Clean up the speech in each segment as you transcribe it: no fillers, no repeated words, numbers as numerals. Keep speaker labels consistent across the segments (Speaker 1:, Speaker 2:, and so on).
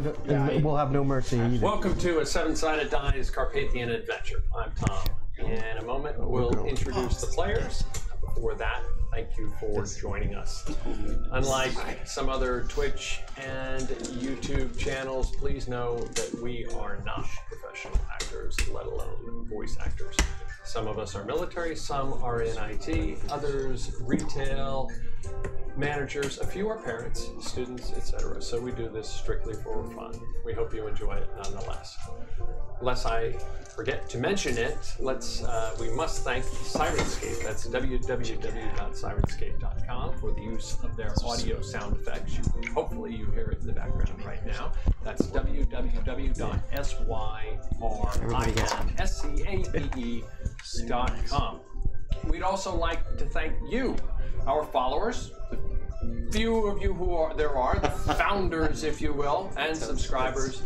Speaker 1: we'll have no mercy either.
Speaker 2: Welcome to a seven-sided dice Carpathian adventure. I'm Tom. In a moment, we'll introduce the players. Before that, thank you for joining us. Unlike some other Twitch and YouTube channels, please know that we are not professional actors, let alone voice actors. Some of us are military, some are in IT, others retail, managers, a few are parents, students, etc. So we do this strictly for fun. We hope you enjoy it nonetheless. Lest I forget to mention it, we must thank Sirenscape. That's www.sirenscape.com for the use of their audio sound effects. Hopefully you hear it in the background right now. That's www.sirenscape.com. We'd also like to thank you, our followers, the few of you the founders, if you will, and subscribers,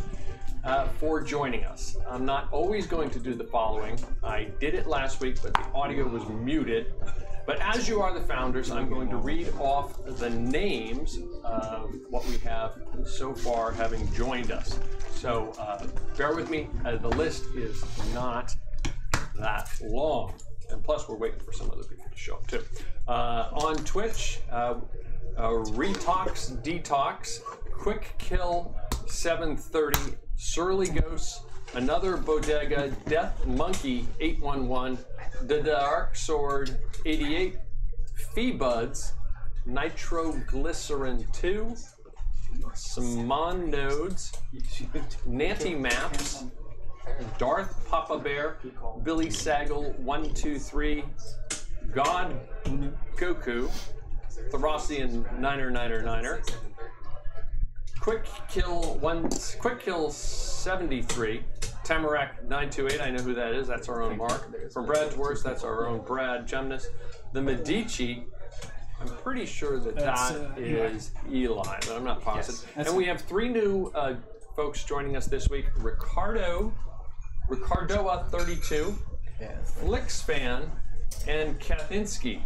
Speaker 2: for joining us. I'm not always going to do the following. I did it last week, but the audio was muted. But as you are the founders, I'm going to read off the names of what we have so far having joined us. So bear with me, the list is not that long. And plus, we're waiting for some other people to show up too. On Twitch, Retox Detox, Quick Kill 730, Surly Ghost, Another Bodega, Death Monkey 811, The Dark Sword 88, Feebuds, Nitroglycerin 2, Simon Nodes, Nanty Maps, Darth Papa Bear, Billy Saggle 123, God Goku, Throsian 9er, Quick Kill 73, Tamarack 928, I know who that is, that's our own Mark. From Brad's Worst, that's our own Brad Jemnus. The Medici, I'm pretty sure that is Eli, but I'm not positive. Yes, and we have three new folks joining us this week. Ricardoa32, Flixfan, and Kathinsky.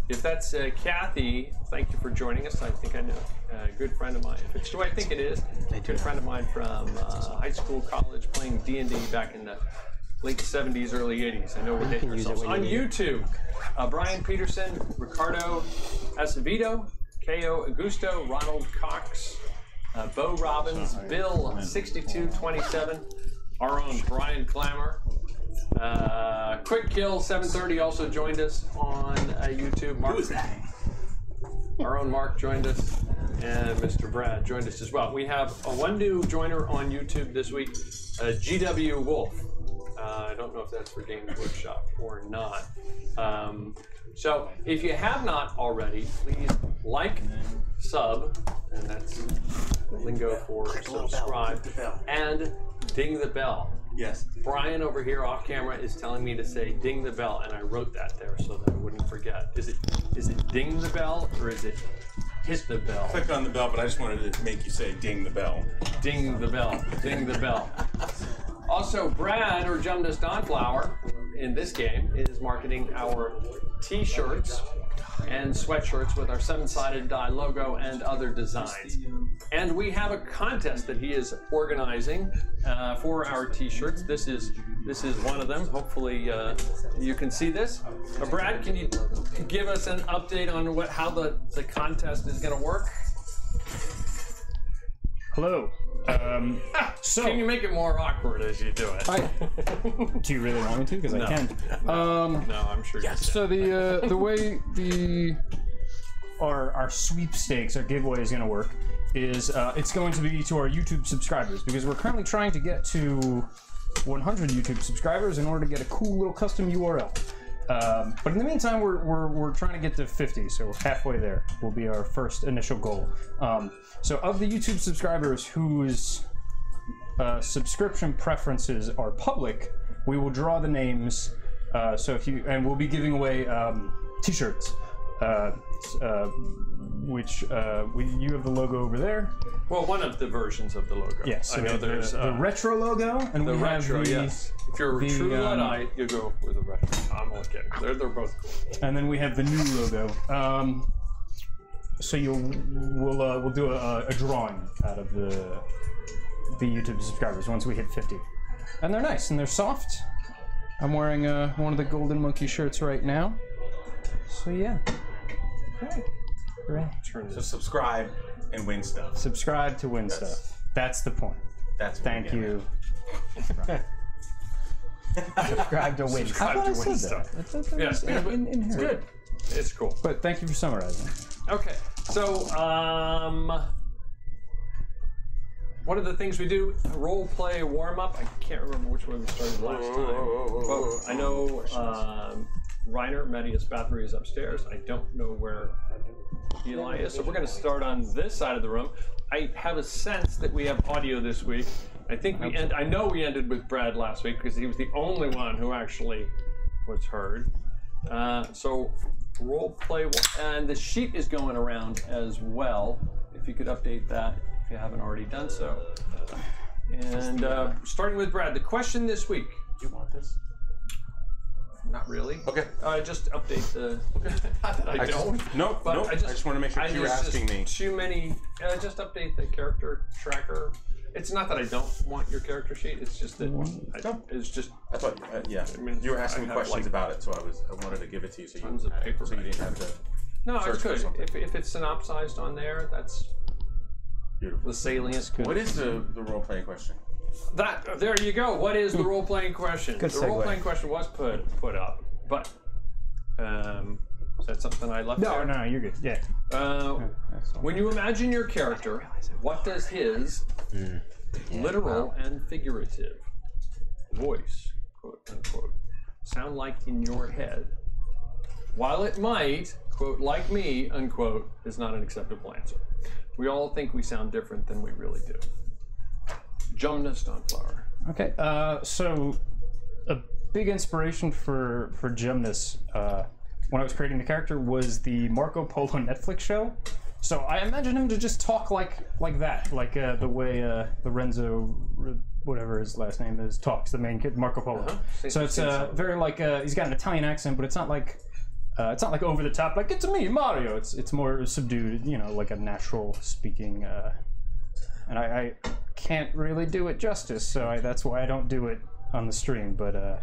Speaker 2: If that's Kathy, thank you for joining us. I think I know a good friend of mine. Who I think it is. A good friend of mine from high school, college, playing D&D back in the late 70s, early 80s. I know we're dating ourselves. On YouTube, Brian Peterson, Ricardo Acevedo, Ko Augusto, Ronald Cox, Bo Robbins, Bill 6227, our own Brian Clammer. Quick Kill 730 also joined us on YouTube. Mark, who is that? Our own Mark joined us, and Mr. Brad joined us as well. We have one new joiner on YouTube this week, GW Wolf. I don't know if that's for Games Workshop or not. So if you have not already, please like, sub, and that's lingo for subscribe, and ding the bell.
Speaker 3: Yes.
Speaker 2: Brian over here off camera is telling me to say ding the bell, and I wrote that there so that I wouldn't forget. Is it ding the bell or is it hit the bell?
Speaker 3: Click on the bell, but I just wanted to make you say ding the bell.
Speaker 2: Ding the bell. Ding the bell. Also, Brad, or Jumnus Donflower, in this game, is marketing our t-shirts and sweatshirts with our seven-sided die logo and other designs. And we have a contest that he is organizing for our t-shirts. This is one of them. Hopefully you can see this. Brad, can you give us an update on how the contest is going to work?
Speaker 4: Hello. So
Speaker 2: can you make it more awkward as you do it?
Speaker 4: Do you really want me to? Because I can.
Speaker 2: No, I'm sure. Yes.
Speaker 4: So the way our sweepstakes, our giveaway is going to work is it's going to be to our YouTube subscribers, because we're currently trying to get to 100 YouTube subscribers in order to get a cool little custom URL. But in the meantime, we're trying to get to 50, so halfway there will be our first initial goal. So of the YouTube subscribers whose subscription preferences are public, we will draw the names. And we'll be giving away t-shirts, which you have the logo over there.
Speaker 2: Well, one of the versions of the logo.
Speaker 4: Yes, so
Speaker 2: I know there's
Speaker 4: the retro logo, and
Speaker 2: the
Speaker 4: we
Speaker 2: retro.
Speaker 4: have
Speaker 2: Yes, if you're a true Luddite, you go with the retro. I'm only kidding. They're both cool.
Speaker 4: And then we have the new logo. So we'll do a drawing out of the the YouTube subscribers once we hit 50. And they're nice, and they're soft. I'm wearing one of the Golden Monkey shirts right now. So yeah.
Speaker 2: Okay.
Speaker 4: Right.
Speaker 3: So subscribe and win stuff.
Speaker 4: Subscribe to win stuff. That's the point.
Speaker 3: That's what
Speaker 4: Thank you.
Speaker 1: Subscribe to win.
Speaker 2: Subscribe to win stuff. Yes, it's good. It's cool.
Speaker 4: But thank you for summarizing.
Speaker 2: Okay, so one of the things we do, role play warm up. I can't remember which one we started last time. But I know Reiner, Medius Bathory is upstairs. I don't know where Eli is, so we're going to start on this side of the room. I have a sense that we have audio this week. I think we end. I know we ended with Brad last week because he was the only one who actually was heard. So role play, and the sheet is going around as well. If you could update that, if you haven't already done so. And starting with Brad, the question this week.
Speaker 3: Do you want this?
Speaker 2: Not really.
Speaker 3: Okay.
Speaker 2: Just update the. Not that I don't.
Speaker 3: Nope. I just want to make sure you were asking me.
Speaker 2: Too many. Just update the character tracker. It's not that I don't want your character sheet. It's just that it's just.
Speaker 3: I thought, yeah.
Speaker 2: I mean,
Speaker 3: you were asking me questions about it, so I wanted to give it to you, so
Speaker 2: tons of paper,
Speaker 3: so you didn't have to.
Speaker 2: No,
Speaker 3: search
Speaker 2: it's
Speaker 3: for
Speaker 2: good.
Speaker 3: something.
Speaker 2: If it's synopsized on there, that's
Speaker 3: Beautiful.
Speaker 2: the salient.
Speaker 3: What is the role playing question?
Speaker 2: There you go. What is the role playing question?
Speaker 1: Good
Speaker 2: the
Speaker 1: segue.
Speaker 2: role playing question was put up, but is that something I left there?
Speaker 4: No, you're good. Yeah.
Speaker 2: When you imagine your character, what does his literal and figurative voice, quote unquote, sound like in your head? While it might, quote, like me, unquote, is not an acceptable answer. We all think we sound different than we really do. Jumna Stoneflower.
Speaker 4: Okay. So a big inspiration for Gymnast when I was creating the character was the Marco Polo Netflix show. So I imagine him to just talk like that, like the way Lorenzo, whatever his last name is, talks. The main kid, Marco Polo. So it's very like he's got an Italian accent, but it's not like over the top. Like it's me, Mario. It's more subdued, you know, like a natural speaking. And I can't really do it justice, so that's why I don't do it on the stream. But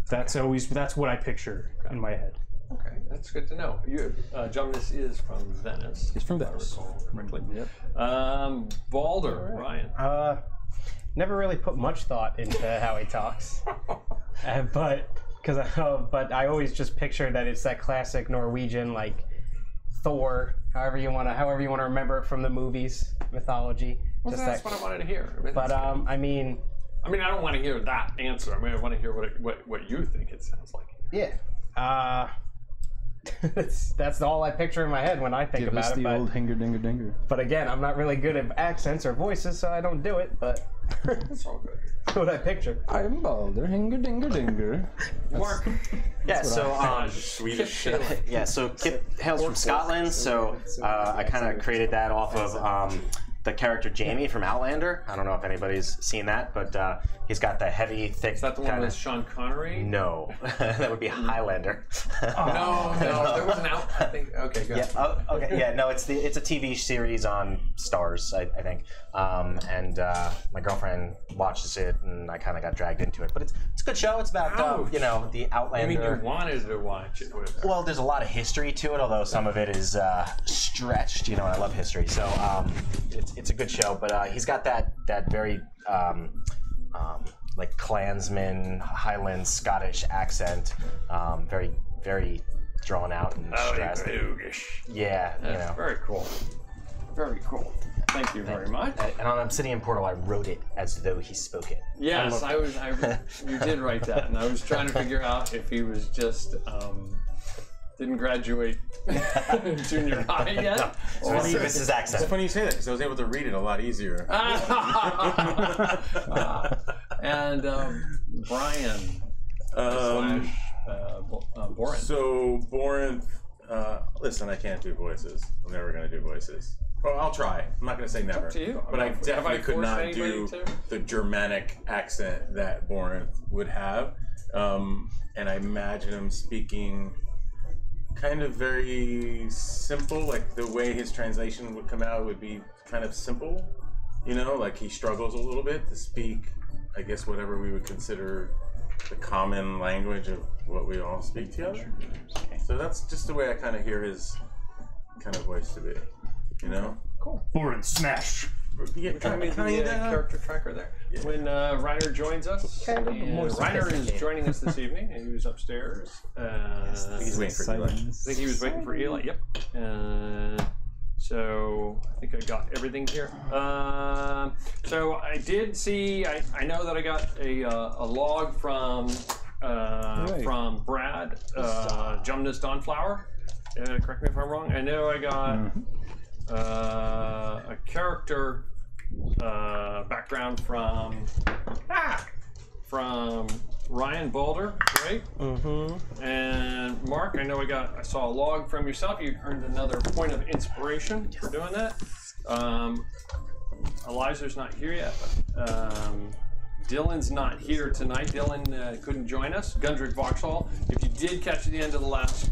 Speaker 4: that's what I picture in my head.
Speaker 2: Okay, that's good to know. Jumnus is from Venice.
Speaker 4: He's from Venice.
Speaker 2: If I recall correctly. Yep. Balder, Ryan.
Speaker 1: Never really put much thought into how he talks, but I always just picture that it's that classic Norwegian, like Thor, however you want to remember it from the movies, mythology.
Speaker 2: Well, that's what I wanted to hear. I mean,
Speaker 1: but I mean,
Speaker 2: I don't want to hear that answer. I want to hear what you think it sounds like.
Speaker 1: Yeah. That's all I picture in my head when I think
Speaker 4: Give
Speaker 1: about
Speaker 4: us
Speaker 1: it.
Speaker 4: the old hinger dinger dinger.
Speaker 1: But again, I'm not really good at accents or voices, so I don't do it. But
Speaker 2: It's all good.
Speaker 1: that's what I picture.
Speaker 4: I'm Balder, hinger dinger dinger.
Speaker 2: Mark.
Speaker 5: Yeah, so
Speaker 3: Swedish.
Speaker 5: yeah, so Kip hails from Scotland, so I kind of created that off of the character Jamie from Outlander. I don't know if anybody's seen that, but he's got the heavy, thick.
Speaker 2: Is that the one with Sean Connery?
Speaker 5: No, that would be Highlander.
Speaker 2: No, there was an out. I think. Okay, good.
Speaker 5: Yeah. Okay. Yeah. No, it's a TV series on Stars, I think. And my girlfriend watches it, and I kind of got dragged into it. But it's a good show. It's about the Outlander.
Speaker 2: I mean, you wanted to watch it with her.
Speaker 5: Well, there's a lot of history to it, although some of it is stretched. You know, and I love history, so it's a good show. But he's got that very like Klansman, Highland Scottish accent, very very drawn out and stressed. Yeah, you know.
Speaker 2: Very cool. Very cool. Thank you very much.
Speaker 5: And on Obsidian Portal, I wrote it as though he spoke it.
Speaker 2: Yes, you did write that, and I was trying to figure out if he was just didn't graduate junior high yet.
Speaker 5: So it's his
Speaker 3: It's
Speaker 5: accent.
Speaker 3: funny you say that because I was able to read it a lot easier.
Speaker 2: And Brian slash Boren.
Speaker 3: So Boren, listen, I can't do voices. I'm never gonna do voices. Well, I'll try. I'm not gonna say never.
Speaker 2: Up to you.
Speaker 3: But I
Speaker 2: Have
Speaker 3: definitely could
Speaker 2: forced
Speaker 3: not
Speaker 2: anybody
Speaker 3: do
Speaker 2: to?
Speaker 3: the Germanic accent that Boren would have. And I imagine him speaking kind of very simple, like the way his translation would come out would be kind of simple. You know, like he struggles a little bit to speak, I guess, whatever we would consider the common language of what we all speak together. So that's just the way I kind of hear his kind of voice to be, you know?
Speaker 4: Cool. Boring smash.
Speaker 3: Yeah,
Speaker 2: Character tracker there.
Speaker 3: Yeah.
Speaker 2: When Reiner joins us, and Reiner is joining us this evening, and he was upstairs.
Speaker 3: He's waiting for Eli.
Speaker 2: I think he was waiting for Eli. Yep. So I think I got everything here. So I did see. I know that I got a log from Brad Jumnus Dawnflower. Correct me if I'm wrong. I know I got a character background from Ryan Balder, right? Mm-hmm. And Mark, I know I saw a log from yourself. You earned another point of inspiration for doing that. Elizer's not here yet. Dylan's not here tonight. Dylan couldn't join us. Gundrick Vauxhall. If you did catch the end of the last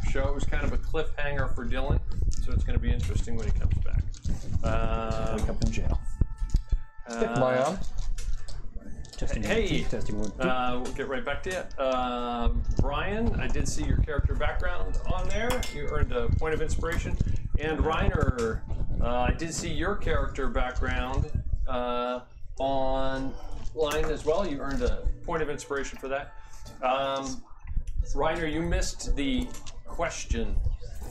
Speaker 2: show, it was kind of a cliffhanger for Dylan, so it's going to be interesting when he comes back.
Speaker 4: Wake up in jail.
Speaker 1: Am I on?
Speaker 2: Hey, we'll get right back to you. Brian, I did see your character background on there. You earned a point of inspiration. And Reiner, I did see your character background online as well. You earned a point of inspiration for that. Reiner, you missed the question,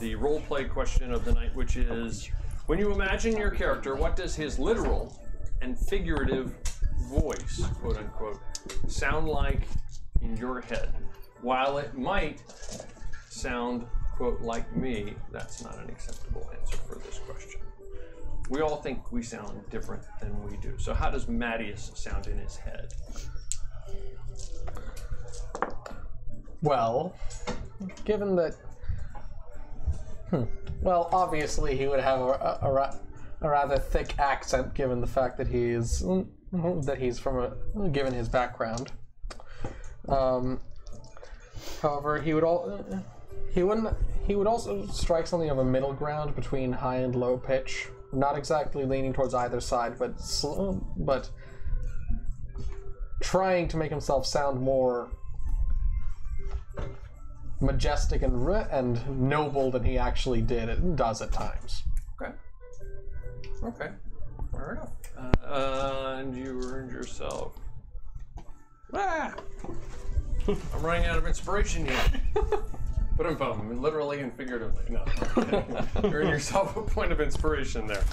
Speaker 2: the role-play question of the night, which is, when you imagine your character, what does his literal and figurative voice, quote unquote, sound like in your head? While it might sound, quote, like me, that's not an acceptable answer for this question. We all think we sound different than we do. So how does Mattias sound in his head?
Speaker 6: Well, given that, well, obviously he would have a rather thick accent, given the fact that he's from given his background. However, he would also strike something of a middle ground between high and low pitch, not exactly leaning towards either side, but trying to make himself sound more majestic and noble than he actually does at times.
Speaker 2: Okay, fair enough. And you earned yourself. I'm running out of inspiration here. But I'm literally and figuratively. No, you earned yourself a point of inspiration there.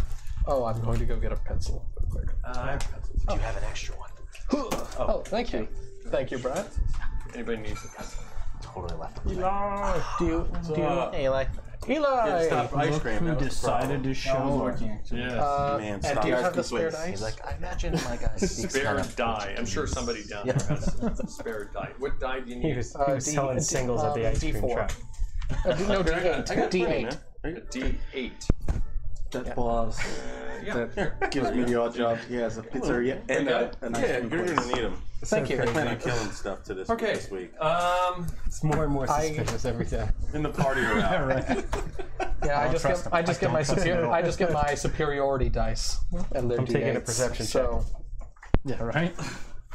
Speaker 6: Oh, I'm going to go get a pencil real quick.
Speaker 5: Do you have an extra one?
Speaker 6: Oh, thank you. Thank you, Brad.
Speaker 2: Anybody needs a pencil?
Speaker 5: Totally left.
Speaker 6: Do you
Speaker 5: Hey, Eli.
Speaker 6: Eli!
Speaker 3: Stop ice cream.
Speaker 4: Who
Speaker 3: That was the
Speaker 4: decided to show?
Speaker 2: Yes.
Speaker 3: Man,
Speaker 6: And
Speaker 3: stop.
Speaker 6: do you
Speaker 3: Guys
Speaker 6: have the
Speaker 3: can
Speaker 6: spare
Speaker 3: switch.
Speaker 6: dice?
Speaker 5: He's like, I imagine my guy speaks
Speaker 2: Spare
Speaker 5: kind of
Speaker 2: die. I'm sure somebody down there has a spare die. What die do you
Speaker 1: He
Speaker 2: need?
Speaker 1: was selling singles at the ice cream
Speaker 6: D4.
Speaker 1: truck.
Speaker 6: No, D8.
Speaker 3: I got plenty,
Speaker 6: D8.
Speaker 3: man.
Speaker 2: A D8.
Speaker 7: That boss that gives me the odd job. He has a pizzeria and an ice
Speaker 3: Yeah,
Speaker 7: cream
Speaker 3: you're
Speaker 7: place.
Speaker 3: gonna need them.
Speaker 6: Thank you.
Speaker 3: I plan on killing stuff to this week.
Speaker 1: It's more and more suspicious every time.
Speaker 3: In the party around.
Speaker 4: Right.
Speaker 6: Yeah, I just get my superiority dice, and they're
Speaker 1: I'm taking a
Speaker 6: D8s.
Speaker 1: perception
Speaker 6: So,
Speaker 4: Yeah, right.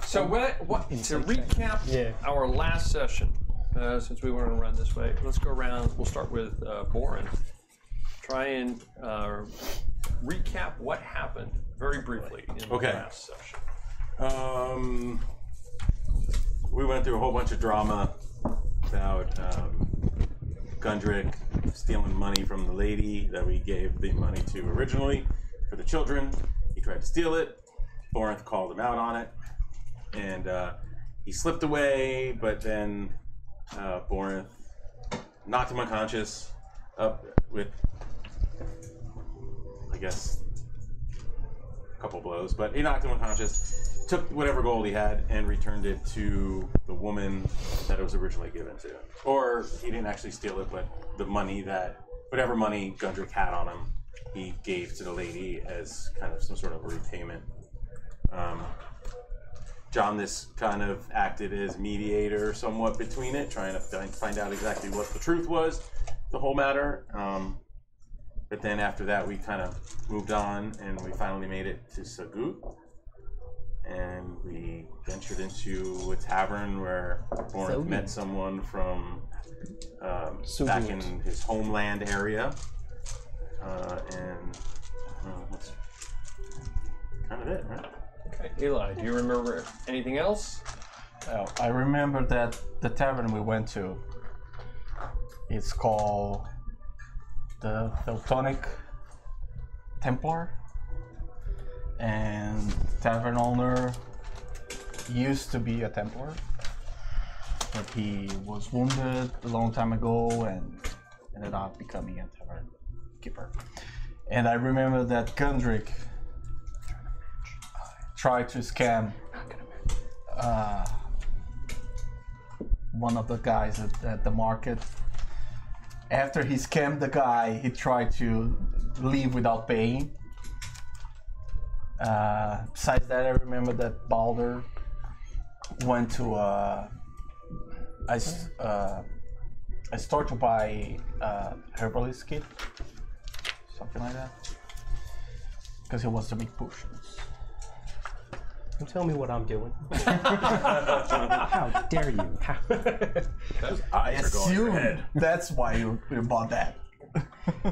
Speaker 2: So to recap our last session, since we want to run this way, let's go around. We'll start with Boren. Try and recap what happened very briefly in the last session.
Speaker 3: We went through a whole bunch of drama about Gundrick stealing money from the lady that we gave the money to originally for the children. He tried to steal it. Borenth called him out on it, and he slipped away. But then Borenth knocked him unconscious up with, I guess, a couple blows. But he knocked him unconscious. Took whatever gold he had and returned it to the woman that it was originally given to. Or he didn't actually steal it, but the money whatever money Gundrick had on him, he gave to the lady as kind of some sort of a repayment. John, this kind of acted as mediator somewhat between it, trying to find out exactly what the truth was, the whole matter. But then after that, we kind of moved on, and we finally made it to Söğüt. And we ventured into a tavern where Bourne met someone from back in his homeland area. And that's kind of it, right?
Speaker 2: Okay, Eli, do you remember anything else?
Speaker 6: I remember that the tavern we went to, it's called the Teutonic Templar, and tavern owner used to be a Templar, but he was wounded a long time ago and ended up becoming a tavern keeper. And I remember that Gundrick tried to scam one of the guys at the market. After he scammed the guy, he tried to leave without paying. Besides that, I remember that Balder went to a store to buy herbalist kit, something like that, because he wants to make potions.
Speaker 1: Don't tell me what I'm doing.
Speaker 4: How dare you?
Speaker 3: I assume
Speaker 6: That's why you bought that.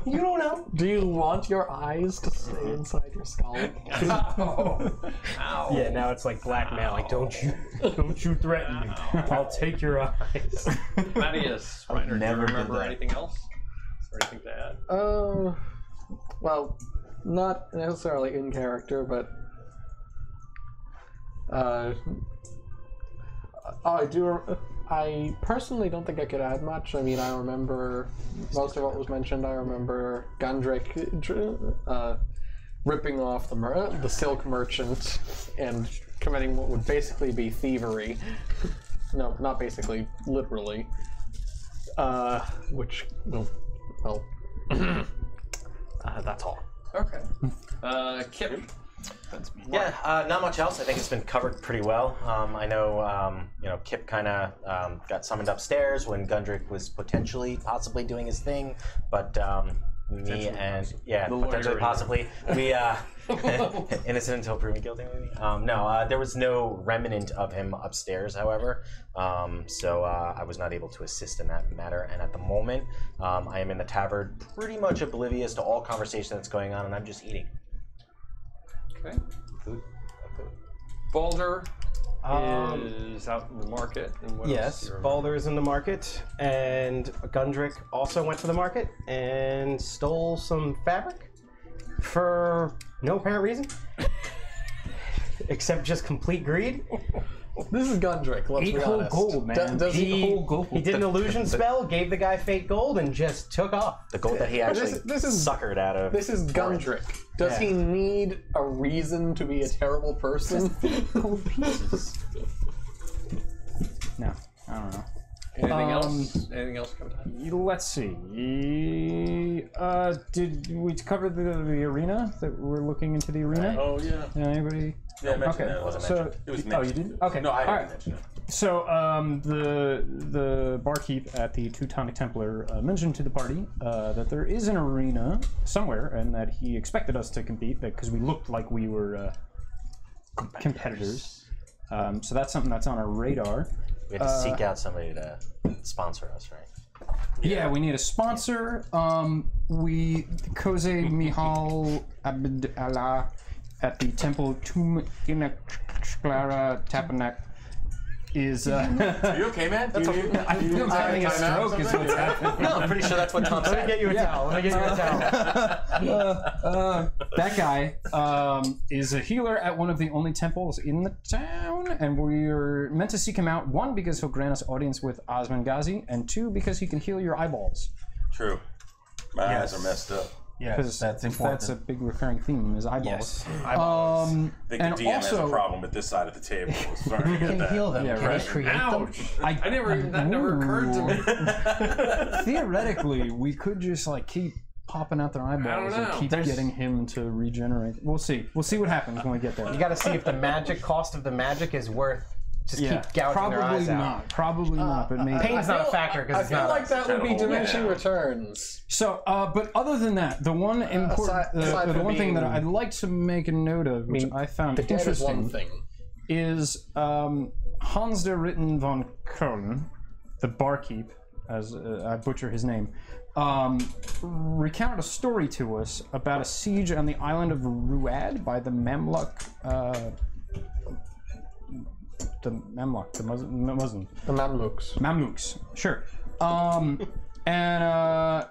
Speaker 1: You don't know.
Speaker 6: Do you want your eyes to stay inside your skull?
Speaker 2: Ow.
Speaker 1: Yeah, now it's like blackmail. Like, don't you threaten me. I'll take your eyes.
Speaker 2: Matthias, Reiner, do you
Speaker 6: never did
Speaker 2: remember
Speaker 6: that.
Speaker 2: anything else? Is there anything to add?
Speaker 6: Well, not necessarily in character, but I personally don't think I could add much. I mean, I remember most of what was mentioned. I remember Gundrick ripping off the silk merchant and committing what would basically be thievery. No, not basically, literally. Which, well, that's all.
Speaker 2: Okay. Kip.
Speaker 5: Yeah, not much else. I think it's been covered pretty well. I know, Kip kind of got summoned upstairs when Gundrick was possibly doing his thing, but me and potentially possibly we innocent until proven guilty. Maybe. No, there was no remnant of him upstairs, however, so I was not able to assist in that matter. And at the moment, I am in the tavern, pretty much oblivious to all conversation that's going on, and I'm just eating.
Speaker 2: Okay.
Speaker 5: Food.
Speaker 2: Balder is out in the market. And what else
Speaker 1: Yes,
Speaker 2: do you remember?
Speaker 1: Balder is in the market, and Gundrick also went to the market and stole some fabric for no apparent reason, except just complete greed.
Speaker 6: This is Gundrick, let's be
Speaker 4: 8 whole
Speaker 6: honest.
Speaker 4: gold, man.
Speaker 6: Does
Speaker 1: He did an illusion spell, gave the guy fake gold, and just took off.
Speaker 5: The gold that he actually
Speaker 6: this is-
Speaker 5: suckered out of.
Speaker 6: This is Gundrick. Does he need a reason to be a terrible person?
Speaker 4: No, I don't know.
Speaker 2: Anything else? Anything else coming up?
Speaker 4: Let's see. Did we cover the arena? That we're looking into the arena?
Speaker 3: Oh, yeah.
Speaker 4: Anybody?
Speaker 3: Yeah, I mentioned
Speaker 4: Okay.
Speaker 3: that.
Speaker 5: Wasn't
Speaker 4: So,
Speaker 5: mentioned.
Speaker 3: It was
Speaker 4: oh, you
Speaker 3: mentioned.
Speaker 4: didn't? Okay.
Speaker 3: No, I
Speaker 4: All
Speaker 3: didn't
Speaker 4: right.
Speaker 3: mention it.
Speaker 4: So, the barkeep at the Teutonic Templar mentioned to the party that there is an arena somewhere, and that he expected us to compete because we looked like we were competitors. So that's something that's on our radar.
Speaker 5: We had to seek out somebody to sponsor us, right?
Speaker 4: Yeah, we need a sponsor. We Koze Mihal Abd Allah at the Temple Tum Inaklara Tapanak is.
Speaker 3: Are you okay, man?
Speaker 5: That's okay.
Speaker 4: I feel I'm having a stroke. Is what's happening.
Speaker 5: No, I'm pretty sure that's what Tom
Speaker 1: Let me
Speaker 5: said.
Speaker 1: get you a towel. Let me get you a towel.
Speaker 4: That guy is a healer at one of the only temples in the town, and we're meant to seek him out. 1, because he'll grant us audience with Osman Ghazi, and 2, because he can heal your eyeballs.
Speaker 3: True. My eyes are messed up.
Speaker 6: Yes, that's important.
Speaker 4: That's a big recurring theme, is eyeballs.
Speaker 3: I think the
Speaker 4: and
Speaker 3: DM has a
Speaker 4: also-
Speaker 3: problem with this side of the table. Starting to get that.
Speaker 1: Heal them.
Speaker 4: Yeah,
Speaker 1: Can
Speaker 4: right.
Speaker 1: I create them?
Speaker 2: Ouch! That never occurred to me.
Speaker 4: Theoretically, we could just like keep popping out their eyeballs and
Speaker 2: know.
Speaker 4: keep getting him to regenerate. We'll see. We'll see what happens when we get there.
Speaker 1: You got to see if the magic cost of the magic is worth just keep gouging their eyes out.
Speaker 4: Probably not. But maybe
Speaker 1: Pain's not a factor because it's
Speaker 2: I feel
Speaker 1: not.
Speaker 2: like that would be diminishing
Speaker 3: Yeah.
Speaker 2: returns.
Speaker 4: so. But other than that, the one important,
Speaker 2: aside
Speaker 4: the
Speaker 2: from
Speaker 4: one thing that
Speaker 2: being-
Speaker 4: I'd like to make a note of, which I found
Speaker 2: The dead is
Speaker 4: interesting,
Speaker 2: one thing.
Speaker 4: is Hans der Ritten von Köln, the barkeep, as I butcher his name, recounted a story to us about a siege on the island of Ruad by the Mamluk. The Muslims.
Speaker 2: The Mamluks.
Speaker 4: Mamluks, sure. And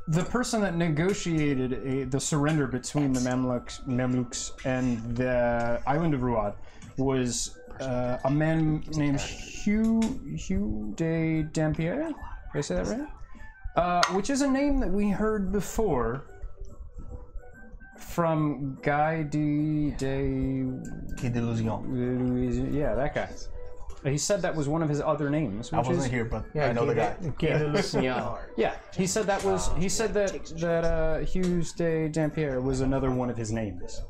Speaker 4: the person that negotiated the surrender between the Mamluks and the island of Ruad was a man named Hugh de Dampierre. Did I say that right? Which is a name that we heard before from Guy de
Speaker 6: Illusion.
Speaker 4: yeah, that guy. He said that was one of his other names.
Speaker 6: I
Speaker 4: Which
Speaker 6: wasn't
Speaker 4: is,
Speaker 6: here, but I know the guy.
Speaker 4: Yeah, he said that was. He said that Hughes de Dampierre was another one of his names.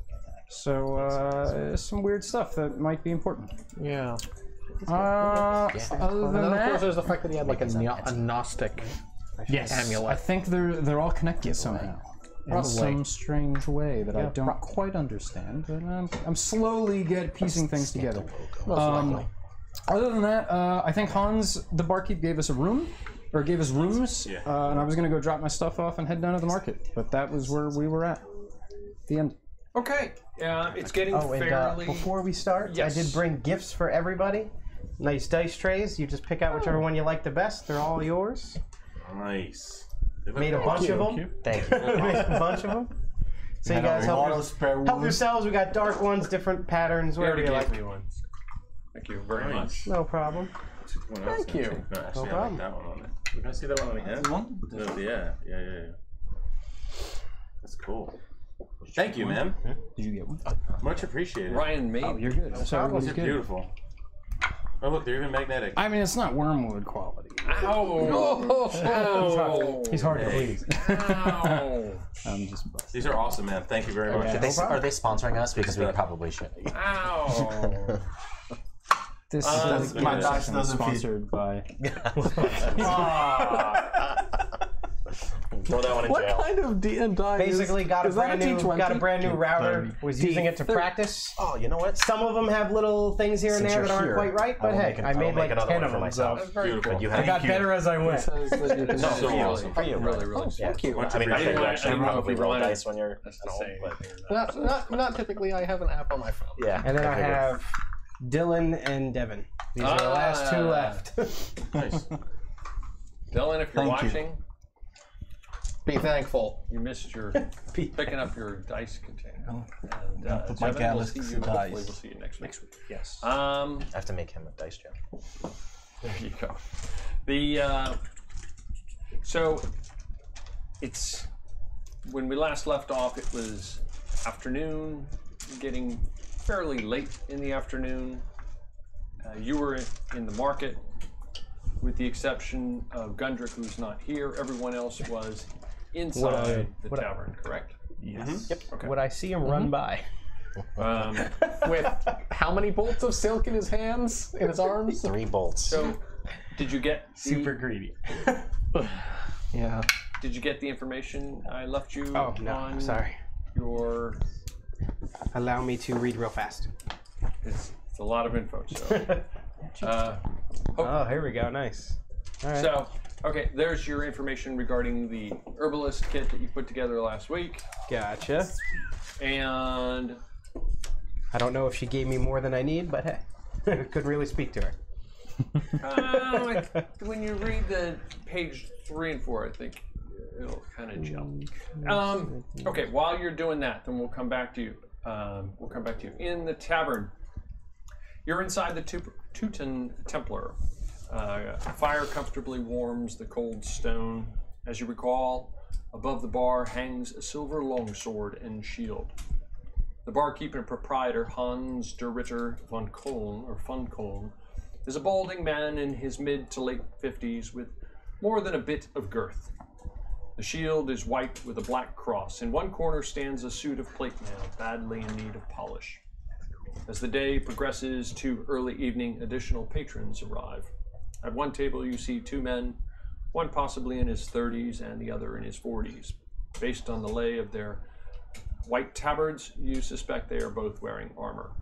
Speaker 4: So some weird stuff that might be important.
Speaker 2: Yeah.
Speaker 4: Other
Speaker 2: And
Speaker 4: than
Speaker 2: then, of course,
Speaker 4: that,
Speaker 2: there's the fact that he had like a Gnostic
Speaker 4: yes,
Speaker 2: amulet.
Speaker 4: I think they're all connected somehow. In
Speaker 2: Probably.
Speaker 4: some strange way that I don't quite understand, but I'm slowly piecing things together.
Speaker 2: Most likely.
Speaker 4: Other than that, I think Hans, the barkeep, gave us a room, or gave us rooms, and I was going to go drop my stuff off and head down to the market, but that was where we were at. The end.
Speaker 2: Okay. It's getting
Speaker 1: Oh, and
Speaker 2: fairly.
Speaker 1: before we start,
Speaker 2: Yes.
Speaker 1: I did bring gifts for everybody. Nice dice trays. You just pick out whichever one you like the best. They're all yours.
Speaker 3: Nice.
Speaker 1: Made a bunch of them.
Speaker 5: Thank you.
Speaker 1: Made a bunch of them. So you guys help yourselves. We got dark ones, different patterns,
Speaker 2: You
Speaker 1: whatever
Speaker 2: already
Speaker 1: you
Speaker 2: gave
Speaker 1: like.
Speaker 2: me one. Thank you very
Speaker 3: Nice.
Speaker 2: much.
Speaker 1: No problem.
Speaker 3: Thank
Speaker 2: you.
Speaker 3: No, actually, I
Speaker 1: problem.
Speaker 3: like that one on it. Can I see that one on the end? No, yeah. That's cool. Thank you, man.
Speaker 4: Did you get one?
Speaker 3: Much appreciated.
Speaker 2: Ryan made.
Speaker 4: Oh, you're good. So everybody's
Speaker 3: These are
Speaker 4: good.
Speaker 3: beautiful. Oh, look, they're even magnetic.
Speaker 4: I mean, it's not wormwood quality.
Speaker 2: Ow!
Speaker 1: He's hard to please.
Speaker 2: Ow!
Speaker 4: I'm just busting.
Speaker 3: These are awesome, man. Thank you very much.
Speaker 5: Are they sponsoring us? Because we probably should.
Speaker 2: Ow!
Speaker 4: This
Speaker 3: that's
Speaker 6: my
Speaker 3: good.
Speaker 6: dice doesn't fit.
Speaker 4: sponsored by.
Speaker 5: Throw that one in
Speaker 7: What
Speaker 5: jail.
Speaker 7: kind of D&I
Speaker 1: Basically, got a
Speaker 7: is that
Speaker 1: brand new router. Was using it to practice.
Speaker 5: Oh, you know what?
Speaker 1: Some of them have little things here and
Speaker 5: Since
Speaker 1: there
Speaker 5: you're
Speaker 1: that aren't
Speaker 5: here,
Speaker 1: quite right,
Speaker 5: I
Speaker 1: but
Speaker 5: will
Speaker 1: hey,
Speaker 5: make
Speaker 1: I made like
Speaker 5: another
Speaker 1: 10
Speaker 5: one
Speaker 1: of
Speaker 5: for
Speaker 1: them.
Speaker 5: myself.
Speaker 1: So
Speaker 3: Beautiful.
Speaker 5: But you
Speaker 1: I
Speaker 5: have
Speaker 1: got better as I went.
Speaker 7: says that you can
Speaker 5: No,
Speaker 3: So
Speaker 5: for you.
Speaker 3: awesome.
Speaker 5: For you.
Speaker 2: Really, really.
Speaker 5: Yeah.
Speaker 2: Thank you.
Speaker 3: Much
Speaker 5: I mean, I think you
Speaker 3: appreciated.
Speaker 5: actually
Speaker 2: I don't know if
Speaker 5: probably
Speaker 2: you
Speaker 5: roll
Speaker 2: wanted
Speaker 5: dice when you're
Speaker 2: That's
Speaker 5: at
Speaker 2: to
Speaker 5: home.
Speaker 2: say.
Speaker 5: But
Speaker 2: Not typically. I have an app on my phone.
Speaker 5: yeah.
Speaker 1: And then I have Dylan and Devin. These are the last two left.
Speaker 3: Nice.
Speaker 2: Dylan, if you're
Speaker 6: Thank you.
Speaker 2: watching, be thankful you missed your picking up your dice container. And
Speaker 6: put my
Speaker 2: Devin, we'll
Speaker 6: galaxy
Speaker 2: see you.
Speaker 6: dice.
Speaker 2: Hopefully, we'll see you next week.
Speaker 4: Yes.
Speaker 5: I have to make him a dice jam.
Speaker 2: There you go. The so it's when we last left off. It was afternoon, getting fairly late in the afternoon. You were in the market, with the exception of Gundrick, who's not here. Everyone else was inside the tavern. Correct?
Speaker 6: Yes.
Speaker 5: Yep.
Speaker 2: Okay.
Speaker 1: Would I see him run by?
Speaker 2: With how many bolts of silk in his hands, in his arms?
Speaker 5: 3 bolts.
Speaker 2: So, did you get
Speaker 1: Super greedy.
Speaker 7: Yeah.
Speaker 2: Did you get the information I left you
Speaker 1: Oh, no.
Speaker 2: on
Speaker 1: Sorry.
Speaker 2: your?
Speaker 1: Allow me to read real fast.
Speaker 2: It's a lot of info. So,
Speaker 1: Oh, here we go. Nice. All right.
Speaker 2: so okay, there's your information regarding the herbalist kit that you put together last week,
Speaker 1: Gotcha.
Speaker 2: and
Speaker 1: I don't know if she gave me more than I need, but hey, I couldn't really speak to her.
Speaker 2: when you read the page 3 and 4, I think it'll kind of gel. Okay, while you're doing that, then we'll come back to you. In the tavern. You're inside the Teuton Templar. Fire comfortably warms the cold stone. As you recall, above the bar hangs a silver longsword and shield. The barkeeper and proprietor, Hans der Ritter von Köln, is a balding man in his mid to late 50s with more than a bit of girth. The shield is white with a black cross. In one corner stands a suit of plate mail, badly in need of polish. As the day progresses to early evening, additional patrons arrive. At one table, you see two men, one possibly in his 30s and the other in his 40s. Based on the lay of their white tabards, you suspect they are both wearing armor.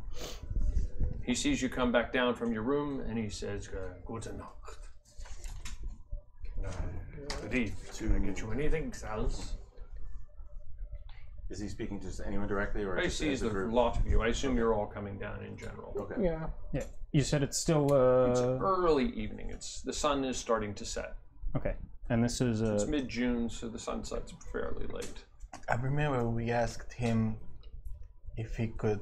Speaker 2: He sees you come back down from your room, and he says, Guten Nacht. Good evening. Can I get you anything else?
Speaker 3: Is he speaking to anyone directly, or
Speaker 2: I
Speaker 3: just
Speaker 2: see
Speaker 3: as
Speaker 2: the
Speaker 3: a group?
Speaker 2: lot of you. I assume you're all coming down in general.
Speaker 3: Okay.
Speaker 1: Yeah.
Speaker 4: Yeah. You said it's still.
Speaker 2: It's early evening. The sun is starting to set.
Speaker 4: Okay. And this is.
Speaker 2: It's mid-June, so the sun sets fairly late.
Speaker 6: I remember we asked him if he could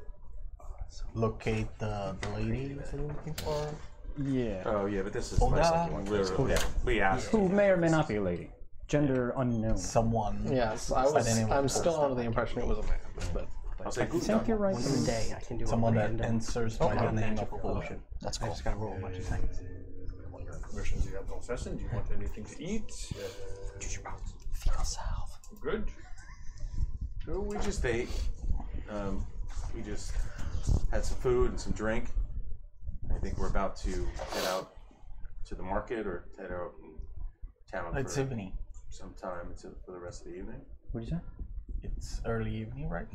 Speaker 6: locate the lady he's looking for.
Speaker 4: Yeah.
Speaker 3: Oh yeah, but this is my second one. We asked.
Speaker 4: Who may or may not be a lady. Gender unknown.
Speaker 6: Someone.
Speaker 1: Yes, I'm still under the impression it was a man, but
Speaker 3: I'll say
Speaker 4: I think you're right.
Speaker 1: once in a day I can do
Speaker 6: Someone
Speaker 1: a
Speaker 6: that
Speaker 1: random
Speaker 6: answers by the name of
Speaker 1: magical potion.
Speaker 6: That's
Speaker 1: I
Speaker 6: cool.
Speaker 1: just gotta roll a bunch of things.
Speaker 2: What other permissions do you have, Concession? Do you want anything to eat?
Speaker 1: Feed yourself.
Speaker 2: Good.
Speaker 3: So we just ate. We just had some food and some drink. I think we're about to head out to the market or head out in town
Speaker 6: It's
Speaker 3: for
Speaker 6: evening.
Speaker 3: some time for the rest of the evening.
Speaker 4: What did you say?
Speaker 6: It's early evening, right?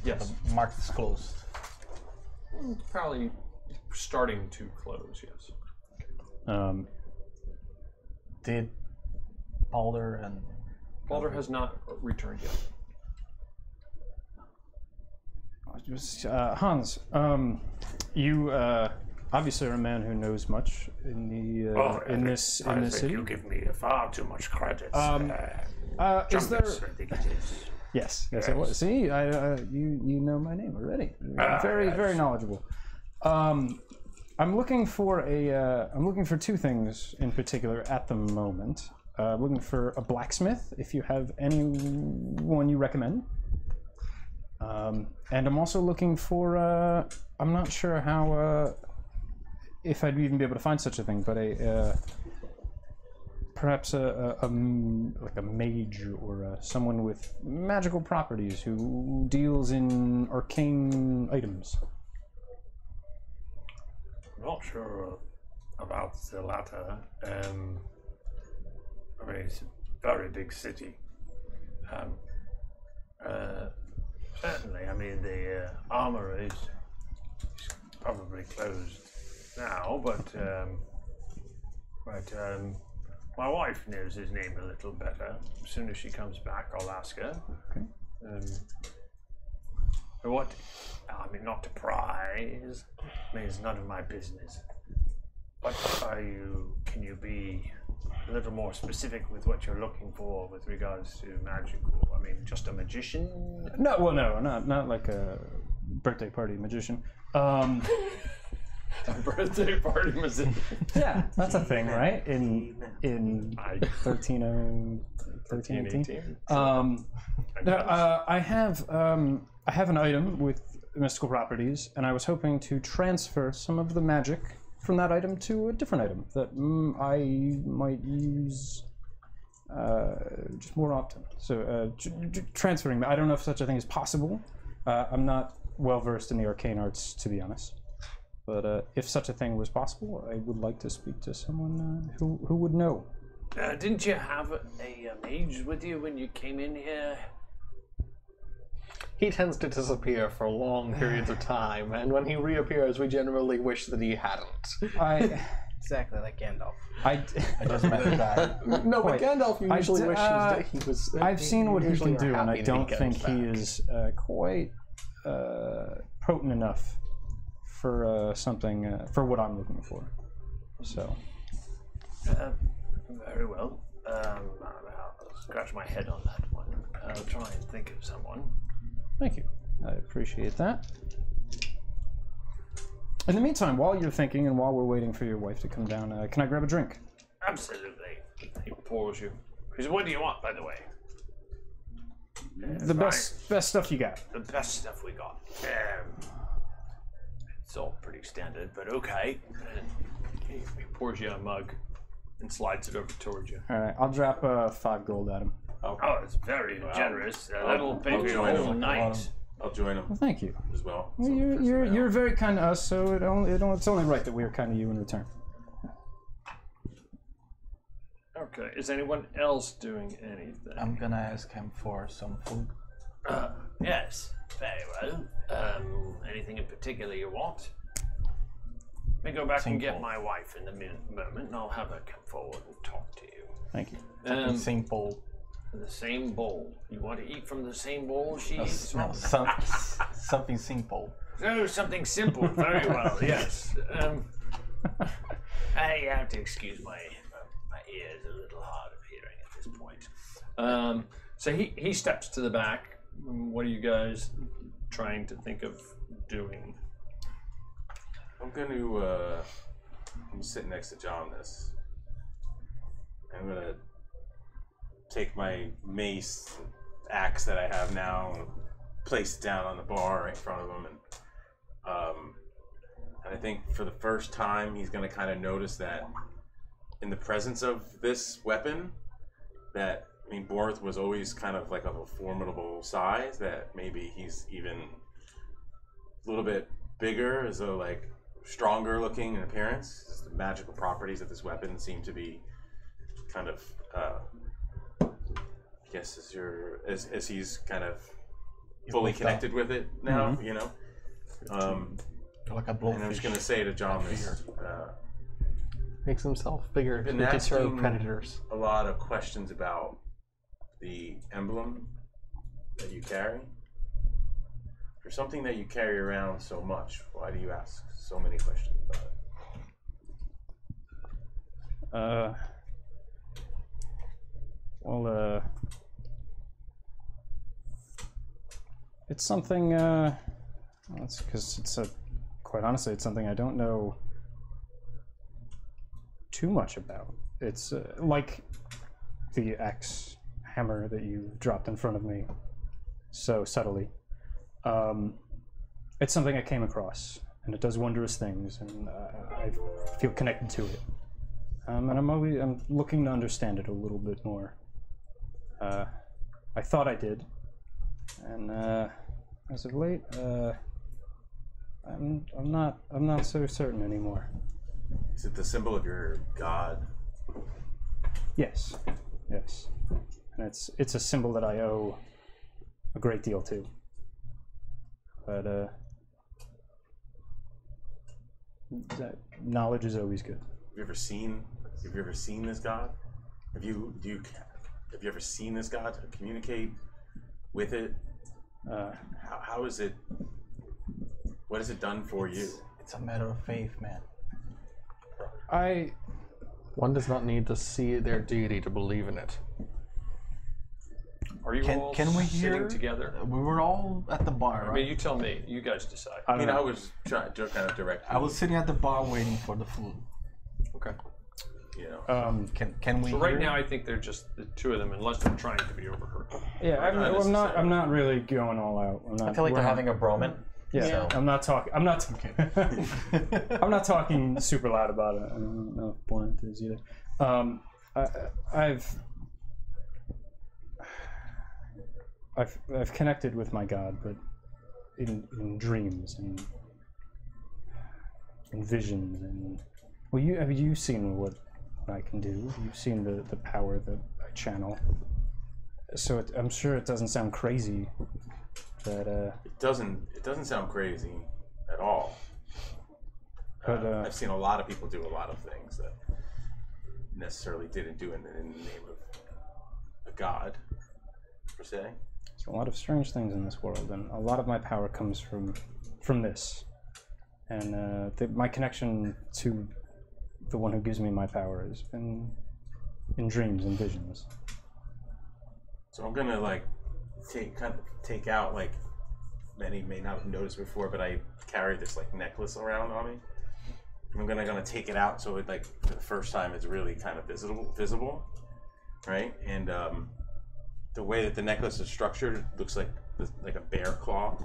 Speaker 2: Yes.
Speaker 6: The market's closed.
Speaker 2: Probably starting to close, yes.
Speaker 6: Did Balder and
Speaker 2: Balder has not returned yet.
Speaker 4: Hans, you obviously are a man who knows much in the in this city.
Speaker 8: You give me far too much credit.
Speaker 4: Is there?
Speaker 8: I think it is.
Speaker 4: Yes. Yes. It was. See, you know my name already. Very
Speaker 8: yes.
Speaker 4: very knowledgeable. I'm looking for I'm looking for two things in particular at the moment. I'm looking for a blacksmith, if you have anyone you recommend. And I'm also looking for, I'm not sure how, if I'd even be able to find such a thing, but perhaps like a mage or someone with magical properties who deals in arcane items.
Speaker 8: Not sure about the latter. I mean, it's a very big city. Certainly, I mean, the armor is probably closed now, but my wife knows his name a little better. As soon as she comes back, I'll ask her.
Speaker 4: Okay.
Speaker 8: What? I mean, not to pry. I mean, it's none of my business. What are you? Can you be a little more specific with what you're looking for with regards to magical? I mean, just a magician?
Speaker 4: No, well, no, not like a birthday party magician.
Speaker 2: A birthday party magician.
Speaker 4: Yeah, that's a thing, right? In 1318. I have an item with mystical properties, and I was hoping to transfer some of the magic from that item to a different item that I might use just more often. So transferring, I don't know if such a thing is possible. I'm not well versed in the arcane arts, to be honest. But if such a thing was possible, I would like to speak to someone who would know.
Speaker 8: Didn't you have a mage with you when you came in here?
Speaker 1: He tends to disappear for long periods of time, and when he reappears, we generally wish that he hadn't.
Speaker 9: Exactly like Gandalf.
Speaker 6: I just met the guy.
Speaker 1: No, but Gandalf, you usually wish he was.
Speaker 4: I've seen what he
Speaker 1: usually
Speaker 4: can
Speaker 1: are
Speaker 4: do, and I
Speaker 1: happy that
Speaker 4: don't
Speaker 1: he
Speaker 4: think
Speaker 1: goes
Speaker 4: he
Speaker 1: back.
Speaker 4: is quite potent enough for something for what I'm looking for. So.
Speaker 8: Very well. I'll scratch my head on that one. I'll try and think of someone.
Speaker 4: Thank you. I appreciate that. In the meantime, while you're thinking and while we're waiting for your wife to come down, can I grab a drink?
Speaker 8: Absolutely.
Speaker 2: He pours you. He says, what do you want, by the way?
Speaker 4: The best stuff you got.
Speaker 8: The best stuff we got. It's all pretty standard, but okay.
Speaker 2: He pours you a mug and slides it over towards you.
Speaker 4: All right, I'll drop 5 gold at him.
Speaker 8: Oh, it's very generous. That'll pay for your
Speaker 3: join
Speaker 8: whole
Speaker 3: him.
Speaker 8: night.
Speaker 3: I'll join him
Speaker 4: Well, thank you.
Speaker 3: as well.
Speaker 4: Well,
Speaker 3: So- for some
Speaker 4: you're
Speaker 3: ale.
Speaker 4: very kind to us, so it's only right that we are kind to you in return.
Speaker 2: Okay. Is anyone else doing anything?
Speaker 6: I'm gonna ask him for some food.
Speaker 8: Yes, very well. Anything in particular you want? Let me go back and get my wife in a moment, and I'll have her come forward and talk to you.
Speaker 4: Thank you.
Speaker 6: Something simple.
Speaker 8: The same bowl. You want to eat from the same bowl she eats
Speaker 6: No,
Speaker 8: from?
Speaker 6: something simple.
Speaker 8: Oh, something simple. Very well. Yes. I have to excuse my ears a little hard of hearing at this point.
Speaker 2: So he steps to the back. What are you guys trying to think of doing?
Speaker 3: I'm gonna sit next to John. I'm gonna take my mace, axe that I have now, and place it down on the bar right in front of him, and I think for the first time he's gonna kind of notice that in the presence of this weapon, that Borth was always kind of like of a formidable size. That maybe he's even a little bit bigger, as though like stronger looking in appearance. Just the magical properties of this weapon seem to be kind of, I guess, as he's kind of fully connected with it now, you know.
Speaker 6: Like a
Speaker 3: And
Speaker 6: blowfish.
Speaker 3: I'm just gonna say to John this.
Speaker 9: Makes himself bigger
Speaker 3: Been
Speaker 9: to deter
Speaker 3: asking
Speaker 9: predators.
Speaker 3: a lot of questions about the emblem that you carry. For something that you carry around so much, why do you ask so many questions about it?
Speaker 4: It's something, it's because quite honestly, it's something I don't know too much about. It's like the axe hammer that you dropped in front of me so subtly. It's something I came across, and it does wondrous things, and I feel connected to it. And I'm looking to understand it a little bit more. I thought I did, and as of late, I'm not so certain anymore.
Speaker 3: Is it the symbol of your god?
Speaker 4: Yes, and it's a symbol that I owe a great deal to. But that knowledge is always good.
Speaker 3: Have you ever seen this god? Have you ever seen this god? To communicate with it? How is it? What has it done for you?
Speaker 6: It's a matter of faith, man.
Speaker 9: One does not need to see their deity to believe in it.
Speaker 2: Are you all
Speaker 6: Can we
Speaker 2: sitting
Speaker 6: hear?
Speaker 2: together?
Speaker 6: We were all at the bar,
Speaker 2: I
Speaker 6: right?
Speaker 2: mean, you tell me. You guys decide.
Speaker 3: I was trying to kind of direct.
Speaker 6: I was sitting at the bar waiting for the food.
Speaker 2: Okay.
Speaker 3: You know.
Speaker 6: Can we?
Speaker 2: So right
Speaker 6: hear?
Speaker 2: now, I think they're just the two of them, unless they're trying to be overheard.
Speaker 4: Yeah, I'm not really going all out.
Speaker 5: I feel like they're having a broman.
Speaker 4: Yeah,
Speaker 5: So.
Speaker 4: I'm not talking. I'm not talking super loud about it. I don't know if Born is either. I've connected with my god, but in dreams and in visions and have you seen what I can do? You've seen the power that I channel. So I'm sure it doesn't sound crazy. That
Speaker 3: It doesn't sound crazy at all.
Speaker 4: But,
Speaker 3: I've seen a lot of people do a lot of things that necessarily didn't do it in the name of a god, per se.
Speaker 4: there's a lot of strange things in this world, and a lot of my power comes from this. And my connection to the one who gives me my power has been in dreams and visions.
Speaker 3: So I'm gonna like take out, like many may not have noticed before, but I carry this like necklace around on me. I'm gonna take it out so it, like, for the first time it's really kind of visible, right? And the way that the necklace is structured, it looks like a bear claw,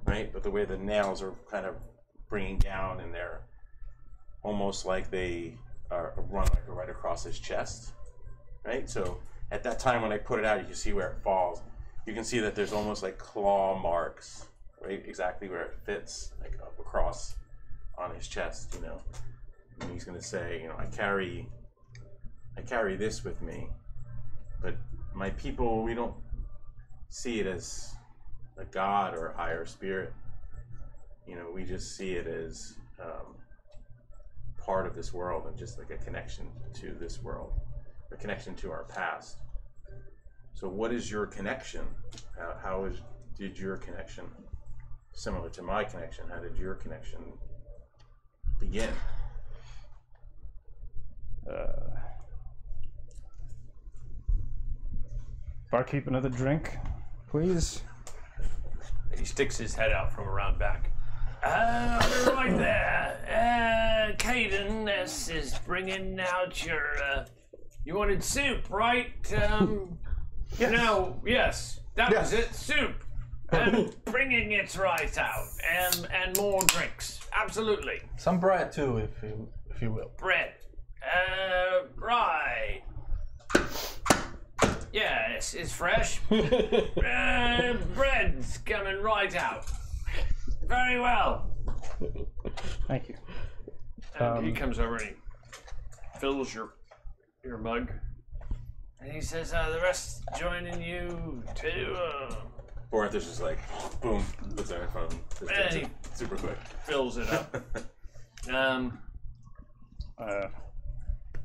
Speaker 3: right? But the way the nails are kind of bringing down, and they're almost like they run like right across his chest, right? So at that time when I put it out, you can see where it falls. You can see that there's almost like claw marks right exactly where it fits, like up across on his chest, you know. And he's going to say, you know, I carry this with me, but my people, we don't see it as a god or a higher spirit. You know, we just see it as part of this world and just like a connection to this world, a connection to our past. So what is your connection? Did your connection, similar to my connection, how did your connection begin?
Speaker 4: Barkeep, another drink, please.
Speaker 2: He sticks his head out from around back. Right there. Caden, this is bringing out your, you wanted soup, right?
Speaker 6: Yes.
Speaker 2: No, yes, that was it, soup. Bringing it right out, and more drinks, absolutely.
Speaker 6: Some bread too, if you will.
Speaker 2: Bread. Right. Yes, it's fresh. Bread's coming right out. Very well.
Speaker 4: Thank you.
Speaker 2: And he comes over and he fills your mug. And he says, the rest joining you too?
Speaker 3: Boranthus is like, boom, puts it in front of him.
Speaker 2: And he
Speaker 3: Super quick.
Speaker 2: fills it up.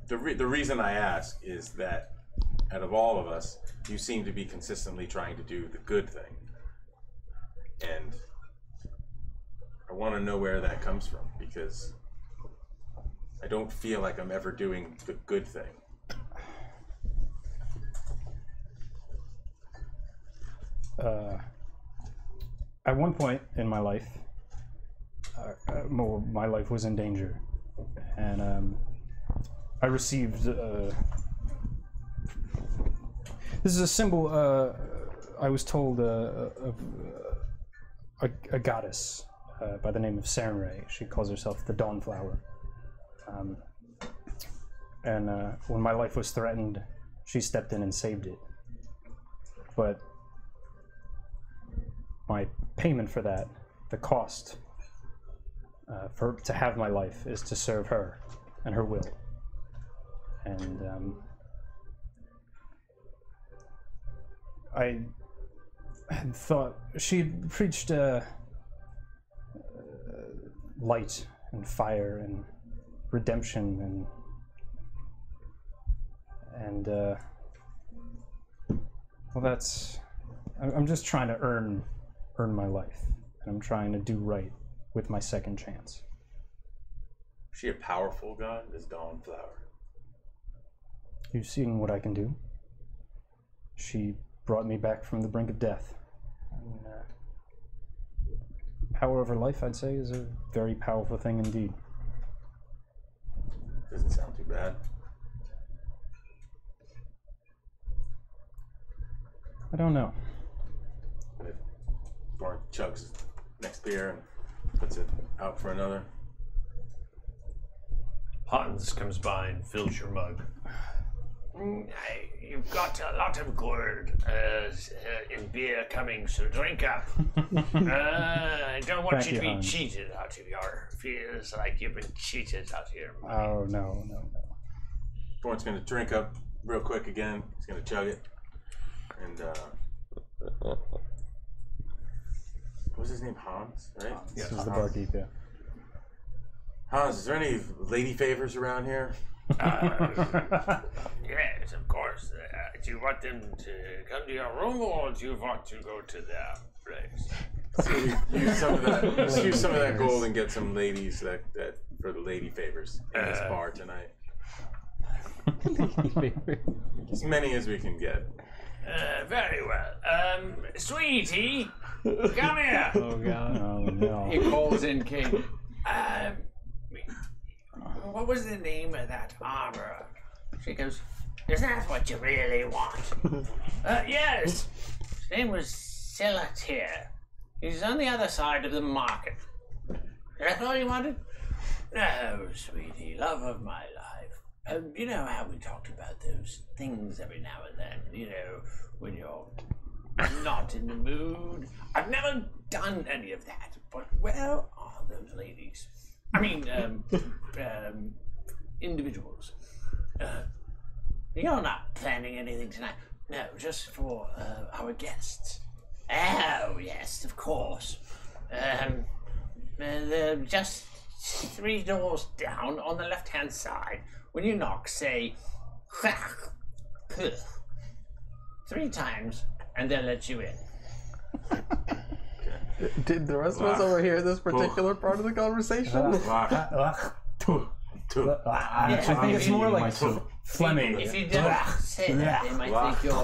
Speaker 3: The reason I ask is that out of all of us, you seem to be consistently trying to do the good thing. And I want to know where that comes from, because I don't feel like I'm ever doing the good thing.
Speaker 4: At one point in my life, my life was in danger, and I received. This is a symbol. I was told of a goddess by the name of Sarenrae. She calls herself the Dawnflower. And when my life was threatened, she stepped in and saved it. But my payment for that, the cost to have my life, is to serve her and her will. And I had thought she had preached light and fire and redemption and well, that's. I'm just trying to earn my life, and I'm trying to do right with my second chance.
Speaker 3: Is she a powerful god, this Dawnflower?
Speaker 4: You've seen what I can do. She brought me back from the brink of death. And, power over life, I'd say, is a very powerful thing indeed.
Speaker 3: Doesn't sound too bad.
Speaker 4: I don't know.
Speaker 3: Boran chugs next beer and puts it out for another.
Speaker 2: Hans comes by and fills your mug. You've got a lot of gold in beer coming, so drink up. I don't want you to be cheated out of your. Feels like you've been cheated out of your money.
Speaker 4: Oh, no.
Speaker 3: Boran's going to drink up real quick again. He's going to chug it. And, what's his name? Hans, right?
Speaker 4: This is the barkeep, yeah.
Speaker 3: Hans, is there any lady favors around here?
Speaker 8: Yes, of course. Do you want them to come to your room, or do you want to go to their place?
Speaker 3: So use some of that. Use some of that gold and get some ladies that for the lady favors in this bar tonight. As many as we can get.
Speaker 8: Very well. Sweetie, come here.
Speaker 9: Oh god.
Speaker 4: Oh, no.
Speaker 2: He calls in Caden.
Speaker 8: What was the name of that armor? She goes, is that what you really want? Yes. His name was Silatier. He's on the other side of the market. Is that all you wanted? No, sweetie, love of my life. You know how we talked about those things every now and then, you know, when you're I'm not in the mood. I've never done any of that. But where are those ladies? I mean, individuals. You're not planning anything tonight. No, just for our guests. Oh, yes, of course. They're just 3 doors down on the left-hand side. When you knock, say 3 times, and they'll let you in.
Speaker 9: Did the rest of us overhear this particular part of the conversation?
Speaker 4: I think it's more like Fleming.
Speaker 8: If you don't say that, they might think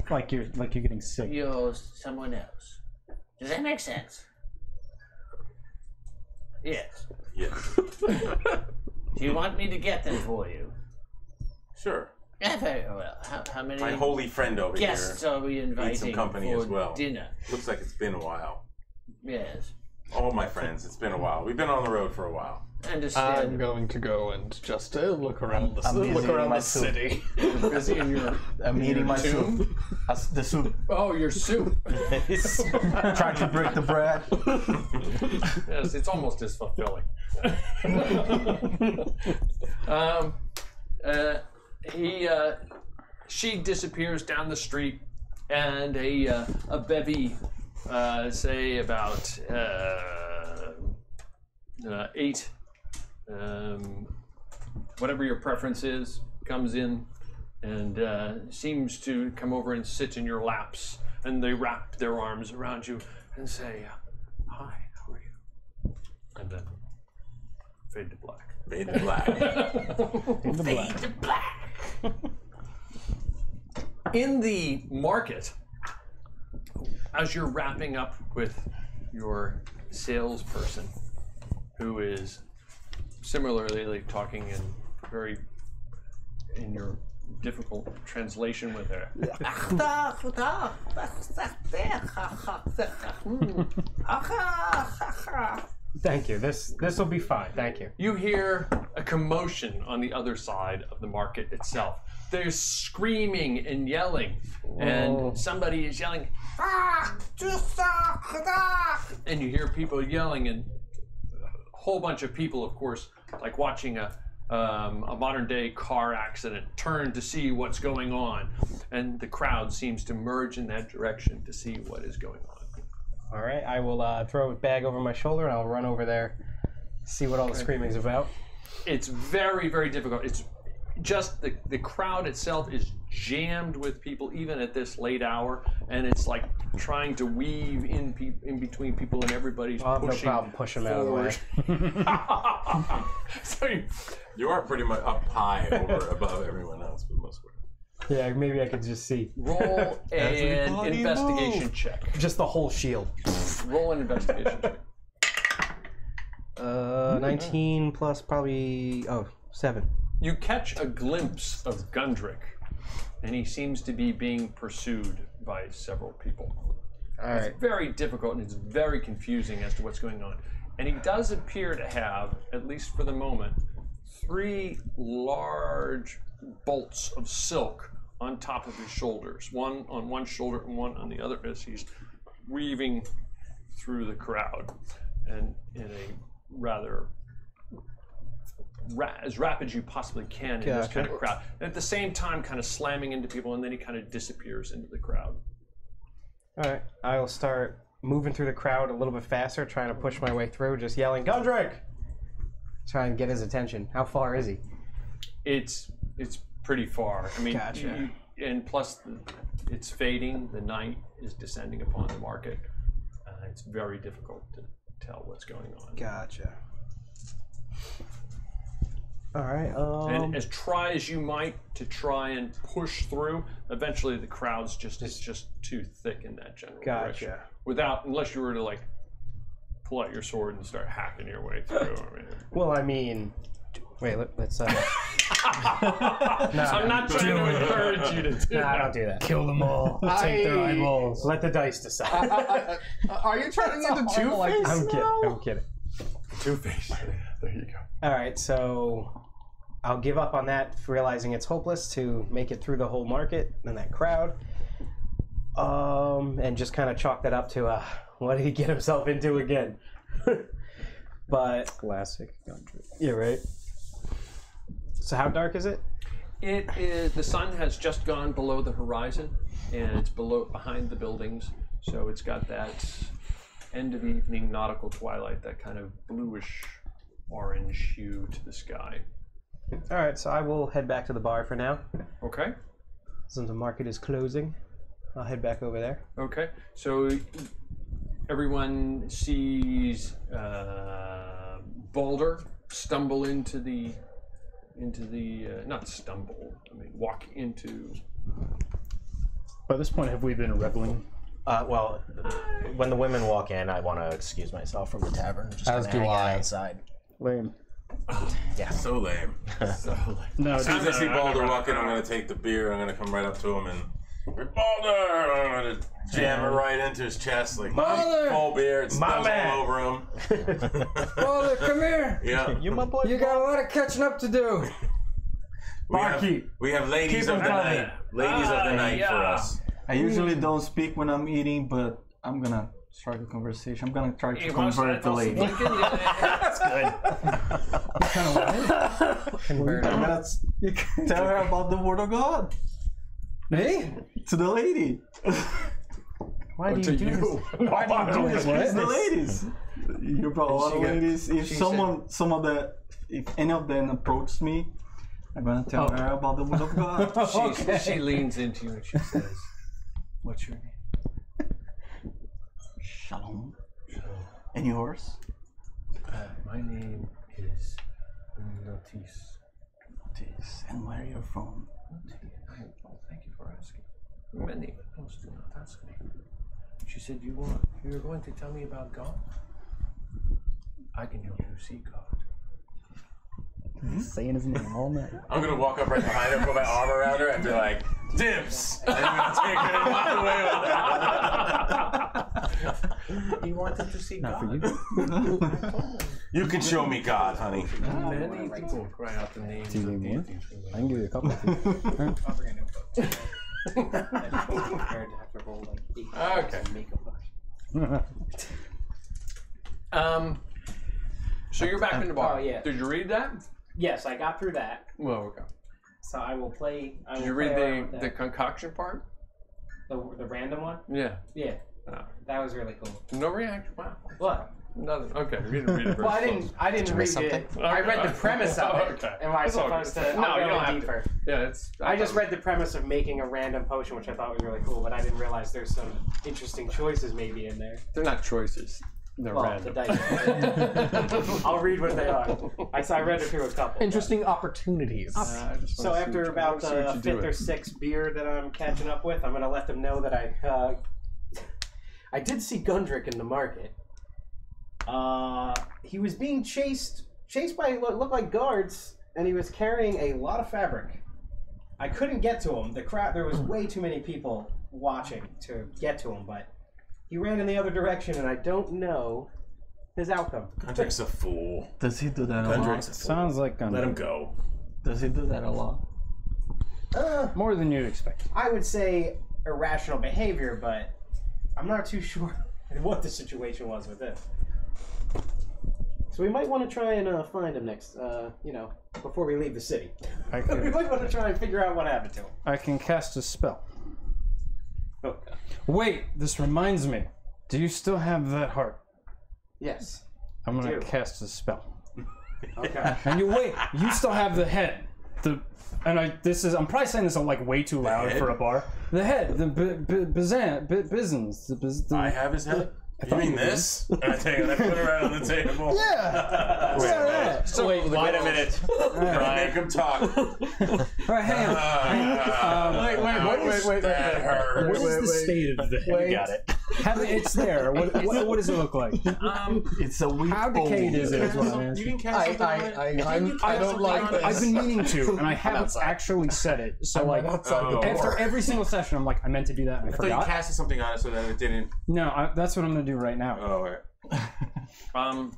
Speaker 4: like you're getting sick.
Speaker 8: you're someone else. Does that make sense? Yes.
Speaker 3: Yeah.
Speaker 8: Do you want me to get them for you?
Speaker 3: Sure.
Speaker 8: Yeah, very well. How many
Speaker 3: My holy friend over
Speaker 8: guests
Speaker 3: here
Speaker 8: are we inviting
Speaker 3: needs some company
Speaker 8: for
Speaker 3: as well.
Speaker 8: dinner?
Speaker 3: Looks like it's been a while.
Speaker 8: Yes.
Speaker 3: All my friends, it's been a while. We've been on the road for a while.
Speaker 8: Understand.
Speaker 9: I'm going to go and just look around
Speaker 6: I'm busy eating my
Speaker 9: the
Speaker 6: soup.
Speaker 9: city.
Speaker 2: You're busy in your.
Speaker 6: I'm eating my soup. The soup.
Speaker 2: Oh, your soup.
Speaker 6: Trying to break the bread.
Speaker 2: Yes, it's almost as fulfilling. She disappears down the street, and a bevy, say about 8, whatever your preference is, comes in and seems to come over and sit in your laps, and they wrap their arms around you and say, "Hi, how are you?" And then fade to black.
Speaker 3: Fade to black.
Speaker 8: Fade to black.
Speaker 2: In the market, as you're wrapping up with your salesperson, who is similarly talking in your difficult translation with her.
Speaker 1: Thank you. This will be fine. Thank you.
Speaker 2: You hear a commotion on the other side of the market itself. There's screaming and yelling, and somebody is yelling, and you hear people yelling, and a whole bunch of people, of course, like watching a modern day car accident, turn to see what's going on, and the crowd seems to merge in that direction to see what is going on.
Speaker 1: All right, I will throw a bag over my shoulder and I'll run over there, see what all the screaming's about.
Speaker 2: It's very, very difficult. It's just the crowd itself is jammed with people, even at this late hour, and it's like trying to weave in between people, and everybody's pushing.
Speaker 1: No problem, push them out of the way.
Speaker 2: So
Speaker 3: You are pretty much up high above everyone else for the most part.
Speaker 1: Yeah, maybe I could just see.
Speaker 2: roll an investigation check.
Speaker 1: Just the whole shield.
Speaker 2: Roll an investigation check.
Speaker 1: 19 plus probably 7.
Speaker 2: You catch a glimpse of Gundrick, and he seems to be being pursued by several people.
Speaker 1: All right.
Speaker 2: It's very difficult, and it's very confusing as to what's going on. And he does appear to have, at least for the moment, 3 large bolts of silk on top of his shoulders, one on one shoulder and one on the other, as he's weaving through the crowd, and in a rather as rapid as you possibly can in this kind of crowd, and at the same time kind of slamming into people, and then he kind of disappears into the crowd.
Speaker 1: All right, I will start moving through the crowd a little bit faster, trying to push my way through, just yelling, "Gundrick!" Try and get his attention. How far is he?
Speaker 2: It's pretty far. I mean,
Speaker 1: Gotcha.
Speaker 2: And plus, it's fading. The night is descending upon the market. It's very difficult to tell what's going on.
Speaker 1: Gotcha. All right.
Speaker 2: And as try as you might to try and push through, eventually the crowd's it's just too thick in that general direction. Unless you were to like pull out your sword and start hacking your way through. I mean,
Speaker 1: well, I mean, wait. Let's.
Speaker 2: I'm not trying to encourage you to do that.
Speaker 1: Don't do that.
Speaker 6: Kill them all.
Speaker 1: Take their eyeballs. Let the dice decide.
Speaker 9: Are you turning into Two-Face?
Speaker 1: I'm kidding. I'm kidding.
Speaker 2: Two-Face. There you go.
Speaker 1: All right, so I'll give up on that, realizing it's hopeless to make it through the whole market and that crowd. And just kind of chalk that up to what did he get himself into again? But
Speaker 4: Classic country.
Speaker 1: yeah, right. So how dark is it?
Speaker 2: It is. The sun has just gone below the horizon, and it's behind the buildings. So it's got that end of evening nautical twilight, that kind of bluish orange hue to the sky.
Speaker 1: All right, so I will head back to the bar for now.
Speaker 2: Okay.
Speaker 1: Since the market is closing, I'll head back over there.
Speaker 2: Okay. So everyone sees Balder stumble into the not stumble. I mean, walk into.
Speaker 4: By this point, have we been reveling?
Speaker 5: Well, when the women walk in, I want to excuse myself from the tavern. Just
Speaker 9: As
Speaker 5: kinda
Speaker 9: do
Speaker 5: hang out
Speaker 9: I.
Speaker 5: outside.
Speaker 4: Lame.
Speaker 5: Yeah.
Speaker 3: So lame.
Speaker 4: No,
Speaker 3: As soon as I see Balder walk in, I'm going to take the beer. I'm going to come right up to him and Balder! I'm going to jam it right into his chest, like
Speaker 1: Balder!
Speaker 3: full beer. It smells all over him.
Speaker 1: Balder, come here!
Speaker 3: Yeah.
Speaker 6: You my boy.
Speaker 1: You got a lot of catching up to do.
Speaker 3: We have ladies
Speaker 1: Keep
Speaker 3: of
Speaker 1: him
Speaker 3: the
Speaker 1: coming.
Speaker 3: night. Ladies of the night for us.
Speaker 6: I usually don't speak when I'm eating, but I'm gonna strike a conversation. I'm gonna try to convert the lady.
Speaker 2: That's
Speaker 5: good.
Speaker 6: I'm gonna tell her about the word of God.
Speaker 1: Me?
Speaker 6: To the lady.
Speaker 1: Why do you do this?
Speaker 6: Why do you do this?
Speaker 1: What?
Speaker 6: It's the ladies. You brought a lot of ladies. If
Speaker 2: she
Speaker 6: if any of them approach me, I'm gonna tell her about the word of God.
Speaker 2: She leans into you and she says, "What's your name?"
Speaker 6: Shalom. And yours?
Speaker 2: My name is Notice.
Speaker 6: And where are you from?
Speaker 2: Thank you for asking. Many most do not ask me. She said, you were going to tell me about God? I can help you see God.
Speaker 4: He's saying his name all night.
Speaker 3: I'm going to walk up right behind her, put my arm around her, and be like, dibs! And I'm going to take her and walk away with her.
Speaker 2: You wanted to see God?
Speaker 4: For you.
Speaker 3: You can show me God, honey.
Speaker 2: Many people cry out the names
Speaker 4: Do you
Speaker 2: of
Speaker 4: need more?
Speaker 2: deities.
Speaker 4: I can give you a couple.
Speaker 2: Okay. So you're back in the bar.
Speaker 1: Oh, yeah.
Speaker 2: Did you read that?
Speaker 1: Yes, I got through that.
Speaker 2: Well, okay.
Speaker 1: So I will play.
Speaker 2: Did you read the concoction part?
Speaker 1: the random one?
Speaker 2: Yeah.
Speaker 1: Yeah.
Speaker 2: Oh.
Speaker 1: That was really cool.
Speaker 2: No reaction. Wow.
Speaker 1: What?
Speaker 2: Nothing. Okay. We didn't read it very
Speaker 1: Well, I didn't read
Speaker 5: something?
Speaker 1: it. I read the premise of it.
Speaker 2: Okay.
Speaker 1: Am I
Speaker 2: It's all
Speaker 1: supposed
Speaker 2: good.
Speaker 1: to?
Speaker 2: No,
Speaker 1: I'll
Speaker 2: you
Speaker 1: go
Speaker 2: don't have
Speaker 1: deeper.
Speaker 2: to. Yeah, it's.
Speaker 1: I just read the premise of making a random potion, which I thought was really cool, but I didn't realize there's some interesting choices maybe in there.
Speaker 2: They're not choices. They're
Speaker 1: Well,
Speaker 2: random.
Speaker 1: the dice. I'll read what they are. I read it through a couple.
Speaker 9: Interesting opportunities.
Speaker 1: So after about the fifth or sixth beer that I'm catching up with, I'm going to let them know that I did see Gundrick in the market. He was being chased by what looked like guards, and he was carrying a lot of fabric. I couldn't get to him. There was way too many people watching to get to him, but he ran in the other direction, and I don't know his outcome.
Speaker 3: Gundrick's a fool.
Speaker 6: Does he do that a
Speaker 3: Gundrick's
Speaker 6: lot?
Speaker 3: a fool.
Speaker 4: Sounds like
Speaker 3: Let him go.
Speaker 6: Does he do that a lot?
Speaker 4: more than you'd expect.
Speaker 1: I would say irrational behavior, but I'm not too sure what the situation was with this. So we might want to try and find him next, before we leave the city.
Speaker 4: I
Speaker 1: We
Speaker 4: can,
Speaker 1: might want to try and figure out what happened to him.
Speaker 4: I can cast a spell.
Speaker 1: Oh,
Speaker 4: Wait, this reminds me. Do you still have that heart?
Speaker 1: yes.
Speaker 4: I'm gonna
Speaker 1: do.
Speaker 4: cast a spell.
Speaker 1: Okay.
Speaker 4: And you still have the head. I'm probably saying this like way too loud for a bar. The head, the business.
Speaker 3: I have his head? You mean this? And I take it, I put it right on the table.
Speaker 4: Yeah.
Speaker 2: So
Speaker 5: Wait a minute.
Speaker 3: Make him talk.
Speaker 4: All right, hang on.
Speaker 9: Wait.
Speaker 3: That hurt.
Speaker 4: What is the state of the head?
Speaker 5: You got it.
Speaker 4: It's there. What does it look like?
Speaker 6: It's a weak
Speaker 4: How decayed is it? Is what I'm
Speaker 3: You
Speaker 4: asking.
Speaker 3: can cast something on it.
Speaker 9: I don't like this.
Speaker 4: I've been meaning to, and I haven't actually said it. So like, after every single session, I'm like, I meant to do that, and I
Speaker 3: I thought you
Speaker 4: forgot.
Speaker 3: casted something on it so that it didn't.
Speaker 4: No, that's what I'm gonna do right now.
Speaker 3: Oh, right.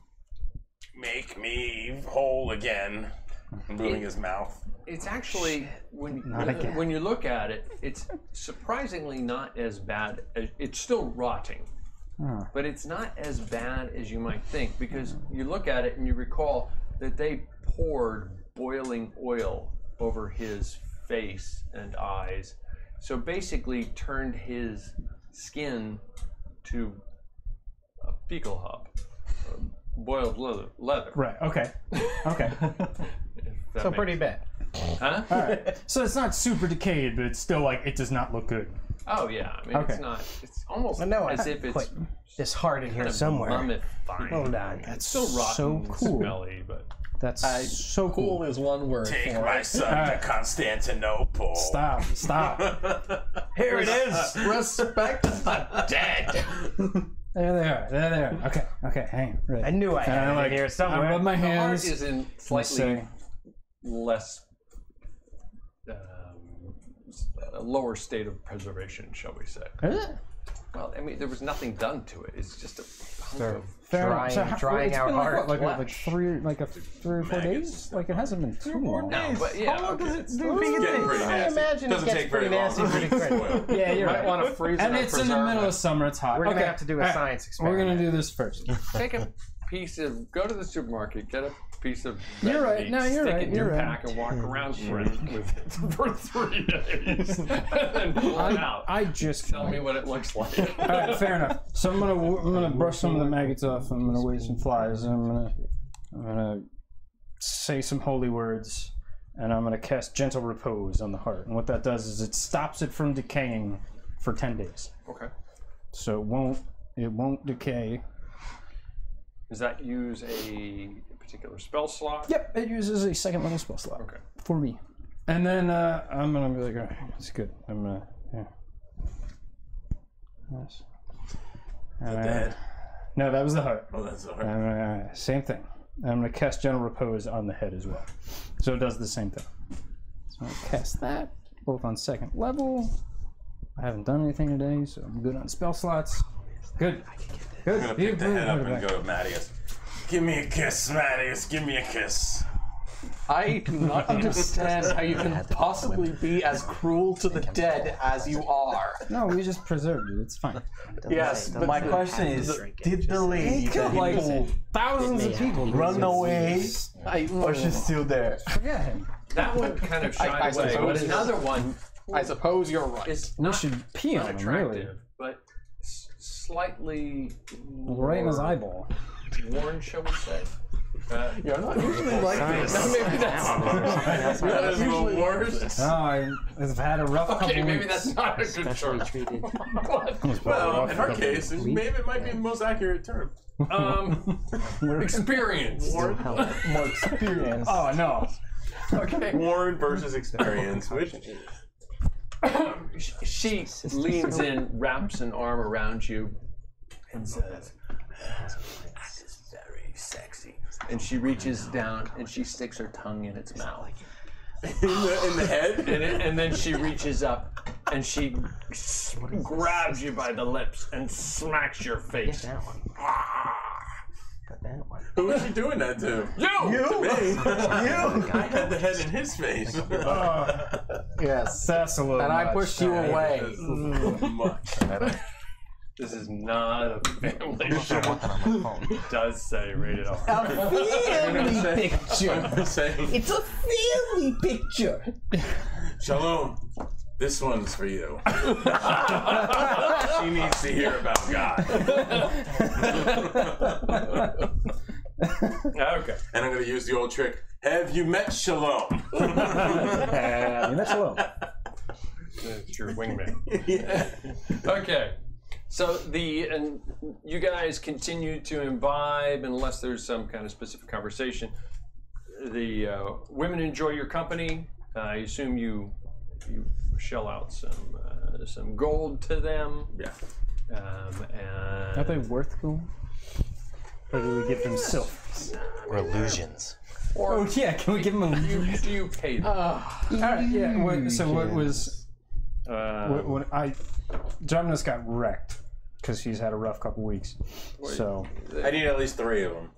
Speaker 3: Make me whole again. I'm moving his mouth.
Speaker 2: It's actually when
Speaker 4: again.
Speaker 2: when you look at it, it's surprisingly not as bad. It's still rotting, but it's not as bad as you might think because you look at it and you recall that they poured boiling oil over his face and eyes, so basically turned his skin to a fecal hub, boiled leather.
Speaker 4: Right. Okay. Okay.
Speaker 1: So pretty bad.
Speaker 2: Huh?
Speaker 4: All right. So it's not super decayed, but it's still like it does not look good.
Speaker 2: Oh yeah. I mean, it's not. It's almost as if it's
Speaker 1: this heart in here
Speaker 2: kind of
Speaker 1: somewhere.
Speaker 2: mummified.
Speaker 1: Hold on.
Speaker 2: It's still rotten,
Speaker 4: so cool.
Speaker 2: and smelly, but
Speaker 4: That's so
Speaker 9: Cool
Speaker 4: cool.
Speaker 9: is one word.
Speaker 3: Take
Speaker 9: for
Speaker 3: my
Speaker 9: it.
Speaker 3: son to Constantinople.
Speaker 4: Stop.
Speaker 1: Here it is.
Speaker 9: Respect the dead.
Speaker 4: There they are. There they are. Okay. Hang on. Right.
Speaker 1: I knew I had it in here somewhere.
Speaker 4: I rub my
Speaker 2: the heart
Speaker 4: hands.
Speaker 2: is in slightly less, a lower state of preservation, shall we say? Well, I mean, there was nothing done to it. It's just a hunk of
Speaker 1: Drying
Speaker 4: it's
Speaker 1: out
Speaker 4: been
Speaker 1: hard.
Speaker 4: like 3 or 4 days. Like it hasn't been too long.
Speaker 2: no, but yeah,
Speaker 1: How long does
Speaker 2: okay.
Speaker 1: it do? I imagine it
Speaker 3: Doesn't
Speaker 1: gets
Speaker 3: take very
Speaker 1: pretty
Speaker 3: long.
Speaker 1: nasty pretty quick.
Speaker 4: Yeah, you're
Speaker 9: Might
Speaker 4: right.
Speaker 9: want to freeze it
Speaker 4: And
Speaker 9: or
Speaker 4: it's in the
Speaker 9: preserve
Speaker 4: middle
Speaker 9: it.
Speaker 4: of summer. It's hot.
Speaker 1: We're gonna
Speaker 4: Okay.
Speaker 1: have to do a
Speaker 4: All right.
Speaker 1: science
Speaker 4: We're
Speaker 1: experiment.
Speaker 4: gonna do this first.
Speaker 2: Take a piece of, go to the supermarket, get a piece of
Speaker 4: You're
Speaker 2: red
Speaker 4: right.
Speaker 2: meat,
Speaker 4: No, you're
Speaker 2: stick
Speaker 4: right.
Speaker 2: it in your
Speaker 4: You're right.
Speaker 2: pack and walk around with it for 3 days. And then pull it out.
Speaker 4: I just
Speaker 2: Tell me what it looks like.
Speaker 4: All right, fair enough. So I'm gonna brush some of the maggots off. I'm gonna wave some flies. And I'm gonna say some holy words, and I'm gonna cast gentle repose on the heart. And what that does is it stops it from decaying for 10 days.
Speaker 2: Okay.
Speaker 4: So it won't decay.
Speaker 2: Does that use a particular spell slot?
Speaker 4: Yep, it uses a 2nd level spell slot.
Speaker 2: Okay.
Speaker 4: For me. And then I'm gonna be like, all right, that's good. I'm gonna Yes.
Speaker 3: The head.
Speaker 4: No, that was the heart.
Speaker 3: Oh, that's the heart.
Speaker 4: Same thing. I'm going to cast Gentle Repose on the head as well. So it does the same thing. So I'll cast that, both on 2nd level. I haven't done anything today, so I'm good on spell slots. Good. Good.
Speaker 3: I'm gonna pick the head up and go to Mattias. Give me a kiss, Mattias. Give me a kiss.
Speaker 9: I do not understand how you can possibly be as cruel to the dead as you are.
Speaker 4: No, we just preserved it. It's fine.
Speaker 9: Yes, but
Speaker 6: My question is, did the lady that he
Speaker 4: Like
Speaker 6: pulled
Speaker 4: thousands of people
Speaker 6: run away, or she's still there?
Speaker 4: Forget him.
Speaker 2: That one kind of shied
Speaker 9: I
Speaker 2: away, but
Speaker 9: suppose-
Speaker 2: another one
Speaker 9: I suppose you're right.
Speaker 2: is
Speaker 4: We should pee on him,
Speaker 2: unattractive,
Speaker 4: really.
Speaker 2: but slightly
Speaker 4: Right in his eyeball.
Speaker 2: worn, shall we say?
Speaker 9: You're not usually like this.
Speaker 2: No, maybe that's
Speaker 3: That is the worst.
Speaker 4: Oh, I've had a rough couple
Speaker 2: okay. Maybe
Speaker 4: weeks.
Speaker 2: that's not a good term.
Speaker 3: Well, in our case, maybe it might be the most accurate term.
Speaker 2: Experience.
Speaker 6: More experience.
Speaker 4: Oh, no.
Speaker 2: Okay.
Speaker 3: Warren versus experience, which
Speaker 2: She leans in, wraps an arm around you, and says, "This is very sexy." And she reaches down and she sticks her tongue in its mouth.
Speaker 3: in the head.
Speaker 2: And then she reaches up and she grabs you by the lips and smacks your face.
Speaker 1: That one. Got that one.
Speaker 3: Who was she doing that to?
Speaker 2: You!
Speaker 3: To me. I had the head in his face.
Speaker 9: Yes.
Speaker 4: That's a little
Speaker 9: And I
Speaker 4: much.
Speaker 9: pushed you away.
Speaker 3: Much.
Speaker 2: This is not a family show. It does say rated R.
Speaker 1: Family picture.
Speaker 3: Saying,
Speaker 1: It's a family picture.
Speaker 3: Shalom. This one's for you. She needs to hear about God.
Speaker 2: Okay.
Speaker 3: And I'm going to use the old trick. Have you met Shalom?
Speaker 4: That's hello.
Speaker 2: It's your wingman.
Speaker 3: Yeah.
Speaker 2: Okay. So you guys continue to imbibe unless there's some kind of specific conversation. The women enjoy your company. I assume you shell out some gold to them.
Speaker 3: Yeah.
Speaker 2: And
Speaker 4: Are they worth gold? Or do we give them silver?
Speaker 5: Or illusions.
Speaker 2: or
Speaker 4: Oh, yeah, can we give them a
Speaker 2: do you pay them?
Speaker 4: All right, yeah. What was... when Domino's got wrecked because she's had a rough couple weeks. So
Speaker 3: I need at least 3 of them.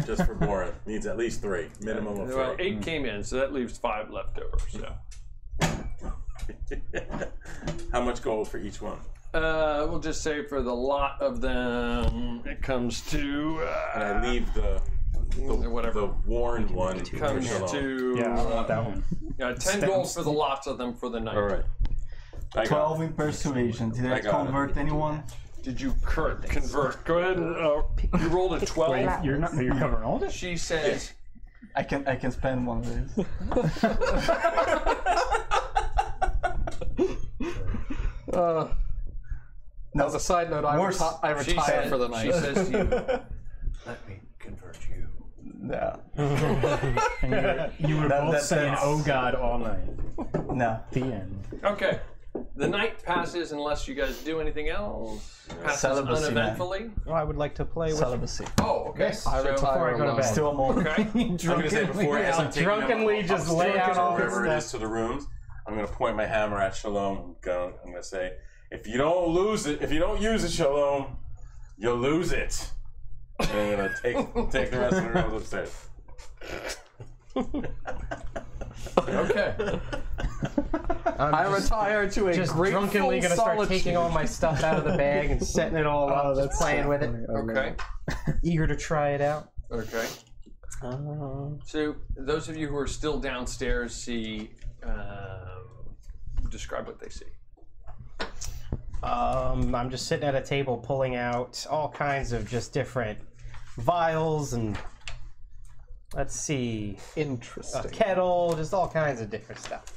Speaker 3: Just for Boren. Needs at least 3. Minimum of 3.
Speaker 2: Well, 8 came in, so that leaves 5 left over. So.
Speaker 3: How much gold for each one?
Speaker 2: We'll just say for the lot of them, it comes to.
Speaker 3: And I leave the worn one
Speaker 2: It comes to.
Speaker 4: Yeah, I want that one.
Speaker 2: 10 gold for the lots of them for the night.
Speaker 3: All right.
Speaker 6: 12 in persuasion. Did I convert anyone?
Speaker 2: Did you convert? Go ahead and you rolled a 12.
Speaker 4: Wait, you're covering all this?
Speaker 2: She says.
Speaker 6: I can spend one of these.
Speaker 9: As a side note, I retire for the night.
Speaker 2: She says to you, "Let me convert you."
Speaker 6: No.
Speaker 4: And you were both saying, "Oh God," all night.
Speaker 6: No.
Speaker 4: The end.
Speaker 2: Okay. The night passes unless you guys do anything else. Passes
Speaker 6: Celibacy,
Speaker 2: uneventfully.
Speaker 1: Well, I would like to play with
Speaker 6: Celibacy.
Speaker 2: Oh, okay.
Speaker 1: Yes.
Speaker 9: I retire
Speaker 1: before I go to
Speaker 9: alone.
Speaker 1: bed.
Speaker 6: Still a moment.
Speaker 2: Okay.
Speaker 3: I'm going to say before, as I'm taking
Speaker 1: drunkenly
Speaker 3: them
Speaker 1: just lay
Speaker 3: upstairs
Speaker 1: out all
Speaker 3: or
Speaker 1: this
Speaker 3: wherever it
Speaker 1: stuff.
Speaker 3: is to the rooms, I'm going to point my hammer at Shalom. I'm going to say, if you don't use it, Shalom, you'll lose it. And I'm going to take the rest of the rooms upstairs.
Speaker 2: Okay.
Speaker 9: I retire to a
Speaker 1: Just
Speaker 9: grateful
Speaker 1: drunkenly gonna start
Speaker 9: solitude.
Speaker 1: taking all my stuff out of the bag and setting it all up, just playing with it.
Speaker 2: Okay.
Speaker 1: Eager to try it out.
Speaker 2: Okay. So those of you who are still downstairs see. Describe what they see.
Speaker 1: I'm just sitting at a table pulling out all kinds of just different vials and let's see, a
Speaker 9: Interesting.
Speaker 1: kettle, just all kinds of different stuff.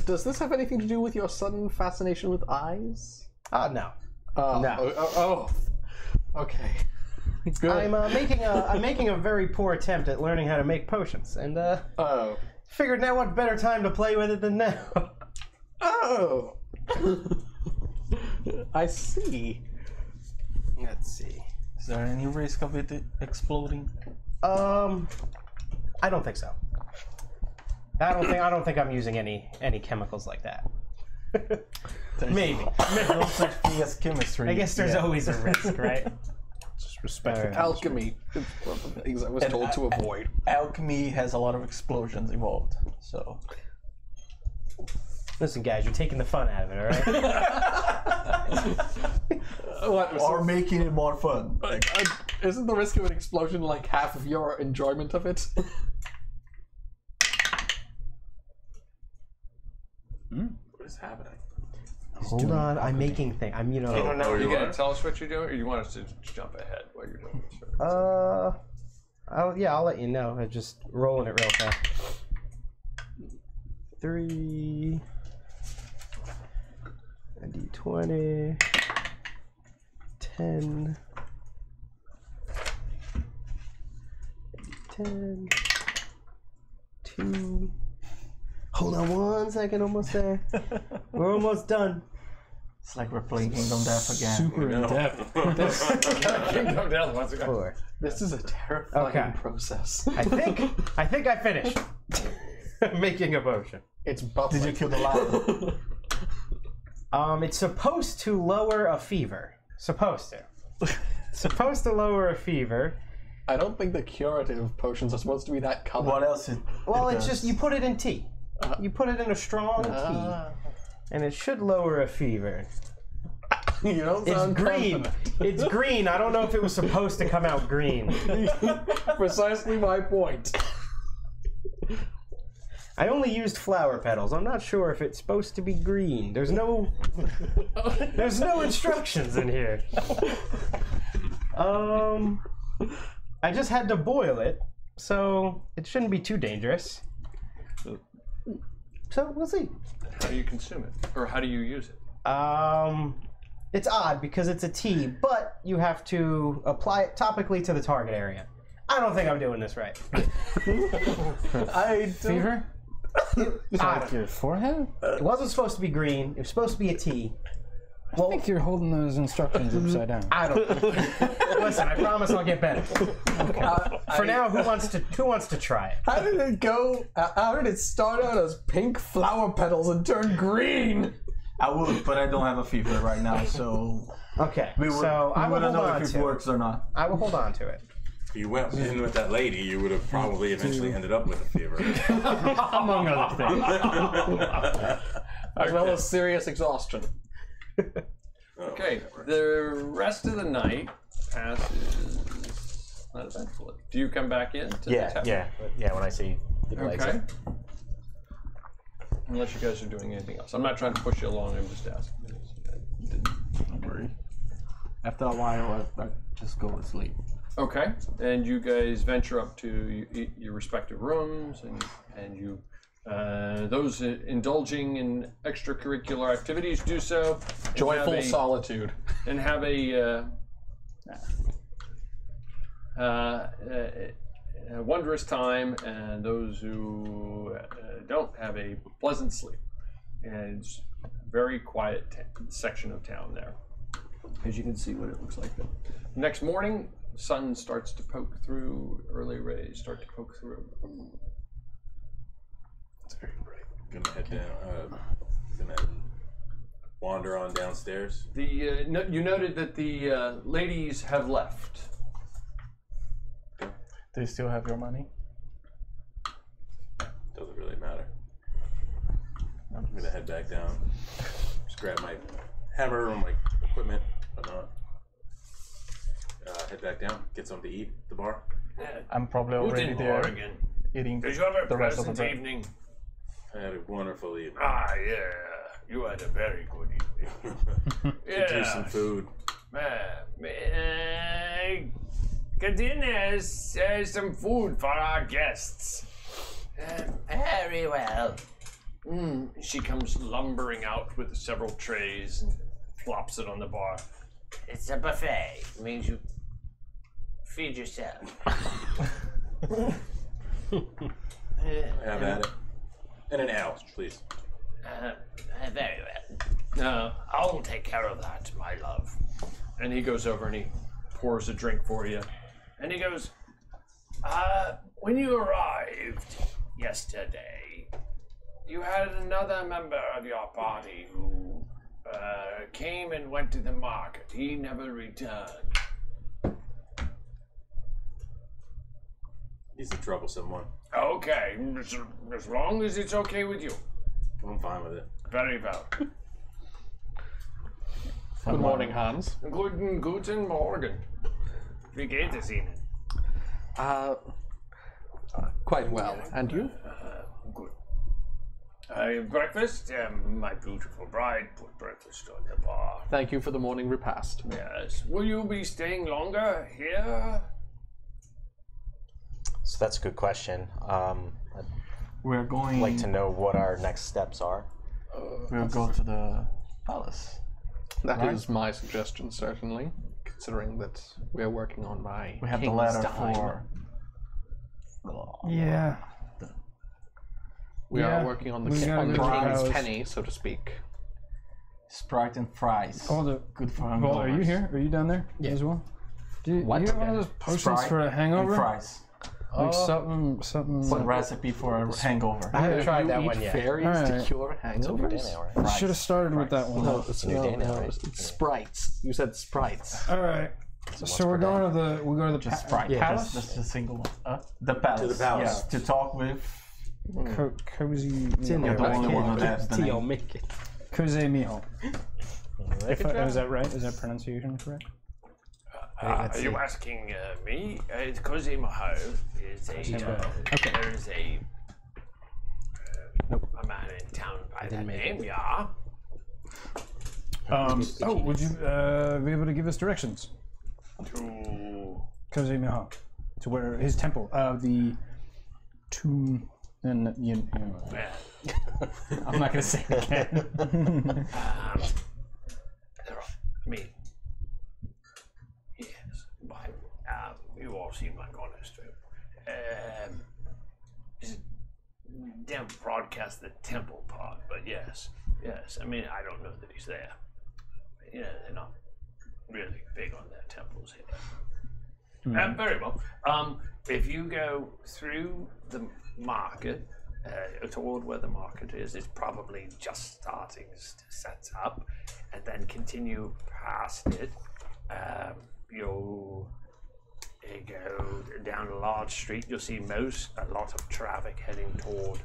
Speaker 9: Does this have anything to do with your sudden fascination with eyes?
Speaker 1: No. No.
Speaker 9: Okay. Good.
Speaker 1: I'm making a very poor attempt at learning how to make potions, and figured now what better time to play with it than now.
Speaker 9: Oh. I see.
Speaker 1: Let's see.
Speaker 6: Is there any risk of it exploding?
Speaker 1: I don't think so. I don't think I'm using any chemicals like that. Maybe.
Speaker 6: No such thing as chemistry.
Speaker 1: I guess there's always a risk, right?
Speaker 4: Just respect.
Speaker 9: Alchemy is one of the things I was told to avoid.
Speaker 6: Alchemy has a lot of explosions involved, so.
Speaker 1: Listen, guys, you're taking the fun out of it, all right?
Speaker 6: Or making it more fun.
Speaker 9: Isn't the risk of an explosion like half of your enjoyment of it?
Speaker 3: What is happening?
Speaker 1: Hold on, I'm making things. I'm,
Speaker 2: You don't know. Are you gonna tell us what you're doing, or you want us to jump ahead while you're doing this?
Speaker 1: I'll let you know. I'm just rolling it real fast. 3. A D20. 10. 10. 2. Hold on 1 second, almost there. We're almost done.
Speaker 6: It's like we're playing Kingdom Death again.
Speaker 4: Super in depth.
Speaker 2: Kingdom Death once again.
Speaker 1: 4.
Speaker 9: This is a terrifying process.
Speaker 1: I think I finished making a potion.
Speaker 9: It's bubbling.
Speaker 6: Did you kill the lion?
Speaker 1: It's supposed to lower a fever. Supposed to lower a fever.
Speaker 9: I don't think the curative potions are supposed to be that color.
Speaker 6: What else?
Speaker 1: Well, it's just you put it in tea. You put it in a strong tea, and it should lower a fever.
Speaker 9: You don't
Speaker 1: It's
Speaker 9: sound
Speaker 1: green. It's green. I don't know if it was supposed to come out green.
Speaker 9: Precisely my point.
Speaker 1: I only used flower petals. I'm not sure if it's supposed to be green. There's no instructions in here. I just had to boil it, so it shouldn't be too dangerous. So we'll see.
Speaker 2: How do you consume it, or how do you use it?
Speaker 1: It's odd because it's a tea, but you have to apply it topically to the target area. I don't think I'm doing this right.
Speaker 4: Fever?
Speaker 1: Odd.
Speaker 4: Your forehead?
Speaker 1: It wasn't supposed to be green. It was supposed to be a tea.
Speaker 4: I think you're holding those instructions upside down.
Speaker 1: I don't. Listen, I promise I'll get better. For now, who wants to try it?
Speaker 9: How did it go? How did it start out as pink flower petals and turn green?
Speaker 6: I would, but I don't have a fever right now, so
Speaker 1: Okay,
Speaker 6: we
Speaker 1: so I will
Speaker 6: wouldn't
Speaker 1: hold
Speaker 6: know
Speaker 1: on
Speaker 6: if it
Speaker 1: to it.
Speaker 6: works or not.
Speaker 1: I will hold on to it.
Speaker 3: you went in with that lady, you would have probably eventually ended up with a fever.
Speaker 4: Among other things.
Speaker 9: As well as serious exhaustion.
Speaker 2: Okay, the rest of the night passes uneventfully. Do you come back in? To the
Speaker 5: Yeah,
Speaker 2: tavern?
Speaker 5: yeah. When I see the lights.
Speaker 2: Okay. Unless you guys are doing anything else. I'm not trying to push you along, I'm just asking.
Speaker 6: Don't worry. After a while, I just go to sleep.
Speaker 2: Okay, and you guys venture up to your respective rooms, and you, those indulging in extracurricular activities do so.
Speaker 9: Joyful solitude.
Speaker 2: And have a wondrous time, and those who don't have a pleasant sleep. And it's a very quiet section of town there, as you can see what it looks like there. Next morning, the sun starts to poke through, early rays start to poke through.
Speaker 3: It's very bright. Gonna head down, gonna wander on downstairs.
Speaker 2: You noted that the ladies have left.
Speaker 6: Do you still have your money?
Speaker 3: Doesn't really matter. I'm gonna head back down. Just grab my hammer and my equipment, whatnot. Head back down, get something to eat at the bar.
Speaker 6: I'm probably already there eating
Speaker 8: Did you have a
Speaker 6: the rest of the
Speaker 8: pleasant
Speaker 6: bread.
Speaker 8: evening?
Speaker 3: I had a wonderful evening.
Speaker 8: Ah, yeah. You had a very good evening.
Speaker 3: Produce some food.
Speaker 8: Cadena has some food for our guests.
Speaker 2: Very well. She comes lumbering out with several trays and flops it on the bar.
Speaker 10: It's a buffet. It means you feed yourself.
Speaker 3: Have at it. And an ale, please.
Speaker 10: Very well.
Speaker 2: I'll take care of that, my love. And he goes over and he pours a drink for you. And he goes, when you arrived yesterday, you had another member of your party who came and went to the market. He never returned.
Speaker 3: He's a troublesome one.
Speaker 8: Okay, as long as it's okay with you.
Speaker 3: I'm fine with it.
Speaker 8: Very well.
Speaker 9: Good morning, Hans.
Speaker 2: Guten Morgen.
Speaker 8: Wie geht es Ihnen?
Speaker 9: Quite well. And you?
Speaker 8: Good. Breakfast? My beautiful bride put breakfast on the bar.
Speaker 9: Thank you for the morning repast.
Speaker 8: Yes. Will you be staying longer here?
Speaker 5: So that's a good question.
Speaker 6: We're going.
Speaker 5: I'd like to know what our next steps are.
Speaker 6: We'll go to the palace.
Speaker 9: That is my suggestion, certainly, considering that we are working on my
Speaker 6: We have the
Speaker 9: king's
Speaker 6: letter
Speaker 9: dime.
Speaker 6: for.
Speaker 4: Yeah.
Speaker 9: We
Speaker 4: Yeah,
Speaker 9: are working on the,
Speaker 4: we gotta
Speaker 9: on the
Speaker 4: go to the
Speaker 9: king's
Speaker 4: house.
Speaker 9: penny, so to speak.
Speaker 6: Sprite and fries. Good for
Speaker 4: Well, are you
Speaker 6: hangovers.
Speaker 4: here? Are you down there as well? Do you,
Speaker 9: What?
Speaker 4: you have one of those potions
Speaker 6: Sprite
Speaker 4: for a hangover?
Speaker 6: and fries.
Speaker 4: Like something.
Speaker 6: It's a recipe for a hangover.
Speaker 10: I haven't tried that
Speaker 9: You
Speaker 10: one
Speaker 9: eat
Speaker 10: yet.
Speaker 9: fairies to
Speaker 4: Alright.
Speaker 9: cure
Speaker 5: It's a new day
Speaker 9: hangovers?
Speaker 5: now, right?
Speaker 4: Should have started with that one.
Speaker 9: No, it's
Speaker 5: a new day now, right?
Speaker 9: it's sprites. You said sprites.
Speaker 4: All right. So we're going to the
Speaker 6: Just Sprite.
Speaker 4: palace.
Speaker 6: Just a single one. The palace.
Speaker 3: To the palace.
Speaker 6: Yes, to talk with.
Speaker 4: Cozy.
Speaker 7: It's in
Speaker 6: You're
Speaker 7: there.
Speaker 6: the only one who has the
Speaker 7: Tea, I'll
Speaker 6: name.
Speaker 7: make it.
Speaker 4: Cozy Miho. Is that right? Is that pronunciation correct?
Speaker 8: Are you asking me? Cosimo is there is a man in town by that name, yeah.
Speaker 4: Would you be able to give us directions
Speaker 8: To
Speaker 4: Cozy Miho to where his temple? The tomb. And you know, I'm not gonna say it again.
Speaker 8: I mean, yes, but you all seem like honest. Don't broadcast the temple part, but yes. I mean, I don't know that he's there. You know, they're not really big on their temples here. Very well. If you go through the market, toward where the market is, it's probably just starting to set up, and then continue past it. You'll go down a large street. You'll see a lot of traffic heading toward.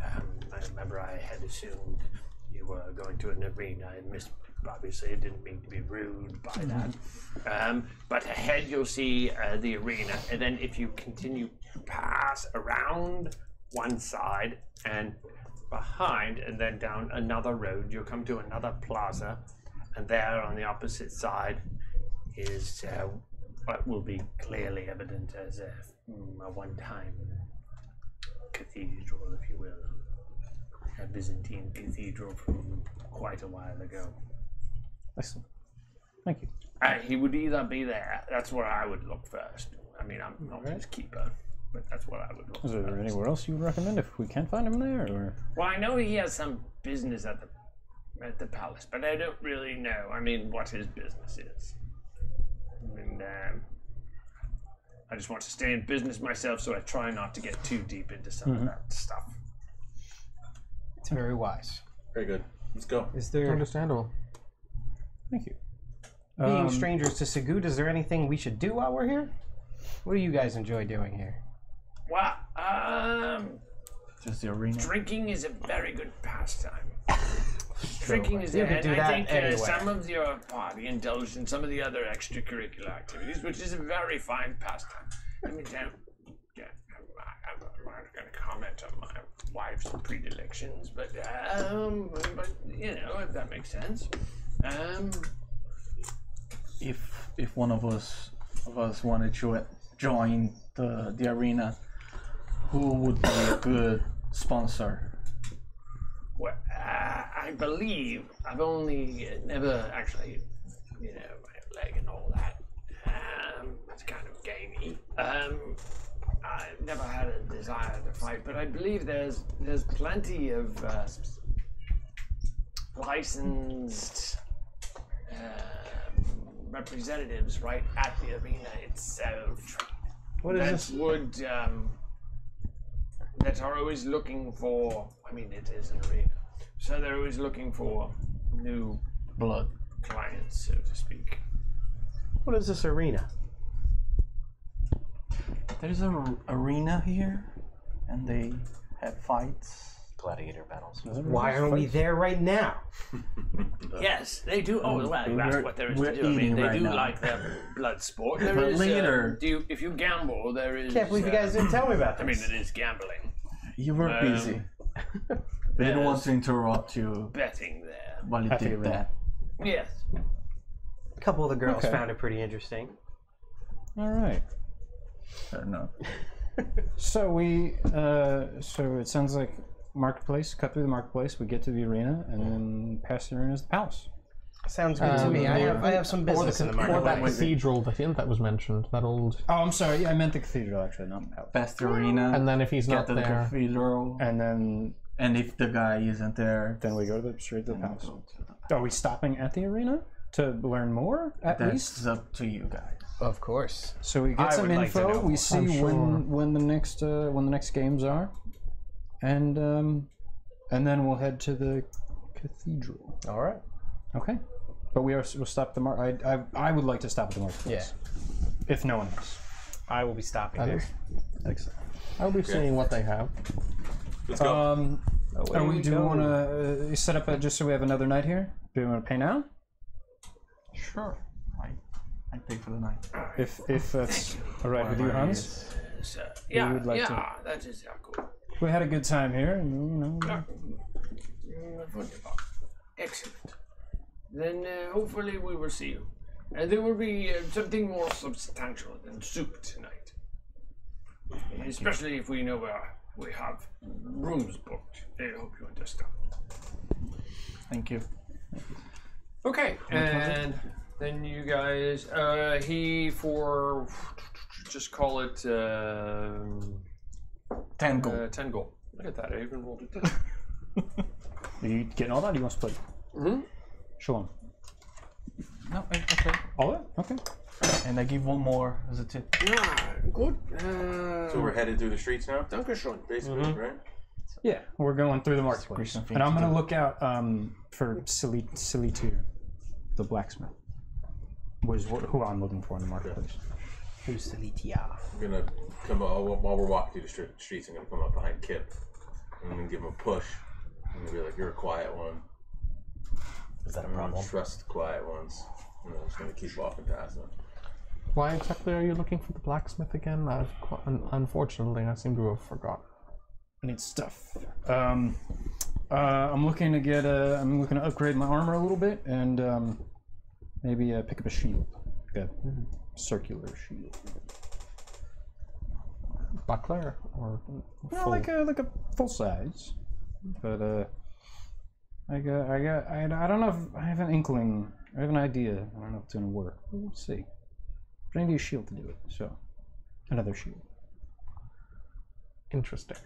Speaker 8: I remember I had assumed you were going to an arena and obviously I didn't mean to be rude by that. But ahead you'll see the arena, and then if you continue pass around one side and behind and then down another road, you'll come to another plaza, and there on the opposite side is what will be clearly evident as a one-time cathedral, if you will. A Byzantine cathedral from quite a while ago.
Speaker 4: Excellent. Thank you.
Speaker 8: He would either be there. That's where I would look first. I mean, I'm not his keeper, but that's what I would look
Speaker 4: Is
Speaker 8: first.
Speaker 4: there anywhere else you would recommend if we can't find him there? Or?
Speaker 8: Well, I know he has some business at the palace, but I don't really know. I mean, what his business is. And I just want to stay in business myself, so I try not to get too deep into some of that stuff.
Speaker 1: It's very wise.
Speaker 3: Very good. Let's go.
Speaker 1: Is there,
Speaker 9: Understandable.
Speaker 4: Thank you.
Speaker 1: being strangers to Söğüt, is there anything we should do while we're here? What do you guys enjoy doing here?
Speaker 8: Well,
Speaker 6: Just the arena.
Speaker 8: drinking is a very good pastime. Drinking is,
Speaker 1: You could
Speaker 8: and
Speaker 1: do
Speaker 8: I
Speaker 1: that
Speaker 8: think
Speaker 1: anyway.
Speaker 8: some of your party indulged in some of the other extracurricular activities, which is a very fine pastime. I mean, I'm not going to comment on my wife's predilections, but you know, if that makes sense.
Speaker 6: If one of us wanted to join the arena, who would be a good sponsor?
Speaker 8: Well, I believe I've only never actually, you know, my leg and all that. It's kind of gamey. I've never had a desire to fight, but I believe there's plenty of licensed representatives right at the arena itself.
Speaker 1: What is this?
Speaker 8: Would that are always looking for. I mean, it is an arena, so they're always looking for new
Speaker 6: Blood.
Speaker 8: clients, so to speak.
Speaker 1: What is this arena?
Speaker 6: There's an arena here, and they have fights.
Speaker 5: Gladiator battles.
Speaker 1: Why aren't we there right now?
Speaker 8: Yes, they do. Oh, well, that's what there is
Speaker 6: we're
Speaker 8: to do. I mean,
Speaker 6: eating
Speaker 8: they
Speaker 6: right
Speaker 8: do
Speaker 6: now.
Speaker 8: like their blood sport. There
Speaker 6: But
Speaker 8: is,
Speaker 6: later-
Speaker 8: if you gamble, there is.
Speaker 1: Can't believe you guys didn't tell me about
Speaker 8: I mean,
Speaker 1: this.
Speaker 8: it is gambling.
Speaker 6: You were busy. We didn't want to interrupt you
Speaker 8: Betting there.
Speaker 6: while you
Speaker 4: At the
Speaker 6: did
Speaker 4: arena.
Speaker 6: that.
Speaker 8: Yes.
Speaker 1: A couple of the girls
Speaker 4: Okay.
Speaker 1: found it pretty interesting.
Speaker 4: All right.
Speaker 6: Fair enough.
Speaker 4: So we, so it sounds like marketplace. Cut through the marketplace. We get to the arena, and then past the arena is the palace.
Speaker 1: Sounds good to me. I have some business in the
Speaker 9: Or that
Speaker 1: marketplace.
Speaker 9: cathedral that was mentioned, that old.
Speaker 4: Oh, I'm sorry. Yeah, I meant the cathedral actually, not the palace.
Speaker 6: Past the arena.
Speaker 9: And then if he's
Speaker 6: get
Speaker 9: not
Speaker 6: to the
Speaker 9: there,
Speaker 6: cathedral.
Speaker 4: And then
Speaker 6: And if the guy isn't there,
Speaker 4: then we go to straight to the palace.
Speaker 6: go to the-
Speaker 4: Are we stopping at the arena to learn more at least?
Speaker 6: that's up to you guys.
Speaker 1: Of course.
Speaker 4: So we
Speaker 1: I
Speaker 4: get some
Speaker 1: would like to
Speaker 4: info.
Speaker 1: know
Speaker 4: We
Speaker 1: more.
Speaker 4: see
Speaker 9: I'm sure.
Speaker 4: when the next games are, and then we'll head to the cathedral.
Speaker 1: All right.
Speaker 4: Okay, but we'll stop the I would like to stop at the marketplace.
Speaker 1: Yeah.
Speaker 4: If no one else.
Speaker 1: I will be stopping
Speaker 9: That
Speaker 1: there.
Speaker 9: is-
Speaker 4: Excellent.
Speaker 9: I'll be seeing what they have.
Speaker 3: Let's go.
Speaker 4: Do we want to set up just so we have another night here? Do we want to pay now?
Speaker 6: Sure. I pay for the night.
Speaker 4: If that's all right with you, Hans.
Speaker 8: So, yeah,
Speaker 4: would like
Speaker 8: yeah, that is cool.
Speaker 4: We had a good time here, and
Speaker 8: Wonderful. Excellent. Then hopefully we will see you. And there will be something more substantial than soup tonight. Especially if we know where we have rooms booked. I hope you understand.
Speaker 6: Thank you.
Speaker 2: Okay, and then you guys, just call it
Speaker 6: 10 gold.
Speaker 2: 10 gold. Look at that, I even rolled it.
Speaker 4: are you getting all that? Or do you want to split?
Speaker 2: Mm-hmm.
Speaker 4: Show them.
Speaker 6: No, okay.
Speaker 4: All that? Okay.
Speaker 6: And I give one more as a tip.
Speaker 8: Yeah, good.
Speaker 3: So we're headed through the streets now,
Speaker 8: Dankeschön.
Speaker 3: basically, right?
Speaker 4: Yeah, we're going through the marketplace,
Speaker 6: Christian thing
Speaker 4: and I'm
Speaker 6: to
Speaker 4: going to
Speaker 6: do.
Speaker 4: look out for Silitir, the blacksmith. Was who I'm looking for in the marketplace.
Speaker 3: I'm gonna come up, while we're walking through the streets. I'm gonna come up behind Kip. I'm gonna give him a push. I'm gonna be like, "You're a quiet one."
Speaker 5: Is that a
Speaker 3: I'm
Speaker 5: problem?
Speaker 3: gonna trust the quiet ones. And I'm just gonna keep walking past them.
Speaker 9: Why exactly are you looking for the blacksmith again? Unfortunately, I seem to have forgotten.
Speaker 4: I need stuff. I'm looking to get I'm looking to upgrade my armor a little bit and maybe pick up a shield, like a circular shield.
Speaker 9: Buckler or
Speaker 4: No, like a full size. But I don't know if I have an inkling. I have an idea. I don't know if it's gonna work. We'll see. But I need a shield to do it. So another shield.
Speaker 9: Interesting.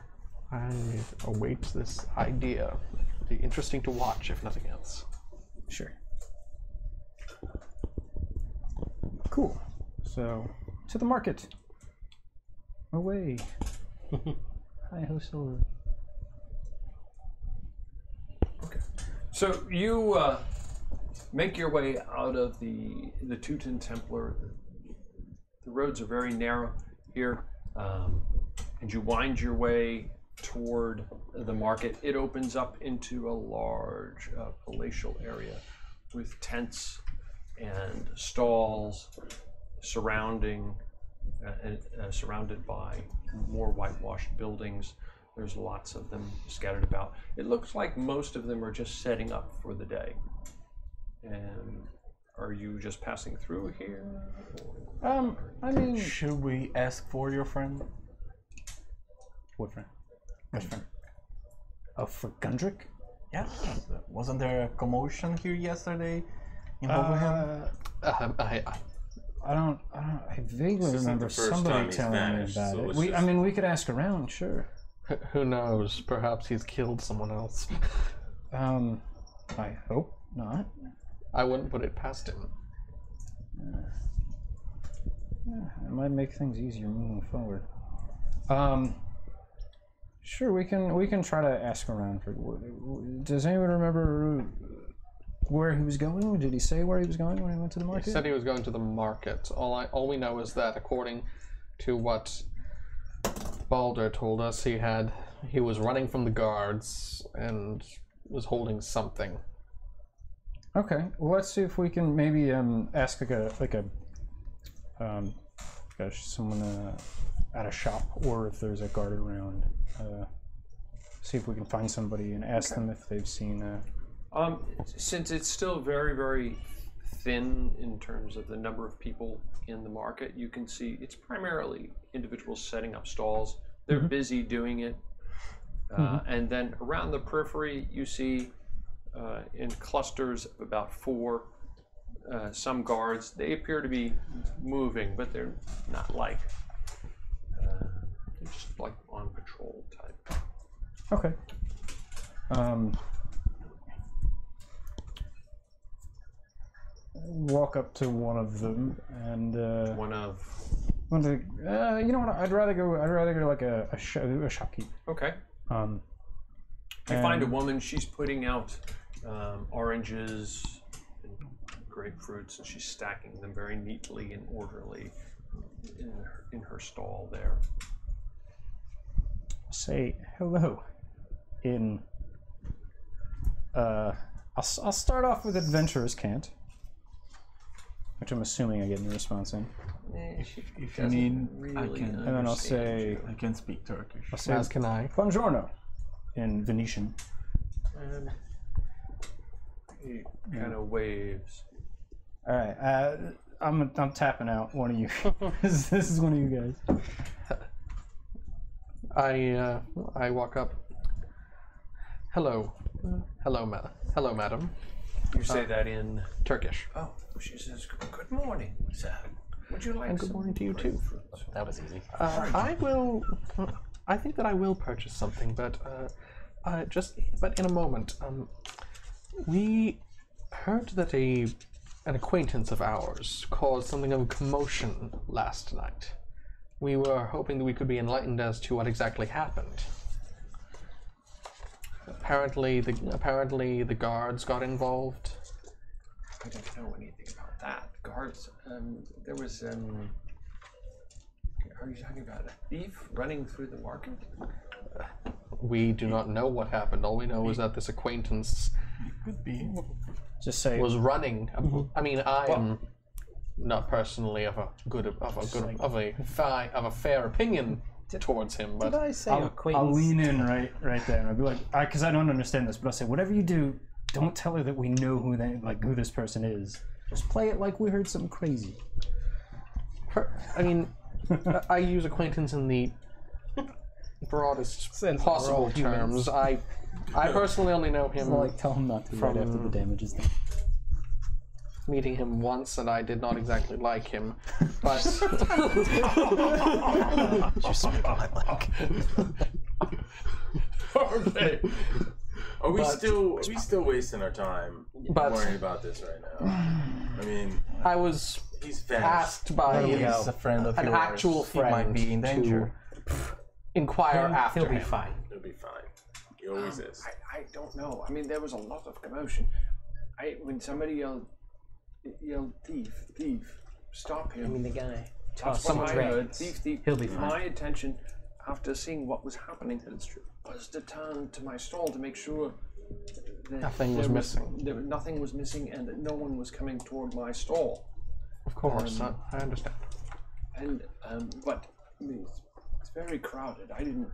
Speaker 9: I await this idea. It'll be interesting to watch, if nothing else.
Speaker 4: Sure. Cool. So to the market. Away. Hi ho silver.
Speaker 2: Okay. So you make your way out of the Teuton Templar. The roads are very narrow here, and you wind your way toward the market. It opens up into a large palatial area with tents and stalls surrounded by more whitewashed buildings. There's lots of them scattered about. It looks like most of them are just setting up for the day. And are you just passing through here?
Speaker 6: I mean, should we ask for your friend?
Speaker 4: What friend? Which friend? Oh, for Gundrick?
Speaker 6: Yes. Wasn't there a commotion here yesterday involving him?
Speaker 4: I vaguely
Speaker 3: This isn't
Speaker 4: remember
Speaker 3: the first
Speaker 4: somebody
Speaker 3: time he's
Speaker 4: telling me
Speaker 3: vanished,
Speaker 4: about
Speaker 3: so
Speaker 4: it.
Speaker 3: let's
Speaker 4: We
Speaker 3: just-
Speaker 4: could ask around, sure.
Speaker 9: Who knows? Perhaps he's killed someone else.
Speaker 4: I hope not.
Speaker 9: I wouldn't put it past him.
Speaker 4: It might make things easier moving forward. Sure, we can try to ask around for. Does anyone remember where he was going? Did he say where he was going when he went to the market?
Speaker 9: He said he was going to the market. All we know is that according to what Balder told us, he was running from the guards and was holding something.
Speaker 4: Okay, well, let's see if we can maybe ask someone at a shop, or if there's a guard around. See if we can find somebody and ask them if they've seen.
Speaker 2: Since it's still very, very thin in terms of the number of people in the market, you can see it's primarily individuals setting up stalls. They're busy doing it. And then around the periphery, you see in clusters of about 4, some guards. They appear to be moving, but they're not like, they're just like on patrol type.
Speaker 4: Okay. Walk up to one of them and you know what? I'd rather go like a shopkeep.
Speaker 2: Okay. You find a woman. She's putting out oranges and grapefruits, and she's stacking them very neatly and orderly in her stall there.
Speaker 4: Say hello. I'll start off with adventurer's cant, which I'm assuming I get no response in.
Speaker 6: If you need,
Speaker 2: really
Speaker 6: I can.
Speaker 4: And then I'll say,
Speaker 6: I can speak Turkish.
Speaker 4: I'll say,
Speaker 9: As can I.
Speaker 4: Buongiorno, in Venetian.
Speaker 2: And he kind of waves.
Speaker 4: All right, I'm tapping out one of you. this is one of you guys.
Speaker 9: I walk up. Hello, madam.
Speaker 2: You say that in
Speaker 9: Turkish.
Speaker 2: Oh, she says, "Good morning, sir. Would you like
Speaker 9: And good
Speaker 2: some
Speaker 9: morning to you too."
Speaker 5: That was easy.
Speaker 9: I think that I will purchase something, but in a moment. We heard that an acquaintance of ours caused something of a commotion last night. We were hoping that we could be enlightened as to what exactly happened. Apparently the guards got involved.
Speaker 2: I don't know anything about that. Guards. There was Are you talking about a thief running through the market?
Speaker 9: We do not know what happened. All we know is that this acquaintance
Speaker 6: Could be.
Speaker 4: Just say
Speaker 9: was running. I mean, I am not personally of a fair opinion towards him, but
Speaker 1: Did I say
Speaker 4: I'll
Speaker 1: acquaintance?
Speaker 4: lean in right there, and I'll be like, because I don't understand this, but I'll say, whatever you do, don't tell her that we know who this person is. Just play it like we heard something crazy.
Speaker 9: I use acquaintance in the broadest
Speaker 1: Since
Speaker 9: possible
Speaker 1: we're all
Speaker 9: terms. I personally only know him
Speaker 4: Tell him not to
Speaker 9: from
Speaker 4: right after the damage is done.
Speaker 9: meeting him once, and I did not exactly like him. But
Speaker 2: Okay.
Speaker 3: Are we still wasting our time worrying about this right now? I mean,
Speaker 9: I was
Speaker 3: he's fast.
Speaker 9: asked by
Speaker 6: He's a friend of
Speaker 9: an
Speaker 6: yours.
Speaker 9: actual friend
Speaker 6: He might be in danger.
Speaker 9: to inquire after
Speaker 1: He'll be
Speaker 9: him.
Speaker 1: fine.
Speaker 3: He'll be fine. He always is.
Speaker 2: I don't know. I mean, there was a lot of commotion. When somebody yelled thief, stop him.
Speaker 1: I mean, the guy.
Speaker 2: That's what I heard. Thief.
Speaker 1: He'll be fine.
Speaker 2: My attention, after seeing what was happening, was to turn to my stall to make sure that
Speaker 9: Nothing was missing.
Speaker 2: Nothing was missing, and that no one was coming toward my stall.
Speaker 9: Of course, I understand.
Speaker 2: And but I mean, it's very crowded. I didn't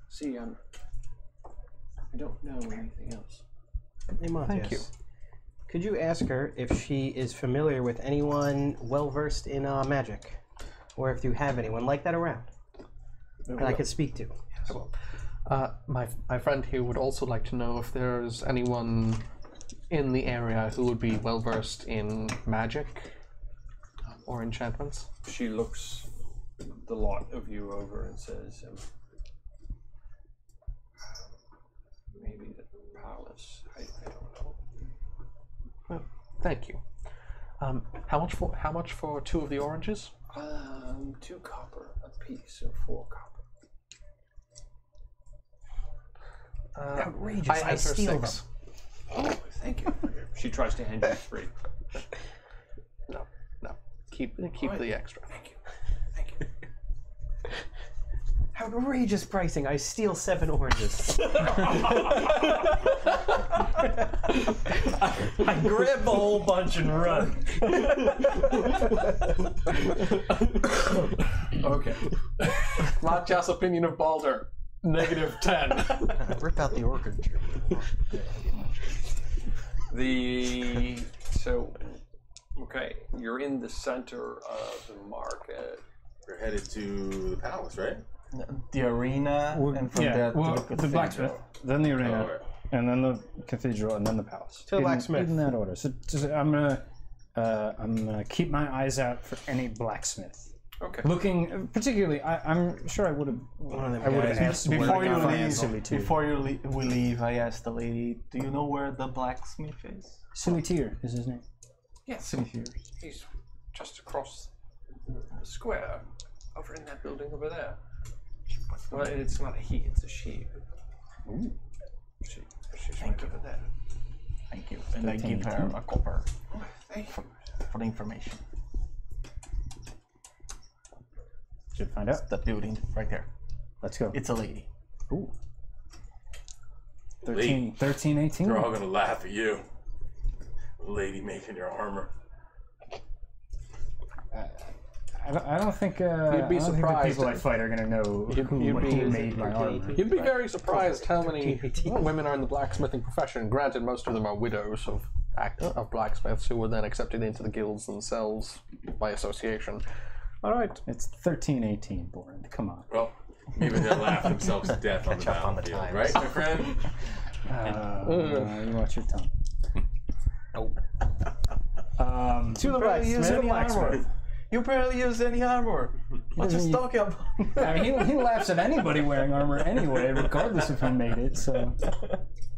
Speaker 2: see. I don't know anything else.
Speaker 9: Thank you.
Speaker 1: Could you ask her if she is familiar with anyone well versed in magic, or if you have anyone like that around that I could speak to?
Speaker 9: I will. My friend here would also like to know if there's anyone in the area who would be well versed in magic or enchantments.
Speaker 2: She looks the lot of you over and says, maybe the palace. I don't know.
Speaker 9: Well, thank you. How much for 2 of the oranges?
Speaker 2: 2 copper a piece, so 4 copper.
Speaker 1: Outrageous!
Speaker 9: I
Speaker 1: I
Speaker 9: answer
Speaker 1: steal
Speaker 9: 6.
Speaker 2: Oh, thank you. She tries to hand you 3.
Speaker 9: No. Keep
Speaker 2: Right.
Speaker 9: the extra.
Speaker 2: Thank you.
Speaker 1: Outrageous pricing! I steal 7 oranges. I grab the whole bunch and run.
Speaker 2: Okay.
Speaker 9: Matja's opinion of Balder, -10.
Speaker 5: Rip out the orchid tree.
Speaker 2: Okay, you're in the center of the market.
Speaker 3: We're headed to the palace, right?
Speaker 6: The arena, and from there to the
Speaker 4: the
Speaker 6: cathedral.
Speaker 4: blacksmith, then the arena,
Speaker 3: Oh, right.
Speaker 4: and then the cathedral, and then the palace.
Speaker 1: To the blacksmith.
Speaker 4: In that order. So I'm gonna keep my eyes out for any blacksmith.
Speaker 2: Okay.
Speaker 4: Looking particularly, I'm sure I would have. I would have asked
Speaker 6: Before you
Speaker 4: leave.
Speaker 6: we leave, I asked the lady, "Do you know where the blacksmith is?"
Speaker 4: Silitier is his name.
Speaker 2: Yes.
Speaker 6: Silitier.
Speaker 2: He's just across the square, over in that building over there. Well, it's not a he, it's a she.
Speaker 4: Ooh.
Speaker 2: She's right over there.
Speaker 6: Thank you. And I give her a copper
Speaker 2: Oh, thank you.
Speaker 6: for the information.
Speaker 4: Should find out.
Speaker 6: That building right there.
Speaker 4: Let's go.
Speaker 6: It's a lady.
Speaker 4: Ooh. 13, 18.
Speaker 3: They're all gonna laugh at you. Lady making your armor.
Speaker 4: I don't think.
Speaker 9: You'd be
Speaker 4: I don't think the
Speaker 9: surprised
Speaker 4: people I
Speaker 9: if-
Speaker 4: fight are gonna know
Speaker 9: You'd
Speaker 4: who
Speaker 9: be-
Speaker 4: made my armor.
Speaker 9: You'd be very surprised how many women are in the blacksmithing profession. Granted, most of them are widows of blacksmiths who were then accepted into the guilds themselves by association.
Speaker 4: All right. It's 13-18, Boren. Come on.
Speaker 3: Well, maybe they'll laugh themselves to death on the
Speaker 5: Catch up on the
Speaker 3: battlefield,
Speaker 5: times.
Speaker 3: right, my friend?
Speaker 4: You watch your tongue.
Speaker 6: You barely use any armor. You barely use any armor. What you talking about?
Speaker 4: I mean, he laughs at anybody wearing armor anyway, regardless of who made it. So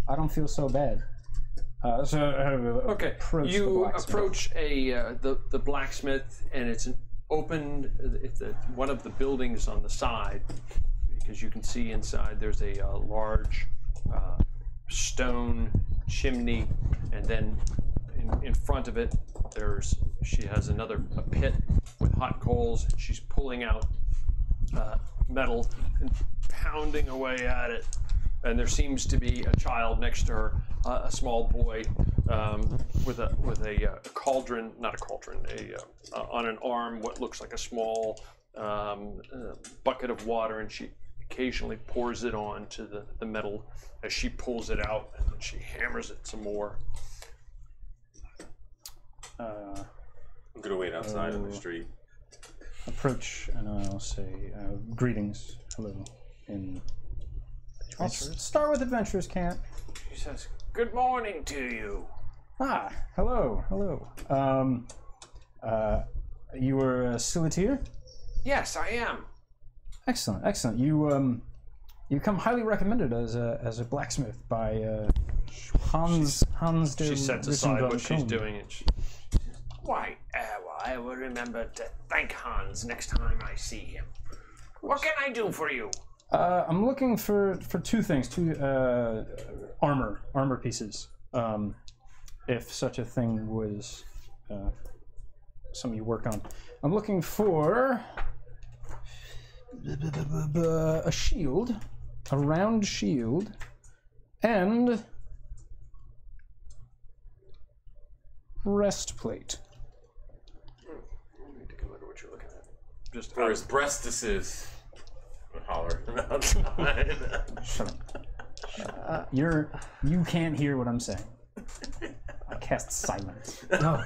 Speaker 4: I don't feel so bad.
Speaker 2: Okay,
Speaker 4: approach the
Speaker 2: you
Speaker 4: blacksmith.
Speaker 2: approach the blacksmith, and it's one of the buildings on the side, because you can see inside there's a large stone chimney, and then in front of it she has a pit with hot coals. She's pulling out metal and pounding away at it. And there seems to be a child next to her, a small boy with a cauldron, not a cauldron, on an arm, what looks like a small bucket of water, and she occasionally pours it onto the metal as she pulls it out, and then she hammers it some more.
Speaker 3: I'm gonna wait outside in the street.
Speaker 4: Approach, and I'll say, greetings, hello. I'll start with adventurers, Camp.
Speaker 10: She says, "Good morning to you."
Speaker 4: Ah, hello. You were a Söğüt?
Speaker 10: Yes, I am.
Speaker 4: Excellent. You come highly recommended as a blacksmith by Hans de
Speaker 2: She sets aside what she's
Speaker 4: Rittenveld.
Speaker 2: doing, and she,
Speaker 10: Why, well, I will remember to thank Hans next time I see him. What can I do for you?
Speaker 4: I'm looking for two things, armor pieces, if such a thing was something you work on. I'm looking for a shield, a round shield, and breastplate.
Speaker 2: I need to come over what you're looking at. Just
Speaker 3: For his breastises. Holler outside.
Speaker 4: Shut up. You can't hear what I'm saying. I cast silence.
Speaker 9: No,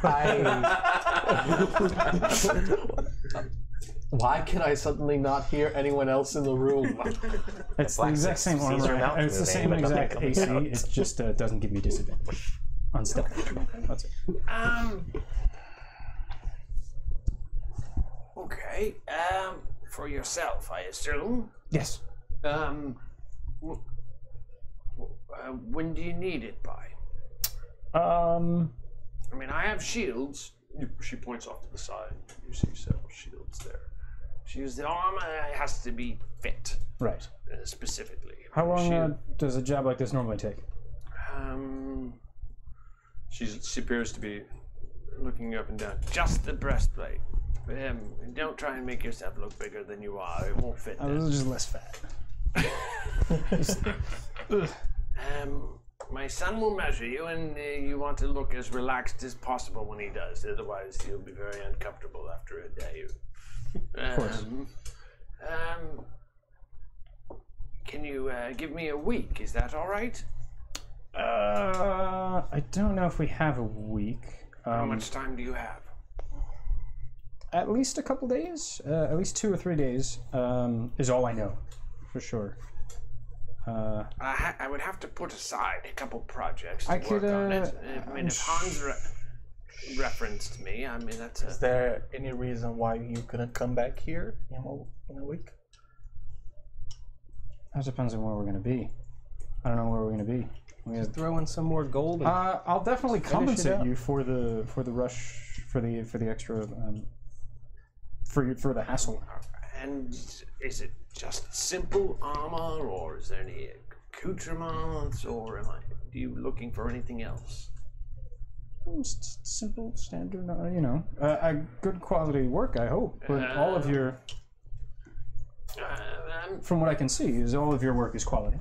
Speaker 9: Why can I suddenly not hear anyone else in the room?
Speaker 4: It's the exact same armor. It's the same exact AC. It just doesn't give me disadvantage on stealth. That's it.
Speaker 10: Okay. For yourself, I assume.
Speaker 4: Yes.
Speaker 10: When do you need it by? I mean, I have shields.
Speaker 2: She points off to the side. You see several shields there.
Speaker 10: She used the armor. It has to be fit.
Speaker 4: Right.
Speaker 10: Specifically.
Speaker 4: How long does a job like this normally take?
Speaker 2: She appears to be looking up and down.
Speaker 10: Just the breastplate. Don't try and make yourself look bigger than you are. It won't fit.
Speaker 4: This is just less fat.
Speaker 10: My son will measure you, and you want to look as relaxed as possible when he does. Otherwise, he'll be very uncomfortable after a day.
Speaker 4: Of course.
Speaker 10: Can you give me a week? Is that all right?
Speaker 4: I don't know if we have a week.
Speaker 10: How much time do you have?
Speaker 4: At least a couple days. At least 2 or 3 days is all I know, for sure.
Speaker 10: I would have to put aside a couple projects to
Speaker 4: I
Speaker 10: work on it. I mean, if Hans referenced me, I mean, that's
Speaker 6: Is there any reason why you couldn't come back here in a week?
Speaker 4: That depends on where we're going to be. I don't know where we're going to be.
Speaker 9: Just throw in some more gold. And
Speaker 4: I'll definitely compensate you for the rush, for the extra, for the hassle.
Speaker 10: And is it just simple armor, or is there any accoutrements, or are you looking for anything else?
Speaker 4: Simple, standard, a good quality work, I hope. But all of your, from what I can see, is all of your work is quality.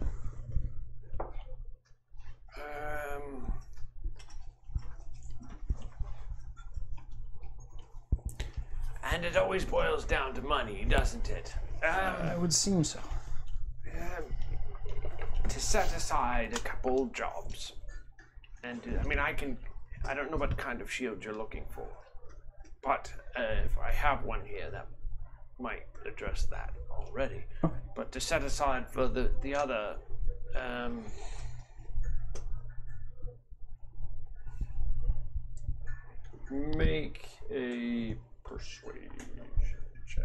Speaker 10: And it always boils down to money, doesn't it?
Speaker 4: It would seem so.
Speaker 10: To set aside a couple jobs, and I don't know what kind of shield you're looking for, but if I have one here that might address that already.
Speaker 4: Okay.
Speaker 10: But to set aside for the other,
Speaker 2: make a persuasion check.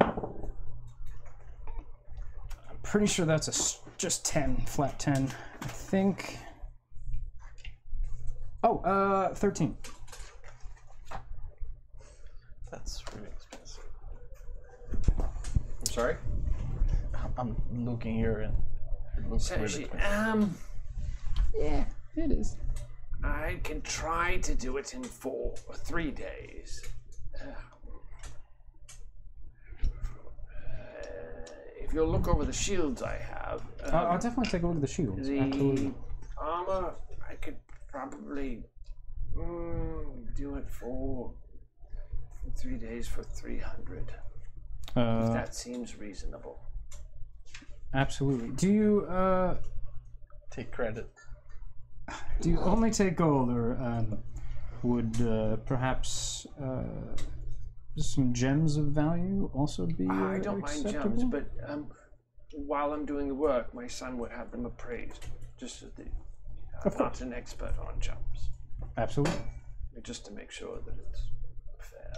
Speaker 4: I'm pretty sure that's just 10, flat 10. I think. 13.
Speaker 6: That's really expensive.
Speaker 2: I'm sorry?
Speaker 6: I'm looking here and it looks really expensive.
Speaker 4: Yeah, it is.
Speaker 10: I can try to do it in 4 or 3 days. if you'll look over the shields I have.
Speaker 4: I'll definitely take a look at the shields.
Speaker 10: The
Speaker 4: Absolutely.
Speaker 10: armor, I could probably do it for 3 days for 300. If that seems reasonable.
Speaker 4: Absolutely. Do you
Speaker 9: Take credit.
Speaker 4: do you only take gold, or would perhaps some gems of value also be
Speaker 10: I don't mind
Speaker 4: acceptable?
Speaker 10: gems, but while I'm doing the work, my son would have them appraised. Just as I'm not an expert on gems.
Speaker 4: Absolutely.
Speaker 10: Just to make sure that it's fair.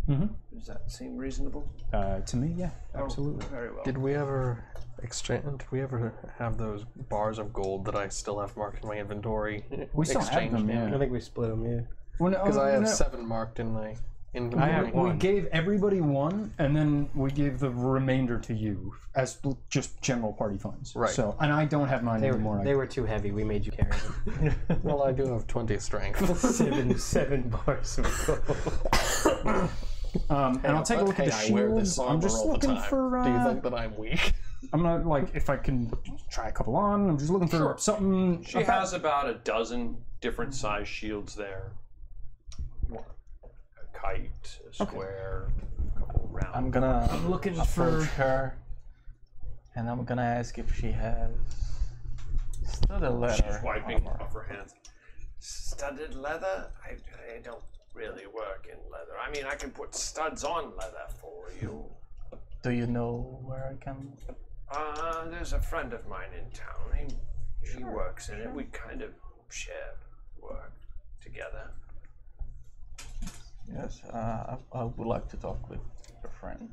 Speaker 4: Mm-hmm.
Speaker 10: Does that seem reasonable?
Speaker 4: To me, yeah, absolutely.
Speaker 10: Oh, very well.
Speaker 9: Did we ever have those bars of gold that I still have marked in my inventory?
Speaker 4: We still have them, yeah.
Speaker 7: I think we split them, yeah.
Speaker 9: Because I have 7 marked in my inventory.
Speaker 4: We gave everybody one, and then we gave the remainder to you as just general party funds.
Speaker 9: Right.
Speaker 4: So, and I don't have mine anymore.
Speaker 7: They were too heavy. We made you carry them.
Speaker 9: Well, I do have 20 strength.
Speaker 7: seven bars of gold.
Speaker 4: And I'll take a look at the shields. I'm just looking for.
Speaker 9: Do you think that I'm weak?
Speaker 4: I'm not like if I can try a couple on. I'm just looking for something.
Speaker 2: She has about a dozen different size shields there. A kite, a square, a couple round.
Speaker 6: I'm
Speaker 4: looking
Speaker 6: approach her, and I'm gonna ask if she has studded leather.
Speaker 2: She's wiping off her hands.
Speaker 10: Studded leather? I don't really work in leather. I mean, I can put studs on leather for you.
Speaker 6: Do you know where I can?
Speaker 10: There's a friend of mine in town. He works in it. We kind of share work together.
Speaker 6: Yes, I would like to talk with your friend.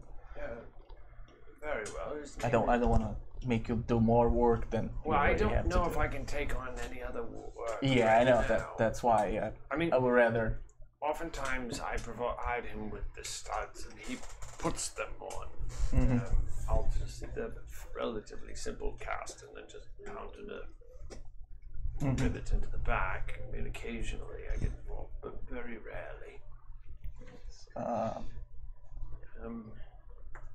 Speaker 10: Very well.
Speaker 6: I don't want to make you do more work than.
Speaker 10: Well, I don't know if I can take on any other work.
Speaker 6: Yeah, I know
Speaker 10: now.
Speaker 6: that's why.
Speaker 10: I mean,
Speaker 6: I would rather.
Speaker 10: Oftentimes, I provide him with the studs, and he puts them on.
Speaker 6: Mm-hmm.
Speaker 10: I'll just they're relatively simple cast, and then just mounted a rivet into the back. I mean, occasionally I get involved, but very rarely.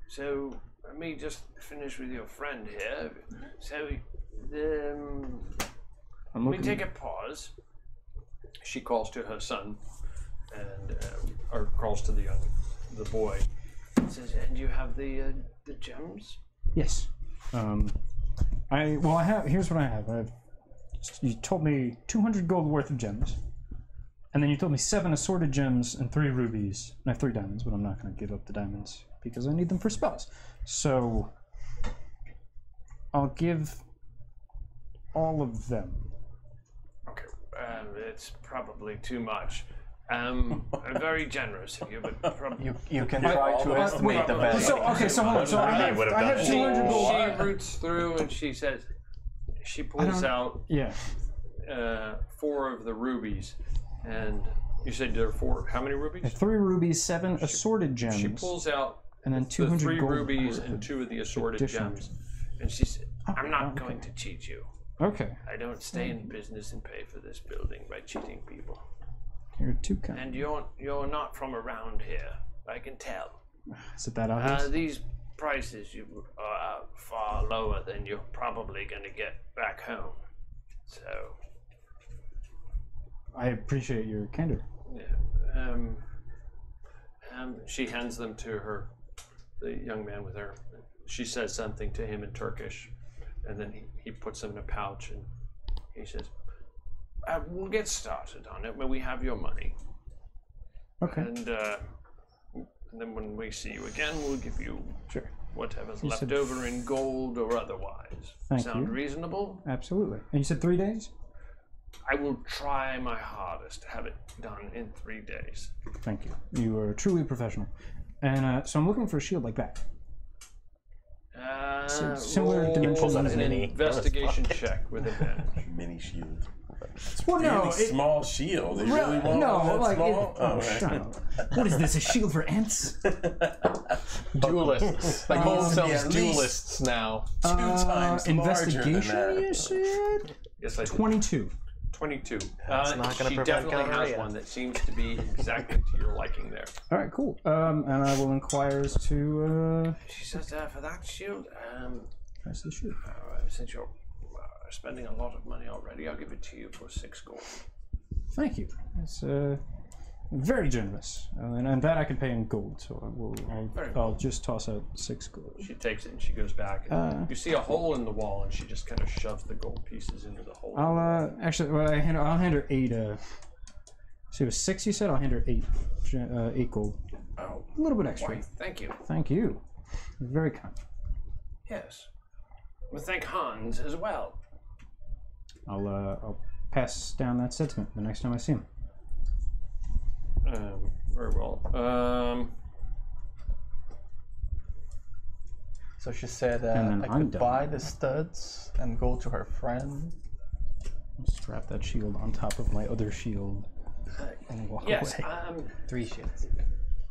Speaker 10: So let me just finish with your friend here. So, let me take a pause.
Speaker 2: She calls to her son, and or calls to the boy.
Speaker 10: Says, and you have the gems?
Speaker 4: Yes. I have. Here's what I have. You told me 200 gold worth of gems, and then you told me 7 assorted gems and 3 rubies. And I have 3 diamonds, but I'm not going to give up the diamonds because I need them for spells. So I'll give all of them.
Speaker 10: Okay, it's probably too much. Very generous of you, but probably
Speaker 6: you can try to estimate the value.
Speaker 4: So hold on. So I have 200 gold.
Speaker 2: She roots through and she says, she pulls out 4 of the rubies, and you said there are 4. How many rubies?
Speaker 4: 3 rubies, 7 assorted gems.
Speaker 2: She pulls out
Speaker 4: and then 200
Speaker 2: the 3
Speaker 4: gold
Speaker 2: rubies and 2 of the assorted gems, and she said,
Speaker 10: I'm not going to cheat you.
Speaker 4: Okay.
Speaker 10: I don't stay in business and pay for this building by cheating people.
Speaker 4: You're too kind.
Speaker 10: And you're not from around here. I can tell.
Speaker 4: Is it that obvious?
Speaker 10: These prices are far lower than you're probably going to get back home. So
Speaker 4: I appreciate your candor.
Speaker 2: Yeah. She hands them to the young man with her. She says something to him in Turkish, and then he puts them in a pouch, and he says, we'll get started on it when we have your money.
Speaker 4: Okay.
Speaker 2: And then when we see you again, we'll give you whatever's
Speaker 4: You
Speaker 2: left
Speaker 4: said
Speaker 2: over in gold or otherwise.
Speaker 4: Thank
Speaker 2: Sound
Speaker 4: you.
Speaker 2: reasonable?
Speaker 4: Absolutely. And you said 3 days?
Speaker 2: I will try my hardest to have it done in 3 days.
Speaker 4: Thank you. You are truly professional. And so I'm looking for a shield like that. Similar
Speaker 2: roll
Speaker 4: dimensions.
Speaker 2: an investigation check with advantage.
Speaker 3: Mini shield.
Speaker 4: Well, no,
Speaker 3: small shield. They really want
Speaker 4: no,
Speaker 3: one that
Speaker 4: like
Speaker 3: small?
Speaker 4: shut up. What is this? A shield for ants?
Speaker 9: Duelists. They call
Speaker 3: needs to be
Speaker 9: themselves
Speaker 3: at least
Speaker 9: duelists now.
Speaker 3: 2 times larger than
Speaker 4: Investigation,
Speaker 3: that.
Speaker 4: you said?
Speaker 2: Yes, I did.
Speaker 4: 22.
Speaker 2: 22.
Speaker 5: That's not gonna
Speaker 2: she
Speaker 5: prevent
Speaker 2: definitely has
Speaker 5: gonorrhea.
Speaker 2: one that seems to be exactly to your liking there.
Speaker 4: All right, cool. And I will inquire as to.
Speaker 10: She says, for that shield,
Speaker 4: Price of the shield.
Speaker 10: since you're spending a lot of money already, I'll give it to you for 6 gold.
Speaker 4: Thank you. It's very generous, and that I can pay in gold. So I'll just toss out 6 gold.
Speaker 2: She takes it and she goes back. And you see a hole in the wall, and she just kind of shoves the gold pieces into the hole.
Speaker 4: I'll actually, well, I'll hand her 8. So it was 6. You said I'll hand her 8 gold.
Speaker 10: Oh,
Speaker 4: A little bit extra.
Speaker 10: why, thank you.
Speaker 4: Thank you. Very kind.
Speaker 10: Yes. Well, thank Hans as well.
Speaker 4: I'll pass down that sentiment the next time I see him.
Speaker 2: Very well.
Speaker 6: So she said
Speaker 4: And then
Speaker 6: I
Speaker 4: I'm
Speaker 6: could
Speaker 4: done.
Speaker 6: buy the studs and go to her friend.
Speaker 4: Strap that shield on top of my other shield and walk
Speaker 10: Yes,
Speaker 4: away.
Speaker 11: 3 shields.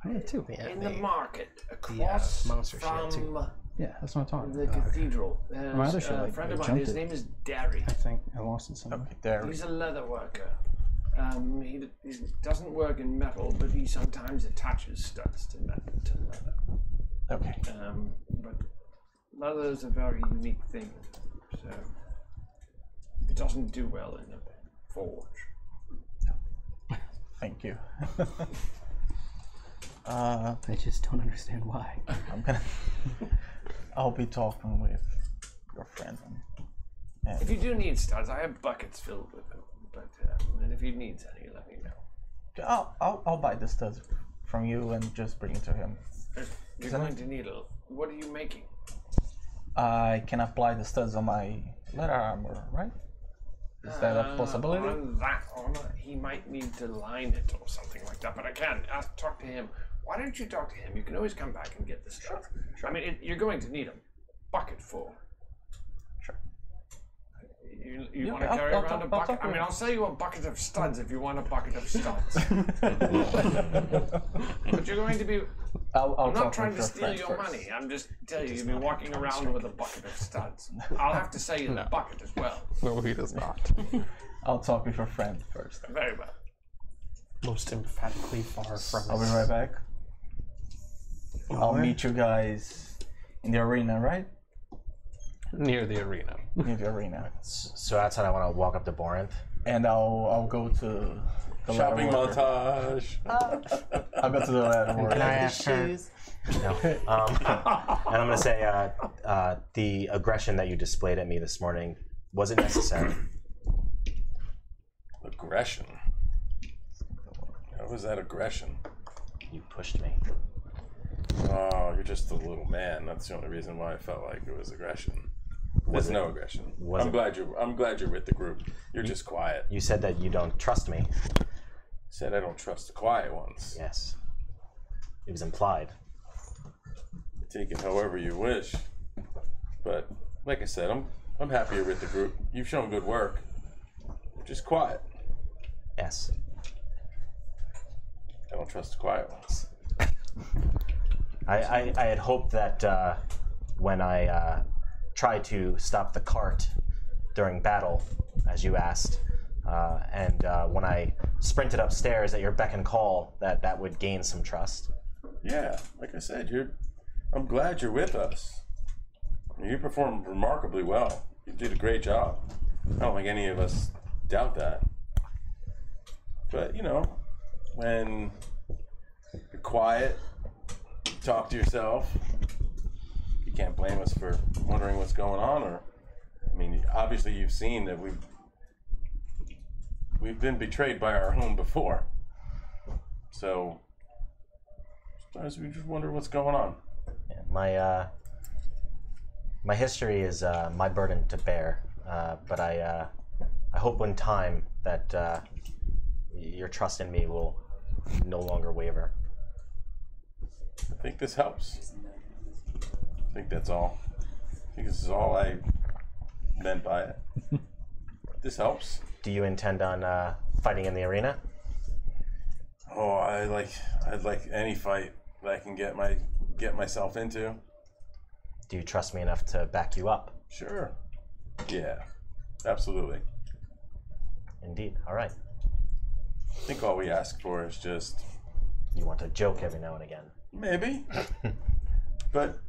Speaker 4: I have 2.
Speaker 11: Yeah,
Speaker 10: in the
Speaker 11: the
Speaker 10: market, across
Speaker 11: monster shield,
Speaker 10: from
Speaker 11: too.
Speaker 4: Yeah, that's what I'm talking
Speaker 10: the
Speaker 4: about.
Speaker 10: cathedral,
Speaker 4: My other
Speaker 10: there's
Speaker 4: shield,
Speaker 10: a
Speaker 4: like,
Speaker 10: friend
Speaker 4: I
Speaker 10: of mine,
Speaker 4: jumped
Speaker 10: his
Speaker 4: it.
Speaker 10: name is Derry.
Speaker 4: I think I lost it somewhere.
Speaker 6: Okay, there.
Speaker 10: He's a leather worker. He doesn't work in metal, but he sometimes attaches studs to leather.
Speaker 6: Okay.
Speaker 10: But leather is a very unique thing, so it doesn't do well in a forge.
Speaker 6: Thank you.
Speaker 11: I just don't understand why.
Speaker 6: I'll be talking with your friend.
Speaker 10: If you do need studs, I have buckets filled with them. But and if he needs any, let me know.
Speaker 6: I'll buy the studs from you and just bring it to him.
Speaker 10: You're going to need a. What are you making?
Speaker 6: I can apply the studs on my leather armor, right? Is that a possibility?
Speaker 10: He might need to line it or something like that. But I can talk to him. Why don't you talk to him? You can always come back and get the stuff. Sure. I mean, you're going to need a bucket full.
Speaker 6: Sure.
Speaker 10: You want to carry around a bucket? I mean, I'll sell you a bucket of studs if you want a bucket of studs. But you're going to be. I'm not trying to steal your money. I'm just telling you, you'll be walking around with a bucket of studs. I'll have to say the bucket as well.
Speaker 9: No, he does not.
Speaker 6: I'll talk with your friend first.
Speaker 10: Very well.
Speaker 9: Most emphatically far from
Speaker 6: I'll be
Speaker 9: us.
Speaker 6: right back. I'll meet you guys in the arena, right?
Speaker 9: Near the arena.
Speaker 6: Near the arena.
Speaker 5: So outside, I want to walk up to Borinth.
Speaker 6: And I'll go to the
Speaker 3: Shopping
Speaker 6: leather worker.
Speaker 3: montage.
Speaker 6: I'll go to the leather worker.
Speaker 11: Can I ask her?
Speaker 5: No. And I'm going to say the aggression that you displayed at me this morning wasn't necessary.
Speaker 3: Aggression? How was that aggression?
Speaker 5: You pushed me.
Speaker 3: Oh, you're just a little man. That's the only reason why I felt like it was aggression. There's no aggression. I'm glad you're with the group. You're just quiet.
Speaker 5: You said that you don't trust me.
Speaker 3: Said I don't trust the quiet ones.
Speaker 5: Yes. It was implied.
Speaker 3: Take it however you wish. But like I said, I'm happy you're with the group. You've shown good work. You're just quiet.
Speaker 5: Yes.
Speaker 3: I don't trust the quiet ones.
Speaker 5: I had hoped that when I tried to stop the cart during battle, as you asked, and when I sprinted upstairs at your beck and call, that would gain some trust.
Speaker 3: Yeah, like I said, I'm glad you're with us. You performed remarkably well. You did a great job. I don't think any of us doubt that. But, when you're quiet, you talk to yourself, you can't blame us for wondering what's going on. Obviously you've seen that we've been betrayed by our home before. So sometimes we just wonder what's going on.
Speaker 5: Yeah, my history is my burden to bear, but I hope in time that your trust in me will no longer waver.
Speaker 3: I think this helps. I think that's all. I think this is all I meant by it. This helps.
Speaker 5: Do you intend on fighting in the arena?
Speaker 3: Oh, I'd like any fight that I can get myself into.
Speaker 5: Do you trust me enough to back you up?
Speaker 3: Sure. Yeah, absolutely.
Speaker 5: Indeed. All right.
Speaker 3: I think all we ask for is just...
Speaker 5: You want to joke every now and again.
Speaker 3: Maybe. But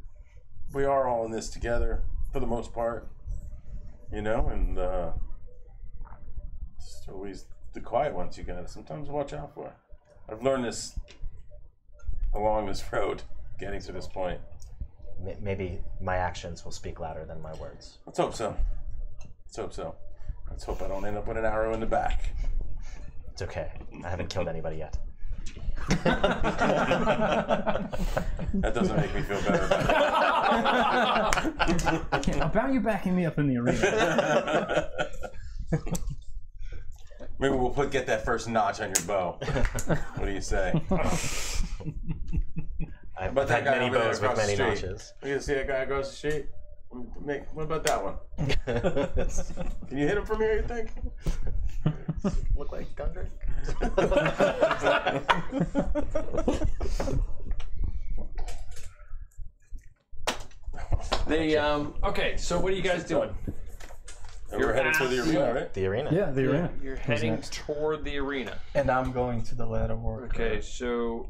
Speaker 3: we are all in this together, for the most part. You know, and just always the quiet ones you gotta sometimes watch out for. I've learned this along this road, getting to this point.
Speaker 5: Maybe my actions will speak louder than my words.
Speaker 3: Let's hope so. Let's hope so. Let's hope I don't end up with an arrow in the back.
Speaker 5: It's okay. I haven't killed anybody yet.
Speaker 3: That doesn't make me feel better about it.
Speaker 4: How about you backing me up in the arena?
Speaker 3: Maybe we'll get that first notch on your bow. What do you say?
Speaker 5: I've
Speaker 3: But that
Speaker 5: had
Speaker 3: guy
Speaker 5: many
Speaker 3: over there
Speaker 5: bows with
Speaker 3: across the
Speaker 5: many
Speaker 3: street.
Speaker 5: notches.
Speaker 3: You see that guy across the street? What about that one? Can you hit him from here, you think?
Speaker 5: Look like Gundrick?
Speaker 2: Okay, so what are you guys doing?
Speaker 3: We're headed to the arena, right?
Speaker 5: The arena.
Speaker 4: Yeah, the arena.
Speaker 2: You're heading toward the arena.
Speaker 6: And I'm going to the leather work.
Speaker 2: Okay, so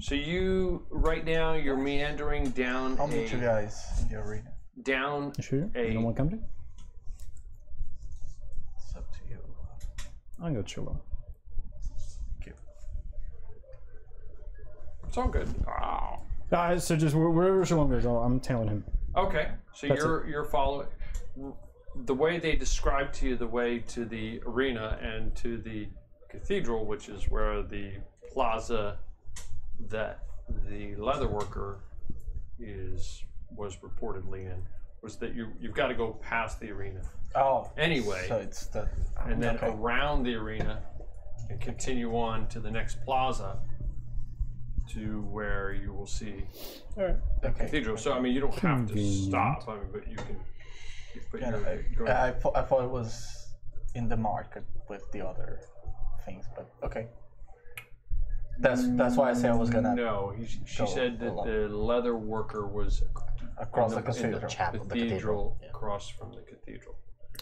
Speaker 2: so you right now you're meandering down
Speaker 6: I'll meet you guys in the arena.
Speaker 2: down
Speaker 4: Sure.
Speaker 2: a
Speaker 4: You don't want company?
Speaker 6: It's up to you.
Speaker 4: I'll go chill.
Speaker 2: It's all good. Oh.
Speaker 4: So just wherever Shalom goes, I'm tailing him.
Speaker 2: Okay, so
Speaker 4: That's
Speaker 2: you're following the way they described to you the way to the arena and to the cathedral, which is where the plaza that the leather worker was reportedly in, was that you've got to go past the arena.
Speaker 6: Oh.
Speaker 2: Anyway,
Speaker 6: So it's the.
Speaker 2: and then
Speaker 6: okay.
Speaker 2: around the arena and continue on to the next plaza to where you will see the cathedral. So I mean, you don't have to stop. I mean, but you can. But
Speaker 6: Yeah,
Speaker 2: you're
Speaker 6: I thought it was in the market with the other things, but okay. That's why I said I was gonna.
Speaker 2: No, she
Speaker 6: go
Speaker 2: said that
Speaker 6: along.
Speaker 2: the leather worker was
Speaker 6: Across
Speaker 2: in
Speaker 6: the cathedral.
Speaker 2: cathedral,
Speaker 5: the cathedral. Yeah.
Speaker 2: across from the cathedral.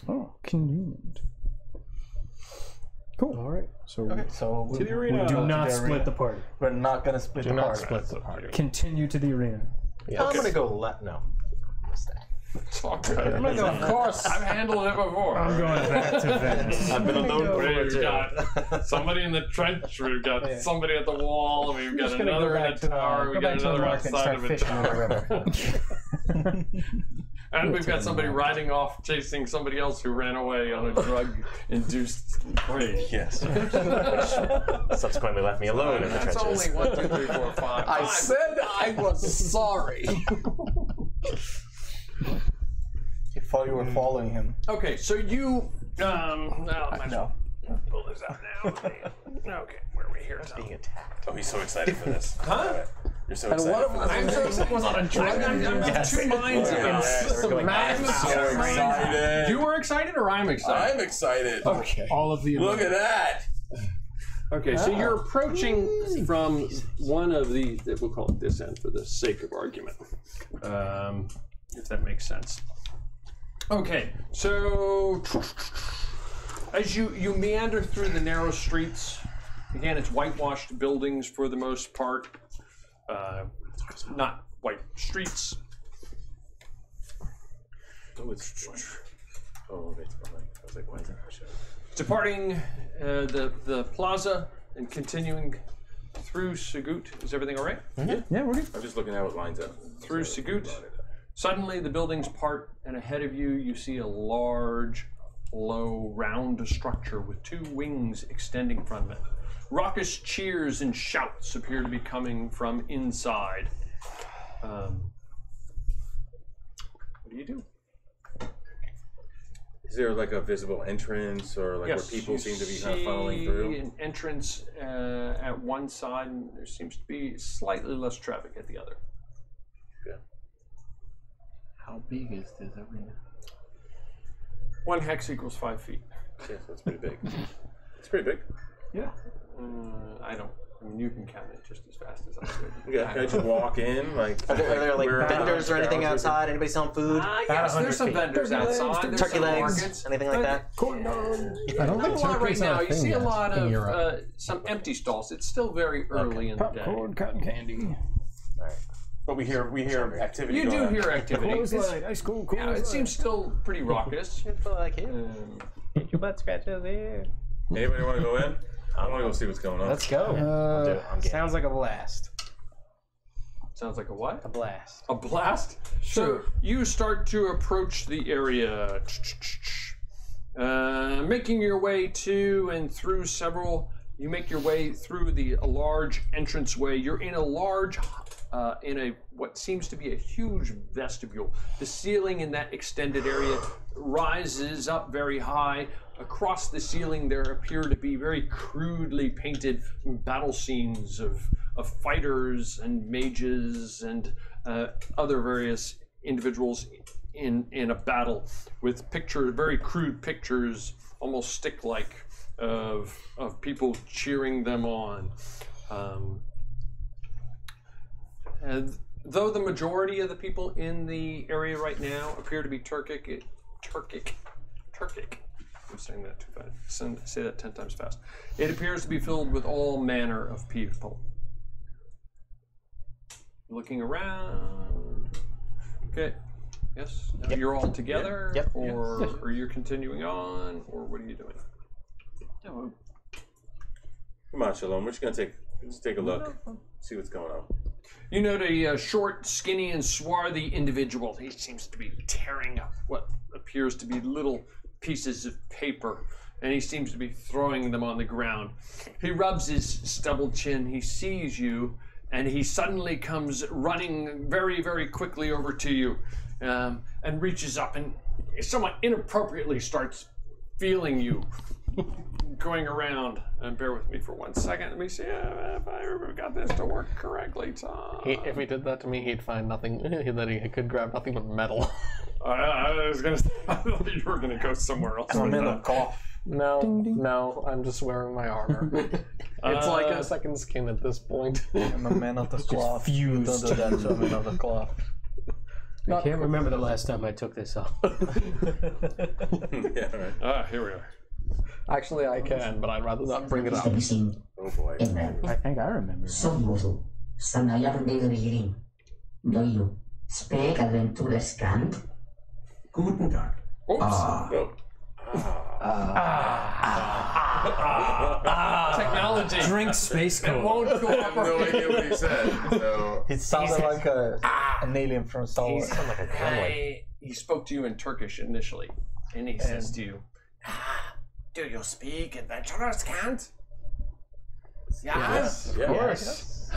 Speaker 4: Oh, convenient. Cool. All right. So
Speaker 6: Okay, so
Speaker 3: To the arena.
Speaker 4: we do
Speaker 3: To
Speaker 4: not
Speaker 6: the
Speaker 4: split
Speaker 6: arena.
Speaker 4: the party.
Speaker 6: We're not gonna split
Speaker 7: Do
Speaker 6: the
Speaker 7: not
Speaker 6: party.
Speaker 7: split the party.
Speaker 4: Continue to the arena.
Speaker 5: I'm gonna go no.
Speaker 2: It's all good.
Speaker 4: Of course.
Speaker 2: I've handled it before.
Speaker 4: I'm going back to Venice.
Speaker 5: I've been alone before
Speaker 2: We've
Speaker 5: too.
Speaker 2: got somebody in the trench. We've got somebody at the wall. We've
Speaker 6: I'm
Speaker 2: got
Speaker 6: just gonna go
Speaker 2: another in
Speaker 6: back
Speaker 2: a
Speaker 6: to the
Speaker 2: tower. We got another
Speaker 6: market and
Speaker 2: outside
Speaker 6: start
Speaker 2: of a
Speaker 6: fishing in the
Speaker 2: tower.
Speaker 6: river.
Speaker 2: And we've got somebody riding off, chasing somebody else who ran away on a drug-induced raid.
Speaker 3: Yes.
Speaker 5: Subsequently left me alone in the
Speaker 2: That's
Speaker 5: trenches.
Speaker 2: only 1, 2, 3, 4, 5.
Speaker 7: I said I was sorry.
Speaker 6: You thought you were following him.
Speaker 2: Okay, so you.
Speaker 6: No.
Speaker 2: Pull this out now. Okay, where are we here?
Speaker 5: Being attacked.
Speaker 3: Oh, he's so excited for this.
Speaker 2: Huh?
Speaker 3: You're so excited for this.
Speaker 2: I'm so excited. Was on a drug. I'm two minds about
Speaker 3: Yes.
Speaker 2: it.
Speaker 3: I'm so excited.
Speaker 2: You were excited, or I'm excited?
Speaker 3: I'm excited.
Speaker 2: Okay.
Speaker 4: All of the
Speaker 3: Look at that.
Speaker 2: Okay, so you're approaching from one of the, we'll call it this end for the sake of argument, if that makes sense. Okay, so as you meander through the narrow streets, again, it's whitewashed buildings for the most part, not white streets.
Speaker 3: Oh, it's oh, it's behind. I was like, why is that?
Speaker 2: Departing the plaza and continuing through Söğüt. Is everything all right?
Speaker 4: Yeah, we're good.
Speaker 3: I'm just looking at what lines up.
Speaker 2: Through Söğüt. Suddenly, the buildings part, and ahead of you, you see a large, low, round structure with two wings extending from it. Raucous cheers and shouts appear to be coming from inside. What do you do?
Speaker 3: Is there like a visible entrance or like where people seem to be kind of funneling through?
Speaker 2: An entrance at one side, and there seems to be slightly less traffic at the other.
Speaker 7: How big is this arena?
Speaker 2: 1 hex equals 5 feet.
Speaker 3: Yes, that's pretty big. It's pretty big.
Speaker 2: Yeah. I don't I mean, you can count it just as fast as I could.
Speaker 3: Yeah, can I just walk in? Like,
Speaker 5: Are there like
Speaker 3: where-
Speaker 5: vendors or anything outside? Anybody selling food?
Speaker 2: Yes, there's some vendors outside. There's
Speaker 5: Turkey
Speaker 2: some
Speaker 5: legs?
Speaker 2: markets.
Speaker 5: Anything like that?
Speaker 4: I don't
Speaker 2: Not
Speaker 4: think
Speaker 2: a lot right
Speaker 4: turkey's
Speaker 2: now.
Speaker 4: a
Speaker 2: You
Speaker 4: thing
Speaker 2: see a
Speaker 4: yet
Speaker 2: lot
Speaker 4: in
Speaker 2: of
Speaker 4: Europe.
Speaker 2: some empty stalls. It's still very early in the day.
Speaker 4: Popcorn, cotton candy.
Speaker 3: But we hear activity.
Speaker 2: You
Speaker 3: going
Speaker 2: do
Speaker 3: on.
Speaker 2: hear activity.
Speaker 4: Coors
Speaker 2: It's-
Speaker 4: Light, ice cold
Speaker 2: Yeah,
Speaker 4: Coors
Speaker 2: it seems still pretty raucous.
Speaker 11: Get your butt scratches here.
Speaker 3: Anybody want to go in? I want to go see what's going on.
Speaker 1: Let's go.
Speaker 5: I'll do it. I'm game.
Speaker 1: Sounds like a blast.
Speaker 2: Sounds like a what?
Speaker 1: A blast.
Speaker 2: A blast? So you start to approach the area, making your way to and through several. You make your way through a large entranceway. You're in a large, what seems to be a huge vestibule. The ceiling in that extended area rises up very high. Across the ceiling, there appear to be very crudely painted battle scenes of fighters and mages and other various individuals in a battle with very crude pictures, almost stick-like, of people cheering them on. And though the majority of the people in the area right now appear to be Turkic. I'm saying that too fast. Say that 10 times fast. It appears to be filled with all manner of people. Looking around. Okay. Yes.
Speaker 5: Yep.
Speaker 2: You're all together,
Speaker 5: Yep.
Speaker 2: or you're continuing on, or what are you doing?
Speaker 3: Come on, Shalom. We're just gonna take a look, see what's going on.
Speaker 2: You note a short, skinny, and swarthy individual. He seems to be tearing up what appears to be little pieces of paper, and he seems to be throwing them on the ground. He rubs his stubbled chin. He sees you, and he suddenly comes running very, very quickly over to you, and reaches up and somewhat inappropriately starts feeling you. Going around, and bear with me for 1 second. Let me see if I got this to work correctly, Tom.
Speaker 9: If he did that to me, he'd find nothing, that he could grab nothing but metal.
Speaker 2: I was gonna say, I thought you were gonna go somewhere else.
Speaker 6: I'm in a cough.
Speaker 9: No, I'm just wearing my armor. It's like a second skin at this point.
Speaker 6: I'm a man of the cloth. You don't do that to a man of the cloth.
Speaker 11: I can't remember the last time I took this off.
Speaker 3: Yeah, right.
Speaker 2: Here we are.
Speaker 9: Actually, I can, but I'd rather not bring it up.
Speaker 3: Oh boy.
Speaker 11: I think I remember.
Speaker 12: Sogmoso, Sanayarnegeririn. Do you speak Aventuras Kant? Guten Tag.
Speaker 3: Oh.
Speaker 2: Technology.
Speaker 4: Drink space
Speaker 2: It
Speaker 4: code.
Speaker 2: won't
Speaker 3: I have no
Speaker 2: cooperate.
Speaker 3: idea what he said. So
Speaker 6: It sounded like an alien from Star Wars.
Speaker 2: He spoke to you in Turkish initially, and he says to you, "Do you speak adventurers Kant?" Yes.
Speaker 3: of
Speaker 2: course.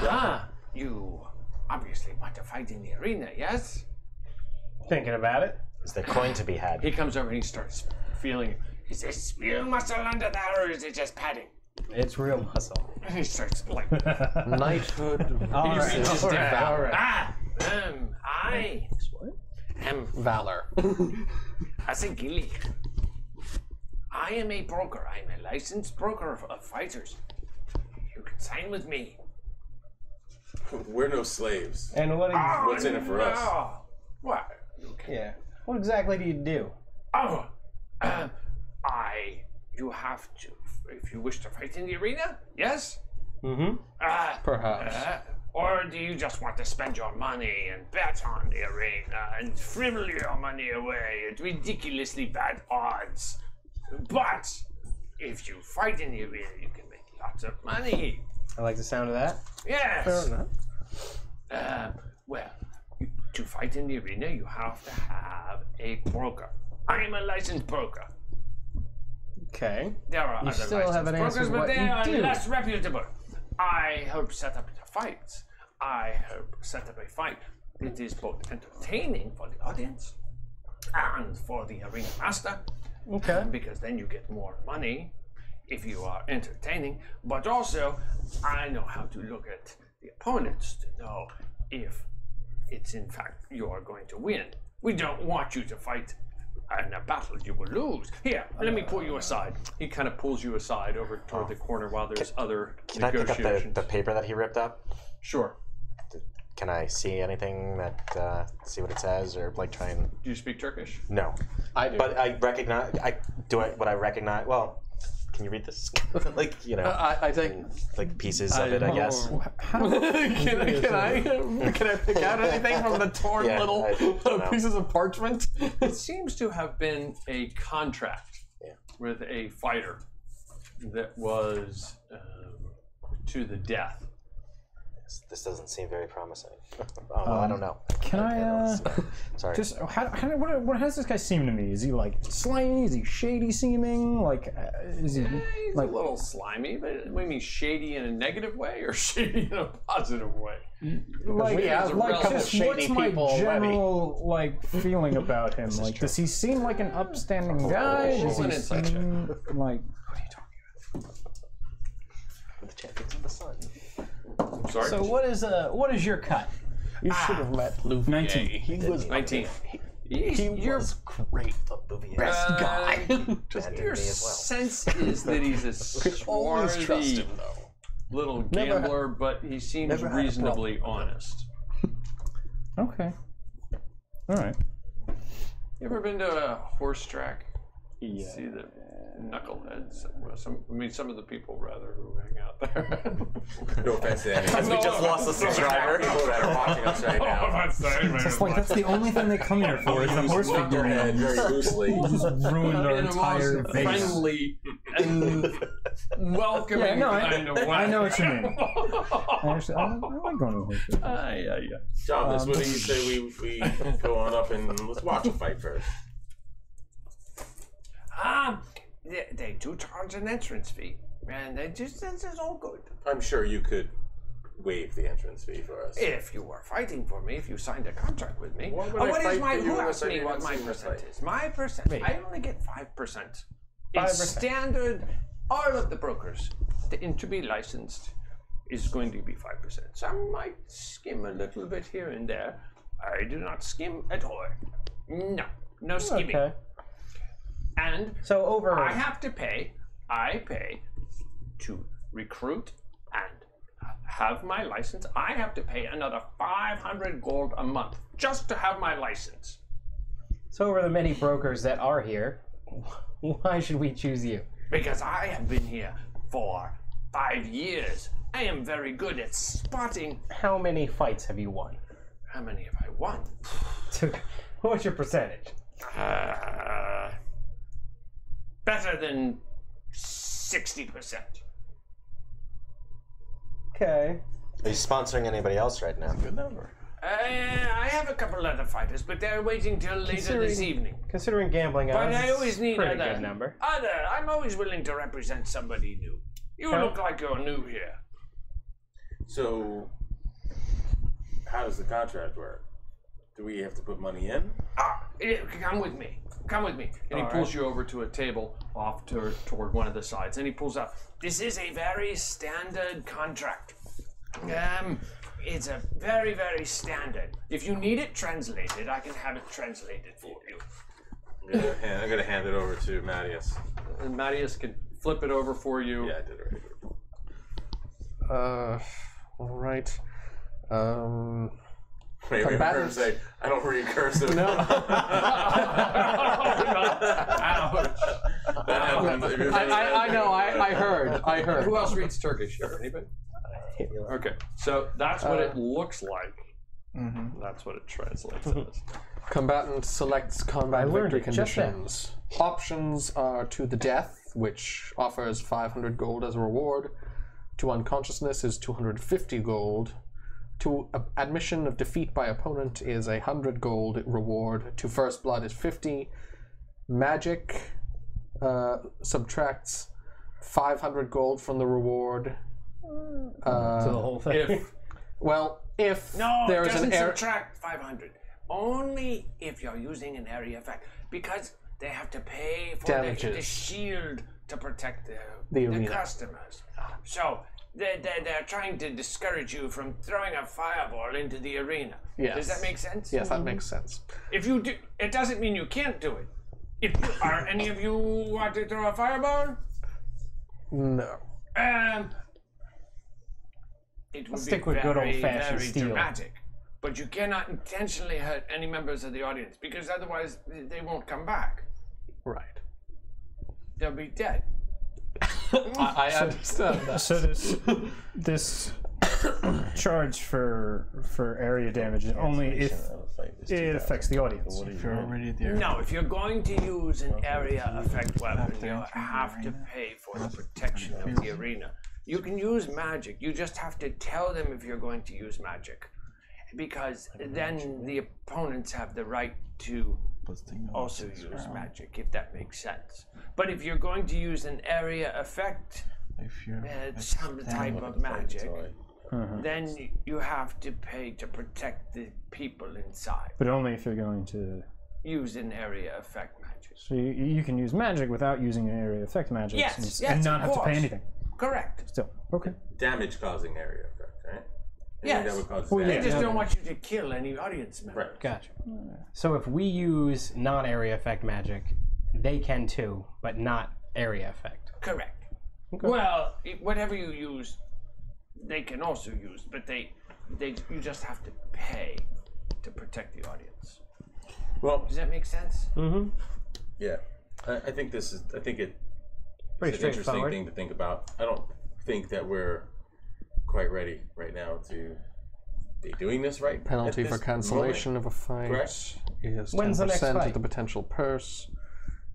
Speaker 2: You obviously want to fight in the arena, yes?
Speaker 1: Thinking about it.
Speaker 5: Is there coin to be had?
Speaker 2: He comes over and he starts feeling. Is there real muscle under there, or is it just padding?
Speaker 1: It's real muscle.
Speaker 2: And he starts like.
Speaker 9: Knighthood.
Speaker 1: All right,
Speaker 9: versus
Speaker 1: all right, all right.
Speaker 2: I am
Speaker 9: valor.
Speaker 2: Asagili. I am a broker. I'm a licensed broker of fighters. You can sign with me.
Speaker 3: we're no slaves.
Speaker 1: And
Speaker 3: What's in it for us?
Speaker 2: What?
Speaker 1: Yeah. What exactly do you do?
Speaker 2: You have to, if you wish to fight in the arena, yes?
Speaker 1: Mm-hmm.
Speaker 9: Perhaps.
Speaker 2: Or do you just want to spend your money and bet on the arena and frivel your money away at ridiculously bad odds? But if you fight in the arena, you can make lots of money.
Speaker 1: I like the sound of that.
Speaker 2: Yes.
Speaker 1: Fair enough.
Speaker 2: Well, to fight in the arena, you have to have a broker. I am a licensed broker.
Speaker 1: Okay.
Speaker 2: There are
Speaker 1: You
Speaker 2: other
Speaker 1: still haven't
Speaker 2: licensed
Speaker 1: answered
Speaker 2: brokers, but
Speaker 1: what
Speaker 2: they
Speaker 1: you
Speaker 2: are
Speaker 1: do.
Speaker 2: less reputable. I help set up the fights. I help set up a fight that is both entertaining for the audience and for the arena master.
Speaker 1: Okay.
Speaker 2: Because then you get more money if you are entertaining. But also, I know how to look at the opponents to know if it's in fact you are going to win. We don't want you to fight
Speaker 10: In a battle, you will lose. Here, let me pull you aside.
Speaker 2: He kind of pulls you aside over toward the corner while there's other
Speaker 5: Can I pick up
Speaker 2: negotiations.
Speaker 5: the paper that he ripped up?
Speaker 2: Sure.
Speaker 5: Can I see anything that see what it says, or like try and?
Speaker 2: Do you speak Turkish?
Speaker 5: No,
Speaker 9: I do.
Speaker 5: But I recognize. What I recognize? Well, can you read this? like
Speaker 9: I think
Speaker 5: like pieces of it. I guess.
Speaker 9: can I pick out anything from the torn little pieces of parchment?
Speaker 2: It seems to have been a contract with a fighter that was to the death.
Speaker 5: This doesn't seem very promising. I don't know.
Speaker 4: Can I?
Speaker 5: Sorry.
Speaker 4: Just how does this guy seem to me? Is he like slimy? Is he shady seeming? Like, is he
Speaker 2: He's
Speaker 4: like
Speaker 2: a little slimy, but what do you mean shady in a negative way or shady in a positive way?
Speaker 4: like
Speaker 9: have a couple
Speaker 4: just
Speaker 9: shady
Speaker 4: what's my
Speaker 9: people already.
Speaker 4: general like feeling about him? Like, does he seem like an upstanding guy? Does
Speaker 2: Roll an
Speaker 4: he
Speaker 2: insight check.
Speaker 4: seem like?
Speaker 5: The champions of the sun.
Speaker 2: I'm sorry.
Speaker 1: So what is your cut?
Speaker 9: You should have met Luffy.
Speaker 4: 19.
Speaker 9: He was
Speaker 2: 19.
Speaker 9: He was great. Best guy.
Speaker 5: Just
Speaker 2: Your sense is that he's a
Speaker 9: Always trust
Speaker 2: swarthy
Speaker 9: him though.
Speaker 2: little
Speaker 9: Never had-
Speaker 2: gambler, but he seems
Speaker 9: never had a
Speaker 2: reasonably honest.
Speaker 4: Okay. All right.
Speaker 2: You ever been to a horse track? Yeah. See the knuckleheads? Well, some of the people rather who hang out there.
Speaker 3: No offense to anyone.
Speaker 5: We just lost a subscriber.
Speaker 3: People that are watching us right now.
Speaker 4: It's like that's the only thing they come here for. Is the horse
Speaker 3: Your head
Speaker 4: figurine.
Speaker 3: very loosely.
Speaker 4: Just ruined our
Speaker 2: In a
Speaker 4: entire
Speaker 2: most
Speaker 4: base.
Speaker 2: friendly and welcoming kind of way.
Speaker 4: I know what you mean. Actually, I like going to a horse race.
Speaker 2: Yeah.
Speaker 3: Thomas, what do you say we go on up and let's watch a fight first?
Speaker 10: They do charge an entrance fee, and this is all good.
Speaker 3: I'm sure you could waive the entrance fee for us.
Speaker 10: If you were fighting for me, if you signed a contract with me.
Speaker 3: Why would I
Speaker 10: What is
Speaker 3: fight
Speaker 10: my?
Speaker 3: for you
Speaker 10: Who
Speaker 3: unless
Speaker 10: asked
Speaker 3: I
Speaker 10: me
Speaker 3: didn't
Speaker 10: what my
Speaker 3: see the
Speaker 10: percent
Speaker 3: fight?
Speaker 10: is? My percent.
Speaker 1: Me.
Speaker 10: I only get 5%.
Speaker 1: 5%.
Speaker 10: It's standard. All of the brokers to be licensed is going to be 5%. Some might skim a little bit here and there. I do not skim at all. No skimming.
Speaker 1: Okay.
Speaker 10: And
Speaker 1: So over.
Speaker 10: I pay to recruit and have my license. I have to pay another 500 gold a month just to have my license.
Speaker 1: So over the many brokers that are here, why should we choose you?
Speaker 10: Because I have been here for 5 years. I am very good at spotting.
Speaker 1: How many fights have you won?
Speaker 10: How many have I won?
Speaker 1: What's your percentage?
Speaker 10: Better than 60%.
Speaker 1: Okay.
Speaker 5: Are you sponsoring anybody else right now?
Speaker 6: Good number.
Speaker 10: I have a couple other fighters, but they're waiting till later this evening.
Speaker 1: Considering gambling
Speaker 10: But
Speaker 1: odds,
Speaker 10: I always need
Speaker 1: pretty
Speaker 10: other.
Speaker 1: good number.
Speaker 10: I'm always willing to represent somebody new. You
Speaker 1: Okay.
Speaker 10: look like you're new here.
Speaker 3: So, how does the contract work? Do we have to put money in?
Speaker 10: Come with me. Come with me.
Speaker 2: And he pulls you over to a table off toward one of the sides, and he pulls out.
Speaker 10: This is a very standard contract. It's a very, very standard. If you need it translated, I can have it translated for you.
Speaker 3: I'm gonna hand it over to Mattias.
Speaker 2: And Mattias can flip it over for you.
Speaker 3: Yeah, I did already.
Speaker 9: All right.
Speaker 3: Wait, I heard him say, I don't read cursive.
Speaker 9: No. I know. I heard.
Speaker 2: Who else reads Turkish here? Anybody? Okay, so that's what it looks like. That's what it translates as.
Speaker 9: Combatant selects combat
Speaker 1: I learned
Speaker 9: victory
Speaker 1: it just then.
Speaker 9: conditions. Options are to the death, which offers 500 gold as a reward. To unconsciousness is 250 gold. To admission of defeat by opponent is 100 gold reward. To first blood is 50. Magic subtracts 500 gold from the reward.
Speaker 1: To the whole thing.
Speaker 9: If
Speaker 10: No,
Speaker 9: there
Speaker 10: it
Speaker 9: is
Speaker 10: doesn't
Speaker 9: an error.
Speaker 10: subtract 500. Only if you're using an area effect, because they have to pay for the
Speaker 9: Damages.
Speaker 10: shield to protect
Speaker 9: The
Speaker 10: the
Speaker 9: arena.
Speaker 10: customers. So they're trying to discourage you from throwing a fireball into the arena.
Speaker 9: Yes.
Speaker 10: Does that make sense?
Speaker 9: Yes, that makes sense.
Speaker 10: If you do, it doesn't mean you can't do it. Are any of you want to throw a fireball?
Speaker 9: No.
Speaker 10: It would
Speaker 13: Let's
Speaker 10: be
Speaker 13: stick with good
Speaker 10: very,
Speaker 13: old-fashioned
Speaker 10: very
Speaker 13: steel.
Speaker 10: dramatic. But you cannot intentionally hurt any members of the audience because otherwise they won't come back.
Speaker 9: Right.
Speaker 10: They'll be dead.
Speaker 9: I understand that.
Speaker 4: So this charge for area damage is only if it affects the audience.
Speaker 6: If you're already there.
Speaker 10: No, if you're going to use an area effect weapon, you have to pay for the protection of the arena. You can use magic. You just have to tell them if you're going to use magic. Because then the opponents have the right to also use magic, if that makes sense. But if you're going to use an area effect, some type of magic, then you have to pay to protect the people inside.
Speaker 4: But only if you're going to
Speaker 10: use an area effect magic.
Speaker 4: So you can use magic without using an area effect magic,
Speaker 10: Yes,
Speaker 4: and not
Speaker 10: of
Speaker 4: have to pay
Speaker 10: course.
Speaker 4: anything.
Speaker 10: Correct.
Speaker 4: Still, okay.
Speaker 3: Damage causing area effect, right?
Speaker 10: Yes.
Speaker 3: That would cause
Speaker 10: They
Speaker 3: damage.
Speaker 10: just don't want you to kill any audience member.
Speaker 3: Right.
Speaker 13: Gotcha. So if we use non-area effect magic, they can too, but not area effect.
Speaker 10: Correct. Well, whatever you use, they can also use, but you just have to pay to protect the audience.
Speaker 3: Well,
Speaker 10: does that make sense?
Speaker 13: Mm-hmm.
Speaker 3: Yeah, I think it's
Speaker 13: Pretty
Speaker 3: an interesting
Speaker 13: straightforward.
Speaker 3: thing to think about. I don't think that we're quite ready right now to be doing this right.
Speaker 9: Penalty
Speaker 3: at
Speaker 9: for
Speaker 3: this
Speaker 9: cancellation
Speaker 3: moment.
Speaker 9: of a fight
Speaker 3: Correct.
Speaker 9: is
Speaker 13: When's the next
Speaker 9: 10%
Speaker 13: fight?
Speaker 9: of the potential purse.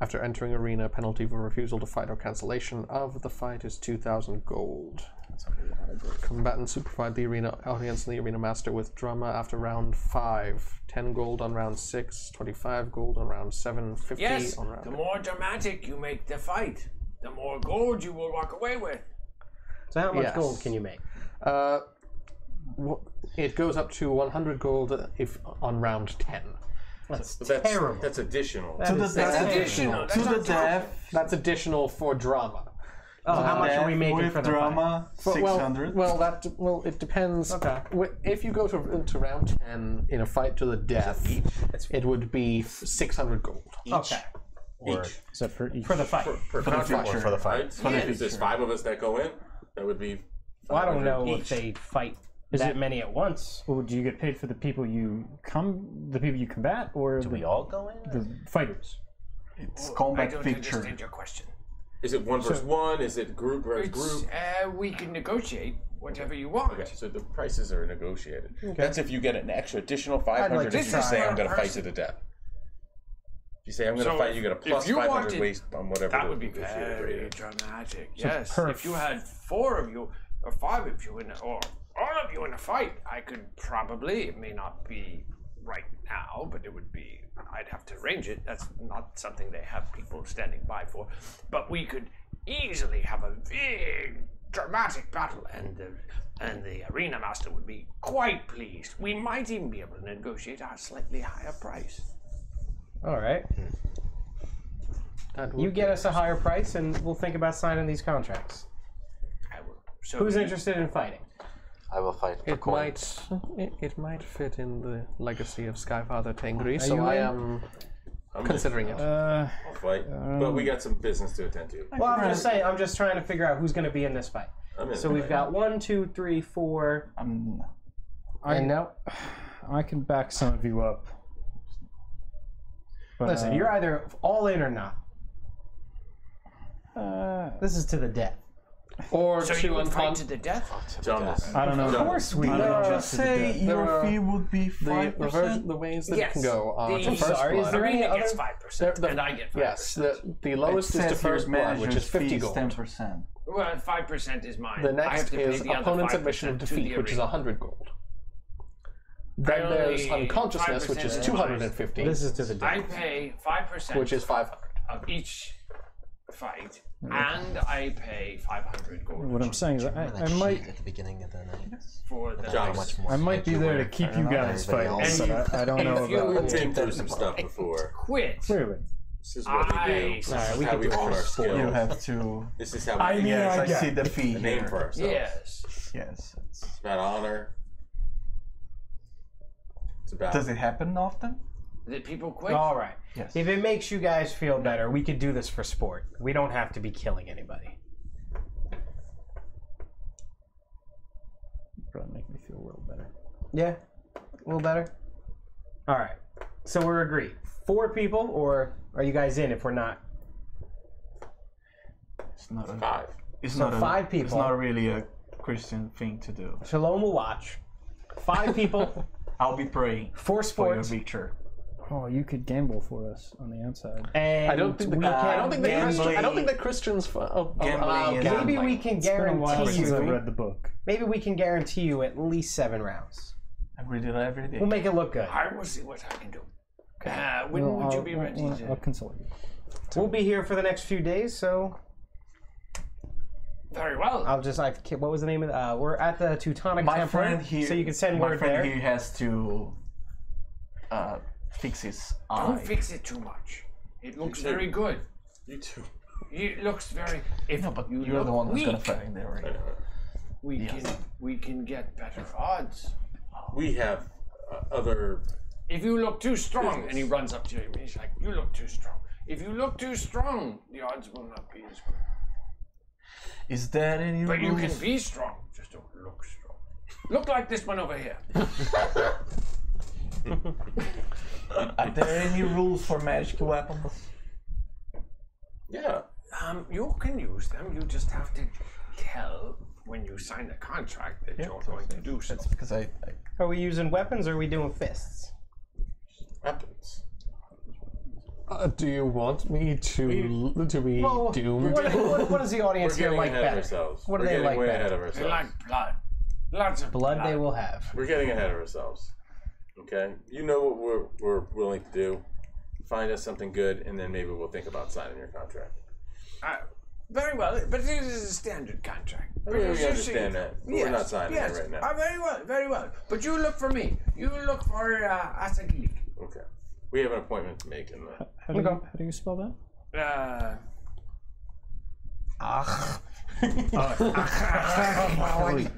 Speaker 9: After entering arena, penalty for refusal to fight or cancellation of the fight is 2,000 gold. Combatants who provide the arena audience and the arena master with drama after round 5. 10 gold on round 6, 25 gold on round 7, 50
Speaker 10: Yes,
Speaker 9: on round
Speaker 10: the more dramatic you make the fight, the more gold you will walk away with.
Speaker 13: So how much
Speaker 9: Yes.
Speaker 13: gold can you make?
Speaker 9: It goes up to 100 gold if on round 10.
Speaker 13: That's
Speaker 3: terrible. That's additional.
Speaker 6: To the death. To the death.
Speaker 9: That's additional for drama.
Speaker 13: Oh, how much are we making
Speaker 6: with
Speaker 13: for the
Speaker 6: drama?
Speaker 13: fight?
Speaker 6: 600.
Speaker 9: Well, it depends. Okay. If you go to round 10 in a fight to the death, it would be 600 gold.
Speaker 13: Okay.
Speaker 3: Each.
Speaker 4: Is that for each?
Speaker 13: For the fight.
Speaker 3: For the
Speaker 5: future. For the fight.
Speaker 3: Right? So if there's 5 of us that go in, that would be.
Speaker 13: Well, I don't know if
Speaker 3: each.
Speaker 13: they fight
Speaker 4: Is
Speaker 13: that
Speaker 4: it-
Speaker 13: many at once.
Speaker 4: Well, do you get paid for the people you combat, or
Speaker 5: Do we all go in?
Speaker 4: the fighters?
Speaker 6: It's
Speaker 10: I
Speaker 6: combat
Speaker 10: don't
Speaker 6: picture.
Speaker 10: understand your question.
Speaker 3: Is it 1 versus 1? Is it group versus group?
Speaker 10: We can negotiate whatever you want.
Speaker 3: Okay, so the prices are negotiated.
Speaker 13: Okay.
Speaker 3: That's if you get an extra additional 500
Speaker 13: like to
Speaker 3: if you
Speaker 13: try.
Speaker 3: say I'm going to fight
Speaker 10: Person.
Speaker 3: to the death. If you say I'm going to
Speaker 10: So
Speaker 3: fight, you get a plus
Speaker 10: if you
Speaker 3: 500
Speaker 10: wanted-
Speaker 3: waste on whatever.
Speaker 10: That
Speaker 3: the
Speaker 10: would be
Speaker 3: negotiated rate
Speaker 10: very
Speaker 3: is.
Speaker 10: dramatic.
Speaker 4: So
Speaker 10: Yes.
Speaker 4: per
Speaker 10: If you had 4 of you or 5 of you or all of you in a fight, I could probably. It may not be right now, but it would be. I'd have to arrange it. That's not something they have people standing by for. But we could easily have a big dramatic battle, and the arena master would be quite pleased. We might even be able to negotiate a slightly higher price.
Speaker 13: All right.
Speaker 9: That
Speaker 13: You
Speaker 9: would
Speaker 13: get
Speaker 9: be-
Speaker 13: us a higher price, and we'll think about signing these contracts.
Speaker 10: I will. So
Speaker 13: Who's
Speaker 10: you-
Speaker 13: interested in fighting?
Speaker 5: I will fight for coin.
Speaker 9: It might fit in the legacy of Skyfather Tengri,
Speaker 13: Are
Speaker 9: so
Speaker 13: you
Speaker 9: I
Speaker 13: in?
Speaker 9: am
Speaker 3: I'm
Speaker 9: considering it.
Speaker 3: I'll fight, but we got some business to attend to.
Speaker 13: Well, I'm just saying. I'm just trying to figure out who's going to be in this fight.
Speaker 3: I'm in.
Speaker 13: So we've got 1, 2, 3, 4.
Speaker 4: I
Speaker 13: know.
Speaker 4: I can back some of you up. But,
Speaker 13: Listen, you're either all in or not. This is to the death.
Speaker 9: Or
Speaker 10: So you would fight to the death?
Speaker 3: Jonas.
Speaker 4: I don't know.
Speaker 13: Of course we
Speaker 6: No,
Speaker 13: would.
Speaker 6: say your fee would be 5%.
Speaker 9: The ways that
Speaker 10: Yes.
Speaker 9: it can go are
Speaker 10: The-
Speaker 9: to first
Speaker 13: sorry, is
Speaker 9: blood.
Speaker 13: there any
Speaker 10: Arena gets
Speaker 13: other-
Speaker 10: 5%,
Speaker 9: the-
Speaker 10: and I get 5%.
Speaker 9: Yes, the lowest
Speaker 6: It
Speaker 9: is to
Speaker 6: says your
Speaker 9: first blood, which is
Speaker 6: manager's
Speaker 9: 50
Speaker 6: fee is
Speaker 9: gold.
Speaker 6: 10%.
Speaker 10: Well, 5% is mine.
Speaker 9: The
Speaker 10: I have
Speaker 9: next
Speaker 10: to pay
Speaker 9: is
Speaker 10: the other
Speaker 9: opponent's
Speaker 10: 5%
Speaker 9: admission of
Speaker 10: to
Speaker 9: defeat,
Speaker 10: the
Speaker 9: which is
Speaker 10: arena.
Speaker 9: 100 gold. Then
Speaker 10: only-
Speaker 9: there's unconsciousness, which is
Speaker 10: 5%
Speaker 9: 250,
Speaker 13: This is to the
Speaker 10: I
Speaker 13: death.
Speaker 10: pay 5%
Speaker 9: which is 500.
Speaker 10: of each fight, and I pay 500 gold
Speaker 4: What I'm saying is, I might,
Speaker 5: at the beginning of the night.
Speaker 10: for the
Speaker 3: Jonas.
Speaker 10: next.
Speaker 4: I might be there to keep you guys fighting, but I don't know
Speaker 10: if you
Speaker 4: about.
Speaker 3: We've been through some stuff before.
Speaker 10: Quit.
Speaker 4: Clearly.
Speaker 3: This is what we do. This
Speaker 10: Alright,
Speaker 3: is
Speaker 13: we
Speaker 3: how
Speaker 13: can
Speaker 3: we
Speaker 13: do
Speaker 3: hone our
Speaker 13: this.
Speaker 3: skills.
Speaker 6: You have to.
Speaker 3: This is how
Speaker 4: I
Speaker 3: we
Speaker 4: mean,
Speaker 6: Yes, I
Speaker 4: get
Speaker 6: see the fee
Speaker 3: the name
Speaker 6: here.
Speaker 3: for ourselves.
Speaker 10: Yes.
Speaker 6: Yes.
Speaker 3: It's about honor. It's about.
Speaker 6: Does it happen often?
Speaker 10: That people quit?
Speaker 13: All right.
Speaker 6: Yes.
Speaker 13: If it makes you guys feel better, we could do this for sport. We don't have to be killing anybody.
Speaker 4: Probably make me feel a little better.
Speaker 13: Yeah, a little better. All right. So we're agreed. 4 people, or are you guys in if we're not?
Speaker 6: It's not a,
Speaker 3: 5.
Speaker 6: It's
Speaker 13: So
Speaker 6: not
Speaker 13: 5 people.
Speaker 6: It's not really a Christian thing to do.
Speaker 13: Shalom will watch. 5 people.
Speaker 6: I'll be praying
Speaker 13: 4
Speaker 6: for your
Speaker 13: sports.
Speaker 6: victory.
Speaker 4: Oh, you could gamble for us on the outside.
Speaker 13: And
Speaker 9: I don't think the Christians.
Speaker 13: maybe we can
Speaker 4: It's been a while
Speaker 13: guarantee
Speaker 4: since I
Speaker 13: you.
Speaker 4: read the book.
Speaker 13: Maybe we can guarantee you at least 7 rounds.
Speaker 6: I read it every day.
Speaker 13: We'll make it look good.
Speaker 10: I will see what I can do. When
Speaker 4: Well,
Speaker 10: would you be ready?
Speaker 4: I'll consult you.
Speaker 13: We'll be here for the next few days, so
Speaker 10: Very well.
Speaker 13: I'll just. What was the name of? We're at the Teutonic
Speaker 6: My
Speaker 13: Temple,
Speaker 6: friend here.
Speaker 13: so you can send
Speaker 6: my
Speaker 13: word
Speaker 6: friend
Speaker 13: there.
Speaker 6: here has to fix his eye.
Speaker 10: Don't fix it too much. It looks very good.
Speaker 3: You too.
Speaker 10: It looks very. If
Speaker 6: No, but
Speaker 10: you
Speaker 6: you're
Speaker 10: look
Speaker 6: the one who's gonna
Speaker 10: weak,
Speaker 6: fight in there, right?
Speaker 10: we can get better odds.
Speaker 3: We have other.
Speaker 10: If you look too strong,
Speaker 3: Business.
Speaker 10: and he runs up to you, and he's like, "You look too strong." If you look too strong, the odds will not be as good.
Speaker 6: Is there any
Speaker 10: But you
Speaker 6: rules?
Speaker 10: can be strong, just don't look strong. Look like this one over here.
Speaker 6: Are there any rules for magic weapons?
Speaker 3: Yeah.
Speaker 10: You can use them. You just have to tell when you sign the contract that you're going to do so.
Speaker 6: That's because I
Speaker 13: Are we using weapons or are we doing fists?
Speaker 3: Weapons.
Speaker 9: Do you want me to? Do we
Speaker 13: Well,
Speaker 9: doom?
Speaker 13: what does the audience
Speaker 3: We're
Speaker 13: here
Speaker 3: getting
Speaker 13: like
Speaker 3: ahead of
Speaker 13: better?
Speaker 3: ourselves.
Speaker 13: What do
Speaker 3: We're
Speaker 13: they
Speaker 3: getting
Speaker 13: like
Speaker 3: way
Speaker 13: better?
Speaker 3: ahead of
Speaker 10: They
Speaker 3: ourselves.
Speaker 10: like blood. Lots of
Speaker 13: Blood they will have.
Speaker 3: We're getting ahead of ourselves. Okay? You know what we're willing to do. Find us something good, and then maybe we'll think about signing your contract.
Speaker 10: Very well, but it is a standard contract.
Speaker 3: I mean, we understand that, but we're not signing it right now.
Speaker 10: Very well, very well. But you look for me. You look for Asagili.
Speaker 3: Okay. We have an appointment to make in the...
Speaker 4: How do you spell that?
Speaker 5: Ahmed.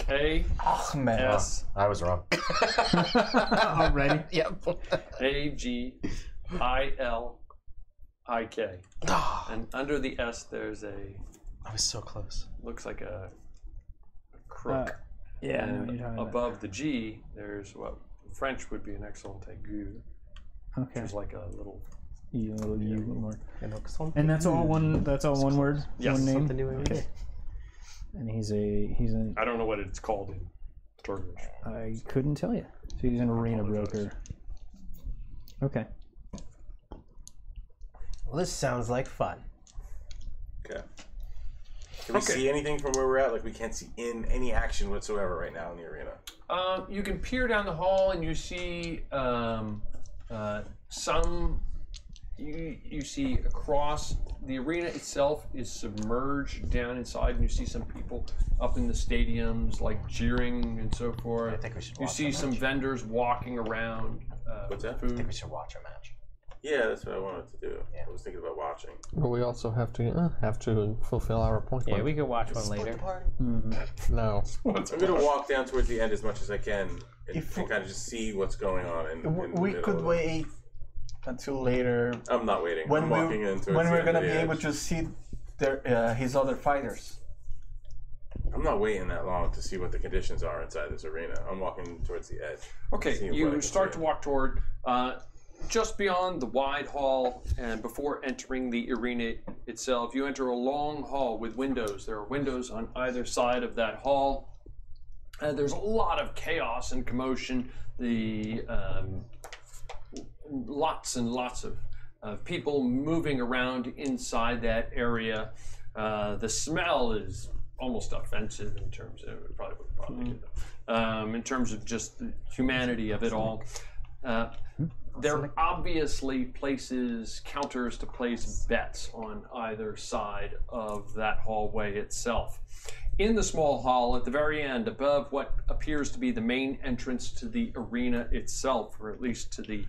Speaker 2: A-S.
Speaker 5: I was wrong.
Speaker 13: Already?
Speaker 5: Yep.
Speaker 2: A-G-I-L-I-K. And under the S, there's a...
Speaker 5: I was so close.
Speaker 2: Looks like a crook.
Speaker 4: Yeah, I know what
Speaker 2: And
Speaker 4: you're talking about.
Speaker 2: above the G, there's what French would be an excellent aigu,
Speaker 4: Okay.
Speaker 2: which is like a little...
Speaker 4: You little you more.
Speaker 13: And
Speaker 4: And that's all one. That's all one word.
Speaker 2: Yes.
Speaker 4: One name.
Speaker 13: Something new every
Speaker 4: Okay.
Speaker 13: day.
Speaker 4: And he's a.
Speaker 2: I don't know what it's called in Turkish.
Speaker 4: I couldn't tell you. So he's an arena broker. Okay.
Speaker 13: Well, this sounds like fun.
Speaker 3: Okay. Can we see anything from where we're at? Like, we can't see in any action whatsoever right now in the arena.
Speaker 2: You can peer down the hall and you see some. You see across the arena itself is submerged down inside, and you see some people up in the stadiums, like cheering and so forth.
Speaker 5: I think we should
Speaker 2: You
Speaker 5: watch
Speaker 2: see
Speaker 5: the
Speaker 2: some
Speaker 5: match.
Speaker 2: vendors walking around.
Speaker 3: What's that?
Speaker 5: I think
Speaker 2: Food.
Speaker 5: we should watch a match.
Speaker 3: Yeah, that's what I wanted to do. I was thinking about watching.
Speaker 9: But we also have to fulfill our appointment.
Speaker 13: Yeah, we could watch one later.
Speaker 9: No.
Speaker 3: I'm going to walk down towards the end as much as I can and kind of just see what's going on. In the
Speaker 6: we
Speaker 3: middle
Speaker 6: could
Speaker 3: of it.
Speaker 6: wait until later.
Speaker 3: I'm not waiting.
Speaker 6: When
Speaker 3: I'm walking in towards
Speaker 6: when
Speaker 3: the
Speaker 6: we're
Speaker 3: end of
Speaker 6: gonna
Speaker 3: the
Speaker 6: be able
Speaker 3: edge.
Speaker 6: to see his other fighters.
Speaker 3: I'm not waiting that long to see what the conditions are inside this arena. I'm walking towards the edge.
Speaker 2: Okay,
Speaker 3: seeing what I
Speaker 2: you
Speaker 3: can
Speaker 2: start
Speaker 3: see.
Speaker 2: to walk toward just beyond the wide hall, and before entering the arena itself, you enter a long hall with windows. There are windows on either side of that hall. There's a lot of chaos and commotion. Lots and lots of people moving around inside that area. The smell is almost offensive in terms of in terms of just the humanity of it all. There are obviously counters to place bets on either side of that hallway itself. In the small hall at the very end, above what appears to be the main entrance to the arena itself, or at least to the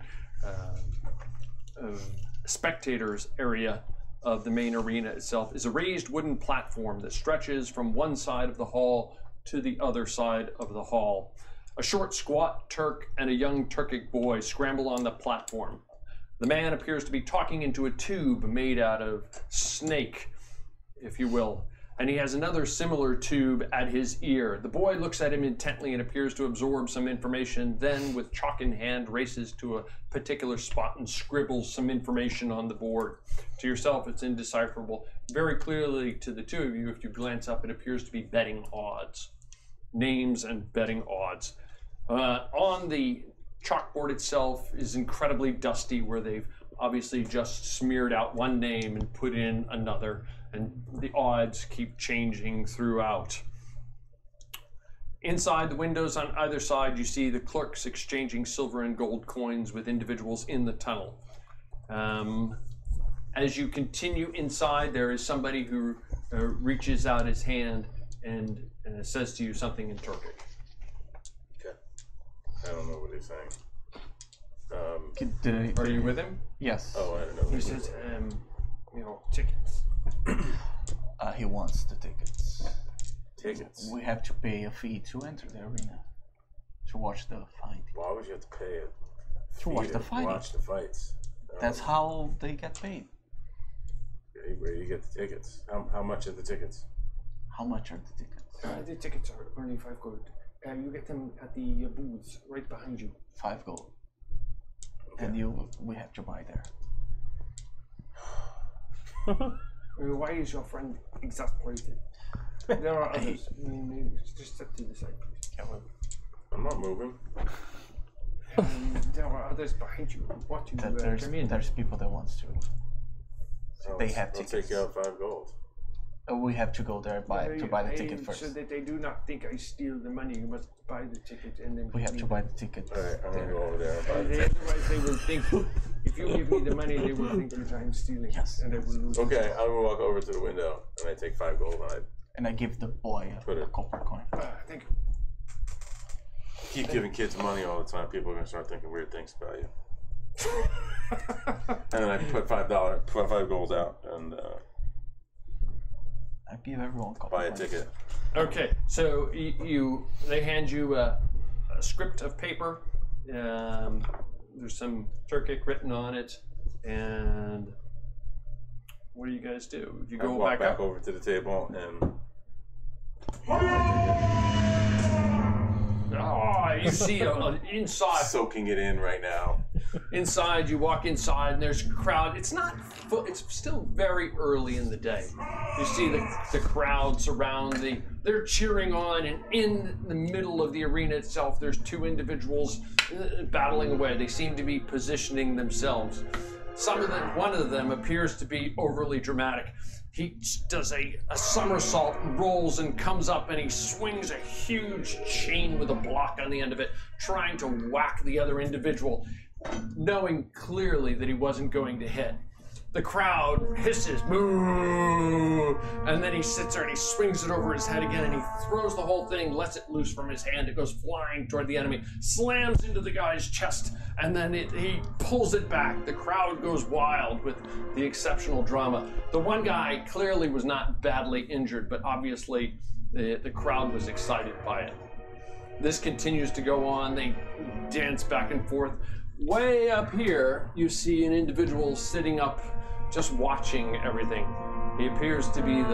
Speaker 2: spectators area of the main arena itself, is a raised wooden platform that stretches from one side of the hall to the other side of the hall. A short, squat Turk and a young Turkic boy scramble on the platform. The man appears to be talking into a tube made out of snake, if you will, and he has another similar tube at his ear. The boy looks at him intently and appears to absorb some information, then with chalk in hand races to a particular spot and scribbles some information on the board. To yourself, it's indecipherable. Very clearly to the two of you, if you glance up, it appears to be betting odds. Names and betting odds. On the chalkboard itself is incredibly dusty, where they've obviously just smeared out one name and put in another, and the odds keep changing throughout. Inside the windows on either side, you see the clerks exchanging silver and gold coins with individuals in the tunnel. As you continue inside, there is somebody who reaches out his hand and says to you something in Turkic.
Speaker 3: Okay. I don't know what he's saying.
Speaker 2: Are you with him?
Speaker 6: Yes.
Speaker 3: Oh, I don't know.
Speaker 10: He says, tickets.
Speaker 6: He wants the tickets.
Speaker 3: Tickets?
Speaker 6: We have to pay a fee to enter the arena. To watch the fight.
Speaker 3: Why would you have to pay it?
Speaker 6: To watch the fight.
Speaker 3: Watch the fights.
Speaker 6: That's how they get paid.
Speaker 3: Where do you get the tickets? How much are the tickets?
Speaker 6: How much are the tickets?
Speaker 10: The tickets are only 5 gold. You get them at the booths right behind you.
Speaker 6: 5 gold.
Speaker 3: Okay.
Speaker 6: And we have to buy there.
Speaker 10: Why is your friend exasperated? There are others. Just step to the side, please.
Speaker 3: I'm not moving.
Speaker 10: There are others behind you. What you come in?
Speaker 6: There's people that wants to. They have
Speaker 3: I'll
Speaker 6: tickets.
Speaker 3: take you out 5 gold.
Speaker 6: We have to go there to buy the ticket first.
Speaker 10: So that they do not think I steal the money, you must buy the ticket and then.
Speaker 6: We have to buy the ticket.
Speaker 3: Alright, I'm gonna go over there and buy the ticket.
Speaker 10: Otherwise, they will think if you give me the money, they will think that I'm stealing.
Speaker 6: Yes.
Speaker 10: And they will lose.
Speaker 3: Okay, I'm gonna walk over to the window and I take 5 gold and
Speaker 6: I give the boy a copper coin.
Speaker 10: Thank you.
Speaker 3: keep giving kids money all the time. People are gonna start thinking weird things about you. And then I put $5 gold out and
Speaker 6: I give everyone a
Speaker 3: buy a ticket.
Speaker 2: Okay, so they hand you a script of paper. There's some Turkic written on it, and what do you guys do? You go
Speaker 3: walk back
Speaker 2: up
Speaker 3: over to the table and.
Speaker 2: Oh, you see inside.
Speaker 3: Soaking it in right now.
Speaker 2: Inside, you walk inside, and there's a crowd. It's not full, it's still very early in the day. You see the crowd surround they're cheering on, and in the middle of the arena itself, there's two individuals battling away. They seem to be positioning themselves. One of them appears to be overly dramatic. He does a somersault and rolls and comes up, and he swings a huge chain with a block on the end of it, trying to whack the other individual, knowing clearly that he wasn't going to hit. The crowd hisses, "Boo!" And then he sits there and he swings it over his head again, and he throws the whole thing, lets it loose from his hand. It goes flying toward the enemy, slams into the guy's chest, and then he pulls it back. The crowd goes wild with the exceptional drama. The one guy clearly was not badly injured, but obviously the crowd was excited by it. This continues to go on. They dance back and forth. Way up here, you see an individual sitting up, just watching everything. He appears to be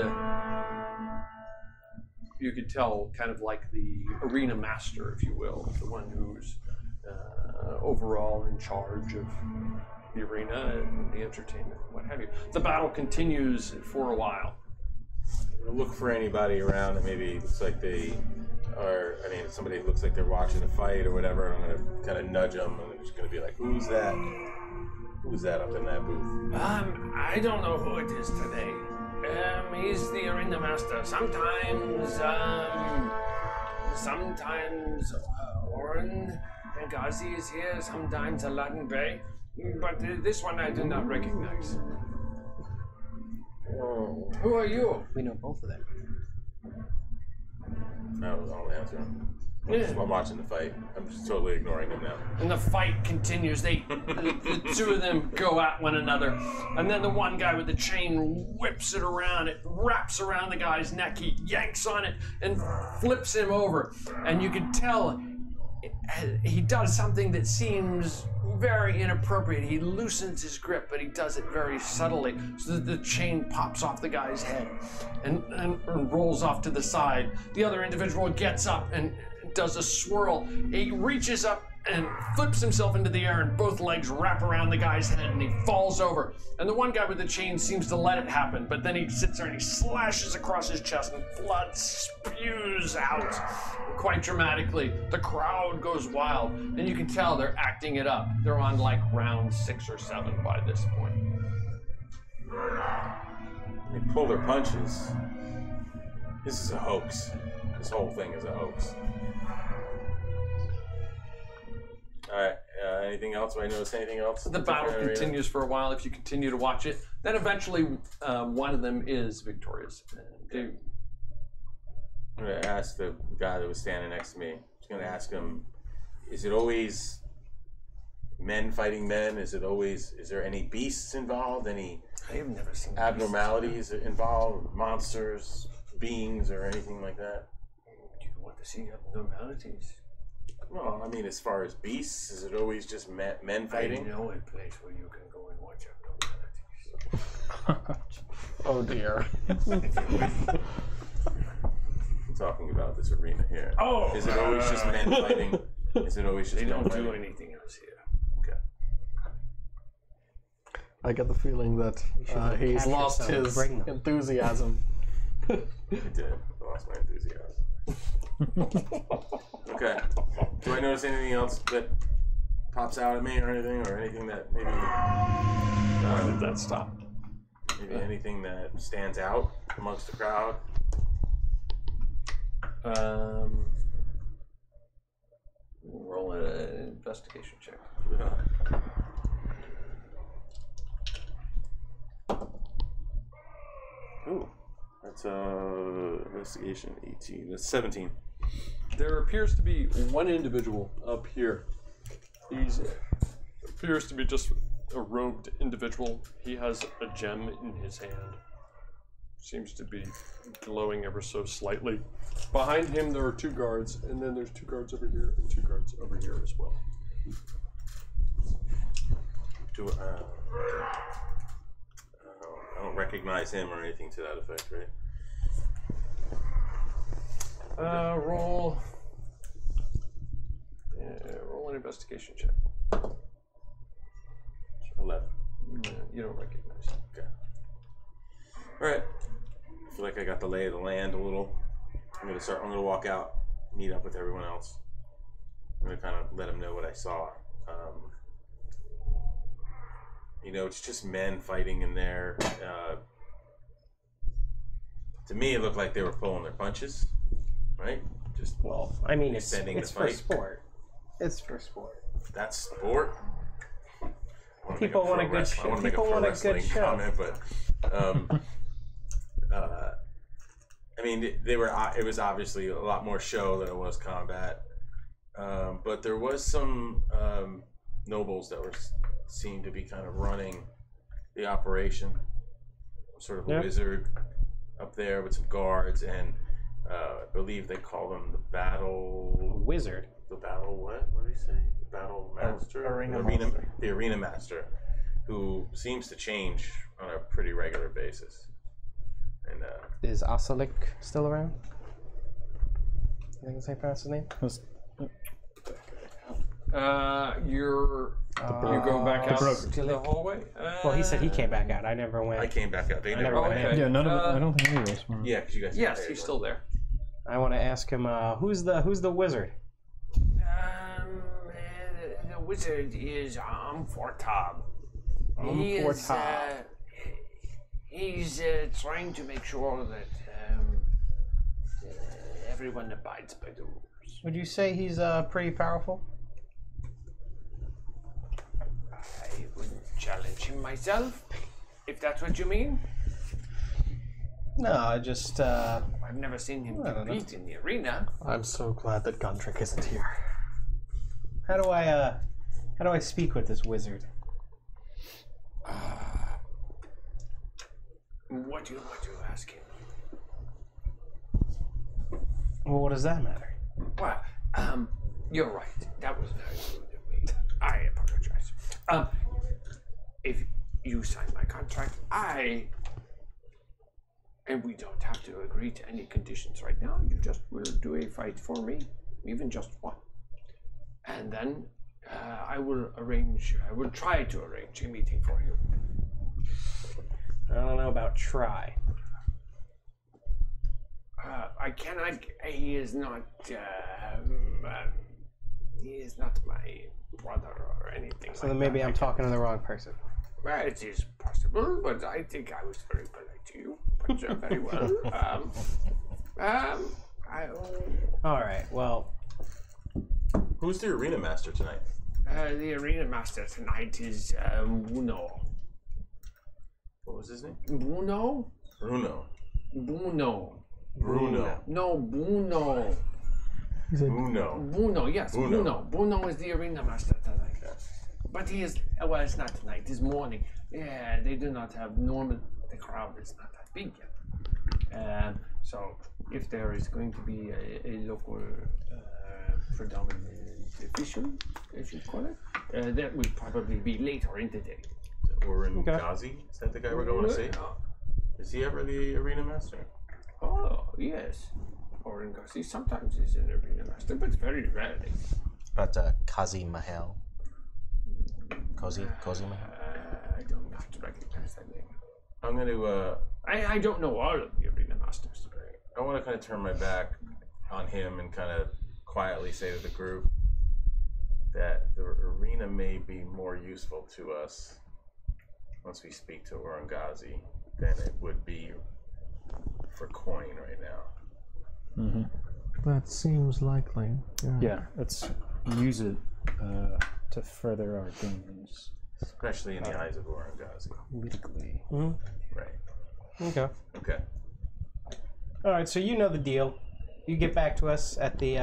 Speaker 2: you could tell, kind of like the arena master, if you will, the one who's overall in charge of the arena and the entertainment, what have you. The battle continues for a while.
Speaker 3: Look for anybody around that maybe looks like they are, somebody who looks like they're watching a fight or whatever. I'm going to kind of nudge them, and I'm just going to be like, who's that? Who's that up in that booth?
Speaker 10: I don't know who it is today. He's the arena master. Sometimes Oren Benghazi is here, sometimes Aladdin Bey. But this one I do not recognize.
Speaker 3: Oh.
Speaker 10: Who are you?
Speaker 13: We know both of them.
Speaker 3: That was all the answer. I'm watching the fight. I'm just totally ignoring them now.
Speaker 2: And the fight continues. The two of them go at one another. And then the one guy with the chain whips it around. It wraps around the guy's neck. He yanks on it and flips him over. And you can tell
Speaker 10: he does something that seems very inappropriate. He loosens his grip, but he does it very subtly, so that the chain pops off the guy's head and rolls off to the side. The other individual gets up and does a swirl. He reaches up and flips himself into the air, and both legs wrap around the guy's head, and he falls over. And the one guy with the chain seems to let it happen, but then he sits there and he slashes across his chest, and blood spews out quite dramatically. The crowd goes wild, and you can tell they're acting it up. They're on like round 6 or 7 by this point.
Speaker 3: They pull their punches. This is a hoax. This whole thing is a hoax. Alright, anything else? Do I notice anything else?
Speaker 2: The battle continues for a while if you continue to watch it. Then eventually one of them is victorious.
Speaker 3: I'm going to ask the guy that was standing next to me. I'm going to ask him, is it always men fighting men? Is there any beasts involved? Any
Speaker 10: I have never seen
Speaker 3: abnormalities involved? Monsters, beings, or anything like that?
Speaker 10: Do you want to see abnormalities?
Speaker 3: Well, I mean, as far as beasts, is it always just men fighting?
Speaker 10: I know a place where you can go and watch abnormalities.
Speaker 9: Oh dear.
Speaker 3: I'm talking about this arena here.
Speaker 10: Oh!
Speaker 3: Is it always just men fighting? Is it always just
Speaker 10: They
Speaker 3: men
Speaker 10: don't
Speaker 3: fighting?
Speaker 10: do anything else here.
Speaker 3: Okay.
Speaker 9: I get the feeling that he's lost his enthusiasm.
Speaker 3: I did. I lost my enthusiasm. Okay. Do I notice anything else that pops out at me or anything that maybe...
Speaker 2: Why did that stop?
Speaker 3: Maybe anything that stands out amongst the crowd?
Speaker 2: Roll an investigation check.
Speaker 3: Ooh, that's investigation 18. That's 17.
Speaker 2: There appears to be one individual up here. He appears to be just a robed individual. He has a gem in his hand. Seems to be glowing ever so slightly. Behind him there are 2 guards, and then there's 2 guards over here and 2 guards over here as well.
Speaker 3: I don't recognize him or anything to that effect, right?
Speaker 2: Roll an investigation check.
Speaker 3: 11.
Speaker 2: You don't recognize him.
Speaker 3: Okay. Alright. I feel like I got the lay of the land a little. I'm gonna walk out, meet up with everyone else. I'm gonna kind of let them know what I saw. It's just men fighting in there. To me, it looked like they were pulling their punches, right? Just
Speaker 13: I mean, it's
Speaker 3: the
Speaker 13: for
Speaker 3: fight.
Speaker 13: sport. It's for sport.
Speaker 3: That's sport.
Speaker 13: People want a good show.
Speaker 3: I want to make a pro wrestling comment, but I mean, it was obviously a lot more show than it was combat. But there was some nobles that seemed to be kind of running the operation. Sort of a wizard up there with some guards, and I believe they call them the battle
Speaker 13: wizard.
Speaker 3: The battle what? What did he say? The battle master. The arena master, who seems to change on a pretty regular basis. And
Speaker 13: is Asalik still around? I think that's how you pronounce his name.
Speaker 2: You go back out to the hallway?
Speaker 13: Well, he said he came back out. I never went.
Speaker 3: I came back out. They never
Speaker 13: went in.
Speaker 4: Yeah, none of I don't think any of us were.
Speaker 3: Yeah, because you guys.
Speaker 2: Yes, he's still there.
Speaker 13: I want to ask him, who's the wizard?
Speaker 10: The wizard is Umfortab. He's trying to make sure that everyone abides by the rules.
Speaker 13: Would you say he's pretty powerful?
Speaker 10: I wouldn't challenge him myself, if that's what you mean.
Speaker 13: No, I just
Speaker 10: I've never seen him compete in the arena.
Speaker 9: I'm so glad that Gundrick isn't here.
Speaker 13: How do I speak with this wizard?
Speaker 10: What do you want to ask him?
Speaker 13: Well, what does that matter?
Speaker 10: Well, You're right. That was very rude of me. I apologize. If you sign my contract, and we don't have to agree to any conditions right now. You just will do a fight for me, even just one. And then I will try to arrange a meeting for you.
Speaker 13: I don't know about try.
Speaker 10: I cannot. He is not my brother or anything.
Speaker 13: So then maybe I'm talking to the wrong person.
Speaker 10: Well, it is possible, but I think I was very polite to you. But very well.
Speaker 13: All right. Well,
Speaker 3: who's the arena master tonight?
Speaker 10: The arena master tonight is Bruno.
Speaker 3: What was his name?
Speaker 10: Bruno.
Speaker 3: Bruno.
Speaker 10: Bruno.
Speaker 3: Bruno.
Speaker 10: No, Bruno.
Speaker 3: Bruno.
Speaker 10: Bruno, yes, Bruno. Bruno is the arena master tonight. But he is, well, it's not tonight, it's morning. Yeah, they do not have normal, the crowd is not that big yet. So, if there is going to be a local predominant official, as you call it, that will probably be later in the day.
Speaker 3: Oren Ghazi? Is that the guy we're going to see? Is he ever the arena master?
Speaker 10: Oh, yes. Oren Ghazi sometimes is an arena master, but very rarely.
Speaker 5: But Kazi Mahal. Cozy Mahal?
Speaker 10: I don't have to recognize that name.
Speaker 3: I'm going to...
Speaker 10: I don't know all of the arena masters.
Speaker 3: I want to kind of turn my back on him and kind of quietly say to the group that the arena may be more useful to us once we speak to Oren Ghazi than it would be for coin right now.
Speaker 4: Mm-hmm.
Speaker 9: That seems likely.
Speaker 4: Yeah, let's use it to further our gains.
Speaker 3: Especially in the eyes of Oren Ghazi.
Speaker 4: Politically.
Speaker 13: Mm-hmm.
Speaker 3: Right.
Speaker 13: Okay.
Speaker 3: Okay.
Speaker 13: All right. So you know the deal. You get back to us at the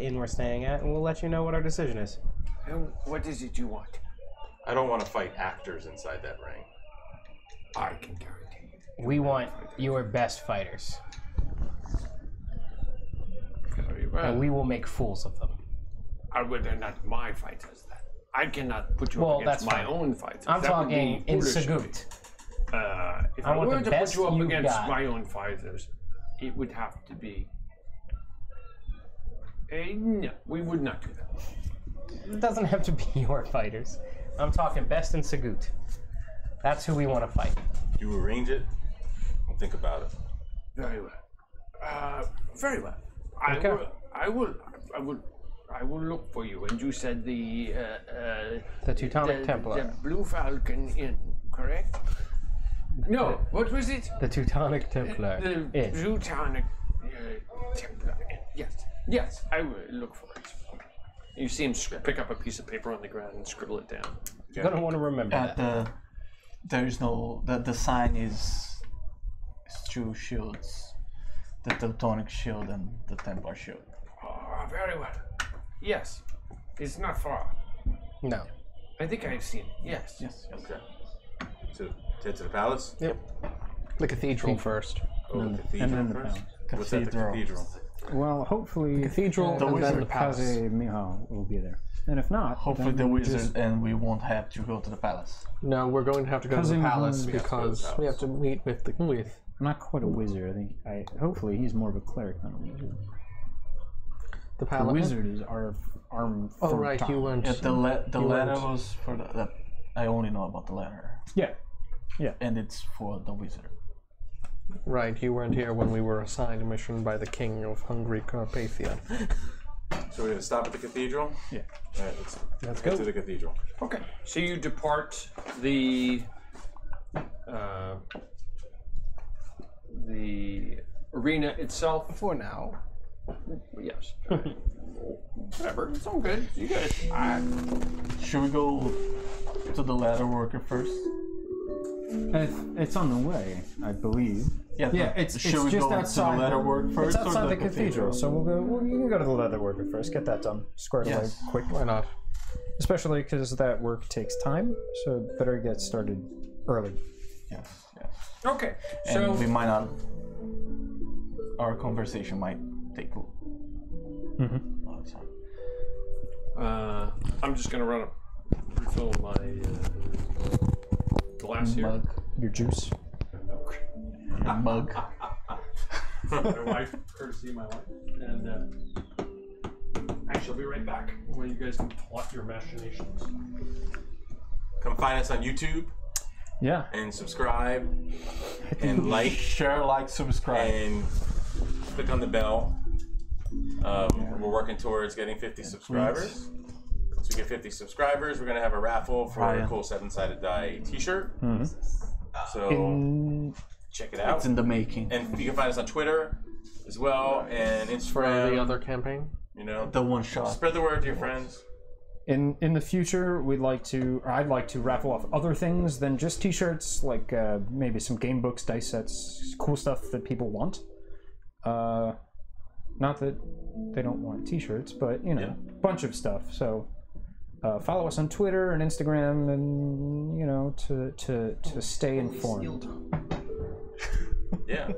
Speaker 13: inn we're staying at, and we'll let you know what our decision is.
Speaker 10: And what is it you want?
Speaker 3: I don't want to fight actors inside that ring.
Speaker 10: I can guarantee you.
Speaker 13: We want your best fighters.
Speaker 10: Very well.
Speaker 13: And we will make fools of them.
Speaker 10: Well, they're not my fighters then. I cannot put you up against my own fighters.
Speaker 13: I'm
Speaker 10: That would be
Speaker 13: talking in
Speaker 10: foolish of me.
Speaker 13: Söğüt.
Speaker 10: If
Speaker 13: I
Speaker 10: I
Speaker 13: want
Speaker 10: were
Speaker 13: the
Speaker 10: to
Speaker 13: best
Speaker 10: put you up
Speaker 13: you've
Speaker 10: against
Speaker 13: got.
Speaker 10: my own fighters, it would have to be... no, we would not do that.
Speaker 13: It doesn't have to be your fighters. I'm talking best in Söğüt. That's who we want to fight.
Speaker 3: You arrange it and think about it.
Speaker 10: Very well. Very well.
Speaker 13: Okay.
Speaker 10: I will look for you. And you said the
Speaker 13: Teutonic Templar.
Speaker 10: The Blue Falcon Inn, correct? No, what was it?
Speaker 13: The Teutonic Templar.
Speaker 10: The
Speaker 13: Inn.
Speaker 10: Teutonic Templar Inn. Yes, I will look for it. You see him pick up a piece of paper on the ground and scribble it down.
Speaker 13: You're gonna want to remember that.
Speaker 6: There is no the sign is two shields, the Teutonic shield and the Templar shield.
Speaker 10: Oh, very well. Yes, it's not far.
Speaker 13: No.
Speaker 10: I think I've seen it. Yes.
Speaker 3: Okay. So, head to the palace?
Speaker 13: Yep. The cathedral first.
Speaker 3: Oh, the cathedral first? What's that, the cathedral?
Speaker 4: Well, hopefully,
Speaker 9: the cathedral and then the palace.
Speaker 4: Kaze Mihal will be there. And if not,
Speaker 6: hopefully
Speaker 4: then
Speaker 6: the wizard
Speaker 4: just-
Speaker 6: and we won't have to go to the palace.
Speaker 9: No, we're going to have to go to the
Speaker 4: Cousin
Speaker 9: palace
Speaker 4: Hans-
Speaker 9: because we have to meet with the
Speaker 4: I'm not quite a wizard. Hopefully he's more of a cleric than a wizard.
Speaker 9: the
Speaker 4: The
Speaker 9: palace.
Speaker 4: wizard is our arm.
Speaker 9: Oh right, you went.
Speaker 6: Yeah, the
Speaker 9: you
Speaker 6: letter
Speaker 9: went-
Speaker 6: was for the. I only know about the letter.
Speaker 4: Yeah.
Speaker 6: And it's for the wizard.
Speaker 9: Right, you weren't here when we were assigned a mission by the king of Hungary, Carpathian.
Speaker 3: So we're going to stop at the cathedral?
Speaker 4: Yeah.
Speaker 3: All right, let's go to the cathedral.
Speaker 2: Okay. So you depart the arena itself.
Speaker 13: For now.
Speaker 2: Yes. Whatever. It's all good. You guys.
Speaker 6: Should we go to the ladder worker first?
Speaker 4: It's on the way, I believe.
Speaker 6: Yeah,
Speaker 4: it's
Speaker 6: should we
Speaker 4: just
Speaker 6: go
Speaker 4: outside.
Speaker 6: to the leather work first?
Speaker 4: It's outside
Speaker 6: or
Speaker 4: the cathedral, so we'll go. You can go to the leather worker first. Get that done, squared away
Speaker 6: Yes.
Speaker 4: quick.
Speaker 9: Why not?
Speaker 4: Especially because that work takes time, so better get started early.
Speaker 6: Yes.
Speaker 2: Okay.
Speaker 6: And
Speaker 2: So
Speaker 6: we might not. Our conversation might take a lot of time.
Speaker 2: I'm just gonna refill my glass here.
Speaker 4: Mug. Your juice.
Speaker 2: Milk.
Speaker 6: Mug.
Speaker 2: My wife, courtesy of my wife, and actually, I'll be right back when you guys can plot your machinations.
Speaker 3: Come find us on YouTube.
Speaker 4: Yeah.
Speaker 3: And subscribe. And like.
Speaker 6: Share, like, subscribe.
Speaker 3: And click on the bell. We're working towards getting 50 subscribers. Once we get 50 subscribers, we're going to have a raffle for a cool 7-sided die t-shirt. So check it out.
Speaker 6: It's in the making.
Speaker 3: And you can find us on Twitter as well, and Instagram.
Speaker 9: For the other campaign?
Speaker 3: You know,
Speaker 6: the one shot.
Speaker 3: Spread the word to your friends.
Speaker 4: In the future, I'd like to raffle off other things than just t-shirts, like maybe some game books, dice sets, cool stuff that people want. Not that they don't want t-shirts, but you know, a bunch of stuff. So follow us on Twitter and Instagram, and you know, to stay informed.
Speaker 3: Yeah,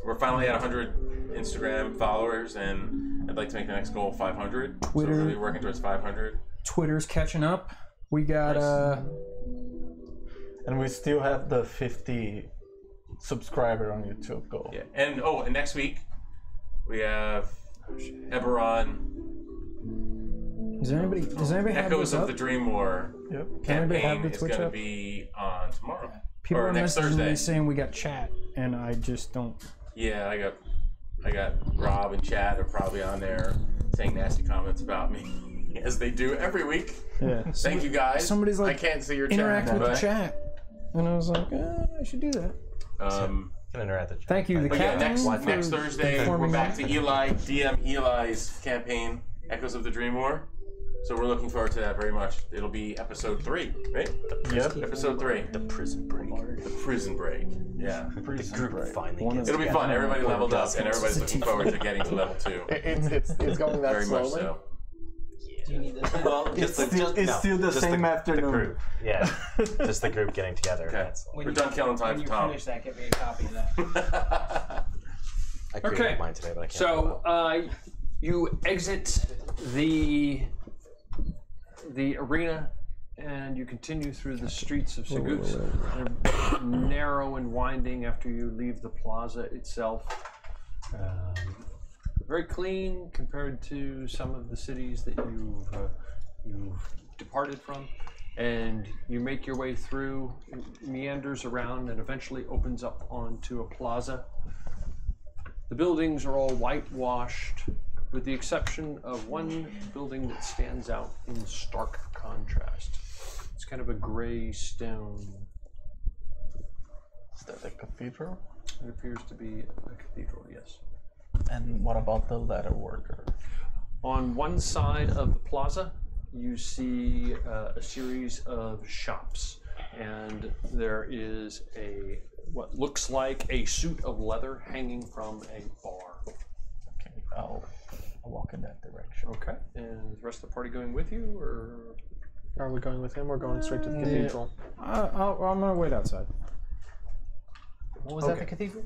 Speaker 3: we're finally at 100 Instagram followers, and I'd like to make the next goal 500.
Speaker 4: Twitter.
Speaker 3: So we're really working towards 500.
Speaker 4: Twitter's catching up. We got
Speaker 6: and we still have the 50 subscriber on YouTube goal.
Speaker 3: Yeah, and and next week we have Eberron.
Speaker 4: Does anybody have
Speaker 3: Echoes
Speaker 4: this
Speaker 3: of
Speaker 4: up?
Speaker 3: the Dream War
Speaker 4: Can anybody have
Speaker 3: campaign
Speaker 4: the
Speaker 3: is
Speaker 4: Twitch
Speaker 3: going to
Speaker 4: up?
Speaker 3: be on tomorrow
Speaker 4: People
Speaker 3: or
Speaker 4: are
Speaker 3: next
Speaker 4: messaging
Speaker 3: Thursday.
Speaker 4: me saying we got chat, and I just don't.
Speaker 3: Yeah, I got Rob and Chad are probably on there saying nasty comments about me, as they do every week.
Speaker 4: Yeah.
Speaker 3: Thank you guys.
Speaker 4: Somebody's like,
Speaker 3: I can't see your
Speaker 4: interact
Speaker 3: chat.
Speaker 4: with the chat, and I was like, I should do that.
Speaker 5: Can interact with the chat.
Speaker 4: Thank you, the
Speaker 3: But yeah,
Speaker 4: captain.
Speaker 3: next Thursday we're
Speaker 4: informing
Speaker 3: back
Speaker 4: me.
Speaker 3: to Eli, DM Eli's campaign, Echoes of the Dream War. So we're looking forward to that very much. It'll be episode 3, right?
Speaker 6: Yep.
Speaker 3: Episode 3.
Speaker 5: The prison break.
Speaker 3: The prison break. Yeah.
Speaker 5: The group finally gets
Speaker 3: It'll be
Speaker 5: together.
Speaker 3: fun. Everybody
Speaker 5: Or
Speaker 3: leveled up,
Speaker 5: doesn't.
Speaker 3: and everybody's looking forward to getting to level 2.
Speaker 9: It's going that
Speaker 3: Very much
Speaker 9: slowly?
Speaker 3: so.
Speaker 1: Do you need this?
Speaker 5: Well,
Speaker 6: It's still the same afternoon.
Speaker 5: The group. Yeah. Just the group getting together.
Speaker 3: Okay.
Speaker 5: That's all.
Speaker 3: We're done killing time
Speaker 1: When
Speaker 3: for
Speaker 1: you
Speaker 3: Tom.
Speaker 1: finish that, get me a copy of that.
Speaker 5: I created mine today, but I can't. pull it
Speaker 2: So you exit the arena and you continue through the streets of Söğüt. They're narrow and winding after you leave the plaza itself. Very clean compared to some of the cities that you've departed from. And you make your way through, meanders around, and eventually opens up onto a plaza. The buildings are all whitewashed, with the exception of one building that stands out in stark contrast. It's kind of a gray stone.
Speaker 6: Is that the cathedral?
Speaker 2: It appears to be a cathedral, yes.
Speaker 6: And what about the leather worker?
Speaker 2: On one side of the plaza, you see a series of shops, and there is what looks like a suit of leather hanging from a bar.
Speaker 6: Okay, I'll walk in that direction.
Speaker 2: Okay, and is the rest of the party going with you, or
Speaker 9: Are we going with him or going straight to the cathedral?
Speaker 4: I'm gonna wait outside.
Speaker 1: What was that, the cathedral?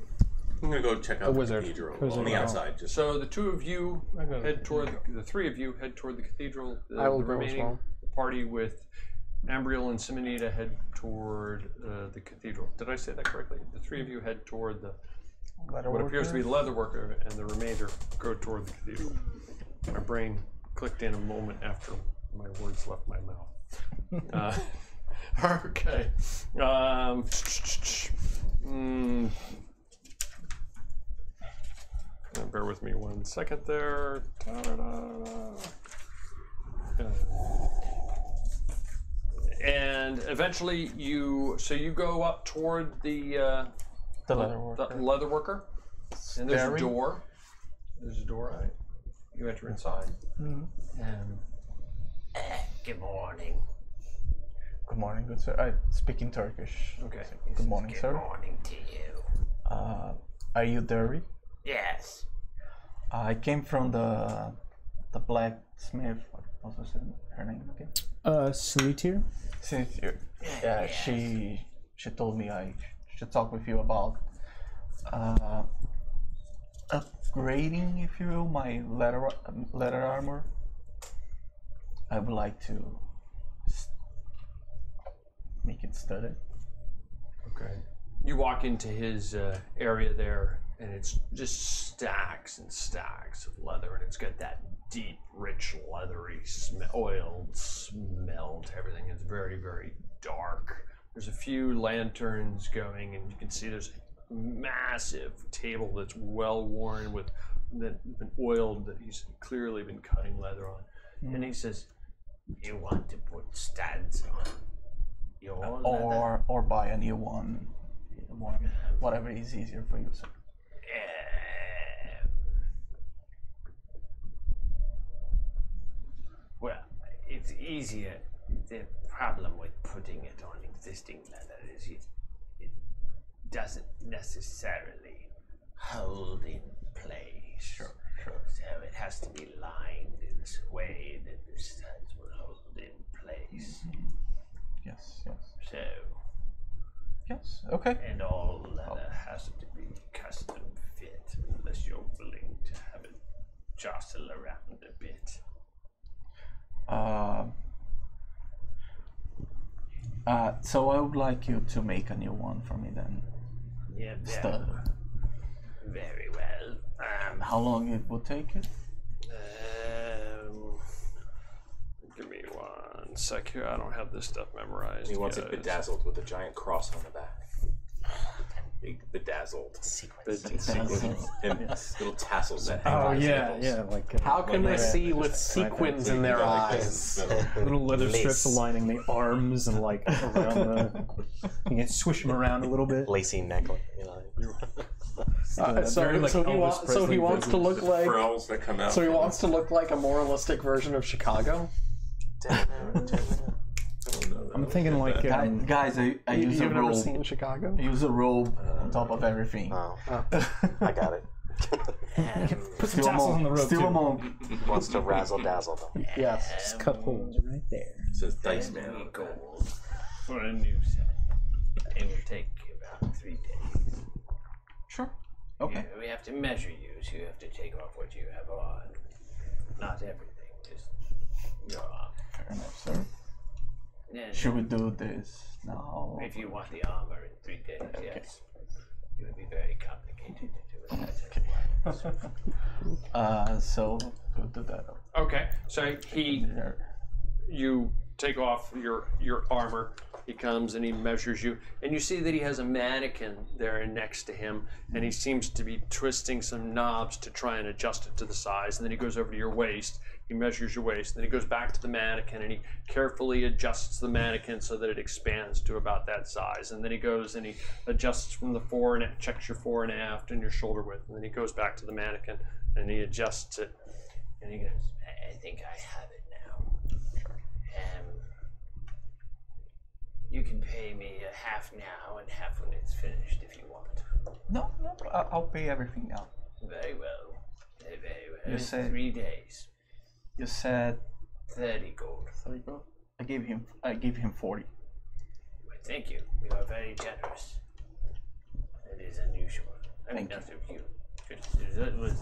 Speaker 3: I'm gonna go check out the
Speaker 4: wizard.
Speaker 3: cathedral
Speaker 4: Wizard.
Speaker 3: on the outside. Just
Speaker 2: So the two of you head toward the three of you head toward the cathedral.
Speaker 9: I will
Speaker 2: the
Speaker 9: go as
Speaker 2: remaining
Speaker 9: well.
Speaker 2: party with Ambriel and Simonita head toward the cathedral. Did I say that correctly? The three of you head toward what appears to be the leather worker, and the remainder go toward the cathedral. My brain clicked in a moment after my words left my mouth. Okay. Bear with me 1 second there. And eventually you go up toward the leather worker. And there's a door. There's a door, right? You enter inside. And
Speaker 8: Good morning.
Speaker 6: Good morning, good sir. I speak in Turkish.
Speaker 2: Okay.
Speaker 6: Good morning,
Speaker 8: Good
Speaker 6: sir.
Speaker 8: morning to you.
Speaker 6: Are you Derry?
Speaker 8: Yes.
Speaker 6: I came from the blacksmith. What was her name again?
Speaker 4: Söğüt here.
Speaker 6: Since you, yeah, she told me I should talk with you about upgrading, if you will, my leather armor. I would like to make it studded.
Speaker 2: Okay. You walk into his area there, and it's just stacks and stacks of leather, and it's got that deep, rich, leathery, oiled smell to everything. It's very, very dark. There's a few lanterns going, and you can see there's a massive table that's well worn with that been oiled, that he's clearly been cutting leather on. And he says,
Speaker 10: You want to put studs on your leather?
Speaker 6: Or buy a new one, whatever is easier for you, sir.
Speaker 10: Well, it's easier. The problem with putting it on existing leather is it doesn't necessarily hold in place. Sure. So it has to be lined in this way that the studs will hold in place.
Speaker 6: Yes.
Speaker 10: So.
Speaker 6: Yes. Okay.
Speaker 10: And all leather has to be custom fit, unless you're willing to have it jostle around a bit.
Speaker 6: So I would like you to make a new one for me then.
Speaker 10: Yeah,
Speaker 6: Stud.
Speaker 10: Very well.
Speaker 6: How long it will take it?
Speaker 2: give me 1 sec here. I don't have this stuff memorized.
Speaker 3: He wants it bedazzled with a giant cross on the back. Big bedazzled sequins. And little tassels that hang on his nipples.
Speaker 9: Like how can they see with sequins in their eyes?
Speaker 4: Little leather strips lining the arms and like around the. You can swish them around a little bit.
Speaker 5: Lacy necklace.
Speaker 9: So he wants to look like.
Speaker 3: Frills that come out.
Speaker 9: So he wants to look like a moralistic version of Chicago.
Speaker 4: I'm thinking like
Speaker 6: guys, I use a robe.
Speaker 9: You've never seen Chicago?
Speaker 6: I use a robe on top of everything.
Speaker 5: I got it.
Speaker 4: Put some tassels on the robe
Speaker 6: Still
Speaker 4: too.
Speaker 6: a monk.
Speaker 5: Wants to razzle dazzle them.
Speaker 9: Yes.
Speaker 13: Just cut holes right there.
Speaker 3: It says Dice Man.
Speaker 10: Gold for a new set. It will take about 3 days.
Speaker 6: Sure. Okay.
Speaker 10: We have to measure you, so you have to take off what you have on. Not everything, just your arm.
Speaker 6: Fair enough, sir.
Speaker 10: And
Speaker 6: Should we do this now?
Speaker 10: if you want the armor in 3 days, yes. It would be very complicated to do it.
Speaker 6: So we'll do that.
Speaker 2: Okay, so you take off your armor. He comes and he measures you, and you see that he has a mannequin there next to him, and he seems to be twisting some knobs to try and adjust it to the size. And then he goes over to your waist. He measures your waist. Then he goes back to the mannequin, and he carefully adjusts the mannequin so that it expands to about that size. And then he goes and he adjusts from the fore and checks your fore and aft and your shoulder width. And then he goes back to the mannequin and he adjusts it. And he goes,
Speaker 10: I think I have it now. You can pay me half now and half when it's finished if you want.
Speaker 6: No, I'll pay everything now.
Speaker 10: Very well. Very well.
Speaker 6: You said
Speaker 10: 3 days.
Speaker 6: You said
Speaker 10: 30 gold.
Speaker 6: 30 gold. I gave him 40.
Speaker 10: Well, thank you. You are very generous. It is unusual. I mean, not of you. That was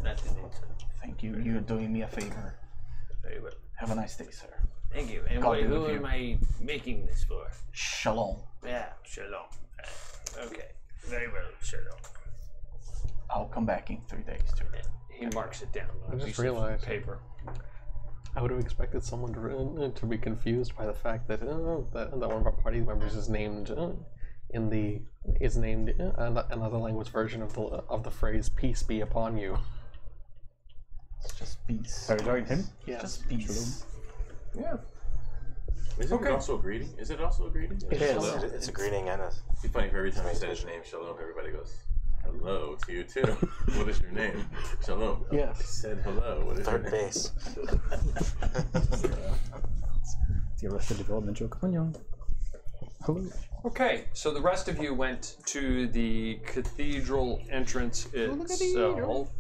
Speaker 10: nothing insult.
Speaker 6: Thank you. You're doing me a favor.
Speaker 10: Very well.
Speaker 6: Have a nice day, sir.
Speaker 10: Thank you. And
Speaker 6: God be
Speaker 10: who
Speaker 6: with you.
Speaker 10: am I making this for?
Speaker 6: Shalom.
Speaker 10: Yeah, shalom. Okay. Very well, shalom.
Speaker 6: I'll come back in 3 days too.
Speaker 2: He marks it down on
Speaker 9: I
Speaker 2: a
Speaker 9: just
Speaker 2: piece of
Speaker 9: realized.
Speaker 2: paper.
Speaker 9: I would have expected someone to be confused by the fact that that one of our party members is named another language version of the phrase "peace be upon you."
Speaker 6: It's just peace.
Speaker 4: Sorry, talking to him?
Speaker 9: Yes.
Speaker 6: Just peace.
Speaker 2: Yeah.
Speaker 3: Isn't it also a greeting? Is it also a greeting?
Speaker 9: It is.
Speaker 3: Shalom.
Speaker 5: It's a greeting and a.
Speaker 3: It'd be funny if every time I said his name, Shalom, everybody goes, hello to you too. What is your name? Shalom.
Speaker 9: Yes.
Speaker 3: I said hello. What is
Speaker 5: Third
Speaker 3: your name?
Speaker 5: base.
Speaker 4: The Arrested Development joke. Hello.
Speaker 2: Okay, so the rest of you went to the cathedral entrance itself.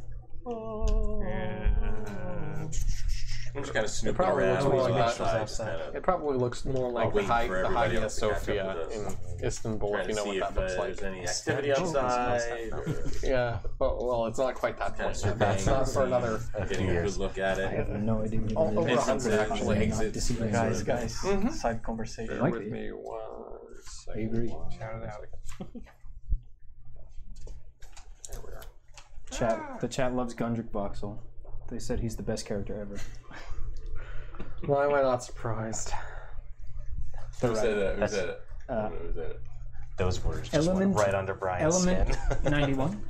Speaker 2: And
Speaker 3: I'm just kind of snooping
Speaker 9: probably
Speaker 3: around.
Speaker 9: looks more like
Speaker 3: outside,
Speaker 9: that.
Speaker 3: just kind of
Speaker 9: It probably looks more like the
Speaker 3: waiting for everybody
Speaker 9: Hagia
Speaker 3: else to catch up
Speaker 9: Sophia
Speaker 3: with
Speaker 9: in
Speaker 3: us.
Speaker 9: Istanbul,
Speaker 3: Trying
Speaker 9: if you
Speaker 3: to
Speaker 9: know
Speaker 3: see
Speaker 9: what
Speaker 3: if
Speaker 9: that looks
Speaker 3: there's
Speaker 9: like.
Speaker 3: any activity outside.
Speaker 9: Yeah, well, it's not quite that point.
Speaker 3: surveying
Speaker 9: That's not for
Speaker 3: the
Speaker 9: another
Speaker 3: Getting a good look at it.
Speaker 7: I have no idea.
Speaker 9: Over 100 actually.
Speaker 6: Guys, side conversation.
Speaker 9: Bear with me one second.
Speaker 7: I agree.
Speaker 9: Shout it out. There we are.
Speaker 4: The chat loves Gundrick Voxel. They said he's the best character ever.
Speaker 9: Why am I not surprised?
Speaker 3: Who said that? Who said it? Who said it?
Speaker 5: Those words just went right under Brian's skin.
Speaker 4: 91.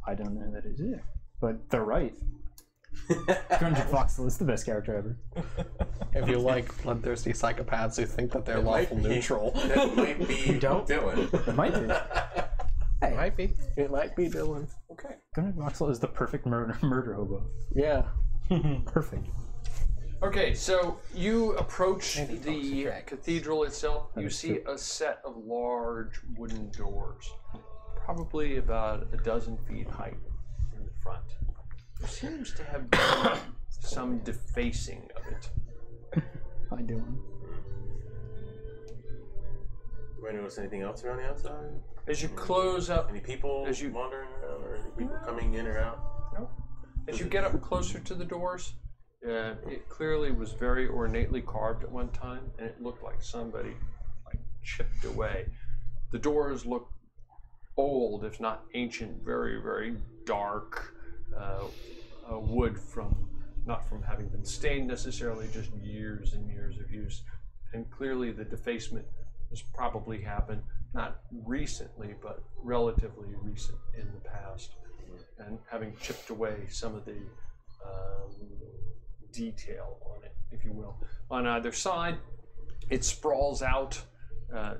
Speaker 4: I don't know that is it, but they're right. Gundrick Voxel is the best character ever.
Speaker 9: If you like bloodthirsty psychopaths who think that they're lawful neutral,
Speaker 3: That might be Dylan.
Speaker 4: It might be.
Speaker 9: It might be. It might be Dylan.
Speaker 4: Okay. Gundrick Voxel is the perfect murder hobo.
Speaker 9: Yeah.
Speaker 4: Perfect.
Speaker 2: Okay, so you approach the cathedral itself. You see a set of large wooden doors, probably about a dozen feet height in the front. There seems to have been some defacing of it.
Speaker 4: Hi, Dylan.
Speaker 3: Do I notice anything else around the outside?
Speaker 2: As you close up,
Speaker 3: Any people wandering around, or any people coming in or out?
Speaker 2: no. As you get up closer to the doors, it clearly was very ornately carved at one time, and it looked like somebody chipped away. The doors look old, if not ancient, very, very dark wood not from having been stained necessarily, just years and years of use. And clearly the defacement has probably happened, not recently, but relatively recent in the past, and having chipped away some of the detail on it, if you will. On either side, it sprawls out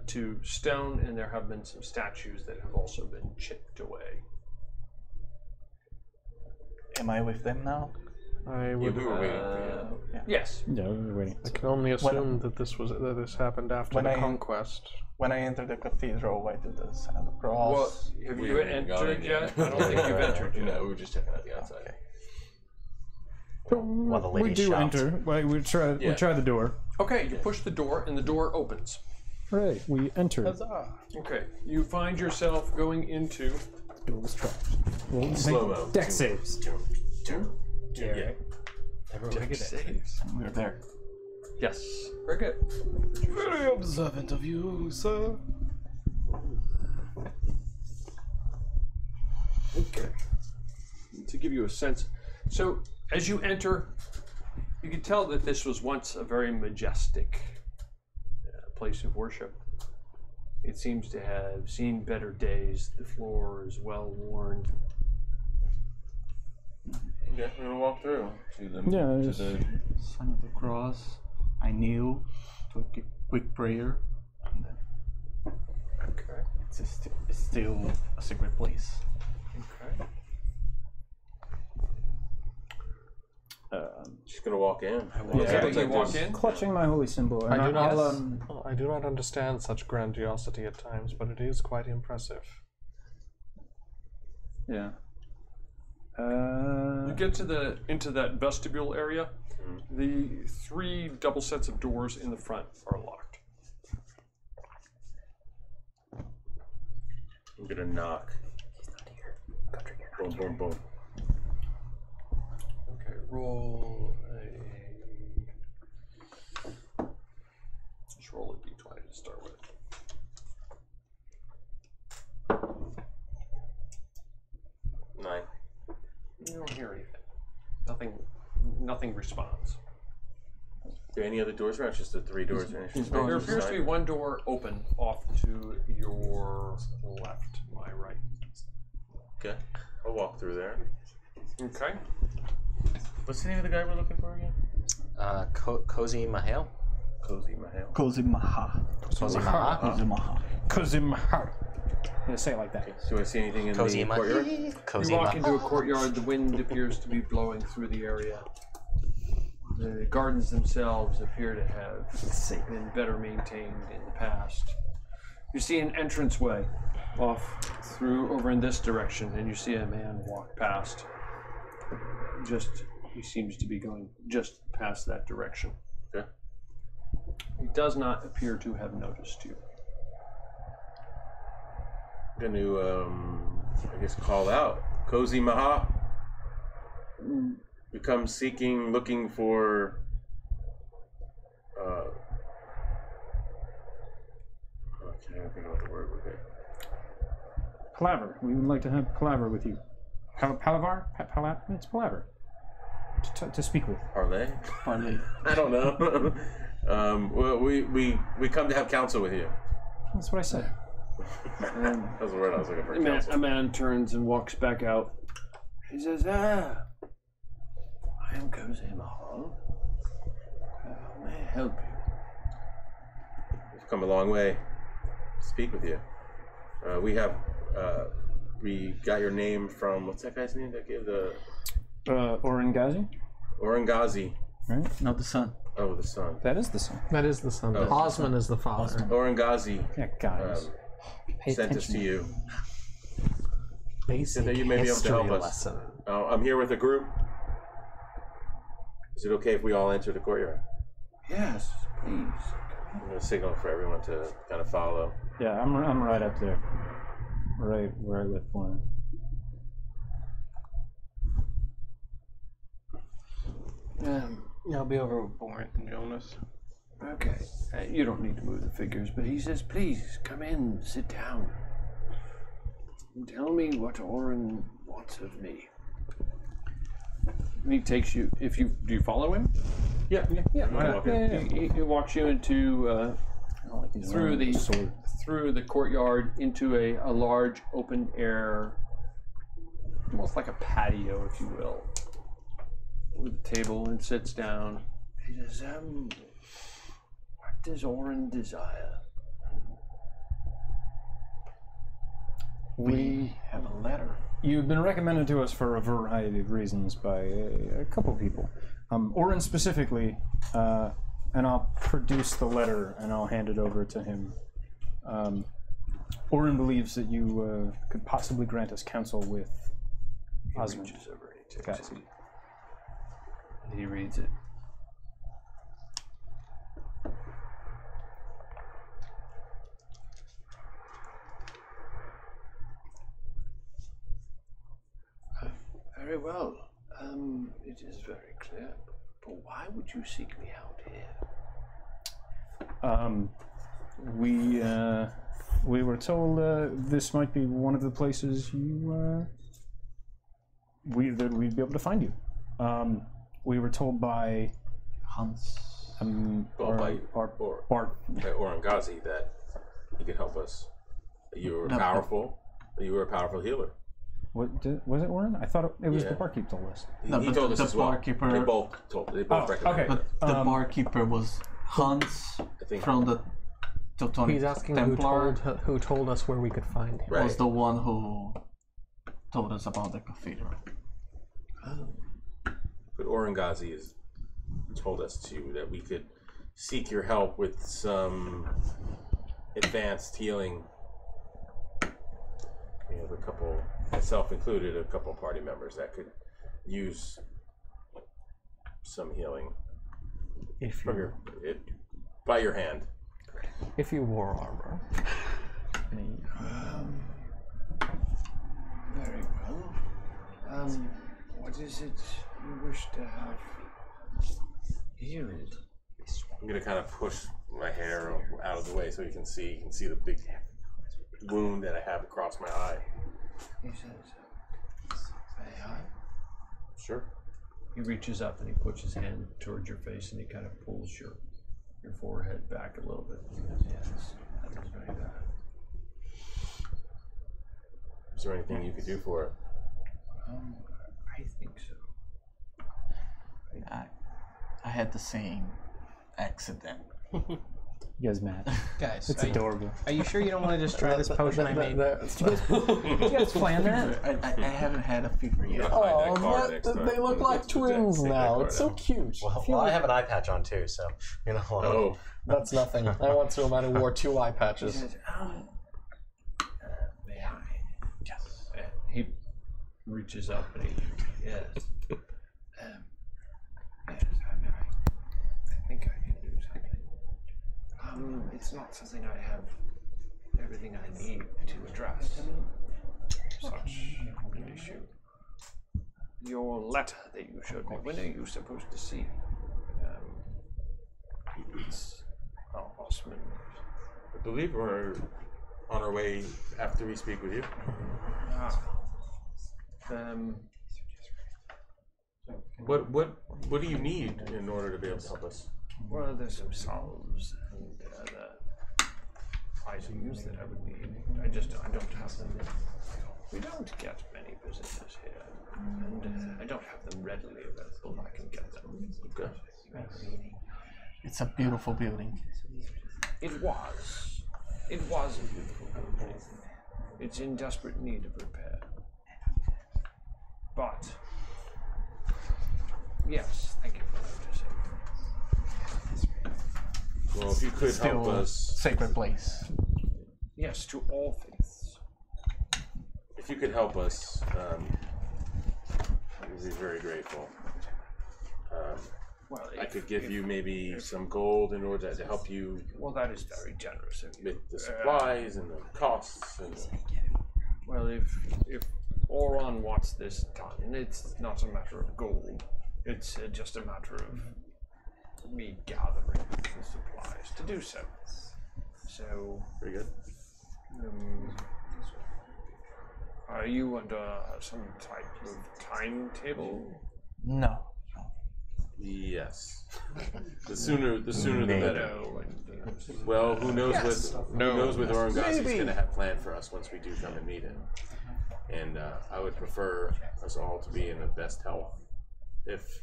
Speaker 2: to stone, and there have been some statues that have also been chipped away.
Speaker 6: Am I with them now?
Speaker 9: I would.
Speaker 3: We were waiting for you.
Speaker 2: Yes.
Speaker 4: Yeah, we were waiting.
Speaker 9: I can only assume that this happened after the conquest.
Speaker 6: When I enter the cathedral, I do the sign of the cross.
Speaker 2: Well, have you entered yet? I don't think you've entered yet.
Speaker 3: No, we were just checking out the outside.
Speaker 5: While the
Speaker 4: We
Speaker 5: lady
Speaker 4: do
Speaker 5: shops.
Speaker 4: enter. We try the door.
Speaker 2: Okay, you push the door, and the door opens.
Speaker 4: Right, we enter.
Speaker 2: Okay, you find yourself going into.
Speaker 4: Door was trapped. Roll
Speaker 3: Slow-mo.
Speaker 4: deck saves.
Speaker 3: Yeah.
Speaker 2: Deck saves.
Speaker 6: We're there.
Speaker 2: Yes, very good.
Speaker 7: Very observant of you, sir.
Speaker 2: Okay. To give you a sense, so as you enter, you can tell that this was once a very majestic place of worship. It seems to have seen better days. The floor is well worn.
Speaker 3: Okay, we're gonna walk through to the
Speaker 6: Sign of the cross. I kneel, took a quick prayer, and then
Speaker 2: Okay.
Speaker 6: it's still a secret place.
Speaker 2: Okay.
Speaker 3: Just gonna walk in.
Speaker 2: You walk in.
Speaker 4: Clutching my holy symbol. And
Speaker 9: I do not understand such grandiosity at times, but it is quite impressive.
Speaker 4: Yeah.
Speaker 2: You get to into that vestibule area. The 3 double sets of doors in the front are locked.
Speaker 3: I'm gonna knock. Boom, boom, boom.
Speaker 2: Okay, roll just roll a d20 to start with.
Speaker 3: Nine.
Speaker 2: You don't hear anything. Nothing responds.
Speaker 3: Are there any other doors around? Just the 3 doors.
Speaker 2: There appears to be one door open off to your left, my right.
Speaker 3: Okay, I'll walk through there.
Speaker 2: Okay.
Speaker 3: What's the name of the guy we're looking for again?
Speaker 5: Cozy Mahale.
Speaker 3: Cozy Mahale.
Speaker 6: Cozy Maha.
Speaker 5: Cozy Maha.
Speaker 6: Cozy Maha.
Speaker 4: Kazimhar. Yeah, say it like that.
Speaker 3: Okay, so do I see anything in
Speaker 5: Cozy
Speaker 3: the
Speaker 5: Maha.
Speaker 3: courtyard?
Speaker 5: Cozy
Speaker 2: You walk
Speaker 5: Maha.
Speaker 2: into a courtyard. The wind appears to be blowing through the area. The gardens themselves appear to have been better maintained in the past. You see an entranceway off through over in this direction, and you see a man walk past. Just He seems to be going just past that direction.
Speaker 3: Okay.
Speaker 2: He does not appear to have noticed you.
Speaker 3: I'm going to, I guess, call out. Cozy Maha. We come looking for... I can't think of what the word would be.
Speaker 4: Palaver. We would like to have palaver with you. Palavar? It's palaver. To speak with.
Speaker 3: Parlay? I don't know. Well, we come to have counsel with you.
Speaker 4: That's what I said.
Speaker 3: That's the word I was looking for.
Speaker 2: A man turns and walks back out.
Speaker 10: He says, I am Cozy Mahal. How may I help you?
Speaker 3: We've come a long way to speak with you. We got your name from, what's that guy's name that gave the...
Speaker 4: Orangazi?
Speaker 3: Orangazi.
Speaker 6: Right? Not the son.
Speaker 3: Oh, the son.
Speaker 4: That is the son.
Speaker 9: That is the son.
Speaker 3: Oh.
Speaker 9: Osman is the father.
Speaker 3: Orangazi.
Speaker 4: Yeah, guys.
Speaker 3: Sent us to you.
Speaker 9: Basic
Speaker 3: that you may be able to help
Speaker 9: history
Speaker 3: us.
Speaker 9: lesson.
Speaker 3: I'm here with a group. Is it okay if we all enter the courtyard?
Speaker 10: Yes, please.
Speaker 3: I'm going to signal for everyone to kind of follow.
Speaker 4: Yeah, I'm right up there. Right with one.
Speaker 13: I'll be over with Bourne and Jonas.
Speaker 10: Okay, you don't need to move the figures, but he says, please, come in, sit down. And tell me what Oren wants of me.
Speaker 2: And he takes you, do you follow him?
Speaker 3: Yeah.
Speaker 2: He walks you into, through the courtyard into a large open air, almost like a patio, if you will, with a table, and sits down.
Speaker 10: He says, what does Oren desire?
Speaker 6: We have a letter.
Speaker 4: You've been recommended to us for a variety of reasons by a couple people. Oren specifically, and I'll produce the letter and I'll hand it over to him. Oren believes that you could possibly grant us counsel with Osman.
Speaker 10: He reads it. Very well. It is very clear. But why would you seek me out here?
Speaker 4: We were told this might be one of the places that we'd be able to find you. We were told by
Speaker 6: Hans.
Speaker 3: By Orangazi that he could help us. You were powerful. You were a powerful healer.
Speaker 4: What was it, Oren? I thought it was the barkeep told us.
Speaker 3: He told us as well.
Speaker 6: Barkeeper.
Speaker 3: They both recommended.
Speaker 4: Okay.
Speaker 6: But the barkeeper was Hans from the Teutonic
Speaker 9: He's asking
Speaker 6: Templar.
Speaker 9: who told us where we could find him.
Speaker 3: Right.
Speaker 6: Was the one who told us about the cathedral.
Speaker 3: But Orangazi has told us too that we could seek your help with some advanced healing. We have a couple, myself included, a couple party members that could use some healing.
Speaker 9: If
Speaker 3: you by your hand.
Speaker 9: If you wore armor.
Speaker 10: Very well. What is it you wish to have healed?
Speaker 3: I'm gonna kind of push my hair out of the way so you can see the big wound that I have across my eye.
Speaker 10: He says, may I?
Speaker 3: Sure.
Speaker 2: He reaches up and he puts his hand towards your face and he kind of pulls your forehead back a little bit. He goes, yes, that is very bad.
Speaker 3: Is there anything you could do for it?
Speaker 10: I think so.
Speaker 6: I had the same accident.
Speaker 4: You guys mad?
Speaker 13: Guys,
Speaker 4: it's adorable.
Speaker 13: Are you sure you don't want to just try this potion I made?
Speaker 4: You guys plan that?
Speaker 6: I haven't had a fever yet.
Speaker 9: Oh, they look like twins now. It's so cute.
Speaker 5: Well, I have an eye patch on too, so you know.
Speaker 3: Oh,
Speaker 9: that's nothing. I once knew a man who wore 2 eye patches.
Speaker 10: He says, may I?
Speaker 2: Yes. And he reaches up and he, yes.
Speaker 10: Yes, I think I can do something. It's not something I have everything I need to address such an issue. Your letter that you showed me, when are you supposed to see? It's Osman.
Speaker 3: I believe we're on our way after we speak with you. What do you need in order to be able to help us?
Speaker 10: Well, there's some salves and other items that I would need. I don't have them. We don't get many visitors here, and I don't have them readily available. I can get them.
Speaker 3: Okay.
Speaker 6: It's a beautiful building.
Speaker 10: It was a beautiful building. It's in desperate need of repair. But yes, thank you for noticing.
Speaker 3: Well, if you could help us,
Speaker 6: sacred place.
Speaker 10: Yes, to all faiths.
Speaker 3: If you could help us, we'd be very grateful.
Speaker 10: Well,
Speaker 3: I could give you maybe some gold in order to help you.
Speaker 10: Well, that is very generous of you.
Speaker 3: With the supplies and the costs. And
Speaker 10: well, if Oron wants this done, it's not a matter of gold. It's just a matter of me gathering the supplies to do so. So,
Speaker 3: very good.
Speaker 10: Are you under some type of timetable?
Speaker 6: No.
Speaker 3: Yes. The sooner the better. Well, who knows what Orangasi's going to have planned for us once we do come and meet him. And I would prefer us all to be in the best health. If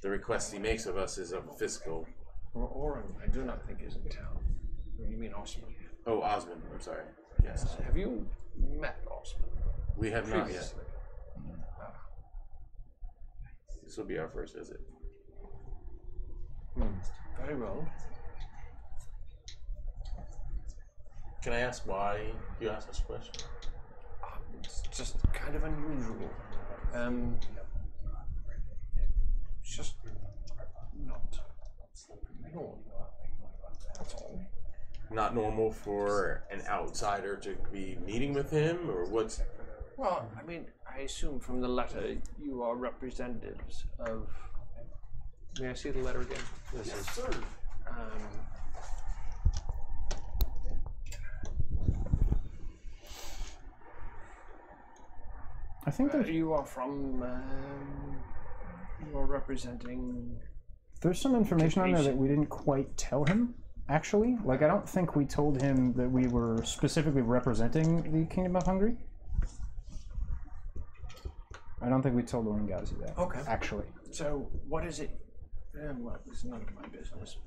Speaker 3: the request he makes of us is of physical.
Speaker 10: Well, Oren, I do not think is in town. You mean Osman?
Speaker 3: Oh, Osman. I'm sorry. Yes.
Speaker 10: Have you met Osman?
Speaker 3: We have not yet. This will be our first visit.
Speaker 10: Very well.
Speaker 3: Can I ask why you asked this question?
Speaker 10: It's just kind of unusual. It's just not normal. That's all.
Speaker 3: Not normal for an outsider to be meeting with him, or what's?
Speaker 10: Well, I mean, I assume from the letter you are representatives of. May I see the letter again?
Speaker 3: Yes, sir.
Speaker 4: I think that
Speaker 10: you are from. You are representing.
Speaker 4: There's some information on there that we didn't quite tell him. Actually, like I don't think we told him that we were specifically representing the Kingdom of Hungary. I don't think we told Orangasi that.
Speaker 10: Okay.
Speaker 4: Actually.
Speaker 10: So, what is it? Well, it's none of my business.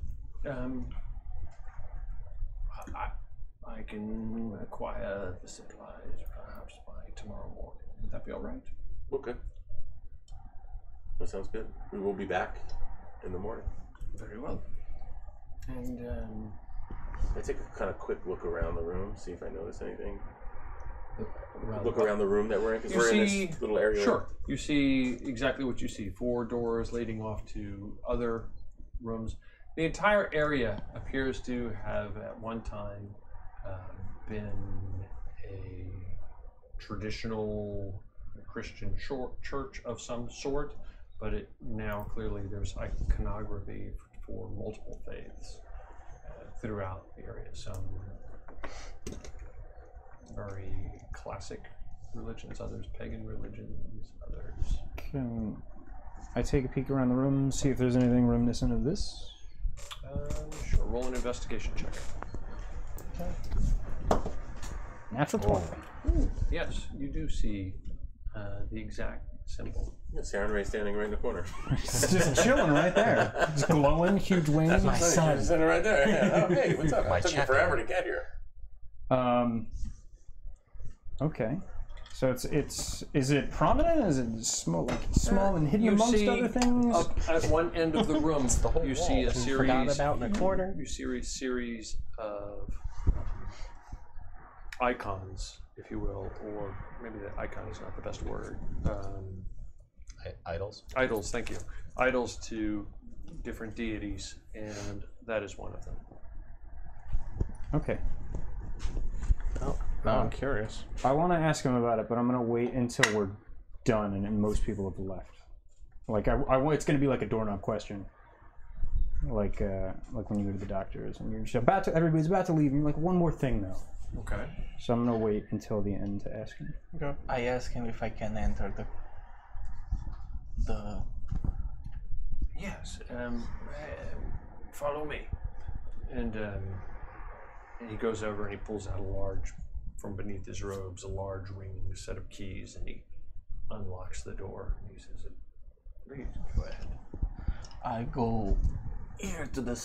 Speaker 10: I can acquire the supplies perhaps by tomorrow morning. Would that be all right?
Speaker 3: Okay. That sounds good. We will be back in the morning.
Speaker 10: Very well. And
Speaker 3: I take a kind of quick look around the room, see if I notice anything. Look around the room that we're in, because we're in this little area.
Speaker 2: Sure. You see exactly what you see. 4 doors leading off to other rooms. The entire area appears to have at one time been a traditional Christian church of some sort, but it now clearly there's iconography for multiple faiths throughout the area. Some very classic religions, others pagan religions, others.
Speaker 4: Can I take a peek around the room, see if there's anything reminiscent of this?
Speaker 2: Sure. Roll an investigation check.
Speaker 4: Okay. Natural 20.
Speaker 2: Ooh, yes, you do see the exact symbol.
Speaker 3: Saren Ray standing right in the corner.
Speaker 4: Just chilling right there. Just glowing, huge wings.
Speaker 3: That's my son. He's sitting right there. Yeah. Oh, hey, what's up? It took me forever to get here.
Speaker 4: Okay. So is it prominent? Is it small and hidden amongst other things?
Speaker 2: Up at one end of the room, you see a series.
Speaker 13: Forgot about in the corner.
Speaker 2: You see a series of icons, if you will, or maybe the icon is not the best word.
Speaker 5: Idols?
Speaker 2: Idols, thank you. Idols to different deities, and that is one of them.
Speaker 4: Okay.
Speaker 9: Oh, now I'm curious.
Speaker 4: I want to ask him about it, but I'm going to wait until we're done and most people have left. Like, it's going to be like a doorknob question. Like when you go to the doctors and you're just everybody's about to leave, and you're like, one more thing though.
Speaker 2: Okay.
Speaker 4: So I'm going to wait until the end to ask him.
Speaker 9: Okay.
Speaker 6: I ask him if I can enter the
Speaker 2: Yes. Follow me. And he goes over and he pulls out from beneath his robes, a large ring, a set of keys, and he unlocks the door. And he says, "Please go ahead."
Speaker 6: I go here to the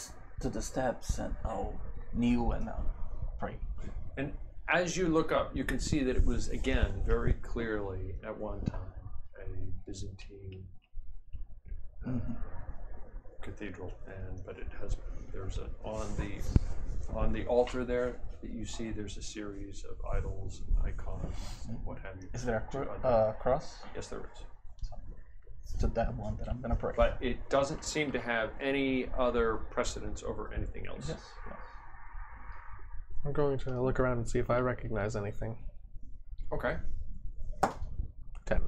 Speaker 6: steps and I'll kneel and I'll pray.
Speaker 2: And as you look up, you can see that it was, again, very clearly at one time a Byzantine cathedral, but it has on the altar there that you see, there's a series of idols and icons and what have you.
Speaker 6: Is there a cross?
Speaker 2: Yes, there is.
Speaker 6: To that one that I'm gonna pray.
Speaker 2: But it doesn't seem to have any other precedence over anything else.
Speaker 6: Yes.
Speaker 9: I'm going to look around and see if I recognize anything.
Speaker 2: Okay.
Speaker 9: 10.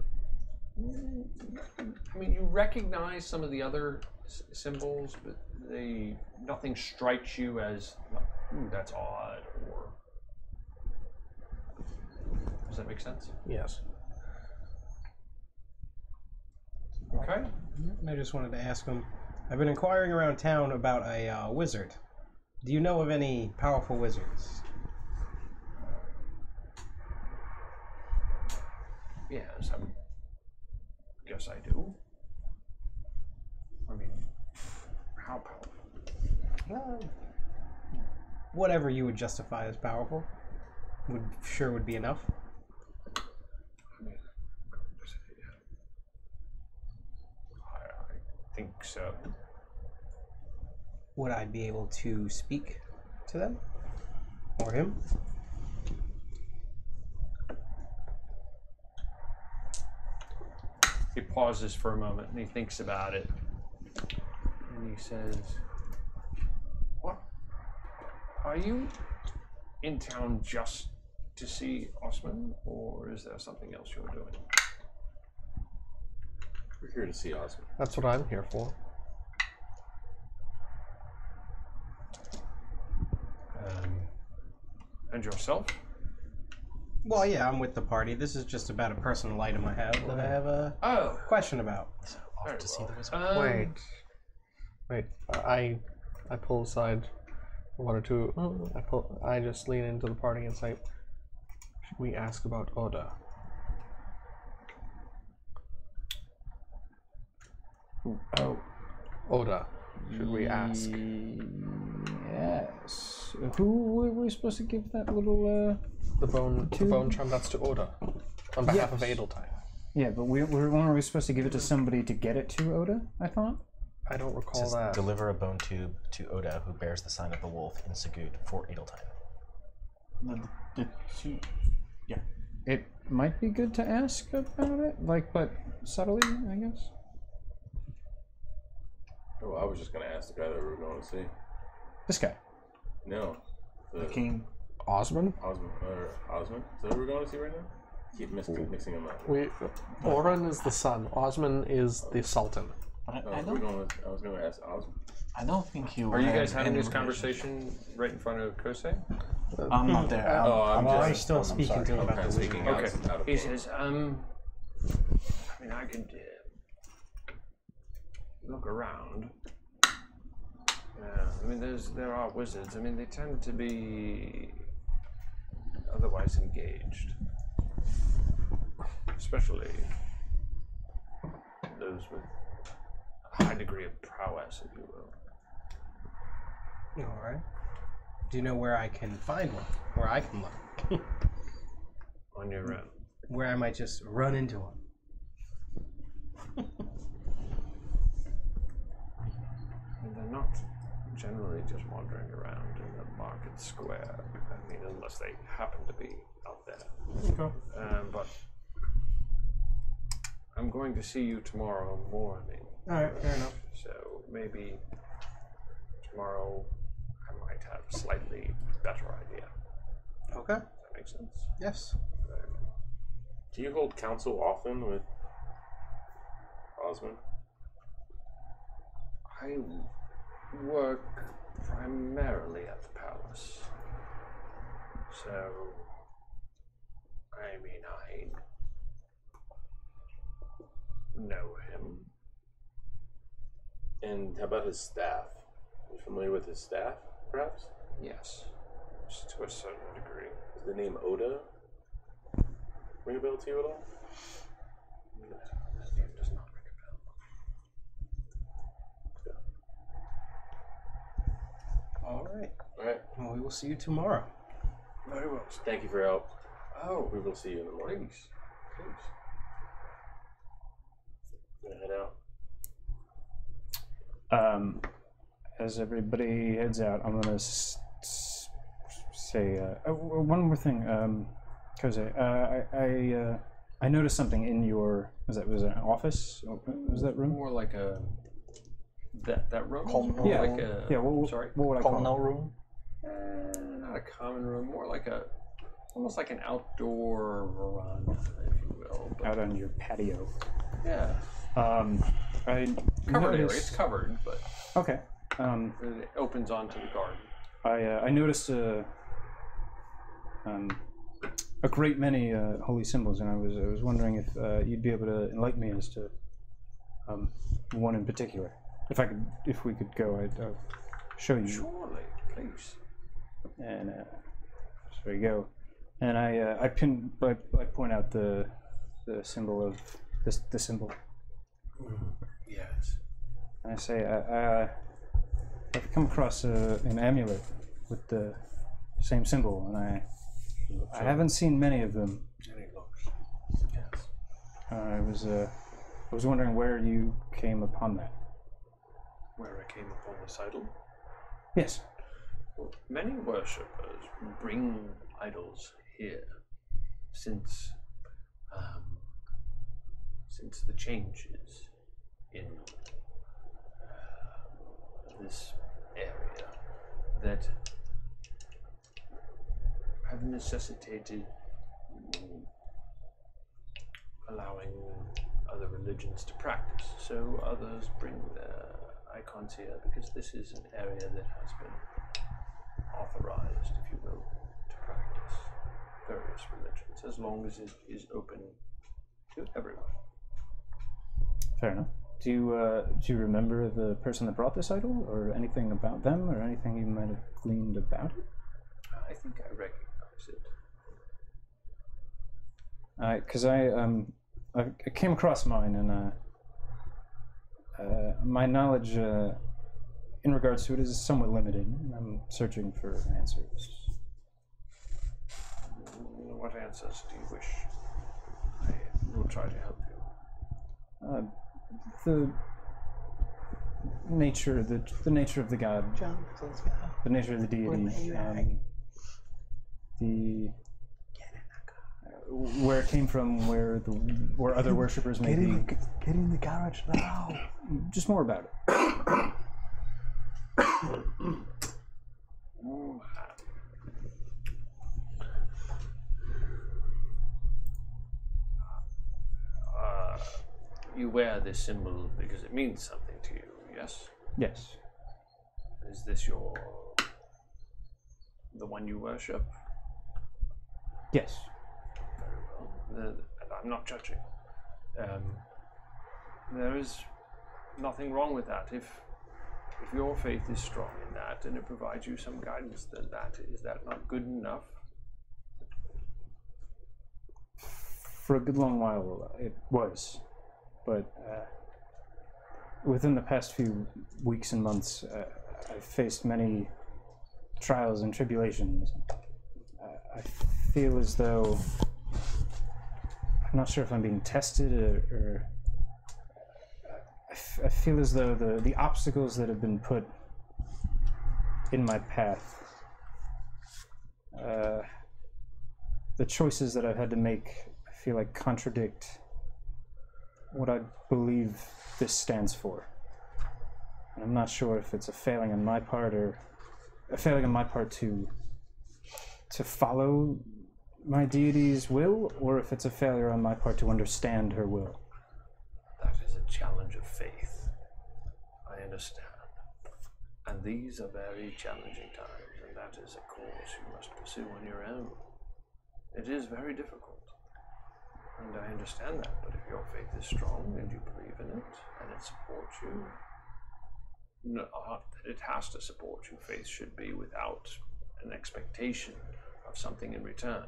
Speaker 2: I mean, you recognize some of the other symbols, but nothing strikes you as, like, ooh, that's odd, or... Does that make sense?
Speaker 9: Yes.
Speaker 2: Okay.
Speaker 13: And I just wanted to ask him, I've been inquiring around town about a wizard. Do you know of any powerful wizards?
Speaker 2: Yes, yes, I do. I mean, how powerful?
Speaker 13: Whatever you would justify as powerful would be enough.
Speaker 2: I think so.
Speaker 13: Would I be able to speak to them? Or him?
Speaker 2: He pauses for a moment and he thinks about it. And he says, "What? Are you in town just to see Osman, or is there something else you're doing?"
Speaker 3: We're here to see Osman.
Speaker 9: That's what I'm here for.
Speaker 2: And yourself?
Speaker 13: Well, yeah, I'm with the party. This is just about a personal item I have that I have a question about.
Speaker 5: So off to see the wizard.
Speaker 9: Wait. I pull aside one or two. I just lean into the party and say, "Should we ask about Oda?"
Speaker 4: Oh.
Speaker 9: Oda. Should we ask?
Speaker 4: Yes. Who were we supposed to give that little
Speaker 9: the bone charm? That's to Oda on behalf of Edeltine.
Speaker 4: Yeah, but weren't we supposed to give it to somebody to get it to Oda? I thought.
Speaker 9: I don't recall that.
Speaker 5: Deliver a bone tube to Oda, who bears the sign of the wolf in Söğüt for Edeltine.
Speaker 6: Yeah.
Speaker 4: It might be good to ask about it, but subtly, I guess.
Speaker 3: Oh, I was just going to ask the guy that we were going to see.
Speaker 4: This guy.
Speaker 3: No.
Speaker 6: The king.
Speaker 9: Osman?
Speaker 3: Osman. Is that what we're going to see right now? Keep mixing them up.
Speaker 9: Oren is the son. Osman is the sultan.
Speaker 6: But
Speaker 3: I was going to ask Osman.
Speaker 6: I don't think he.
Speaker 2: Are you guys having this conversation right in front of Kosei?
Speaker 6: I'm not there.
Speaker 13: I'm still speaking to him about the wizard.
Speaker 2: Okay. He says, I mean, I could look around. I mean, there are wizards. I mean, they tend to be otherwise engaged, especially those with a high degree of prowess, if you will.
Speaker 13: All right. Do you know where I can find one? Where I can look?
Speaker 2: On your own.
Speaker 13: Where I might just run into one.
Speaker 2: And they're not generally just wandering around in the market square. I mean, unless they happen to be out there.
Speaker 13: Okay.
Speaker 2: But I'm going to see you tomorrow morning.
Speaker 13: All right, fair enough.
Speaker 2: So maybe tomorrow I might have a slightly better idea.
Speaker 13: Okay.
Speaker 2: Does that make sense?
Speaker 13: Yes.
Speaker 3: Do you hold counsel often with Osmond?
Speaker 2: I work primarily at the palace. So, I mean, I know him.
Speaker 3: And how about his staff? Are you familiar with his staff, perhaps?
Speaker 2: Yes, just to a certain degree.
Speaker 3: Is the name Oda ring a bell to you at all?
Speaker 2: No, that name does not ring a bell.
Speaker 13: All right.
Speaker 3: All right.
Speaker 13: Well, we will see you tomorrow.
Speaker 2: Very well.
Speaker 3: Thank you for your help.
Speaker 2: Oh,
Speaker 3: We will see you in the morning.
Speaker 2: please.
Speaker 3: Gonna head out.
Speaker 4: As everybody heads out, I'm gonna say one more thing, Jose. I noticed something in your was it an office? Was that room?
Speaker 2: More like a that room.
Speaker 6: Colonel.
Speaker 4: Yeah,
Speaker 2: like a,
Speaker 4: yeah. What would I call
Speaker 6: Colonel
Speaker 4: it?
Speaker 6: room.
Speaker 2: Not a common room. More like almost like an outdoor veranda, if you will. But
Speaker 4: Out on your patio.
Speaker 2: yeah,
Speaker 4: I
Speaker 2: covered area.
Speaker 4: noticed.
Speaker 2: It's covered, but
Speaker 4: Okay.
Speaker 2: it opens onto the garden.
Speaker 4: I noticed a great many holy symbols, and I was wondering if you'd be able to enlighten me as to one in particular. If we could go, I'd show you.
Speaker 2: Surely, please.
Speaker 4: And so there you go. And I point out the symbol of the symbol.
Speaker 2: Yes.
Speaker 4: And I say I've come across an amulet with the same symbol, and I haven't seen many of them.
Speaker 2: And he looks. Yes.
Speaker 4: I was wondering where you came upon that.
Speaker 2: Where I came upon this idol.
Speaker 4: Yes.
Speaker 2: Well, many worshippers bring idols here since the changes in this area that have necessitated allowing other religions to practice. So others bring their icons here because this is an area that has been authorized, if you will, to practice various religions, as long as it is open to everyone.
Speaker 4: Fair enough. Do you remember the person that brought this idol, or anything about them, or anything you might have gleaned about it?
Speaker 2: I think I recognize it.
Speaker 4: Because I came across mine, and my knowledge in regards to it is somewhat limited. I'm searching for answers.
Speaker 2: What answers do you wish? I will try to help you.
Speaker 4: The nature of the nature of the god, the nature of the deity, the where it came from, where other worshippers may be.
Speaker 6: Get in the garage now.
Speaker 4: Just more about it.
Speaker 2: You wear this symbol because it means something to you, yes?
Speaker 4: Yes.
Speaker 2: Is this the one you worship?
Speaker 4: Yes.
Speaker 2: Very well. I'm not judging. There is nothing wrong with that. If your faith is strong in that and it provides you some guidance, then is that not good enough?
Speaker 4: For a good long while, it was. But within the past few weeks and months, I've faced many trials and tribulations. I feel as though I'm not sure if I'm being tested, or I feel as though the obstacles that have been put in my path, the choices that I've had to make, I feel like contradict what I believe this stands for. And I'm not sure if it's a failing on my part or a failing on my part to follow my deity's will, or if it's a failure on my part to understand her will.
Speaker 10: That is a challenge of faith. I understand. And these are very challenging times, and that is a course you must pursue on your own. It is very difficult. And I understand that, but if your faith is strong and you believe in it, and it supports you, it has to support you. Faith should be without an expectation of something in return.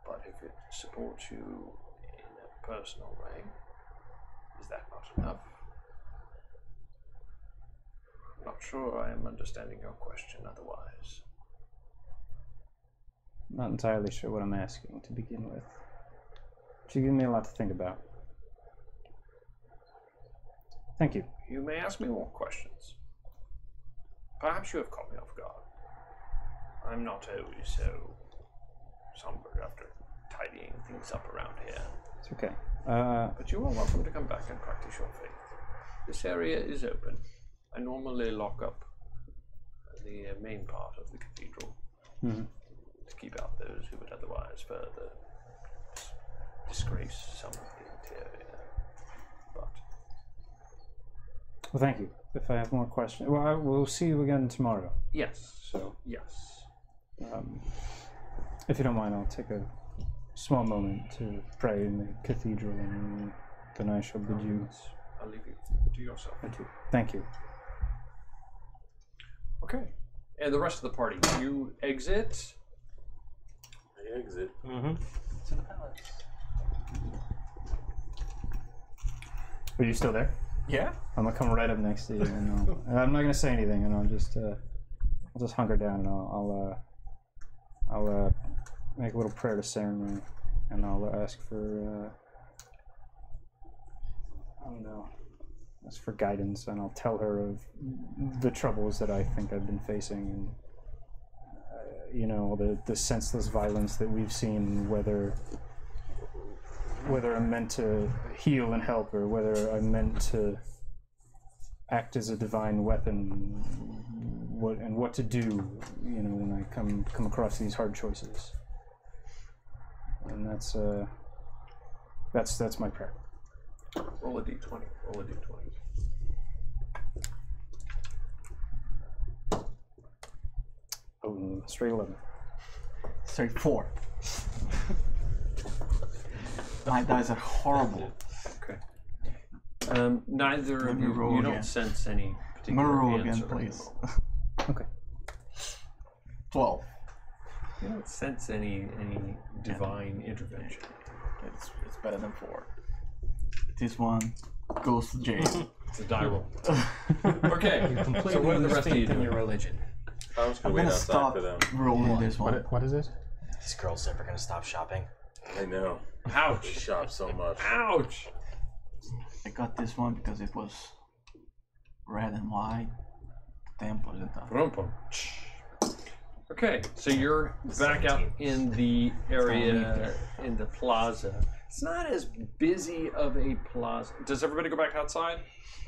Speaker 10: But if it supports you in a personal way, is that not enough? I'm not sure I am understanding your question otherwise.
Speaker 4: Not entirely sure what I'm asking to begin with. But you give me a lot to think about. Thank you.
Speaker 10: You may ask me more questions. Perhaps you have caught me off guard. I'm not always so somber after tidying things up around here.
Speaker 4: It's okay.
Speaker 10: But you are welcome to come back and practice your faith. This area is open. I normally lock up the main part of the cathedral to keep out those who would otherwise further disgrace some of the interior. But
Speaker 4: well, thank you. If I have more questions, well, we'll see you again tomorrow.
Speaker 10: yes,
Speaker 4: So,
Speaker 10: yes.
Speaker 4: if you don't mind, I'll take a small moment to pray in the cathedral, and then I shall bid you.
Speaker 10: I'll leave you to yourself.
Speaker 4: Thank you.
Speaker 2: Okay. And the rest of the party, you exit.
Speaker 3: I exit.
Speaker 5: To the palace.
Speaker 4: Are you still there?
Speaker 6: Yeah.
Speaker 4: I'm gonna come right up next to you, and I'm not gonna say anything, and I'll just hunker down, and I'll make a little prayer to ceremony, and I'll ask for I don't know, ask for guidance, and I'll tell her of the troubles that I think I've been facing, and you know, the senseless violence that we've seen, whether I'm meant to heal and help, or whether I'm meant to act as a divine weapon, what to do, you know, when I come across these hard choices. And that's my prayer.
Speaker 2: Roll a d20. Roll a d20.
Speaker 4: Oh, straight 11.
Speaker 6: Straight 4. My dice are horrible.
Speaker 2: Okay. Neither of you,
Speaker 6: roll
Speaker 2: you
Speaker 6: again.
Speaker 2: don't sense any
Speaker 6: I'm gonna
Speaker 2: particular
Speaker 6: roll
Speaker 2: answer
Speaker 6: again,
Speaker 2: at the
Speaker 6: please.
Speaker 2: moment.
Speaker 4: Okay.
Speaker 6: 12.
Speaker 2: You don't sense any divine intervention.
Speaker 6: It's better than 4. This one goes to jail.
Speaker 2: It's a die roll. Okay.
Speaker 13: You completely
Speaker 2: So what are the
Speaker 13: lose
Speaker 2: rest of you
Speaker 13: faith in
Speaker 2: doing?
Speaker 13: your religion.
Speaker 3: I'm just
Speaker 6: I'm
Speaker 3: gonna wait
Speaker 6: gonna
Speaker 3: outside
Speaker 6: stop
Speaker 3: for them.
Speaker 6: rolling this one.
Speaker 9: What is it?
Speaker 5: These girls never gonna stop shopping.
Speaker 3: I know. They
Speaker 2: Ouch!
Speaker 3: shop so much.
Speaker 2: Ouch!
Speaker 6: I got this one because it was red and white. 10%.
Speaker 2: Rum-pum. Okay, so you're back out in the area, in the plaza. It's not as busy of a plaza. Does everybody go back outside?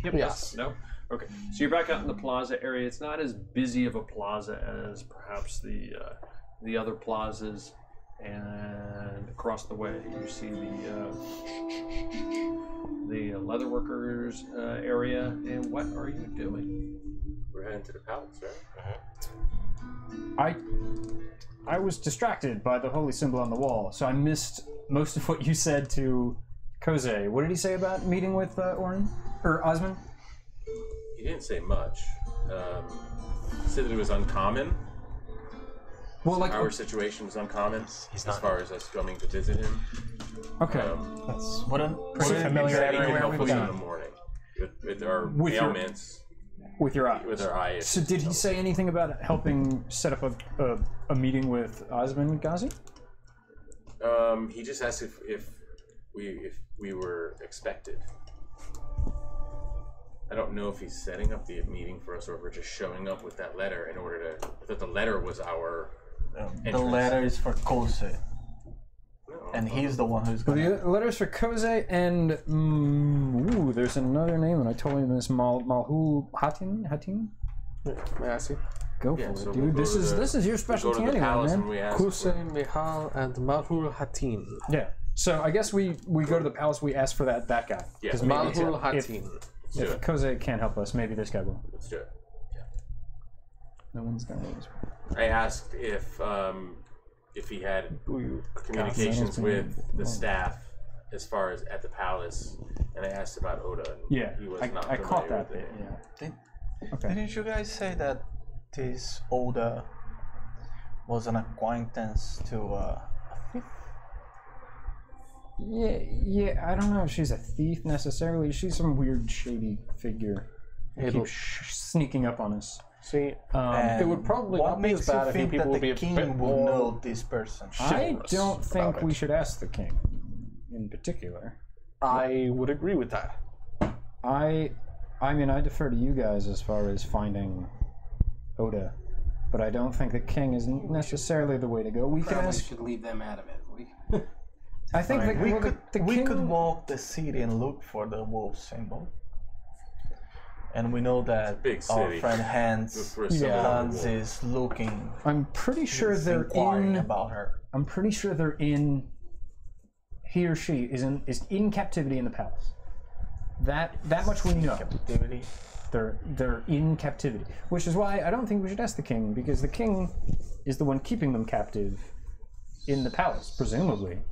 Speaker 9: Yep. Yes.
Speaker 2: No? Okay. So you're back out in the plaza area. It's not as busy of a plaza as perhaps the other plazas. And across the way, you see the leatherworkers area. And what are you doing?
Speaker 3: We're heading to the palace, right?
Speaker 4: I was distracted by the holy symbol on the wall, so I missed most of what you said to Koze. What did he say about meeting with Orin? Or Osman?
Speaker 3: He didn't say much. He said that it was uncommon.
Speaker 4: Well, like
Speaker 3: Our situation was uncommon
Speaker 5: He's
Speaker 3: as
Speaker 5: not-
Speaker 3: far as us coming to visit him.
Speaker 4: Okay.
Speaker 6: That's what I'm
Speaker 4: Pretty familiar
Speaker 3: He said he could
Speaker 4: everywhere
Speaker 3: help
Speaker 4: we've
Speaker 3: us in the
Speaker 4: gone.
Speaker 3: morning with our
Speaker 4: With your-
Speaker 3: ailments.
Speaker 4: With your eyes.
Speaker 3: With our eyes.
Speaker 4: So did he say anything about helping set up a meeting with Osman Ghazi?
Speaker 3: He just asked if we were expected. I don't know if he's setting up the meeting for us or if we're just showing up with that letter in order to. I thought the letter was our.
Speaker 6: the letter is for Kose.
Speaker 3: No,
Speaker 6: And he's the one who's
Speaker 4: Well,
Speaker 6: gonna...
Speaker 4: the letters for Koze and there's another name, and I totally missed Malhul Hatin.
Speaker 9: May I see?
Speaker 4: Go for it, dude. This is your specialty anyway, man.
Speaker 9: Kuse, Mihal, and Malhul Hatin.
Speaker 4: Yeah. So I guess we go to the palace. We ask for that guy.
Speaker 3: Yeah.
Speaker 9: Malhul Hatin.
Speaker 4: If Koze can't help us, maybe this guy will.
Speaker 3: Let's do it.
Speaker 4: No one's gonna lose.
Speaker 3: I asked if he had communications with the staff as far as at the palace, and I asked about Oda. And he was not
Speaker 4: I caught
Speaker 3: familiar
Speaker 4: that
Speaker 3: with
Speaker 4: bit.
Speaker 3: it.
Speaker 4: Yeah.
Speaker 6: Didn't you guys say that this Oda was an acquaintance to a thief?
Speaker 4: Yeah. I don't know if she's a thief necessarily. She's some weird, shady figure. Keeps sneaking up on us.
Speaker 9: See, it would probably not be as bad if people would be a bit more.
Speaker 6: Know this person.
Speaker 4: I don't think we should ask the king, in particular.
Speaker 9: I would agree with that.
Speaker 4: I mean, I defer to you guys as far as finding Oda, but I don't think the king is necessarily the way to go. We
Speaker 13: Probably
Speaker 4: can ask.
Speaker 13: should leave them out of it.
Speaker 4: I think that
Speaker 6: we could walk the city and look for the wolf symbol. And we know that
Speaker 3: big
Speaker 6: our
Speaker 3: city.
Speaker 6: friend Hans is looking.
Speaker 4: I'm pretty sure they're in.
Speaker 6: About her.
Speaker 4: I'm pretty sure they're in. He or she is in captivity in the palace. That much we know.
Speaker 6: Captivity.
Speaker 4: They're in captivity, which is why I don't think we should ask the king, because the king is the one keeping them captive in the palace, presumably.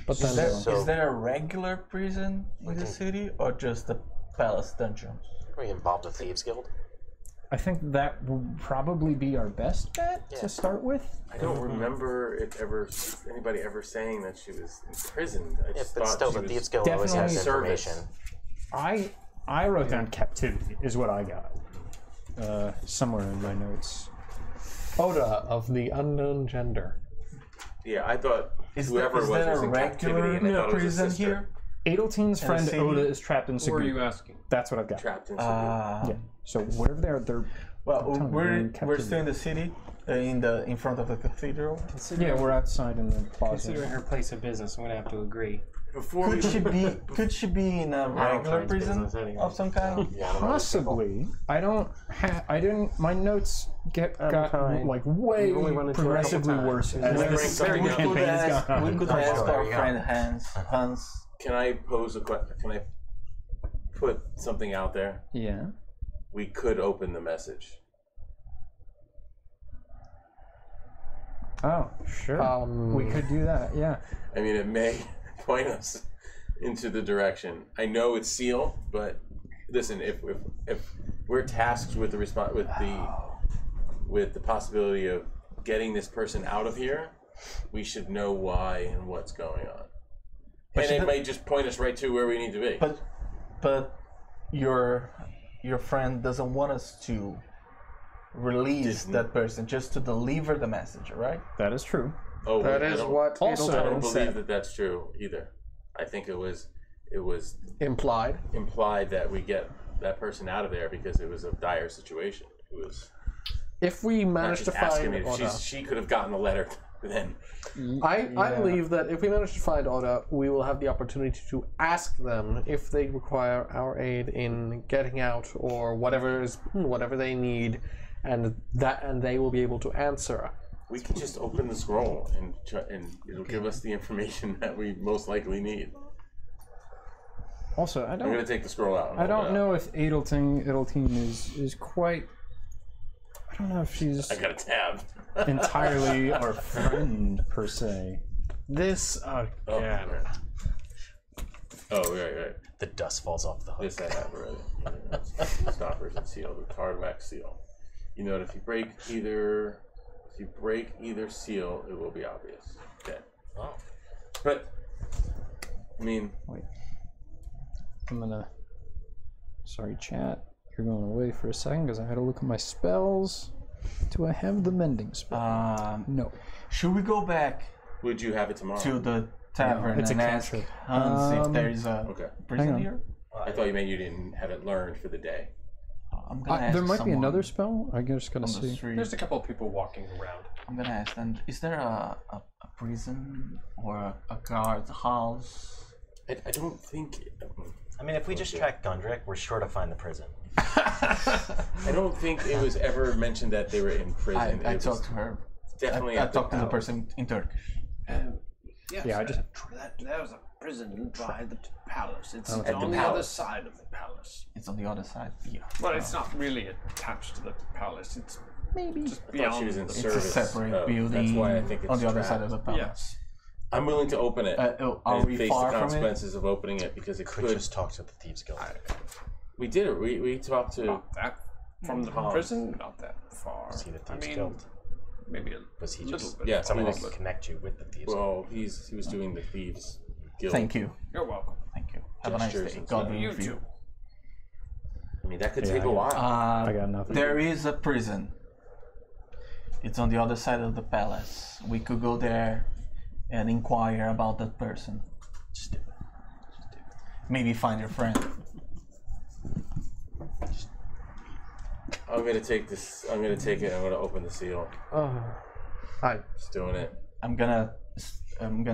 Speaker 6: But then is there a regular prison in the city, or just the palace dungeons?
Speaker 5: Are we involved with Thieves Guild?
Speaker 4: I think that will probably be our best bet to start with.
Speaker 3: I don't remember anybody ever saying that she was imprisoned. I just
Speaker 5: but
Speaker 3: thought
Speaker 5: still,
Speaker 3: she
Speaker 5: the
Speaker 3: was
Speaker 5: Thieves Guild always has information.
Speaker 4: I wrote down captivity is what I got somewhere in my notes.
Speaker 9: Oda of the unknown gender.
Speaker 3: Yeah, I thought whoever it was in captivity, and I thought it was a sister.
Speaker 6: Here?
Speaker 4: Adeltein's friend Oda is trapped in Söğüt.
Speaker 2: Who are you asking?
Speaker 4: That's what I've got.
Speaker 3: Trapped in
Speaker 4: Yeah. So wherever they're
Speaker 6: well, we're still in the city, in front of the cathedral.
Speaker 4: Yeah, we're outside in the plaza.
Speaker 13: Considering her place of business, I'm gonna have to agree.
Speaker 6: Could she be in a regular prison of some kind?
Speaker 4: Possibly. I didn't. My notes got like way progressively worse as the campaign's gone on.
Speaker 6: We could ask our friend Hans.
Speaker 3: Can I pose a question? Can I put something out there?
Speaker 4: Yeah.
Speaker 3: We could open the message.
Speaker 4: Oh, sure. We could do that. Yeah.
Speaker 3: I mean, it may point us into the direction. I know it's sealed, but listen, if we're tasked with with the possibility of getting this person out of here, we should know why and what's going on. And it may just point us right to where we need to be.
Speaker 6: But your friend doesn't want us to release that person, just to deliver the message, right?
Speaker 4: That is true.
Speaker 3: Oh,
Speaker 9: that is what
Speaker 3: also I don't believe that that's true either. I think it was
Speaker 9: implied
Speaker 3: that we get that person out of there because it was a dire situation. It was.
Speaker 9: If we manage to find Oda,
Speaker 3: she could have gotten a letter then.
Speaker 9: I believe that if we manage to find Oda, we will have the opportunity to ask them if they require our aid in getting out or whatever they need, and they will be able to answer.
Speaker 3: We could just open the scroll and it'll give us the information that we most likely need.
Speaker 4: Also, I'm
Speaker 3: going to take the scroll out.
Speaker 4: I don't know if Adeltein is quite. I don't know if she's.
Speaker 3: I got a tab.
Speaker 4: Entirely our friend per se.
Speaker 9: This again.
Speaker 3: Oh, right.
Speaker 5: The dust falls off the hook.
Speaker 3: This I have already. Stoppers and seal, the hard wax seal. You know that if you break either seal, it will be obvious. Okay.
Speaker 5: Oh.
Speaker 3: But I mean,
Speaker 4: wait. I'm gonna. Sorry, chat. You're going away for a second because I had to look at my spells. Do I have the mending spell? No.
Speaker 6: Should we go back?
Speaker 3: Would you have it tomorrow?
Speaker 6: To the tavern and ask Hans if there is a prison here?
Speaker 3: I thought you meant you didn't have it learned for the day.
Speaker 6: I'm gonna ask
Speaker 4: there might be
Speaker 6: someone
Speaker 4: another spell. I just gotta
Speaker 6: on the
Speaker 4: see.
Speaker 6: street.
Speaker 2: There's a couple of people walking around.
Speaker 6: I'm gonna ask them, is there a prison or a guard's house?
Speaker 3: I don't think.
Speaker 5: I mean, if we just track Gundrick, we're sure to find the prison.
Speaker 3: I don't think it was ever mentioned that they were in prison.
Speaker 6: I talked to her.
Speaker 3: Definitely.
Speaker 6: I talked to the person in Turkish.
Speaker 10: Yes,
Speaker 4: Yeah, I just-
Speaker 10: that was a prison by the palace. It's
Speaker 6: At the
Speaker 10: on the
Speaker 6: palace.
Speaker 10: other side of the palace.
Speaker 6: It's on the other side. Yeah.
Speaker 10: Well, it's not really attached to the palace. It's
Speaker 6: maybe
Speaker 10: just
Speaker 3: I thought
Speaker 10: beyond.
Speaker 3: she was in
Speaker 6: It's
Speaker 3: service.
Speaker 6: a separate
Speaker 3: Oh,
Speaker 6: building
Speaker 3: That's why I think it's
Speaker 6: on the other side
Speaker 3: trapped.
Speaker 6: of the palace.
Speaker 10: Yes.
Speaker 3: I'm willing to open it
Speaker 6: Are
Speaker 3: and
Speaker 6: we
Speaker 3: face
Speaker 6: far
Speaker 3: the
Speaker 6: from it?
Speaker 3: consequences of opening it because it
Speaker 5: Could
Speaker 3: could.
Speaker 5: just talk to the Thieves Guild.
Speaker 3: We did it. We talked to.
Speaker 10: Not that from the
Speaker 3: Hans.
Speaker 10: prison. Not that far.
Speaker 5: Was he the Thieves
Speaker 10: I mean,
Speaker 5: Guild?
Speaker 10: maybe a
Speaker 5: Was he
Speaker 10: little
Speaker 5: just
Speaker 10: bit.
Speaker 3: Yeah,
Speaker 5: someone
Speaker 3: he
Speaker 5: that
Speaker 3: was-
Speaker 5: can connect you with the Thieves Guild?
Speaker 3: Well, he was doing the thieves guild.
Speaker 6: Thank you.
Speaker 10: You're welcome.
Speaker 6: Thank you. Have a nice
Speaker 3: Gestures
Speaker 6: day.
Speaker 3: and
Speaker 6: God
Speaker 3: stuff.
Speaker 6: be
Speaker 10: You
Speaker 6: with you.
Speaker 10: too.
Speaker 3: I mean, that could
Speaker 4: Yeah,
Speaker 3: take a while.
Speaker 4: I got nothing.
Speaker 6: There is a prison. It's on the other side of the palace. We could go there and inquire about that person.
Speaker 5: Just do it.
Speaker 6: Maybe find your friend.
Speaker 3: I'm gonna take this. I'm gonna take it. I'm gonna open the seal.
Speaker 9: Hi.
Speaker 3: Just doing it.
Speaker 6: I'm gonna step
Speaker 3: I'm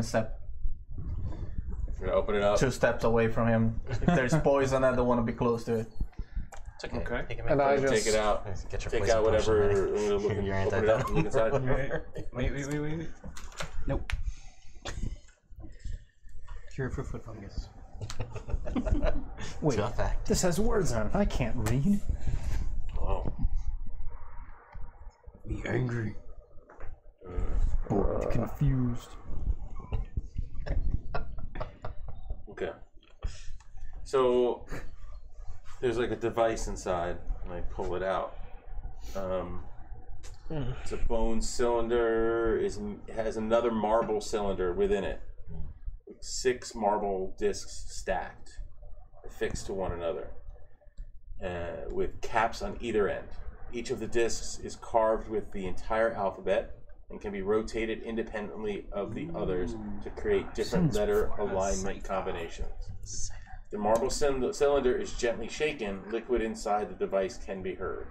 Speaker 3: gonna open it up.
Speaker 6: 2 steps away from him. If there's poison, I don't want to be close to it.
Speaker 5: It's okay.
Speaker 3: Okay.
Speaker 5: Take,
Speaker 9: And I just
Speaker 3: Take it out.
Speaker 5: Get your
Speaker 3: Take
Speaker 5: poison
Speaker 3: out whatever.
Speaker 5: potion
Speaker 3: I'm gonna look.
Speaker 5: Your
Speaker 3: Open it up. Look inside.
Speaker 13: Wait. Nope. Cure for foot fungus.
Speaker 4: Wait,
Speaker 5: It's a fact.
Speaker 4: this has words on it. I can't read.
Speaker 3: Oh.
Speaker 13: Be angry.
Speaker 4: Bored, confused.
Speaker 3: Okay. So there's like a device inside, and I pull it out. It's a bone cylinder. Has another marble cylinder within it. 6 marble discs stacked, affixed to one another, with caps on either end. Each of the discs is carved with the entire alphabet and can be rotated independently of the others to create different letter alignment combinations. The marble cylinder is gently shaken. Liquid inside the device can be heard.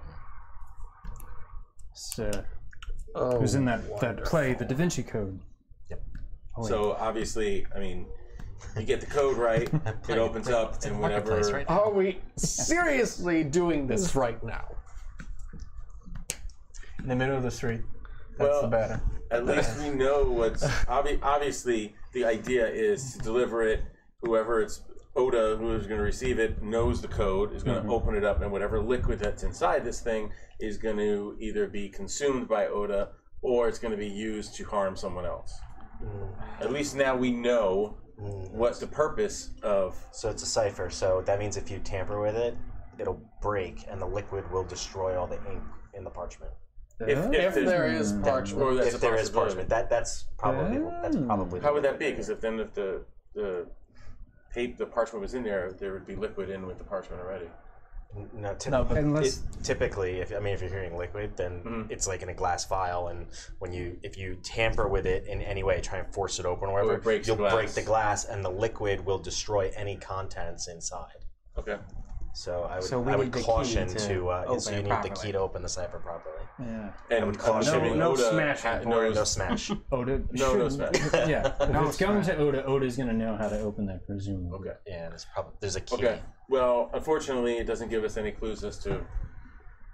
Speaker 4: So, it was in that play, The Da Vinci Code.
Speaker 5: Yep.
Speaker 3: So obviously, I mean, you get the code right, it opens up, and whatever.
Speaker 5: Right?
Speaker 9: Are we seriously doing this right now?
Speaker 6: In the middle of the street. That's the better.
Speaker 3: At least we know what's obviously the idea is to deliver it. Whoever it's Oda who is going to receive it knows the code, is going to open it up, and whatever liquid that's inside this thing is going to either be consumed by Oda or it's going to be used to harm someone else. At least now we know what's the purpose of.
Speaker 5: So it's a cipher. So that means if you tamper with it, it'll break, and the liquid will destroy all the ink in the parchment.
Speaker 3: If
Speaker 9: there is parchment.
Speaker 3: Or that's
Speaker 5: If
Speaker 3: a
Speaker 5: there is
Speaker 3: possibility.
Speaker 5: parchment, that's probably.
Speaker 3: How would that be? Because if the parchment was in there, there would be liquid in with the parchment already.
Speaker 5: No,
Speaker 4: unless
Speaker 5: typically, if you're hearing liquid, then it's like in a glass vial, and if you tamper with it in any way, try and force it open or whatever,
Speaker 3: it breaks
Speaker 5: you'll
Speaker 3: the glass.
Speaker 5: break the glass, and the liquid will destroy any contents inside.
Speaker 3: Okay.
Speaker 5: So
Speaker 13: we
Speaker 5: I would
Speaker 13: need the key
Speaker 5: caution
Speaker 13: to
Speaker 5: so
Speaker 13: open
Speaker 5: you
Speaker 13: it
Speaker 5: need the
Speaker 13: properly.
Speaker 5: key to open the cipher properly.
Speaker 4: Yeah.
Speaker 3: And
Speaker 5: I would caution
Speaker 4: no
Speaker 3: Oda
Speaker 4: smashing.
Speaker 5: No smash.
Speaker 4: Oda.
Speaker 3: No smash.
Speaker 4: Yeah. If it's going to Oda, Oda's going to know how to open that, presumably.
Speaker 3: Okay.
Speaker 5: Yeah, there's a key.
Speaker 3: Okay. Well, unfortunately, it doesn't give us any clues as to.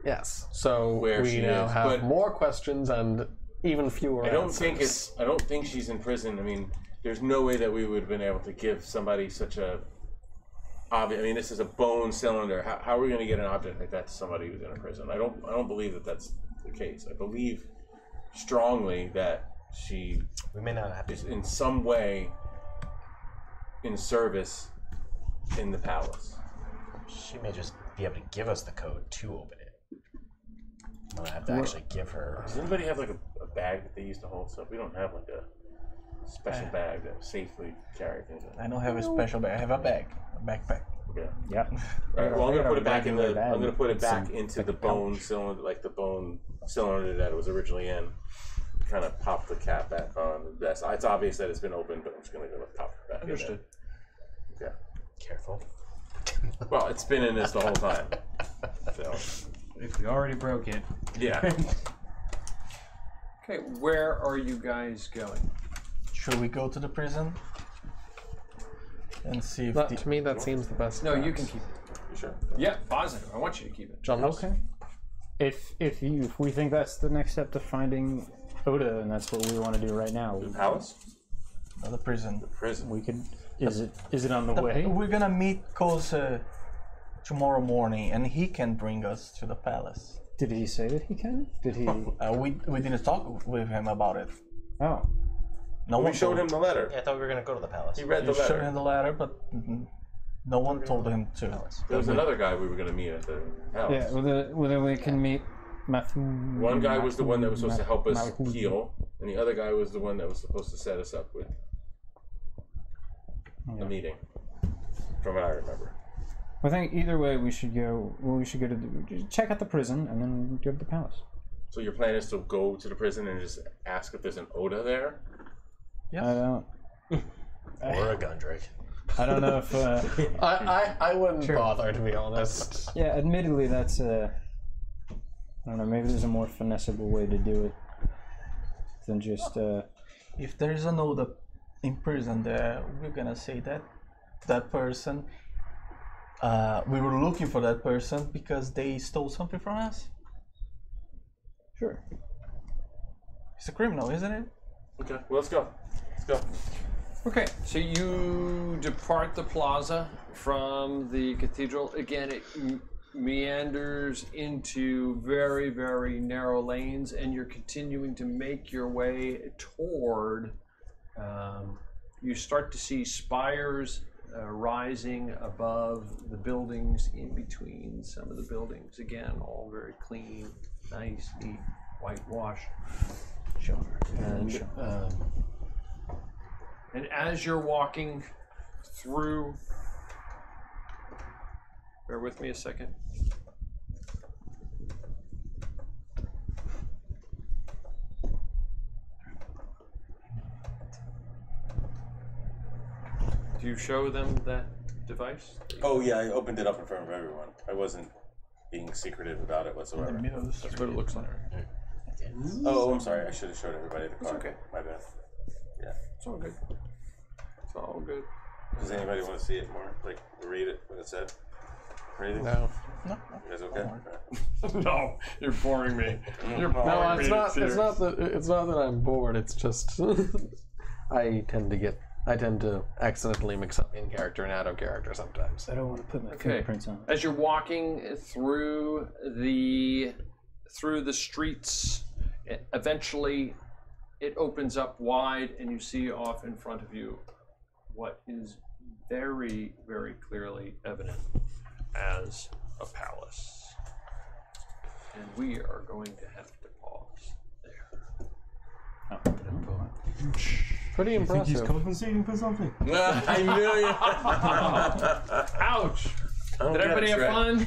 Speaker 9: Yes. So
Speaker 3: Where she
Speaker 9: we now
Speaker 3: is,
Speaker 9: have
Speaker 3: but-
Speaker 9: more questions and even fewer
Speaker 3: I don't
Speaker 9: answers.
Speaker 3: think she's in prison. I mean, there's no way that we would have been able to give somebody such a. I mean, this is a bone cylinder. How are we going to get an object like that to somebody who's in a prison? I don't believe that that's the case. I believe strongly that she
Speaker 5: We may not have
Speaker 3: is in some way in service in the palace.
Speaker 5: She may just be able to give us the code to open it. I'm gonna have to actually give her.
Speaker 3: Does anybody have like a bag that they use to hold stuff? We don't have like a special bag that safely carry things in.
Speaker 6: I don't have a special bag. I have a bag, a backpack.
Speaker 3: Okay.
Speaker 4: Yeah.
Speaker 3: All right, well, I'm gonna put it back in
Speaker 4: regular
Speaker 3: the.
Speaker 4: bag
Speaker 3: I'm gonna put it
Speaker 4: with
Speaker 3: back
Speaker 4: some-
Speaker 3: into
Speaker 4: like
Speaker 3: the
Speaker 4: a
Speaker 3: bone
Speaker 4: pouch.
Speaker 3: cylinder, like the bone cylinder that it was originally in. Kind of pop the cap back on. It's obvious that it's been opened, but I'm just gonna go pop it back.
Speaker 6: Understood.
Speaker 3: In there. Okay.
Speaker 5: Careful.
Speaker 3: Well, it's been in this the whole time. So.
Speaker 13: If we already broke it.
Speaker 3: Yeah.
Speaker 2: Okay, where are you guys going?
Speaker 6: Should we go to the prison and see if
Speaker 9: That, to me, that seems the best.
Speaker 2: No, you
Speaker 9: bet.
Speaker 2: can keep it.
Speaker 3: You sure?
Speaker 2: Yeah, positive. I want you to keep it.
Speaker 9: John Ross?
Speaker 4: Okay. If we think that's the next step to finding Oda, and that's what we want to do right now,
Speaker 3: The palace?
Speaker 6: No, the prison.
Speaker 3: The prison.
Speaker 4: we could. Is it on the way?
Speaker 6: We're gonna meet Kosa tomorrow morning, and he can bring us to the palace.
Speaker 4: Did he say that he can? Did he?
Speaker 6: We didn't talk with him about it.
Speaker 4: Oh.
Speaker 6: No
Speaker 3: We
Speaker 6: one
Speaker 3: showed
Speaker 6: told
Speaker 3: him the letter.
Speaker 5: Yeah, I thought we were gonna go to the palace.
Speaker 3: He read the
Speaker 6: You showed
Speaker 3: letter.
Speaker 6: him the letter, but no one told him to.
Speaker 3: There was another guy we were going to meet at the house.
Speaker 4: Yeah. Whether we can meet.
Speaker 3: One guy was the one that was supposed to help us heal, and the other guy was the one that was supposed to set us up with a meeting. From what I remember.
Speaker 4: I think either way we should go. Well, we should go to check out the prison and then go to the palace.
Speaker 3: So your plan is to go to the prison and just ask if there's an Oda there?
Speaker 6: Yes.
Speaker 4: I don't.
Speaker 5: Or a Gundrick.
Speaker 4: I don't know if.
Speaker 9: I wouldn't bother, to be honest.
Speaker 4: Yeah, admittedly, that's I don't know. Maybe there's a more finessable way to do it than just.
Speaker 6: If there is an Oda in prison there, we're gonna say that person. We were looking for that person because they stole something from us.
Speaker 4: Sure.
Speaker 6: He's a criminal, isn't it?
Speaker 3: Okay, well, let's go. Let's go.
Speaker 2: Okay, so you depart the plaza from the cathedral. Again, it meanders into very, very narrow lanes, and you're continuing to make your way toward. You start to see spires rising above the buildings, in between some of the buildings. Again, all very clean, nice, neat, whitewashed.
Speaker 4: Sure.
Speaker 2: And as you're walking through, bear with me a second. Do you show them that device?
Speaker 3: Oh, yeah, I opened it up in front of everyone. I wasn't being secretive about it whatsoever.
Speaker 2: That's what it looks like.
Speaker 3: Oh, I'm sorry. I should have showed everybody the
Speaker 2: It's
Speaker 3: card.
Speaker 2: okay.
Speaker 3: My bad. Yeah.
Speaker 2: It's all good. It's all good.
Speaker 3: Does anybody want to see it more? Like, read it, what it said? Or anything?
Speaker 9: No.
Speaker 6: No.
Speaker 3: You guys okay?
Speaker 2: No, you're boring me. You're
Speaker 9: No,
Speaker 2: boring
Speaker 9: it's
Speaker 2: me.
Speaker 9: not. It's not that I'm bored. It's just I tend to accidentally mix up in character and out of character sometimes.
Speaker 4: I don't want to put my
Speaker 2: Okay.
Speaker 4: fingerprints on.
Speaker 2: As you're walking through the streets, eventually it opens up wide, and you see off in front of you what is very, very clearly evident as a palace. And we are going to have to pause there.
Speaker 9: Pretty impressive.
Speaker 13: compensating for something?
Speaker 3: I knew you.
Speaker 2: Ouch! Did everybody have fun?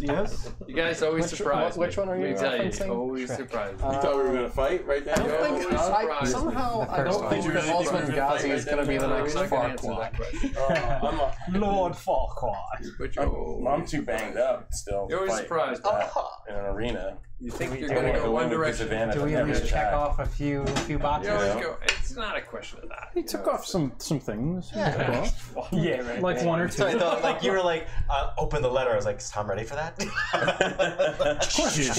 Speaker 13: Yes.
Speaker 2: You guys always surprise me.
Speaker 9: Which one are you
Speaker 2: Let me tell
Speaker 9: referencing?
Speaker 2: you, always surprise me.
Speaker 3: You thought we were going to fight right now?
Speaker 9: I don't think somehow I don't think that Ultimate Ghazi is going to be the next Farquaad.
Speaker 13: Lord Farquaad.
Speaker 3: I'm too banged up still.
Speaker 2: You're always
Speaker 3: to fight
Speaker 2: surprised.
Speaker 3: in an arena.
Speaker 2: You think you're
Speaker 3: I
Speaker 2: going to
Speaker 3: wanna
Speaker 2: go one
Speaker 3: in with
Speaker 2: direction.
Speaker 3: disadvantage.
Speaker 13: Do we
Speaker 3: I've
Speaker 13: at least
Speaker 3: never
Speaker 13: check
Speaker 3: had.
Speaker 13: off a few boxes?
Speaker 2: You always go. It's not a question of that.
Speaker 4: He took off some things.
Speaker 5: Yeah.
Speaker 13: Yeah, right.
Speaker 4: Like one or two.
Speaker 5: So I thought, like, you were like, open the letter. I was like, is Tom ready for that?
Speaker 4: Of course he is.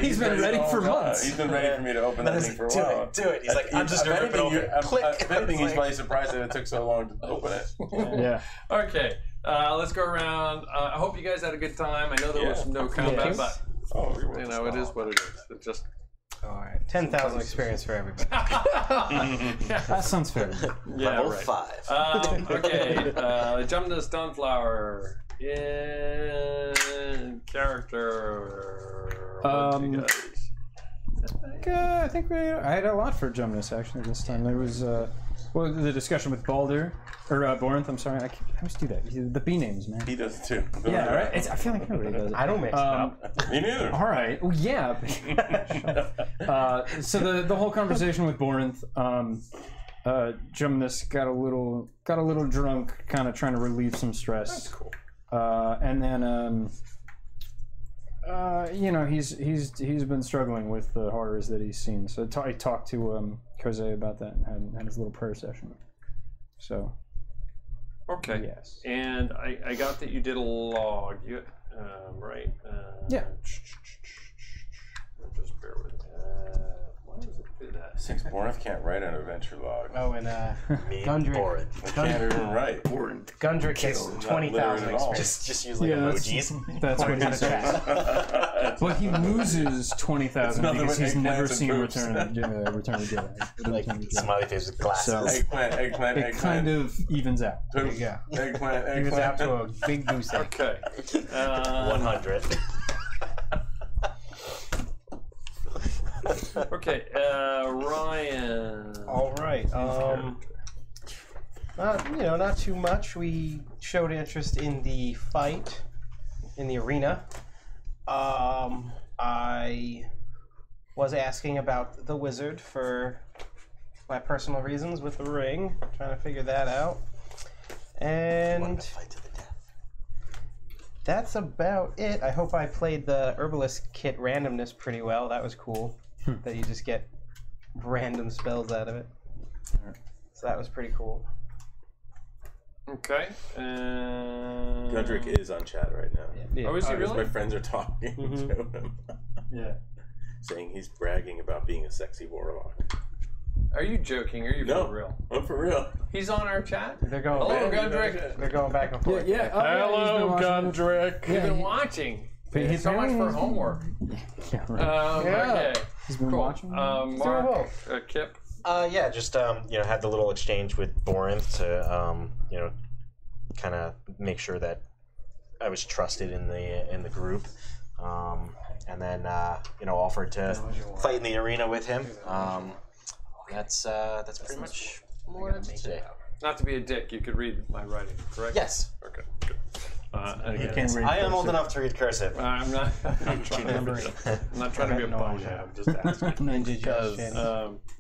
Speaker 4: He's been ready for months.
Speaker 3: He's been ready for me to open that thing for a while.
Speaker 5: Do it. He's like, I'm just going to rip it open. Click.
Speaker 3: If anything, he's probably surprised that it took so long to open it.
Speaker 4: Yeah.
Speaker 2: Okay, let's go around. I hope you guys had a good time. I know there was no combat, but you know it is what it is. It just.
Speaker 13: All right. 10,000 experience for everybody.
Speaker 4: That sounds fair.
Speaker 2: Yeah,
Speaker 5: Level
Speaker 2: right.
Speaker 5: 5.
Speaker 2: Okay, jump to Stunflower in character. What do you guys?
Speaker 4: I think I had a lot for Jumnus actually this time. There was the discussion with Baldur or Borinth. I'm sorry, I always do that. The B names, man.
Speaker 3: He does too.
Speaker 4: Yeah, right. I feel like everybody does it.
Speaker 13: I don't mix it up.
Speaker 3: Me neither.
Speaker 4: All right. Well, yeah. So the whole conversation with Borinth, Gymnast got a little drunk, kind of trying to relieve some stress.
Speaker 2: That's cool.
Speaker 4: And then he's been struggling with the horrors that he's seen. So I talked to Jose about that and had his little prayer session. So.
Speaker 2: Okay.
Speaker 4: Yes.
Speaker 2: And I got that you did a log. You right?
Speaker 4: Yeah.
Speaker 2: Just bear with me. Why does it do that?
Speaker 3: Since Borith can't write an adventure log.
Speaker 13: Oh, and Gundrick.
Speaker 3: I can't even write.
Speaker 13: Gundrick gets 20,000 experience.
Speaker 5: Just use like emojis.
Speaker 4: That's what he says. But he loses 20,000 because he's never seen Return of the Jedi.
Speaker 5: Like smiley face with glasses.
Speaker 4: So
Speaker 3: eggplant.
Speaker 4: It kind of evens out.
Speaker 13: There you go.
Speaker 3: Eggplant.
Speaker 13: Evens out to a big goose egg.
Speaker 2: Okay.
Speaker 5: 100.
Speaker 2: Okay, Ryan.
Speaker 13: All right. Not too much. We showed interest in the fight in the arena. I was asking about the wizard for my personal reasons with the ring, trying to figure that out. And that's about it. I hope I played the herbalist kit randomness pretty well. That was cool. That you just get random spells out of it. So that was pretty cool.
Speaker 2: Okay.
Speaker 3: Gundrick is on chat right now.
Speaker 13: Yeah.
Speaker 2: Oh, is he really?
Speaker 3: My friends are talking to him.
Speaker 4: Yeah.
Speaker 3: Saying he's bragging about being a sexy warlock.
Speaker 2: Are you joking? Are you
Speaker 3: No,
Speaker 2: for real?
Speaker 3: I'm for real.
Speaker 2: He's on our chat?
Speaker 13: They're going.
Speaker 2: Hello,
Speaker 13: back,
Speaker 2: Gundrick.
Speaker 13: They're going back and forth.
Speaker 4: Yeah.
Speaker 2: Hello, Gundrick. You've been
Speaker 4: he-
Speaker 2: watching.
Speaker 4: But he's
Speaker 2: so much for homework.
Speaker 4: Yeah, right.
Speaker 2: Okay.
Speaker 4: He's been
Speaker 2: Cool.
Speaker 4: watching.
Speaker 2: Mark, Kip.
Speaker 5: Yeah, just had the little exchange with Borinth to kind of make sure that I was trusted in the group, and then offered to fight in the arena with him. That's pretty much what it's today.
Speaker 2: Not to be a dick, you could read my writing, correct?
Speaker 5: Yes.
Speaker 2: Okay. Good. And again,
Speaker 6: can read
Speaker 5: I am old
Speaker 6: cursive.
Speaker 5: enough to read cursive.
Speaker 2: I'm not trying to be a bonehead. I'm just asking. Because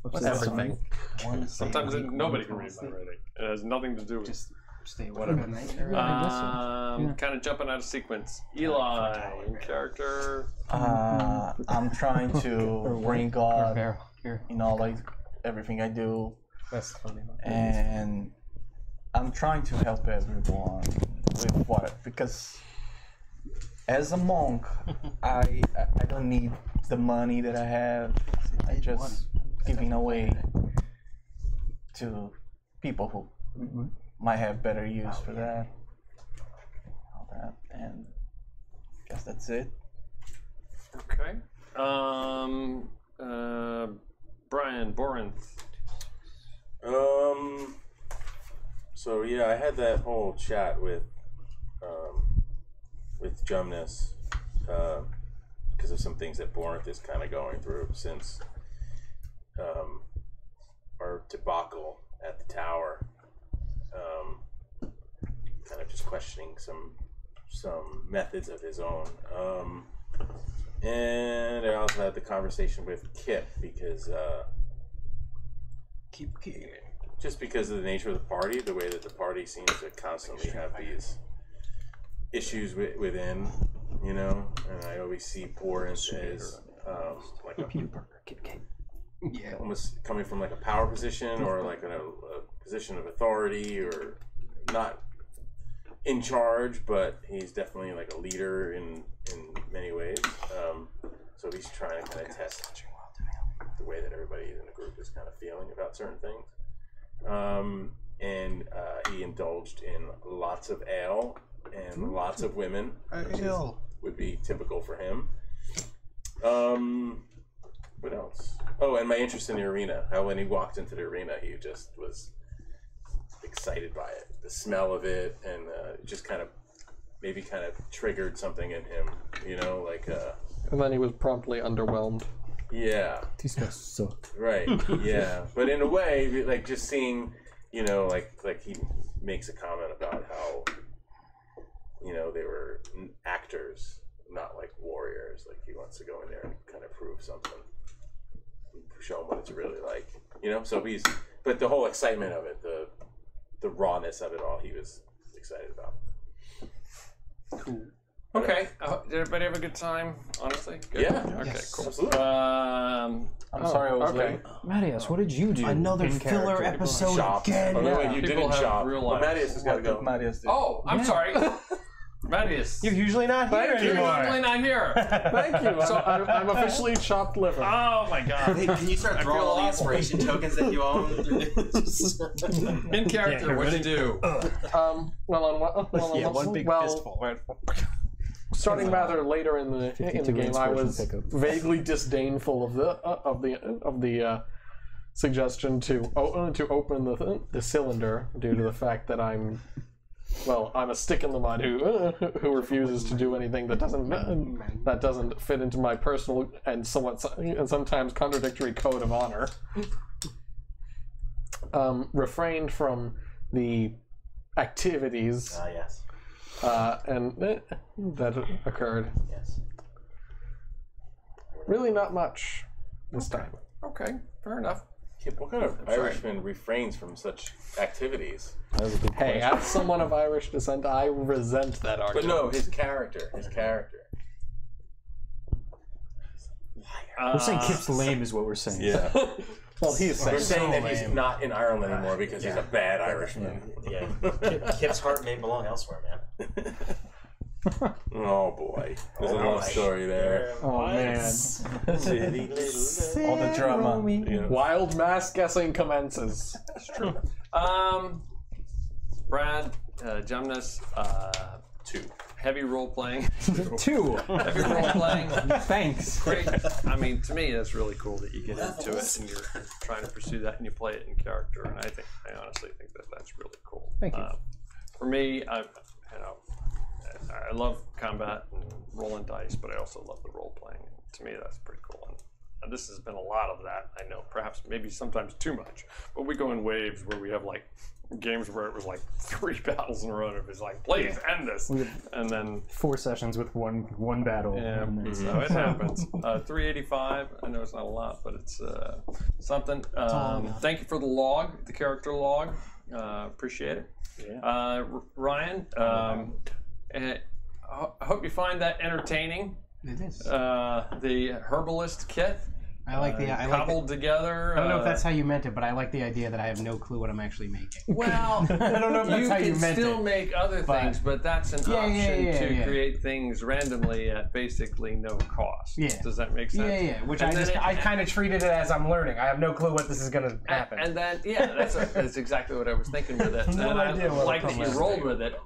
Speaker 13: What's
Speaker 2: everything. Sometimes nobody can read my writing. It has nothing to do with
Speaker 13: Stay whatever.
Speaker 2: kind of jumping out of sequence. Eli, in character.
Speaker 6: I'm trying to bring God in all like everything I do,
Speaker 13: That's funny.
Speaker 6: and I'm trying to help everyone with what, because as a monk, I don't need the money that I have. I just giving away to people who might have better use for that. All that, and I guess that's it.
Speaker 2: Okay. Brian Borinth.
Speaker 3: So yeah, I had that whole chat with Jumnus because of some things that Borinth is kind of going through since our debacle at the tower. Kind of just questioning some methods of his own. And I also had the conversation with Kip because just because of the nature of the party, the way that the party seems to constantly have these issues within, and I always see Borinth as like a almost coming from like a power position or like a position of authority, or not in charge, but he's definitely like a leader in many ways. So he's trying to kind of test the way that everybody in the group is kind of feeling about certain things. And he indulged in lots of ale and lots of women, which would be typical for him. What else? Oh, and my interest in the arena. How when he walked into the arena, he just was excited by it. The smell of it, and just kind of triggered something in him,
Speaker 9: And then he was promptly underwhelmed.
Speaker 3: Yeah.
Speaker 4: These guys suck.
Speaker 3: Right. Yeah. But in a way, like just seeing, like he makes a comment about how, they were actors, not like warriors. Like he wants to go in there and kind of prove something, show them what it's really like. So he's but the whole excitement of it, the rawness of it all, he was excited about.
Speaker 2: Cool. Okay. Did everybody have a good time? Honestly, good?
Speaker 3: Yeah.
Speaker 2: Okay.
Speaker 3: Yes.
Speaker 2: Cool.
Speaker 3: Absolutely.
Speaker 6: I'm sorry I was late.
Speaker 4: Mattias, what did you do?
Speaker 13: Another
Speaker 4: in
Speaker 13: filler
Speaker 4: character?
Speaker 13: episode
Speaker 3: Shop.
Speaker 13: again.
Speaker 3: Oh, no, wait, you
Speaker 2: People
Speaker 3: didn't
Speaker 2: have
Speaker 3: shop.
Speaker 2: real
Speaker 3: Well,
Speaker 2: lives.
Speaker 3: Mattias has got to go.
Speaker 6: Mattias did.
Speaker 2: Oh, I'm sorry. Mattias.
Speaker 13: You're usually not here
Speaker 2: You're
Speaker 13: anymore.
Speaker 2: usually not here.
Speaker 9: Thank you. So I'm officially chopped liver.
Speaker 2: Oh my god.
Speaker 5: Hey, can you start throwing all the inspiration tokens that you own?
Speaker 2: In character, what'd you do?
Speaker 13: One big fistful. Right?
Speaker 9: Starting rather later in the game, I was vaguely disdainful of the suggestion to open the cylinder due to the fact that I'm a stick in the mud who refuses to do anything that doesn't fit into my personal and sometimes contradictory code of honor. Refrained from the activities.
Speaker 5: Yes.
Speaker 9: And that occurred.
Speaker 5: Yes.
Speaker 9: Really not much this time.
Speaker 2: Okay, fair enough.
Speaker 3: What kind of Irishman refrains from such activities?
Speaker 9: Hey, as someone of Irish descent, I resent that argument.
Speaker 3: But no, his character.
Speaker 4: We're saying Kip's lame is what we're saying.
Speaker 3: Yeah.
Speaker 9: Well, he's
Speaker 3: We're saying that
Speaker 9: lame.
Speaker 3: he's not in Ireland anymore because he's a bad Irishman.
Speaker 5: Yeah. Kip's heart may belong elsewhere, man.
Speaker 3: Oh boy, there's a long story there.
Speaker 9: Oh man.
Speaker 3: City, little
Speaker 6: All the drama.
Speaker 3: Yeah.
Speaker 9: Wild mass guessing commences.
Speaker 2: That's true. Brad, Jumnus,
Speaker 3: 2.
Speaker 2: heavy role playing.
Speaker 4: 2.
Speaker 2: Heavy role playing.
Speaker 4: Thanks.
Speaker 2: Great. I mean, to me, that's really cool that you get into it and you're trying to pursue that and you play it in character. And I honestly think that that's really cool.
Speaker 4: Thank you.
Speaker 2: For me, I love combat and rolling dice, but I also love the role playing. To me, that's pretty cool. And this has been a lot of that. I know, perhaps maybe sometimes too much, but we go in waves where we have like games where it was like 3 battles in a row. And it was like, please end this, and then
Speaker 4: 4 sessions with one battle.
Speaker 2: yeah,
Speaker 4: and then
Speaker 2: so it happens. 385. I know it's not a lot, but it's something. Thank you for the log, the character log. Appreciate it.
Speaker 4: Yeah.
Speaker 2: Ryan, I hope you find that entertaining.
Speaker 13: It is.
Speaker 2: The herbalist kit.
Speaker 13: I like the
Speaker 2: cobbled together.
Speaker 13: I don't know if that's how you meant it, but I like the idea that I have no clue what I'm actually making.
Speaker 2: Well,
Speaker 13: I don't know if that's how you meant it.
Speaker 2: You can still make other things, but that's an option to create things randomly at basically no cost.
Speaker 13: Yeah.
Speaker 2: Does that make sense?
Speaker 13: Yeah. Which I kind of treated it as I'm learning. I have no clue what this is going to happen.
Speaker 2: And then, that's exactly what I was thinking with it. And I like that you rolled with it.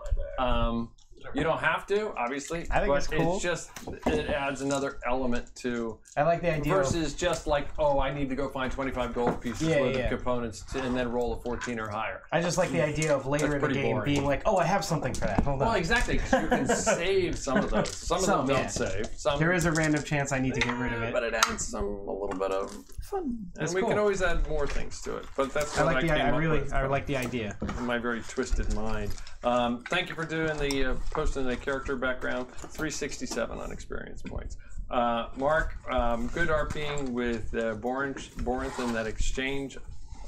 Speaker 2: You don't have to, obviously.
Speaker 13: I think
Speaker 2: but
Speaker 13: it's cool.
Speaker 2: It's just, it adds another element to.
Speaker 13: I like the idea.
Speaker 2: Versus just like, oh, I need to go find 25 gold pieces worth of components and then roll a 14 or higher.
Speaker 13: I just like the idea of later in the game being like, oh, I have something for that. Hold on.
Speaker 2: Well, exactly, because you can save some of those. Some of them don't save.
Speaker 13: There is a random chance I need to get rid of it.
Speaker 2: But it adds a little bit of
Speaker 13: fun.
Speaker 2: And we can always add more things to it. But that's what I
Speaker 13: like the idea.
Speaker 2: In my very twisted mind. Thank you for doing the posting the character background. 367 on experience points. Mark, good RPing with Borinth in that exchange.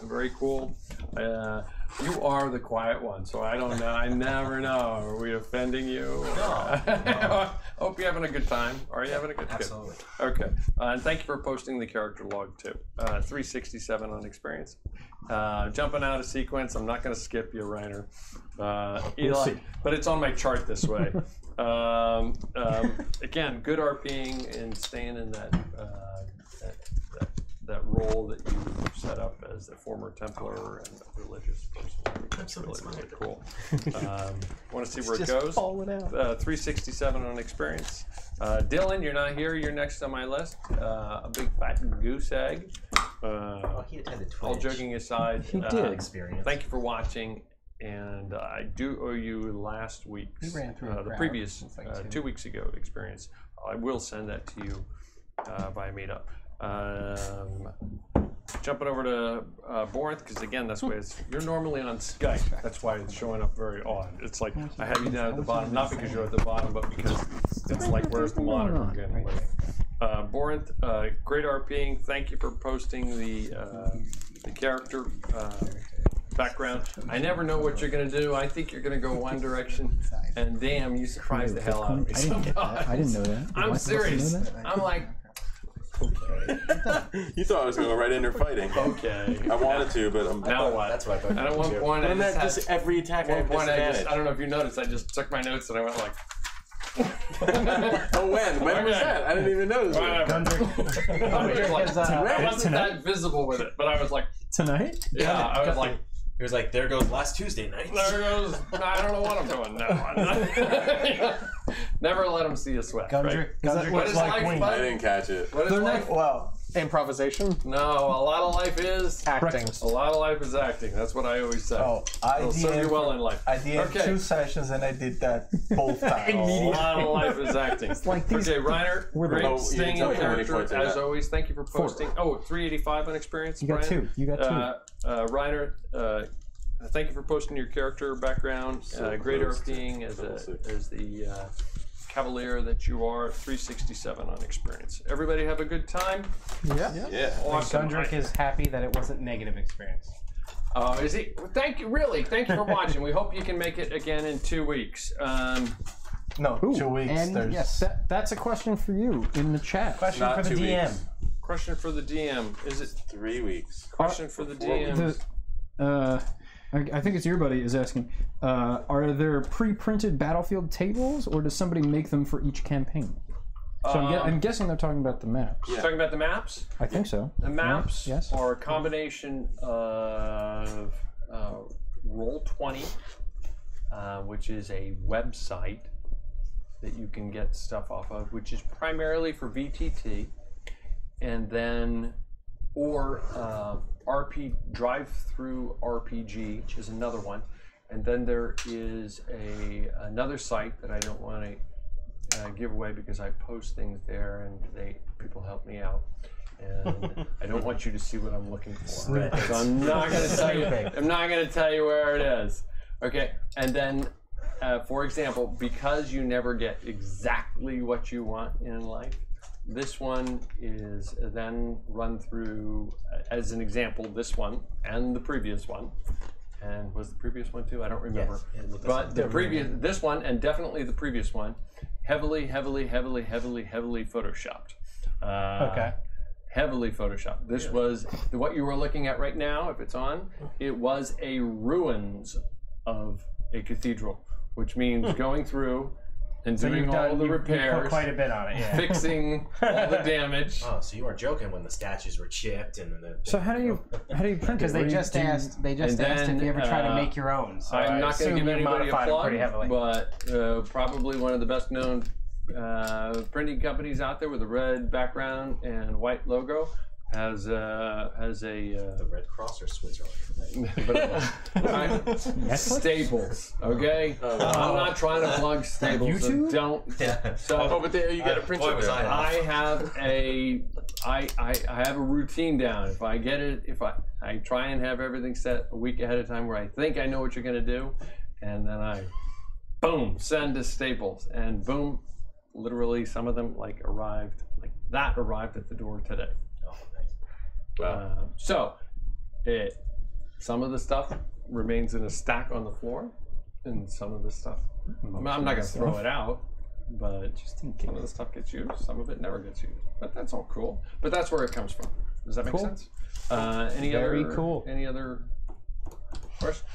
Speaker 2: Very cool. You are the quiet one, so I don't know. I never know. Are we offending you? No. Hope you're having a good time. Are you having a good time?
Speaker 5: Absolutely.
Speaker 2: Okay. And thank you for posting the character log too. 367 on experience. Jumping out of sequence. I'm not going to skip you, Reiner. Eli, but it's on my chart this way. Again, good RPing and staying in that role that you set up as a former Templar and religious person. That's really cool. Want to see where it goes? 367 on experience. Dylan, you're not here. You're next on my list. A big fat goose egg.
Speaker 5: He attended Twitch.
Speaker 2: All joking aside,
Speaker 5: He did. Experience.
Speaker 2: Thank you for watching. And I do owe you last week's, the previous 2 weeks ago experience. I will send that to you via Meetup. Jumping over to Borinth, because again, that's why you're normally on Skype. That's why it's showing up very odd. It's like I have you down at the bottom, not because you're at the bottom, but because it's like, where's the monitor again? Borinth, great RPing. Thank you for posting the character background. I never know what you're going to do. I think you're going to go one direction, and damn, you surprise the hell out of me.
Speaker 4: I didn't know that.
Speaker 2: I'm serious. I'm like, okay.
Speaker 3: You thought I was going to go right in there fighting.
Speaker 2: Okay.
Speaker 3: I wanted to, but I'm.
Speaker 2: Now what?
Speaker 5: That's what I thought.
Speaker 2: And at one point, I
Speaker 3: just every attack I have disadvantage.
Speaker 2: I don't know if you noticed, I just took my notes and I went like.
Speaker 3: Oh, when? When was that? I didn't even notice it.
Speaker 2: I wasn't that visible with it, but I was like.
Speaker 4: Tonight?
Speaker 2: Yeah, I was like.
Speaker 5: He was like, there goes last Tuesday night.
Speaker 2: There goes. I don't know what I'm doing now. Never let them see you sweat.
Speaker 13: Gundrick,
Speaker 2: right? What is life,
Speaker 3: I
Speaker 2: bud?
Speaker 3: didn't catch it.
Speaker 2: What is life?
Speaker 9: Well, improvisation?
Speaker 2: No, a lot of life is
Speaker 9: acting.
Speaker 2: A lot of life is acting. That's what I always say.
Speaker 6: Oh, I
Speaker 2: It'll serve you well in life.
Speaker 6: I did 2 sessions and I did that both times.
Speaker 2: A lot of life is acting.
Speaker 4: It's like these.
Speaker 2: Okay, Reiner, great staying in character as always. Thank you for posting. 385 on experience.
Speaker 4: You got
Speaker 2: Brian.
Speaker 4: 2. You got 2.
Speaker 2: Reiner, thank you for posting your character background. Great RPing as the Cavalier that you are. 367 on experience. Everybody have a good time?
Speaker 3: Yeah.
Speaker 2: Awesome.
Speaker 13: Gundrick is happy that it wasn't negative experience.
Speaker 2: Is he? Thank you. Really, thank you for watching. We hope you can make it again in 2 weeks.
Speaker 6: No, 2 weeks.
Speaker 4: And yes, that's a question for you in the chat.
Speaker 13: Question for the DM.
Speaker 2: Question for the DM. Is it
Speaker 3: 3 weeks?
Speaker 2: Question for the DM.
Speaker 4: I think it's your buddy is asking, are there pre-printed battlefield tables, or does somebody make them for each campaign? So I'm guessing they're talking about the maps.
Speaker 2: Yeah. Talking about the maps?
Speaker 4: I think so.
Speaker 2: The maps
Speaker 4: yes.
Speaker 2: are a combination of Roll20, which is a website that you can get stuff off of, which is primarily for VTT, and then RP Drive-Through RPG, which is another one, and then there is another site that I don't want to give away because I post things there and people help me out, and I don't want you to see what I'm looking for. So I'm not going to tell you. I'm not going to tell you where it is. Okay, and then. For example, because you never get exactly what you want in life, this one is then run through, as an example, this one and the previous one. And was the previous one too? I don't remember.
Speaker 5: Yes,
Speaker 2: but the previous, this one and definitely the previous one, heavily photoshopped.
Speaker 13: Okay.
Speaker 2: Heavily photoshopped. This was what you were looking at right now. If it's on, it was a ruins of a cathedral. Which means going through and doing all the repairs,
Speaker 13: you put quite a bit on it, yeah.
Speaker 2: Fixing all the damage.
Speaker 5: Oh, so you weren't joking when the statues were chipped and
Speaker 4: So how do you print it?
Speaker 13: Because they just asked if you ever try to make your own. So
Speaker 2: I'm not going to give anybody a plug, but probably one of the best known printing companies out there with a red background and white logo. Has
Speaker 5: the Red Cross or Switzerland?
Speaker 2: Staples, okay? I'm not trying to plug Staples.
Speaker 4: YouTube?
Speaker 2: So don't. So,
Speaker 3: but there you get a printer.
Speaker 2: I have a routine down. If I get it, I try and have everything set a week ahead of time where I think I know what you're going to do, and then I, boom, send to Staples, and boom, literally some of them arrived at the door today. Some of the stuff remains in a stack on the floor, and some of the stuff, I'm not going to throw it out, but some of the stuff gets used, some of it never gets used. But that's all cool. But that's where it comes from. Does that make sense?
Speaker 13: Very cool.
Speaker 2: Any other questions?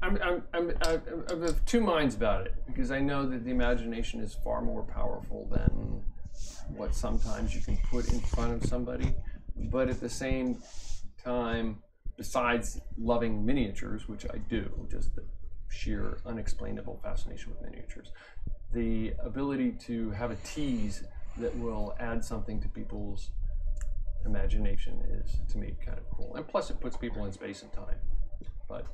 Speaker 2: I'm of two minds about it, because I know that the imagination is far more powerful than what sometimes you can put in front of somebody. But at the same time, besides loving miniatures, which I do, just the sheer unexplainable fascination with miniatures, the ability to have a tease that will add something to people's imagination is, to me, kind of cool. And plus it puts people in space and time. But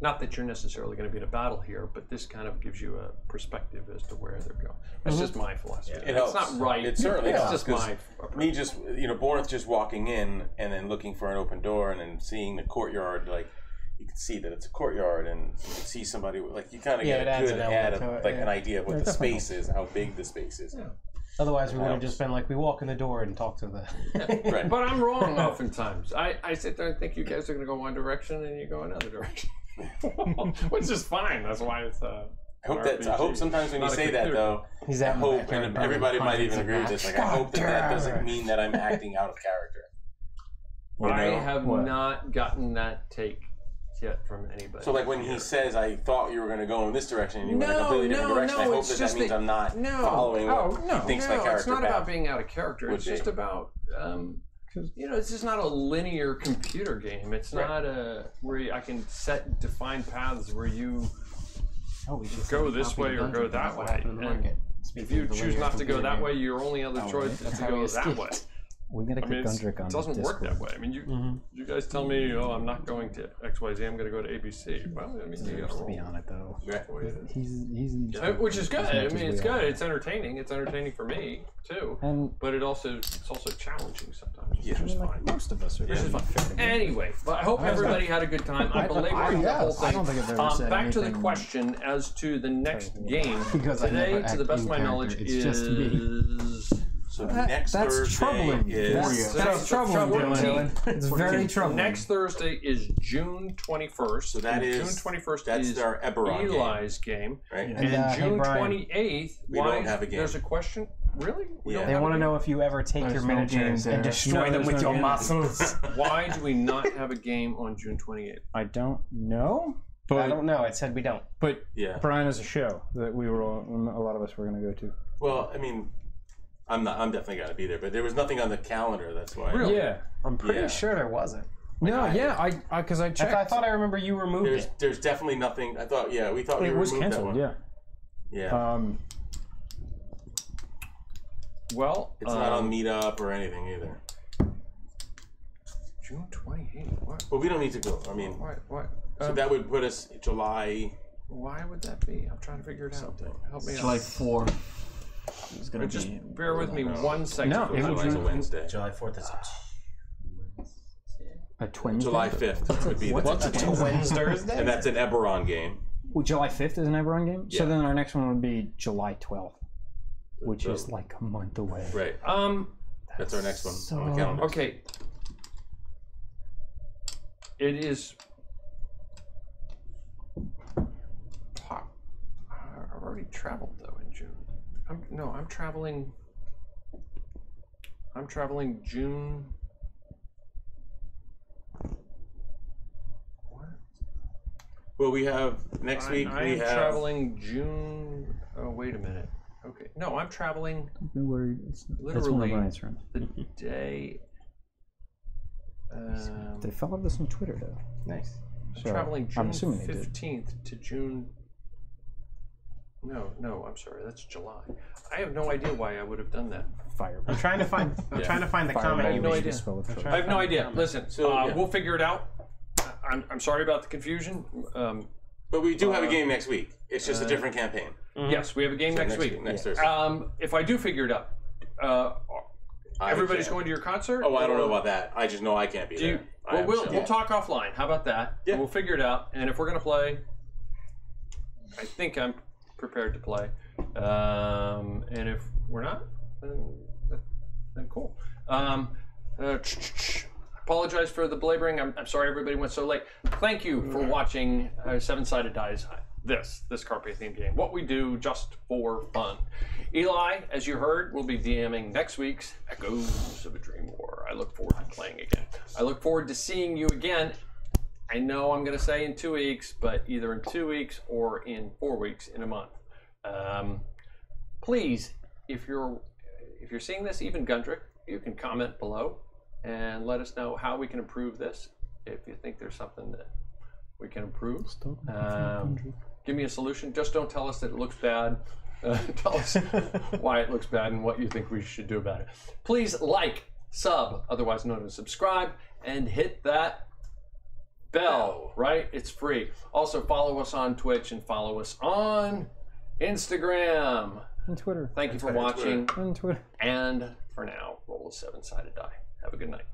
Speaker 2: not that you're necessarily going to be in a battle here, but this kind of gives you a perspective as to where they're going. That's just my philosophy.
Speaker 3: It helps.
Speaker 2: It's not right.
Speaker 3: It certainly
Speaker 2: it's
Speaker 3: helps.
Speaker 2: Just my
Speaker 3: Borneth just walking in and then looking for an open door and then seeing the courtyard, you can see that it's a courtyard, and you can see somebody, you kind of get a good an idea of what the space is, how big the space is.
Speaker 13: Otherwise, we would have just been like, we walk in the door and talk to the.
Speaker 3: Right.
Speaker 2: But I'm wrong oftentimes. I sit there and think you guys are going to go one direction and you go another direction. Which is fine. That's why it's
Speaker 3: I hope sometimes when you say that though,
Speaker 13: He's
Speaker 3: I
Speaker 13: out
Speaker 3: hope, and everybody might even agree with this, like I hope that doesn't mean that I'm acting out of character.
Speaker 2: I have not gotten that take yet from anybody.
Speaker 3: So like when he says, I thought you were going to go in this direction and you went in a completely different direction, I hope that means I'm not following what he thinks my character
Speaker 2: it's not
Speaker 3: path
Speaker 2: about being out of character. It's just about, it's just not a linear computer game. It's not where I can set defined paths where you go this way or go that way. And if you choose not to go that way, your only other choice is to go that way.
Speaker 4: We gotta get Gundrick on.
Speaker 2: It doesn't work that way. I mean, you guys tell me, oh, I'm not going to XYZ. I'm going to go to ABC. Well, I mean, you got to be
Speaker 4: on it though.
Speaker 2: He's
Speaker 4: in
Speaker 2: which is good. I mean, it's good. It's entertaining. It's entertaining for me too. But it's also challenging sometimes.
Speaker 4: Yeah, I mean, like most of us are.
Speaker 2: Anyway, but I hope everybody had a good time. I'm belaboring the whole thing.
Speaker 4: I don't think I've ever said
Speaker 2: back to the
Speaker 4: anything
Speaker 2: question as to the next game.
Speaker 4: Because
Speaker 2: today, to the best of my knowledge, is.
Speaker 3: So next Thursday is...
Speaker 2: That's
Speaker 4: troubling, Dylan. It's very troubling.
Speaker 2: Next Thursday is June 21st.
Speaker 3: So that is...
Speaker 2: June 21st
Speaker 3: that's
Speaker 2: is
Speaker 3: our Eberron
Speaker 2: Eli's game.
Speaker 3: Right?
Speaker 2: And June 28th,
Speaker 3: we don't have a game.
Speaker 2: There's a question? Really?
Speaker 13: They want to know if you ever take your miniatures and destroy them with your muscles.
Speaker 2: Why do we not have a game on June 28th?
Speaker 4: I don't know.
Speaker 13: But I don't know. It said we don't.
Speaker 4: But Brian has a show that we were a lot of us were going to go to.
Speaker 3: Well, I mean... I'm definitely got to be there, but there was nothing on the calendar. That's why.
Speaker 4: Really? Yeah,
Speaker 13: I'm pretty sure there wasn't.
Speaker 4: No, because I checked.
Speaker 13: I thought I remember you removed it.
Speaker 3: There's definitely nothing. I thought, we thought we
Speaker 4: was
Speaker 3: removed
Speaker 4: canceled.
Speaker 3: that one. Yeah.
Speaker 2: Well,
Speaker 3: it's not on Meetup or anything either.
Speaker 2: June 28th. What?
Speaker 3: Well, we don't need to go. I mean,
Speaker 2: what?
Speaker 3: So that would put us July.
Speaker 2: Why would that be? I'm trying to figure it out. Help me out.
Speaker 6: July 4th. It's gonna
Speaker 2: just bear with me 1 second.
Speaker 3: No, it would be a Wednesday.
Speaker 5: July 4th is
Speaker 4: a twin.
Speaker 3: July 5th would be
Speaker 13: what's a twins Thursday?
Speaker 3: And that's an Eberron game.
Speaker 4: Well, July 5th is an Eberron game.
Speaker 3: Yeah.
Speaker 4: So then our next one would be July 12th, which is like a month away.
Speaker 3: Right. That's our next one on the calendar.
Speaker 2: Okay. It is. I've already traveled though in June. I'm traveling. I'm traveling June. What?
Speaker 3: Well, we have next week.
Speaker 2: I'm traveling June. Oh, wait a minute. Okay. No, I'm traveling. Literally the day.
Speaker 4: They followed us on Twitter though.
Speaker 13: Nice.
Speaker 2: I'm traveling June 15th to June. No, I'm sorry. That's July. I have no idea why I would have done that.
Speaker 4: Fire.
Speaker 13: I'm trying to find the comment.
Speaker 2: I have no idea. I have no idea. Listen, we'll figure it out. I'm sorry about the confusion.
Speaker 3: But we do have a game next week. It's just a different campaign.
Speaker 2: Yes, we have a game next week.
Speaker 3: Next Thursday.
Speaker 2: If I do figure it out, everybody's going to your concert?
Speaker 3: Oh, I don't know about that. I just know I can't be there.
Speaker 2: Well, we'll talk offline. How about that? Yeah. We'll figure it out. And if we're going to play, I think I'm prepared to play. And if we're not, then cool. Apologize for the belaboring. I'm sorry everybody went so late. Thank you for watching Seven-Sided Dice, this Carpathian game. What we do just for fun. Eli, as you heard, will be DMing next week's Echoes of a Dream War. I look forward to playing again. I look forward to seeing you again. I know I'm going to say in 2 weeks, but either in 2 weeks or in 4 weeks, in a month. Please, if you're seeing this, even Gundrick, you can comment below and let us know how we can improve this. If you think there's something that we can improve, give me a solution. Just don't tell us that it looks bad. Tell us why it looks bad and what you think we should do about it. Please like, sub, otherwise known as subscribe, and hit that bell, right? It's free. Also, follow us on Twitch and follow us on Instagram.
Speaker 4: And Twitter.
Speaker 2: Thank you for watching.
Speaker 4: And Twitter.
Speaker 2: And for now, roll a 7-sided die. Have a good night.